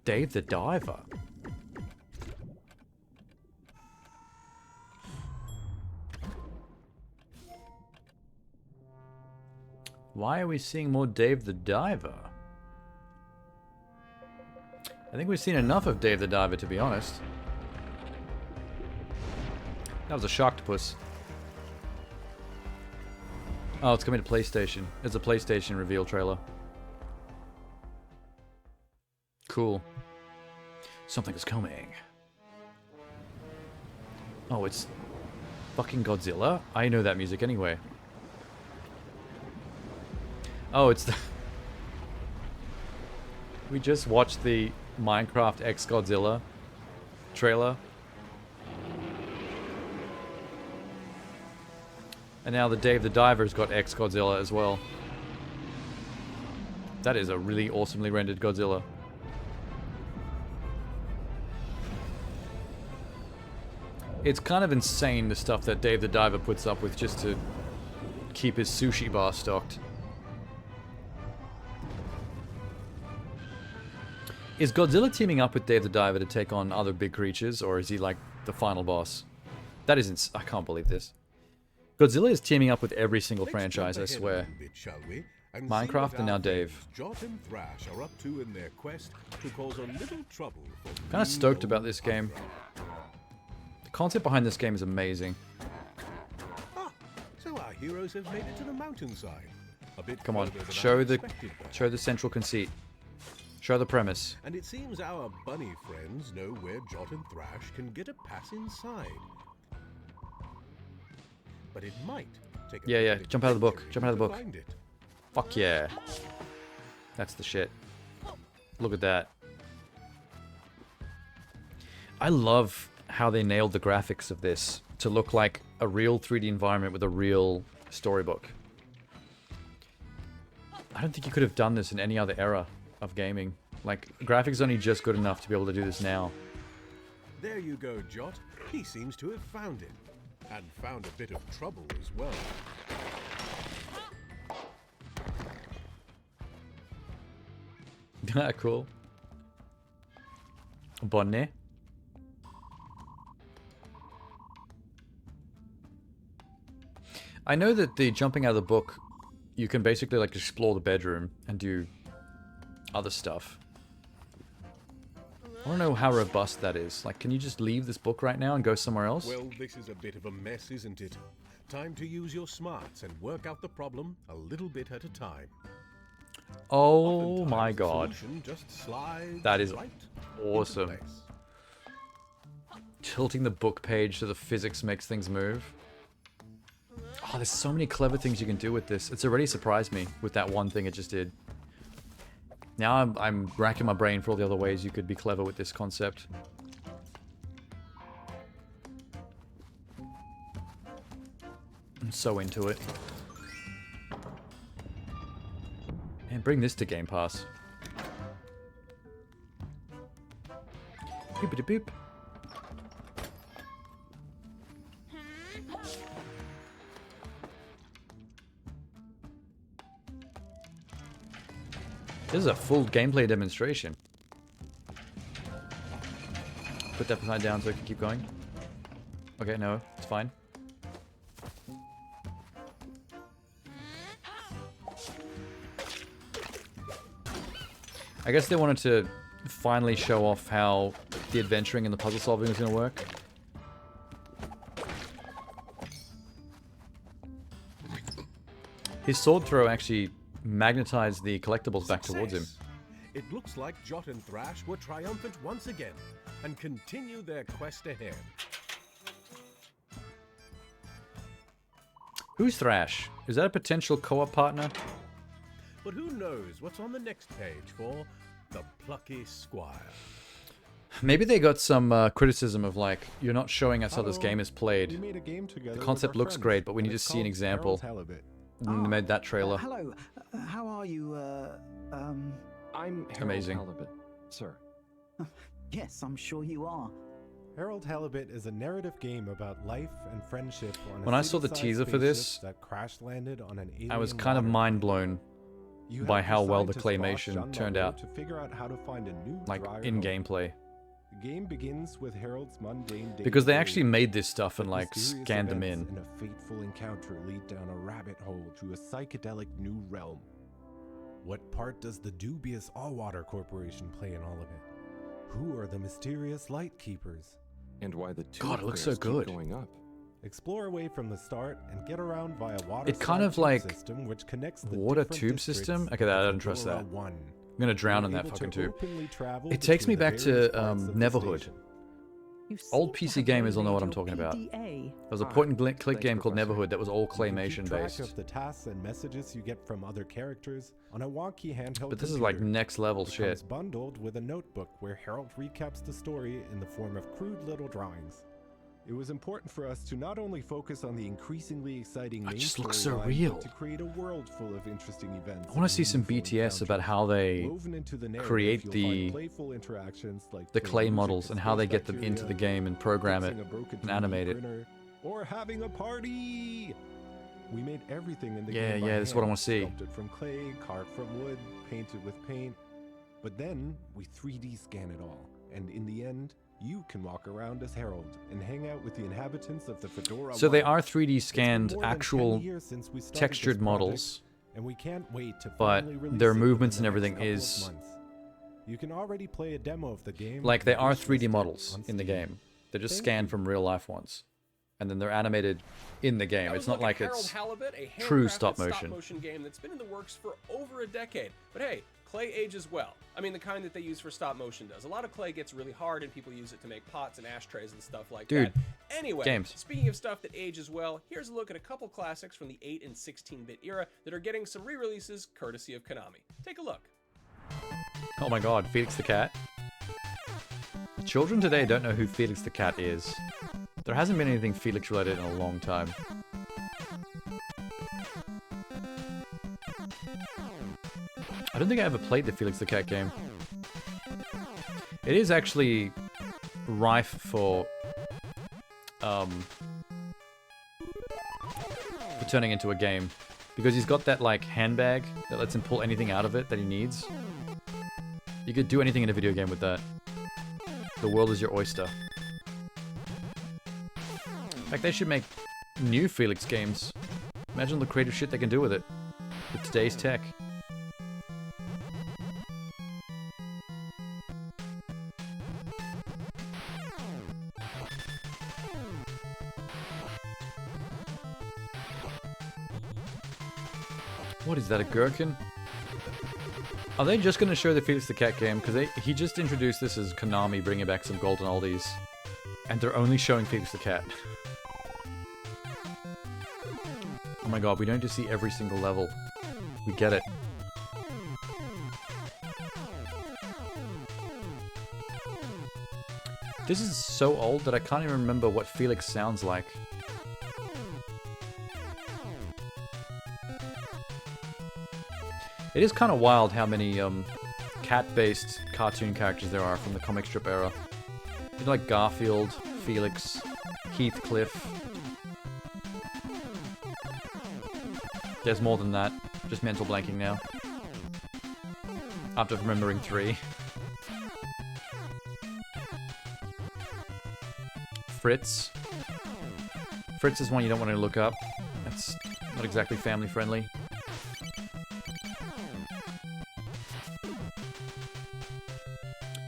Dave the Diver. Why are we seeing more Dave the Diver? I think we've seen enough of Dave the Diver, to be honest. That was a Sharktopus. Oh, it's coming to PlayStation. It's a PlayStation reveal trailer. Cool. Something is coming. Oh, it's fucking Godzilla? I know that music anyway. Oh, it's the... We just watched the Minecraft X Godzilla trailer. And now the Dave the Diver's got X Godzilla as well. That is a really awesomely rendered Godzilla. It's kind of insane the stuff that Dave the Diver puts up with just to keep his sushi bar stocked. Is Godzilla teaming up with Dave the Diver to take on other big creatures, or is he like the final boss? That isn't... I can't believe this. Godzilla is teaming up with every single franchise, I swear. Minecraft and now Dave. Jot and Thrash are up to in their quest to cause a little trouble for Kind of stoked about this game. The concept behind this game is amazing. Ah, so our heroes have made it to the mountainside. A bit Come on, further than show I the expected, though. show the central conceit. Show the premise. And it seems our bunny friends know where Jot and Thrash can get a pass inside. But it might take a Yeah, bit of jump out of the book. adventuring Jump out of the to book. find it. Fuck yeah. That's the shit. Look at that. I love how they nailed the graphics of this to look like a real 3D environment with a real storybook. I don't think you could have done this in any other era of gaming. Like, graphics only just good enough to be able to do this now. There you go, Jot. He seems to have found it. And found a bit of trouble as well. Cool. Bonne. I know that the jumping out of the book, you can basically like explore the bedroom and do other stuff. I don't know how robust that is. Like, can you just leave this book right now and go somewhere else? Well, this is a bit of a mess, isn't it? Time to use your smarts and work out the problem a little bit at a time. Oh Oftentimes, my the god. solution just slides That is right into awesome. place. Tilting the book page so the physics makes things move. Oh, there's so many clever things you can do with this. It's already surprised me with that one thing it just did. Now I'm racking my brain for all the other ways you could be clever with this concept. I'm so into it. And bring this to Game Pass. Boopity boop. This is a full gameplay demonstration. Put that beside down so I can keep going. Okay, no, it's fine. I guess they wanted to finally show off how the adventuring and the puzzle solving is going to work. His sword throw actually magnetized the collectibles back towards him. It looks like Jot and Thrash were triumphant once again and continue their quest ahead. Who's Thrash? Is that a potential co-op partner? But who knows what's on the next page for the plucky squire. Maybe they got some criticism of like, you're not showing us how this game is played. We made a game together The with concept our looks friends, great, but we and need to it's see an called example. Harold's Halibut. And they made that trailer. Hello. How are you? I'm Harold Amazing. Halibut, sir. Yes, I'm sure you are. Harold Halibut is a narrative game about life and friendship on a When I saw the city-sized teaser for this, spaceship that crash landed on an I was alien kind of water mind planet. blown You by help how your well the scientist boss, claymation Jean turned Moreau, out, to figure out how to find a new like dry in home. gameplay. The game begins with Harold's mundane day Because they to day, actually made this stuff and but like mysterious scanned them events in. and a fateful encounter lead down a rabbit hole to a psychedelic new realm. What part does the dubious Allwater Corporation play in all of it? Who are the mysterious Light Keepers? And why the two God, it looks so good. going up? Explore away from the start and get around via water It kind slide of tube like system, which connects the water different tube districts system. of Okay, I don't the trust that. Fedora 1. I'm gonna drown in You're that able fucking to tube. openly travel It takes me between back the various to parts of the Neverhood. station. Old PC gamers will know what I'm talking about. There was a point-and-click game called Neverhood that was all You can claymation keep track based. of the tasks and messages you get from other characters on a wonky handheld But this is like computer. next level It shit. comes bundled with a notebook where Harold recaps the story in the form of crude little drawings. It was important for us to not only focus on the increasingly exciting main just looks so storyline, real. but to create a world full of interesting events. I want to see some BTS about how they Woven into the narrative, create you'll the find playful interactions like the playing clay music models to and how they space get them into the bacteria, game and program it fixing a broken and 3D animate it. printer, or having a party. We made everything in the Yeah, game by yeah, this is what I hand, wanna see. Sculpted from clay, carved from wood, painted with paint. But then we 3D scan it all, and in the end, you can walk around as Harold and hang out with the inhabitants of the Fedora. So they 1. are 3D It's been scanned more than 10 actual years since we started textured this project, models, and we can't wait to but finally release their it movements within and the next everything couple of is months. You can already play a demo of the game. like they on are wish 3D listed models on in the Steam. game. They're just Thank scanned from real life ones, and then they're animated in the game. That It's was not Look at like Harold it's Halibut, a true handcrafted stop motion. game that's been in the works for over a decade. But hey, clay ages well. I mean, the kind that they use for stop motion does. A lot of clay gets really hard, and people use it to make pots and ashtrays and stuff like Dude, that. Anyway, games. speaking of stuff that ages well, here's a look at a couple classics from the 8 and 16-bit era that are getting some re-releases courtesy of Konami. Take a look. Oh my god, Felix the Cat. Children today don't know who Felix the Cat is. There hasn't been anything Felix related in a long time. I don't think I ever played the Felix the Cat game. It is actually rife for turning into a game, because he's got that like handbag that lets him pull anything out of it that he needs. You could do anything in a video game with that. The world is your oyster. In fact, they should make new Felix games. Imagine the creative shit they can do with it. With today's tech. What is that, a gherkin? Are they just going to show the Felix the Cat game? Because he just introduced this as Konami bringing back some golden oldies. And they're only showing Felix the Cat. Oh my god, we don't just see every single level. We get it. This is so old that I can't even remember what Felix sounds like. It is kind of wild how many cat-based cartoon characters there are from the comic strip era. You know, like Garfield, Felix, Heathcliff. There's more than that. Just mental blanking now. After remembering 3. Fritz. Fritz is one you don't want to look up. That's not exactly family friendly.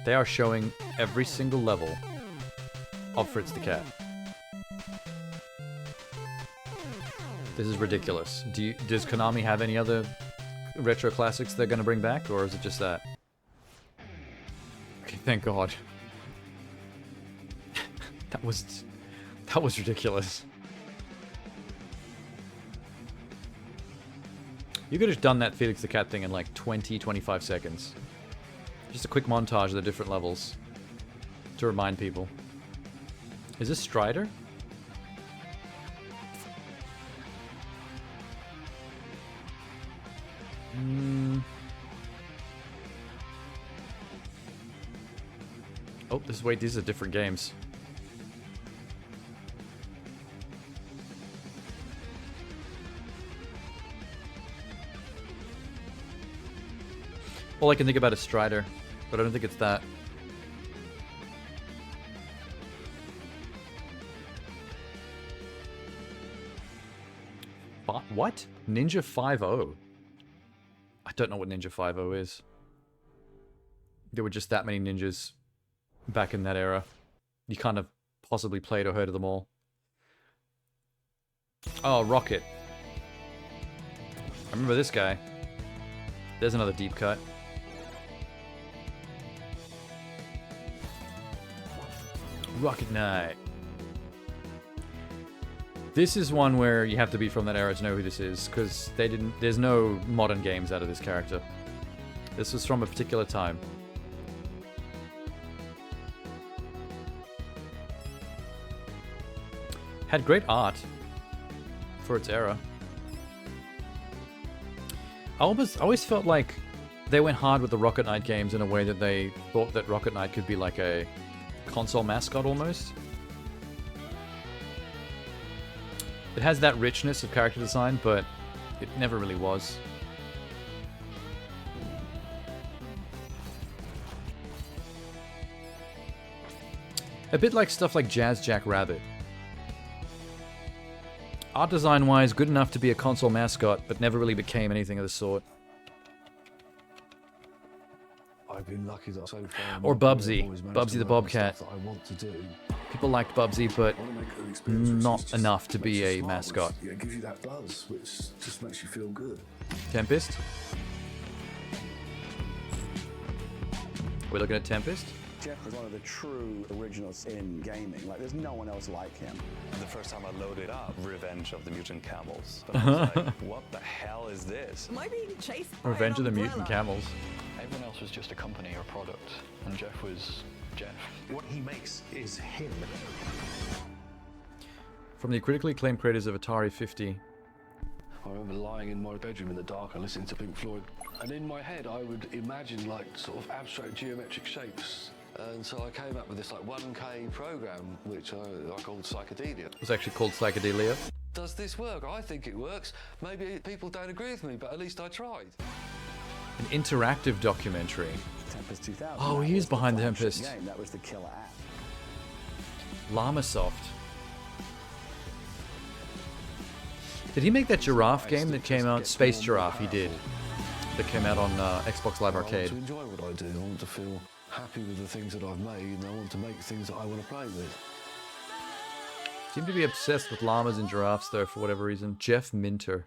They are showing every single level of Fritz the Cat. This is ridiculous. Does Konami have any other retro classics they're going to bring back, or is it just that? Okay, thank God. That was ridiculous. You could have done that Felix the Cat thing in like 20-25 seconds. Just a quick montage of the different levels to remind people. Is this Strider? Oh, wait, these are different games. All I can think about is Strider, but I don't think it's that. What? Ninja 5.0? I don't know what Ninja 5.0 is. There were just that many ninjas back in that era. You can't have possibly played or heard of them all. Oh, Rocket. I remember this guy. There's another deep cut. Rocket Knight. This is one where you have to be from that era to know who this is, because there's no modern games out of this character. This was from a particular time. Had great art for its era. I always felt like they went hard with the Rocket Knight games in a way that they thought that Rocket Knight could be like a console mascot almost. It has that richness of character design, but it never really was. A bit like stuff like Jazz Jack Rabbit. Art design wise, good enough to be a console mascot, but never really became anything of the sort. I've been lucky that so far. Or Bubsy. Bubsy the Bobcat. That I want to do. People liked Bubsy, but not enough to be a mascot. Yeah, it gives you that buzz, which just makes you feel good. Tempest? We're looking at Tempest? Jeff is one of the true originals in gaming. Like, there's no one else like him. The first time I loaded up Revenge of the Mutant Camels, I was like, what the hell is this? Am I being chased by Revenge of the an Mutant umbrella? Camels. Everyone else was just a company or product, and Jeff was Jeff. What he makes is him. From the critically acclaimed creators of Atari 50. I remember lying in my bedroom in the dark and listening to Pink Floyd. And in my head, I would imagine like sort of abstract geometric shapes. And so I came up with this like 1K program, which I called Psychedelia. It was actually called Psychedelia. Does this work? I think it works. Maybe people don't agree with me, but at least I tried. An interactive documentary. Tempest 2000. Oh, that he is was the behind the flagship Tempest. game. That was the killer app. Llamasoft. Did he make that giraffe game that came out? Space Giraffe, he did. That came out on Xbox Live Arcade. I want to enjoy what I do. I want to feel happy with the things that I've made, and I want to make things that I want to play with. Seem to be obsessed with llamas and giraffes, though, for whatever reason. Jeff Minter.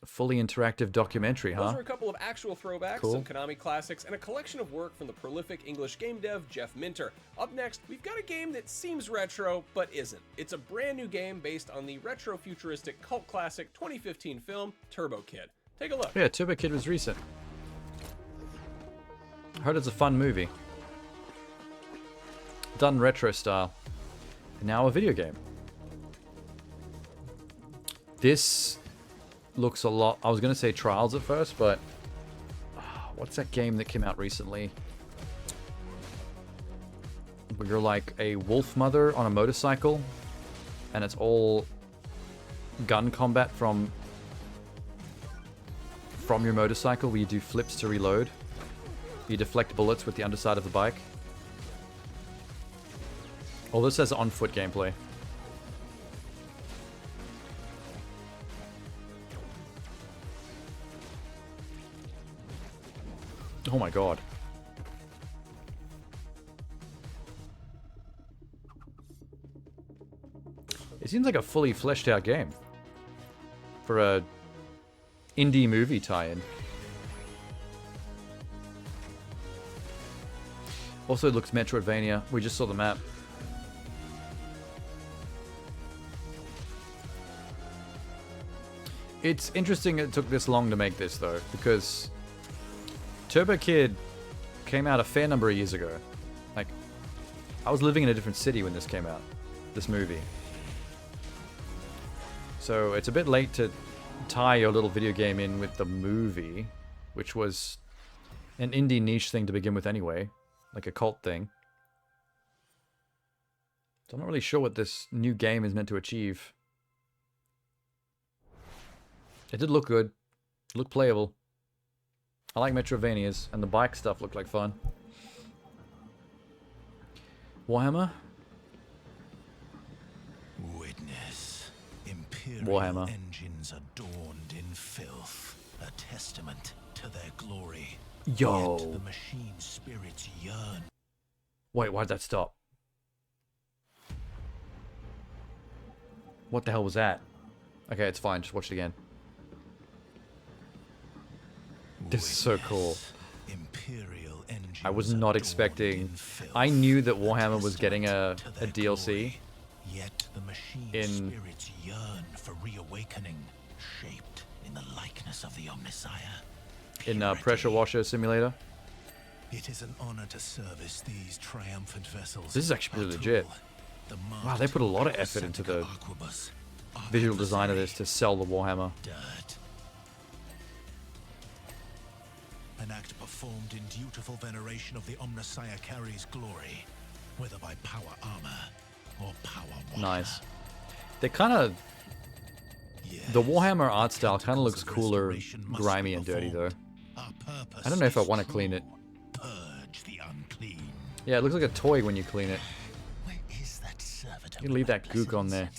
A fully interactive documentary, huh? Those are a couple of actual throwbacks, Cool. some Konami classics, and a collection of work from the prolific English game dev Jeff Minter. Up next, we've got a game that seems retro, but isn't. It's a brand new game based on the retro-futuristic cult classic 2015 film Turbo Kid. Take a look. Yeah, Turbo Kid was recent. I heard it's a fun movie. Done retro style. And now a video game. This looks a lot... I was going to say Trials at first, but... what's that game that came out recently? Where you're like a wolf mother on a motorcycle, and it's all gun combat from your motorcycle, where you do flips to reload. You deflect bullets with the underside of the bike. Oh, this has on-foot gameplay. Oh my god. It seems like a fully fleshed out game for a indie movie tie-in. Also it looks Metroidvania. We just saw the map. It's interesting it took this long to make this though, because Turbo Kid came out a fair number of years ago. Like, I was living in a different city when this came out, this movie. So it's a bit late to tie your little video game in with the movie, which was an indie niche thing to begin with anyway, like a cult thing. So I'm not really sure what this new game is meant to achieve. It did look good. It looked playable. I like Metrovanias, and the bike stuff looked like fun. Warhammer? Witness. Imperial Warhammer. engines adorned in filth. A testament to their glory. Yo. Yet the machine spirits yearn. Wait, why'd that stop? What the hell was that? Okay, it's fine. Just watch it again. This is so cool. Imperial I was not expecting... I knew that Warhammer was getting a DLC Yet the machine in... spirits yearn for reawakening, shaped in the likeness of the Omnissiah. in Pressure Washer Simulator. It is an honor to service these triumphant vessels. This is actually pretty legit. Wow, they put a lot of effort into the visual design of this to sell the Warhammer. Dirt. An act performed in dutiful veneration of the Omnissiah carries glory, whether by power armor or power washer. Nice. They kind of... The Warhammer art style kind of looks cooler, grimy and dirty though. I don't know if I want to clean it. Purge the unclean. Yeah, it looks like a toy when you clean it. Where is that servitor? You can leave that gook on there.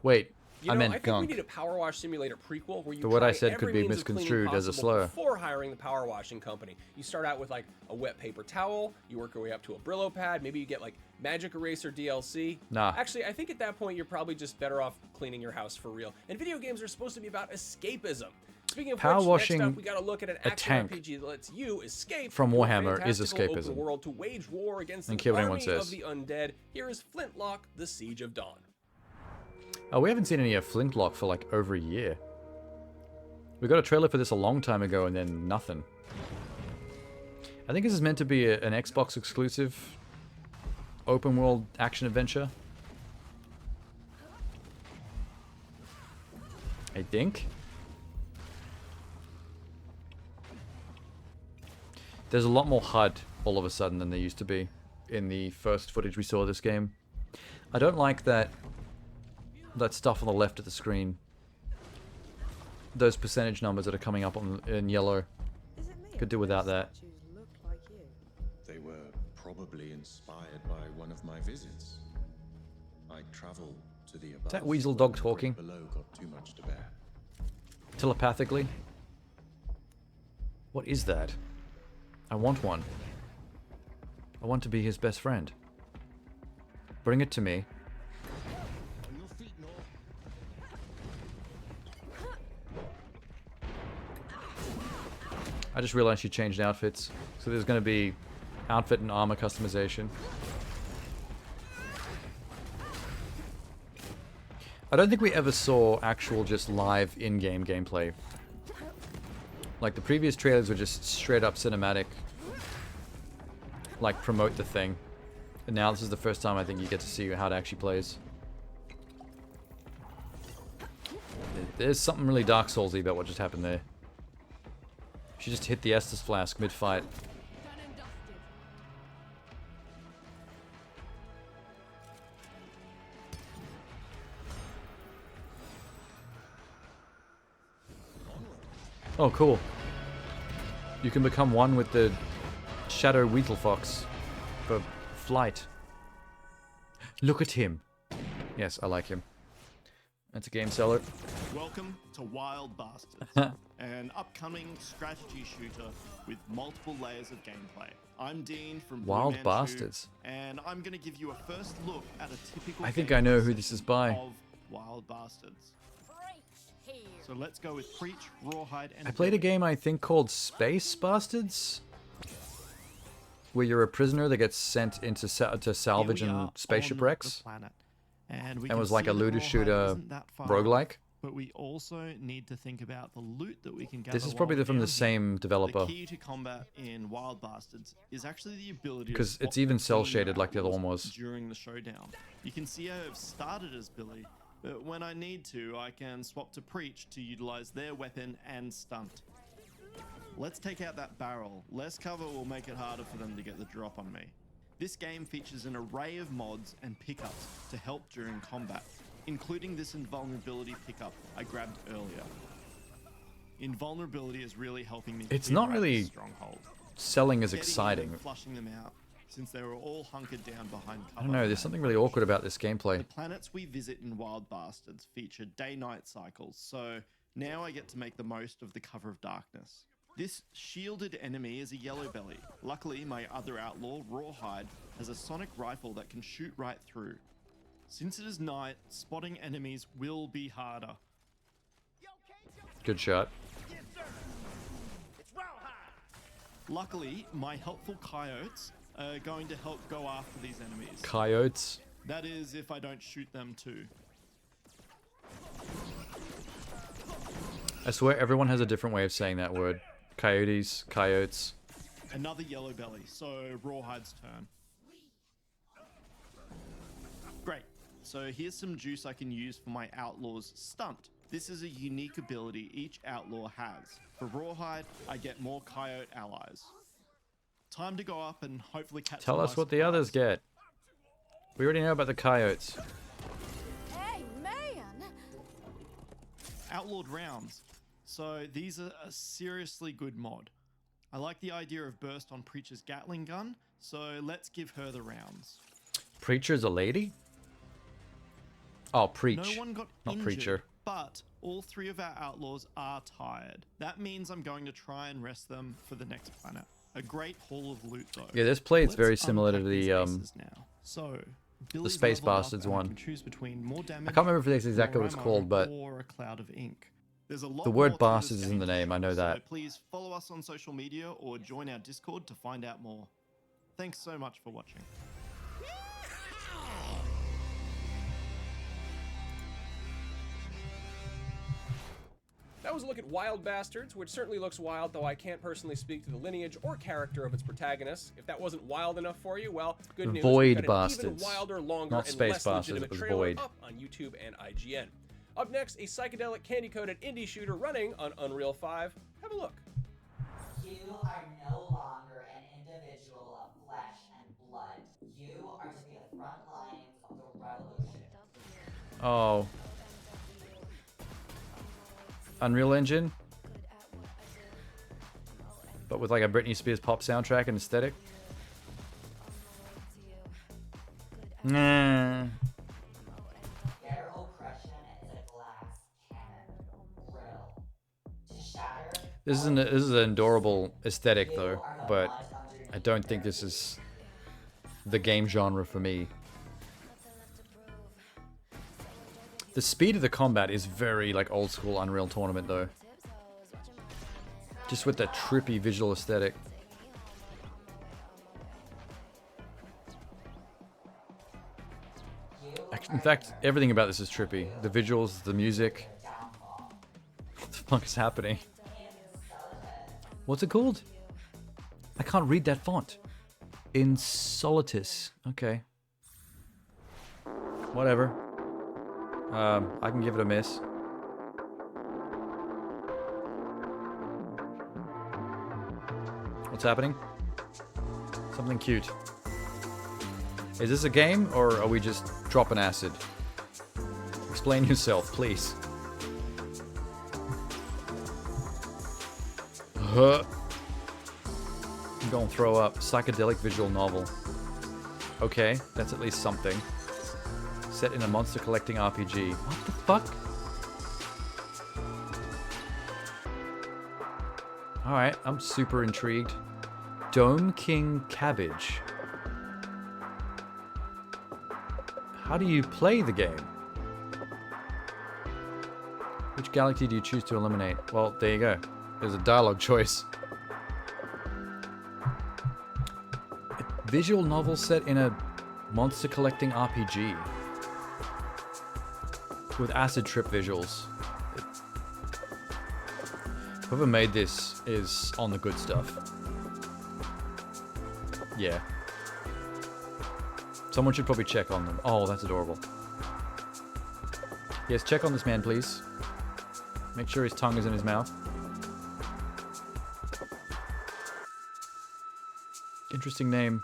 Wait, You I know, meant I think gunk. we need a power wash simulator prequel where you The word I try said could every be means of cleaning misconstrued as a possible slur. before hiring the power washing company. You start out with like a wet paper towel, you work your way up to a Brillo pad, maybe you get like Magic Eraser DLC. Nah. Actually, I think at that point you're probably just better off cleaning your house for real. And video games are supposed to be about escapism. Speaking of Power which, washing next up we gotta look at an a action tank RPG that lets you escape from to a Warhammer is fantastical escapism. open world to wage war against Don't the care what army anyone of says. the undead. Here is Flintlock: The Siege of Dawn. Oh, we haven't seen any of Flintlock for like over a year. We got a trailer for this a long time ago and then nothing. I think this is meant to be an Xbox exclusive open world action adventure. I think. There's a lot more HUD all of a sudden than there used to be in the first footage we saw of this game. I don't like that stuff on the left of the screen. Those percentage numbers that are coming up in yellow. Could do without that. They were probably inspired by one of my visits. I travel to the above. Is that weasel dog when the talking? great below got too much to bear. Telepathically? What is that? I want one. I want to be his best friend. Bring it to me. I just realized she changed outfits. So there's going to be outfit and armor customization. I don't think we ever saw actual just live in-game gameplay. Like the previous trailers were just straight up cinematic. Like promote the thing. And now this is the first time I think you get to see how it actually plays. There's something really Dark Soulsy about what just happened there. She just hit the Estus flask mid-fight. Oh, cool. You can become one with the Shadow Weasel Fox for flight. Look at him. Yes, I like him. That's a game seller. Welcome to Wild Bastards, an upcoming strategy shooter with multiple layers of gameplay. I'm Dean from Wild Blue Manchu, Bastards. and I'm going to give you a first look at a typical I think gameplay I know who this is by. of Wild Bastards. So let's go with Preach, Rawhide, and I played a game I think called Space Bastards, where you're a prisoner that gets sent into to salvage Here we and are spaceship on wrecks. the planet, and And was like a looter shooter roguelike. roguelike. But we also need to think about the loot that we can gather. This is probably while from the down same here. developer. The key to combat in Wild Bastards is actually the ability to 'Cause swap it's even between cell shaded like the other battles one was. during the showdown. You can see I have started as Billy, but when I need to, I can swap to Preach to utilize their weapon and stunt. Let's take out that barrel. Less cover will make it harder for them to get the drop on me. This game features an array of mods and pickups to help during combat, including this invulnerability pickup I grabbed earlier. invulnerability is really helping me. It's clear not out really this stronghold. selling as Getting in exciting. and flushing them out, since they were all hunkered down behind cover. I don't know, there's something really awkward about this gameplay. The planets we visit in Wild Bastards feature day-night cycles, so now I get to make the most of the cover of darkness. This shielded enemy is a yellow belly. Luckily, my other outlaw, Rawhide, has a sonic rifle that can shoot right through. Since it is night, spotting enemies will be harder. Good shot. Luckily, my helpful coyotes are going to help go after these enemies. Coyotes. That is, if I don't shoot them too. I swear everyone has a different way of saying that word. Coyotes, coyotes. Another yellow belly, so Rawhide's turn. Great. So here's some juice I can use for my outlaw's stunt. This is a unique ability each outlaw has. For Rawhide, I get more coyote allies. Time to go up and hopefully catch Tell them us by what the others get. We already know about the coyotes. Hey, man! Outlawed rounds. So these are a seriously good mod. I like the idea of burst on Preacher's Gatling gun, so let's give her the rounds. Preacher's a lady? Oh, Preach. No one got not injured, Preacher. but all three of our outlaws are tired. That means I'm going to try and rest them for the next planet. A great haul of loot though. Yeah, this play is very Let's similar to unpack the these aces now. So, the Billy's Space leveled up Bastards and I one. can choose between more damage, I can't remember if that's exactly more what it's ammo, called, but or a cloud of ink. There's a lot the more word to bastards this is in the game, name, I know so that. please follow us on social media or join our Discord to find out more. Thanks so much for watching. That was a look at Wild Bastards, which certainly looks wild, though I can't personally speak to the lineage or character of its protagonists. If that wasn't wild enough for you, well, good news. Void We've got an Bastards. even wilder, longer, Not and Space less Bastards, legitimate it was trailer Void. up on YouTube and IGN. Up next, a psychedelic candy-coated indie shooter running on Unreal 5. Have a look. You are no longer an individual of flesh and blood. You are to be the front lines of the revolution. Oh. Unreal Engine? But with like a Britney Spears pop soundtrack and aesthetic? Nah. Their oppression is a glass cannon grill. To shatter, This is an adorable aesthetic though, but I don't think this is the game genre for me. The speed of the combat is very like old school Unreal Tournament though. Just with that trippy visual aesthetic. In fact, everything about this is trippy. The visuals, the music. What the fuck is happening? What's it called? I can't read that font. Insolitus. Okay. Whatever. I can give it a miss. What's happening? Something cute. Is this a game, or are we just dropping acid? Explain yourself, please. I'm gonna throw up. Psychedelic visual novel. Okay, that's at least something. Set in a monster collecting RPG. What the fuck? Alright, I'm super intrigued. Dome King Cabbage. How do you play the game? Which galaxy do you choose to eliminate? Well, there you go. There's a dialogue choice. A visual novel set in a monster collecting RPG. With acid trip visuals. Whoever made this is on the good stuff. Yeah. Someone should probably check on them. Oh, that's adorable. Yes, check on this man, please. Make sure his tongue is in his mouth. Interesting name.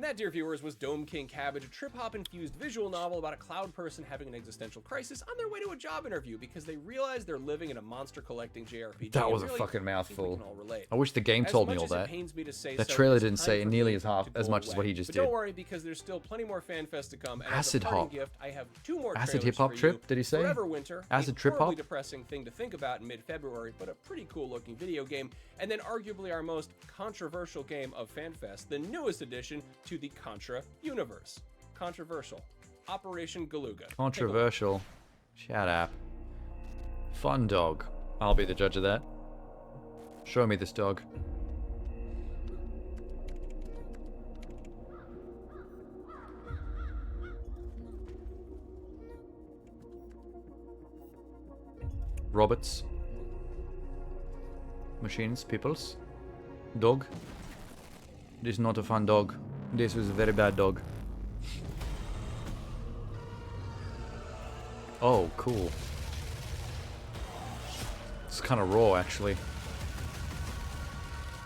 that, dear viewers, was Dome King Cabbage, a trip-hop-infused visual novel about a cloud person having an existential crisis on their way to a job interview because they realize they're living in a monster-collecting JRPG. That was and a really, fucking I think we mouthful. can all relate. I wish the game As told me much all as it that. pains me to say That so, trailer it's didn't time say for nearly me as to half as go much as what away. he just but did. Don't worry, because there's still plenty more fan fest to come. And Acid as a parting hop. gift, I have 2 more Acid trailers hip hop for trip? you. Did he say? Forever Winter, Acid a trip horribly hop? depressing thing to think about in mid-February, but a pretty cool-looking video game. And then arguably our most controversial game of FanFest, the newest addition to the Contra universe. Controversial. Operation Galuga. Controversial. Shut up. Fun dog. I'll be the judge of that. Show me this dog. Robots. Machines, peoples. Dog. This is not a fun dog. This was a very bad dog. Oh, cool. It's kind of raw, actually.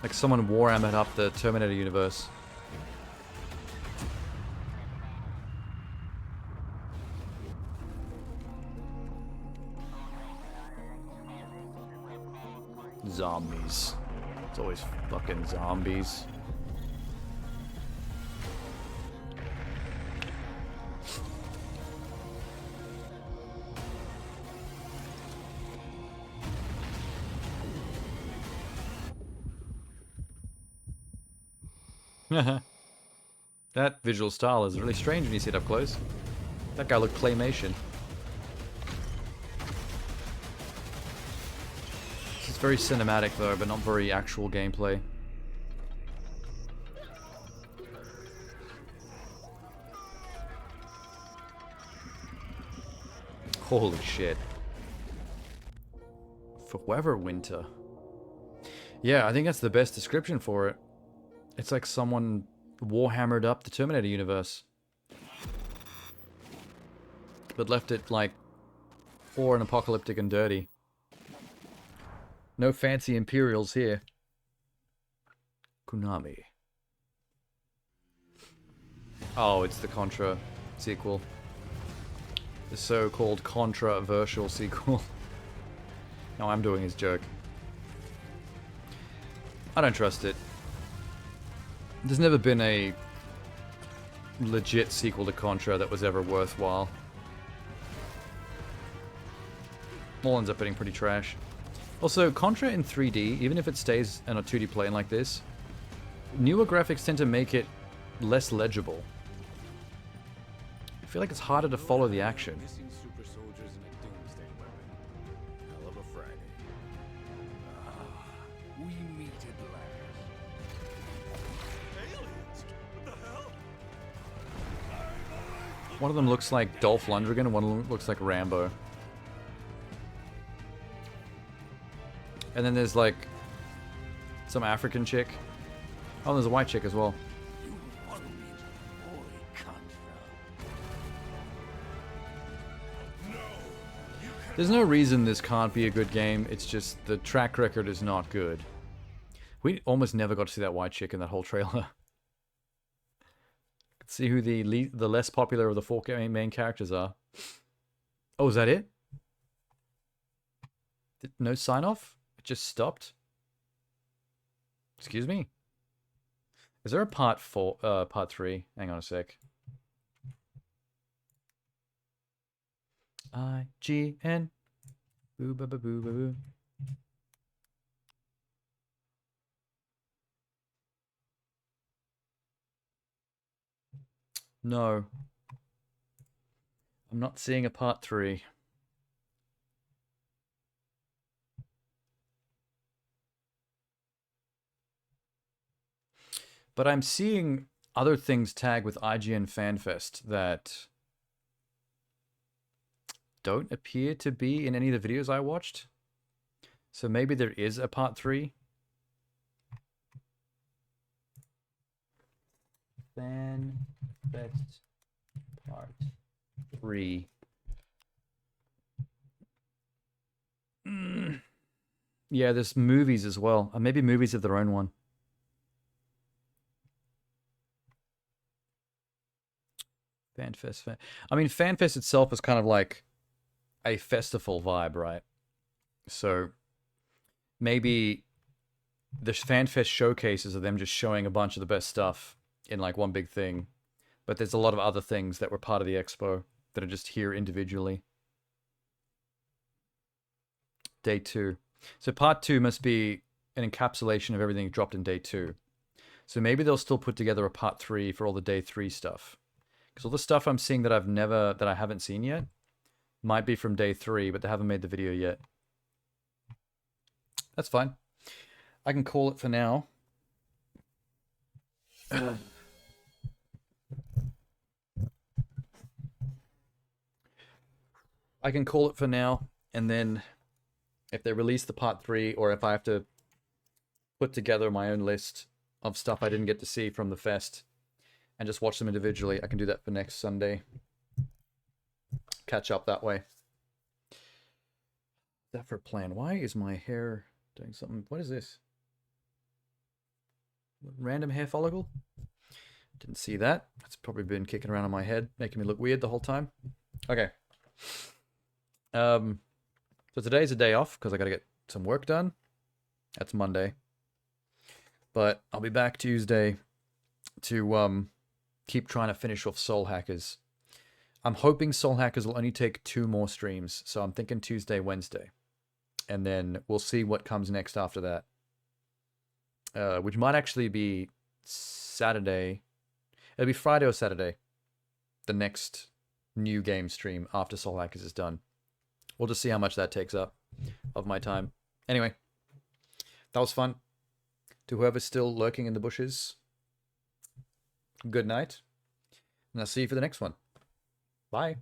Like someone Warhammered up the Terminator universe. Zombies. It's always fucking zombies. That visual style is really strange when you see it up close. That guy looked claymation. It's very cinematic though, but not very actual gameplay. Holy shit. Forever Winter. Yeah, I think that's the best description for it. It's like someone Warhammered up the Terminator universe. But left it, like, poor and apocalyptic and dirty. No fancy Imperials here. Konami. Oh, it's the Contra sequel. The so-called controversial sequel. No, I'm doing his joke. I don't trust it. There's never been a legit sequel to Contra that was ever worthwhile. All ends up being pretty trash. Also, Contra in 3D, even if it stays in a 2D plane like this, newer graphics tend to make it less legible. I feel like it's harder to follow the action. Missing super soldiers and a doomsday weapon. Hell of a Friday. We meet at last. Aliens? What the hell? One of them looks like Dolph Lundgren and one of them looks like Rambo. And then there's like some African chick. Oh, there's a white chick as well. There's no reason this can't be a good game, it's just the track record is not good. We almost never got to see that white chick in that whole trailer. Let's see who the less popular of the 4 main characters are. Oh, is that it? No sign off? It just stopped? Excuse me? Is there a part 3? Hang on a sec. IGN. Boo ba ba boo ba boo. No. I'm not seeing a part 3. But I'm seeing other things tagged with IGN FanFest that don't appear to be in any of the videos I watched. So maybe there is a part 3. FanFest part 3. Yeah, there's movies as well. Maybe movies have their own one. FanFest. I mean, FanFest itself is kind of like a festival vibe, right? So maybe the FanFest showcases are them just showing a bunch of the best stuff in like one big thing. But there's a lot of other things that were part of the expo that are just here individually. Day 2. So part 2 must be an encapsulation of everything dropped in day 2. So maybe they'll still put together a part 3 for all the day 3 stuff. Because all the stuff I'm seeing that I haven't seen yet might be from day 3, but they haven't made the video yet. That's fine. I can call it for now. I can call it for now, and then if they release the part 3, or if I have to put together my own list of stuff I didn't get to see from the fest and just watch them individually, I can do that for next Sunday. Catch up that way. That for a plan. Why is my hair doing something? What is this? Random hair follicle? Didn't see that. It's probably been kicking around on my head, making me look weird the whole time. Okay. So today's a day off because I got to get some work done. That's Monday. But I'll be back Tuesday to keep trying to finish off Soul Hackers. I'm hoping Soul Hackers will only take 2 more streams. So I'm thinking Tuesday, Wednesday. And then we'll see what comes next after that. Which might actually be Saturday. It'll be Friday or Saturday. The next new game stream after Soul Hackers is done. We'll just see how much that takes up of my time. Anyway, that was fun. To whoever's still lurking in the bushes, good night. And I'll see you for the next one. Bye.